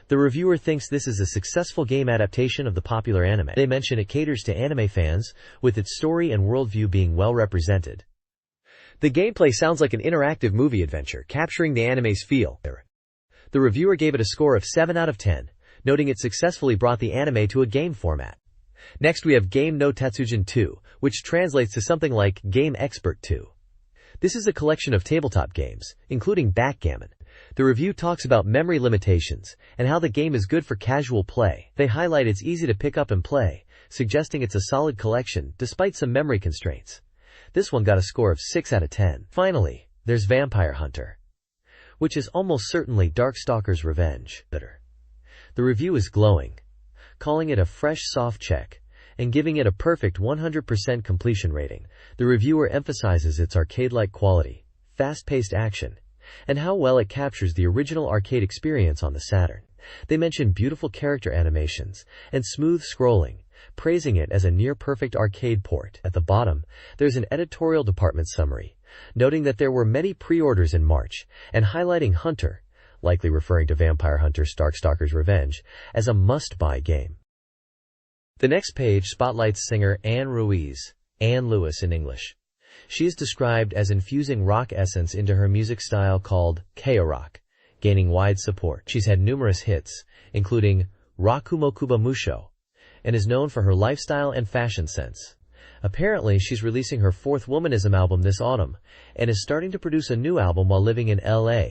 The reviewer thinks this is a successful game adaptation of the popular anime. They mention it caters to anime fans, with its story and worldview being well represented. The gameplay sounds like an interactive movie adventure, capturing the anime's feel. The reviewer gave it a score of 7 out of 10, noting it successfully brought the anime to a game format. Next we have Game no Tatsujin 2, which translates to something like Game Expert 2. This is a collection of tabletop games, including backgammon. The review talks about memory limitations and how the game is good for casual play. They highlight it's easy to pick up and play, suggesting it's a solid collection despite some memory constraints. This one got a score of 6 out of 10. Finally, there's Vampire Hunter, which is almost certainly Darkstalker's revenge. The review is glowing, calling it a fresh soft check, and giving it a perfect 100% completion rating. The reviewer emphasizes its arcade-like quality, fast-paced action, and how well it captures the original arcade experience on the Saturn. They mention beautiful character animations and smooth scrolling, praising it as a near-perfect arcade port. At the bottom, there's an editorial department summary, noting that there were many pre-orders in March, and highlighting Hunter, likely referring to Vampire Hunter Darkstalker's Revenge, as a must-buy game. The next page spotlights singer Anne Ruiz, Anne Lewis in English. She is described as infusing rock essence into her music style called K-rock, gaining wide support. She's had numerous hits, including Rakumokuba Musho, and is known for her lifestyle and fashion sense. Apparently, she's releasing her 4th Womanism album this autumn, and is starting to produce a new album while living in LA.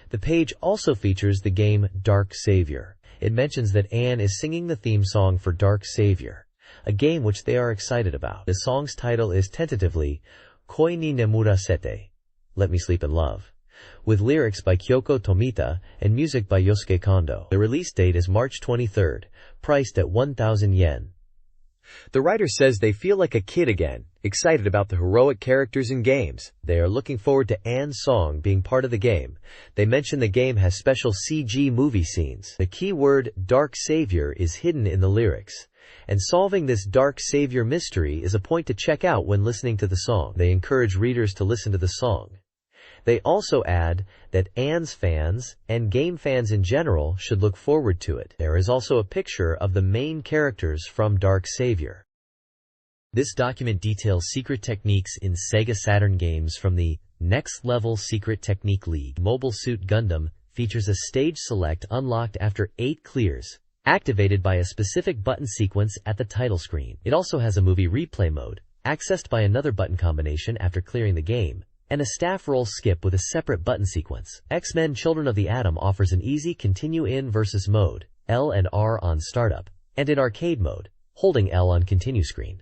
The page also features the game Dark Savior. It mentions that Anne is singing the theme song for Dark Savior, a game which they are excited about. The song's title is tentatively Koi ni Nemura Sete, Let Me Sleep in Love, with lyrics by Kyoko Tomita and music by Yosuke Kondo. The release date is March 23rd, priced at 1,000 yen. The writer says they feel like a kid again, excited about the heroic characters in games. They are looking forward to Anne's song being part of the game. They mention the game has special CG movie scenes. The key word, Dark Savior, is hidden in the lyrics, and solving this Dark Savior mystery is a point to check out when listening to the song. They encourage readers to listen to the song. They also add that Anne's fans, and game fans in general, should look forward to it. There is also a picture of the main characters from Dark Savior. This document details secret techniques in SEGA Saturn games from the Next Level Secret Technique League. Mobile Suit Gundam features a stage select unlocked after 8 clears, activated by a specific button sequence at the title screen. It also has a movie replay mode, accessed by another button combination after clearing the game, and a staff roll skip with a separate button sequence. X-Men Children of the Atom offers an easy continue in versus mode, L and R on startup, and in arcade mode, holding L on continue screen.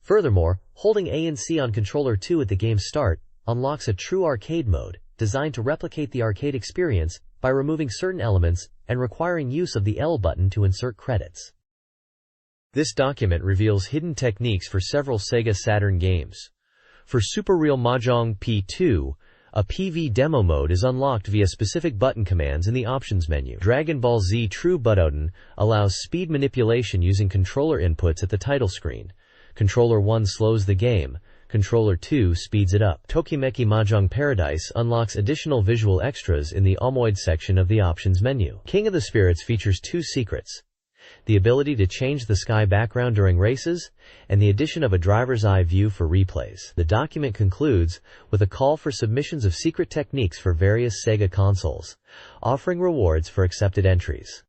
Furthermore, holding A and C on controller 2 at the game's start unlocks a true arcade mode, designed to replicate the arcade experience by removing certain elements and requiring use of the L button to insert credits. This document reveals hidden techniques for several SEGA Saturn games. For Super Real Mahjong P2, a PV demo mode is unlocked via specific button commands in the options menu. Dragon Ball Z True Butoden allows speed manipulation using controller inputs at the title screen. Controller 1 slows the game, Controller 2 speeds it up. Tokimeki Mahjong Paradise unlocks additional visual extras in the Omoid section of the options menu. King of the Spirits features 2 secrets: the ability to change the sky background during races, and the addition of a driver's eye view for replays. The document concludes with a call for submissions of secret techniques for various Sega consoles, offering rewards for accepted entries.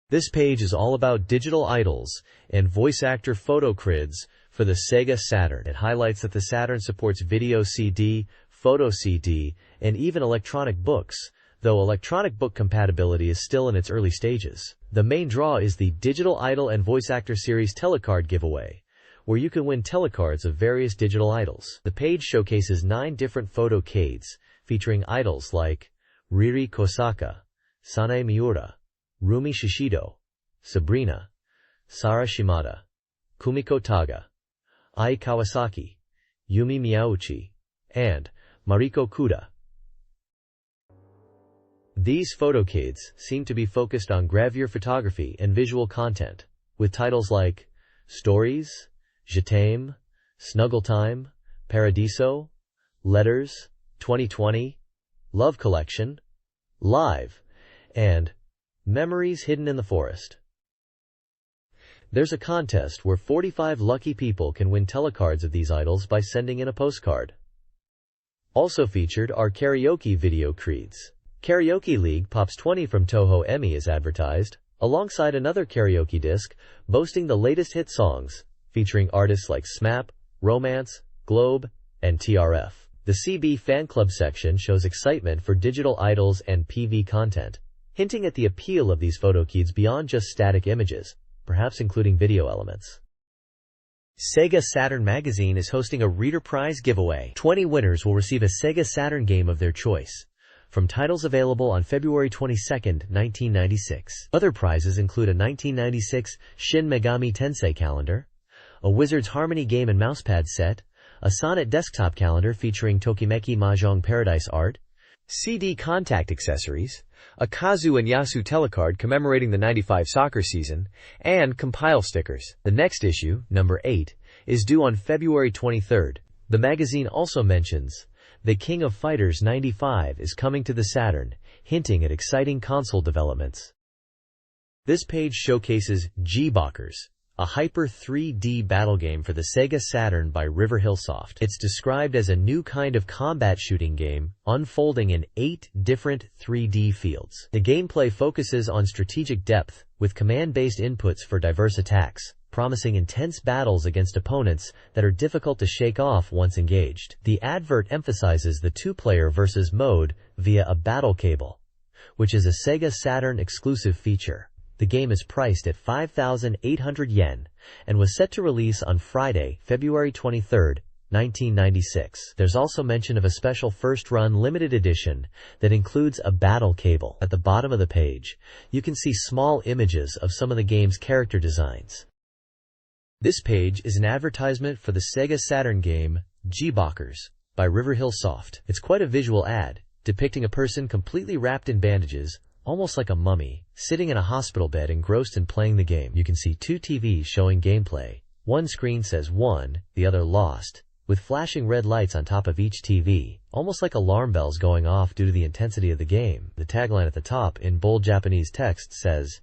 This page is all about digital idols and voice actor photo crids for the Sega Saturn. It highlights that the Saturn supports video CD, photo CD, and even electronic books, though electronic book compatibility is still in its early stages. The main draw is the Digital Idol and Voice Actor Series Telecard giveaway, where you can win telecards of various digital idols. The page showcases 9 different photo cades, featuring idols like Riri Kosaka, Sanae Miura, Rumi Shishido, Sabrina, Sara Shimada, Kumiko Taga, Ai Kawasaki, Yumi Miyauchi, and Mariko Kuda. These photocades seem to be focused on gravure photography and visual content, with titles like Stories, Je t'aime, Snuggle Time, Paradiso, Letters, 2020, Love Collection, Live, and Memories Hidden in the Forest. There's a contest where 45 lucky people can win telecards of these idols by sending in a postcard. Also featured are karaoke video creeds. Karaoke League Pops 20 from Toho Emi is advertised, alongside another karaoke disc boasting the latest hit songs, featuring artists like SMAP, Romance, Globe, and TRF. The CB Fan Club section shows excitement for digital idols and PV content, hinting at the appeal of these photokeys beyond just static images, perhaps including video elements. SEGA Saturn Magazine is hosting a Reader Prize giveaway. 20 winners will receive a SEGA Saturn game of their choice, from titles available on February 22, 1996. Other prizes include a 1996 Shin Megami Tensei calendar, a Wizard's Harmony game and mousepad set, a Sonnet desktop calendar featuring Tokimeki Mahjong Paradise art, CD contact accessories, a Kazu and Yasu telecard commemorating the '95 soccer season, and compile stickers. The next issue, number 8, is due on February 23rd. The magazine also mentions The King of Fighters 95 is coming to the Saturn, hinting at exciting console developments. This page showcases G-Bokkers, a hyper 3D battle game for the Sega Saturn by Riverhill Soft. It's described as a new kind of combat shooting game, unfolding in 8 different 3D fields. The gameplay focuses on strategic depth, with command-based inputs for diverse attacks, promising intense battles against opponents that are difficult to shake off once engaged. The advert emphasizes the 2-player versus mode via a battle cable, which is a Sega Saturn exclusive feature. The game is priced at 5,800 yen and was set to release on Friday, February 23, 1996. There's also mention of a special first-run limited edition that includes a battle cable. At the bottom of the page, you can see small images of some of the game's character designs. This page is an advertisement for the Sega Saturn game G-Bokkers by Riverhill Soft. It's quite a visual ad, depicting a person completely wrapped in bandages, almost like a mummy, sitting in a hospital bed engrossed in playing the game. You can see 2 TVs showing gameplay. One screen says won, the other lost, with flashing red lights on top of each TV, almost like alarm bells going off due to the intensity of the game. The tagline at the top in bold Japanese text says,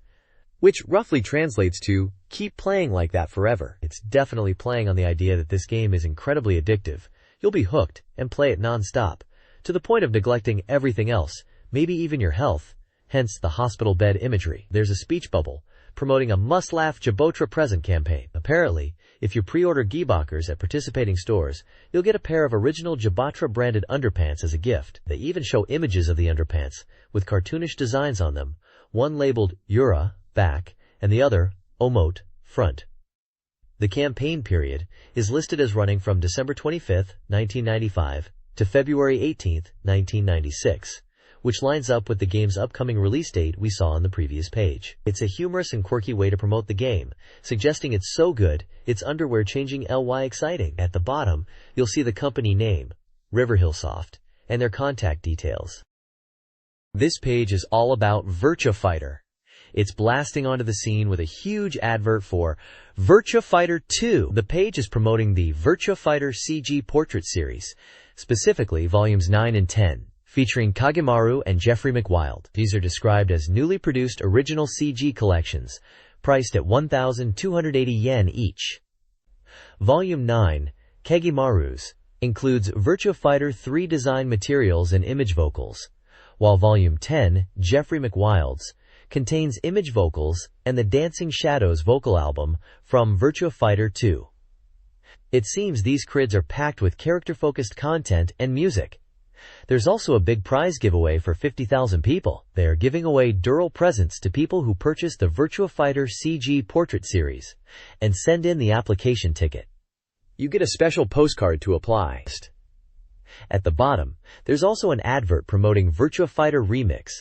which roughly translates to, keep playing like that forever. It's definitely playing on the idea that this game is incredibly addictive. You'll be hooked and play it non-stop, to the point of neglecting everything else, maybe even your health, hence the hospital bed imagery. There's a speech bubble, promoting a must-laugh Jabotra present campaign. Apparently, if you pre-order Gearboxers at participating stores, you'll get a pair of original Jabotra branded underpants as a gift. They even show images of the underpants, with cartoonish designs on them, one labeled Yura, back, and the other, Omote, front. The campaign period is listed as running from December 25, 1995 to February 18, 1996. Which lines up with the game's upcoming release date we saw on the previous page. It's a humorous and quirky way to promote the game, suggesting it's so good, it's underwear-changing ly exciting. At the bottom, you'll see the company name, Riverhillsoft, and their contact details. This page is all about Virtua Fighter. It's blasting onto the scene with a huge advert for Virtua Fighter 2. The page is promoting the Virtua Fighter CG Portrait Series, specifically Volumes 9 and 10. Featuring Kagemaru and Jeffrey McWild. These are described as newly produced original CG collections, priced at 1,280 yen each. Volume 9, Kagemaru's, includes Virtua Fighter 3 design materials and image vocals, while Volume 10, Jeffrey McWild's, contains image vocals and the Dancing Shadows vocal album from Virtua Fighter 2. It seems these crids are packed with character-focused content and music. There's also a big prize giveaway for 50,000 people. They are giving away Dural presents to people who purchase the Virtua Fighter CG Portrait Series and send in the application ticket. You get a special postcard to apply. At the bottom, there's also an advert promoting Virtua Fighter Remix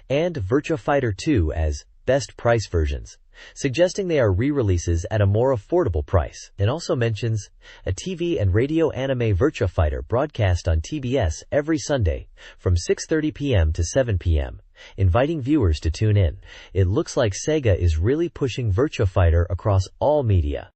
and Virtua Fighter 2 as best price versions, suggesting they are re-releases at a more affordable price. It also mentions a TV and radio anime Virtua Fighter broadcast on TBS every Sunday from 6:30 p.m. to 7 p.m., inviting viewers to tune in. It looks like Sega is really pushing Virtua Fighter across all media.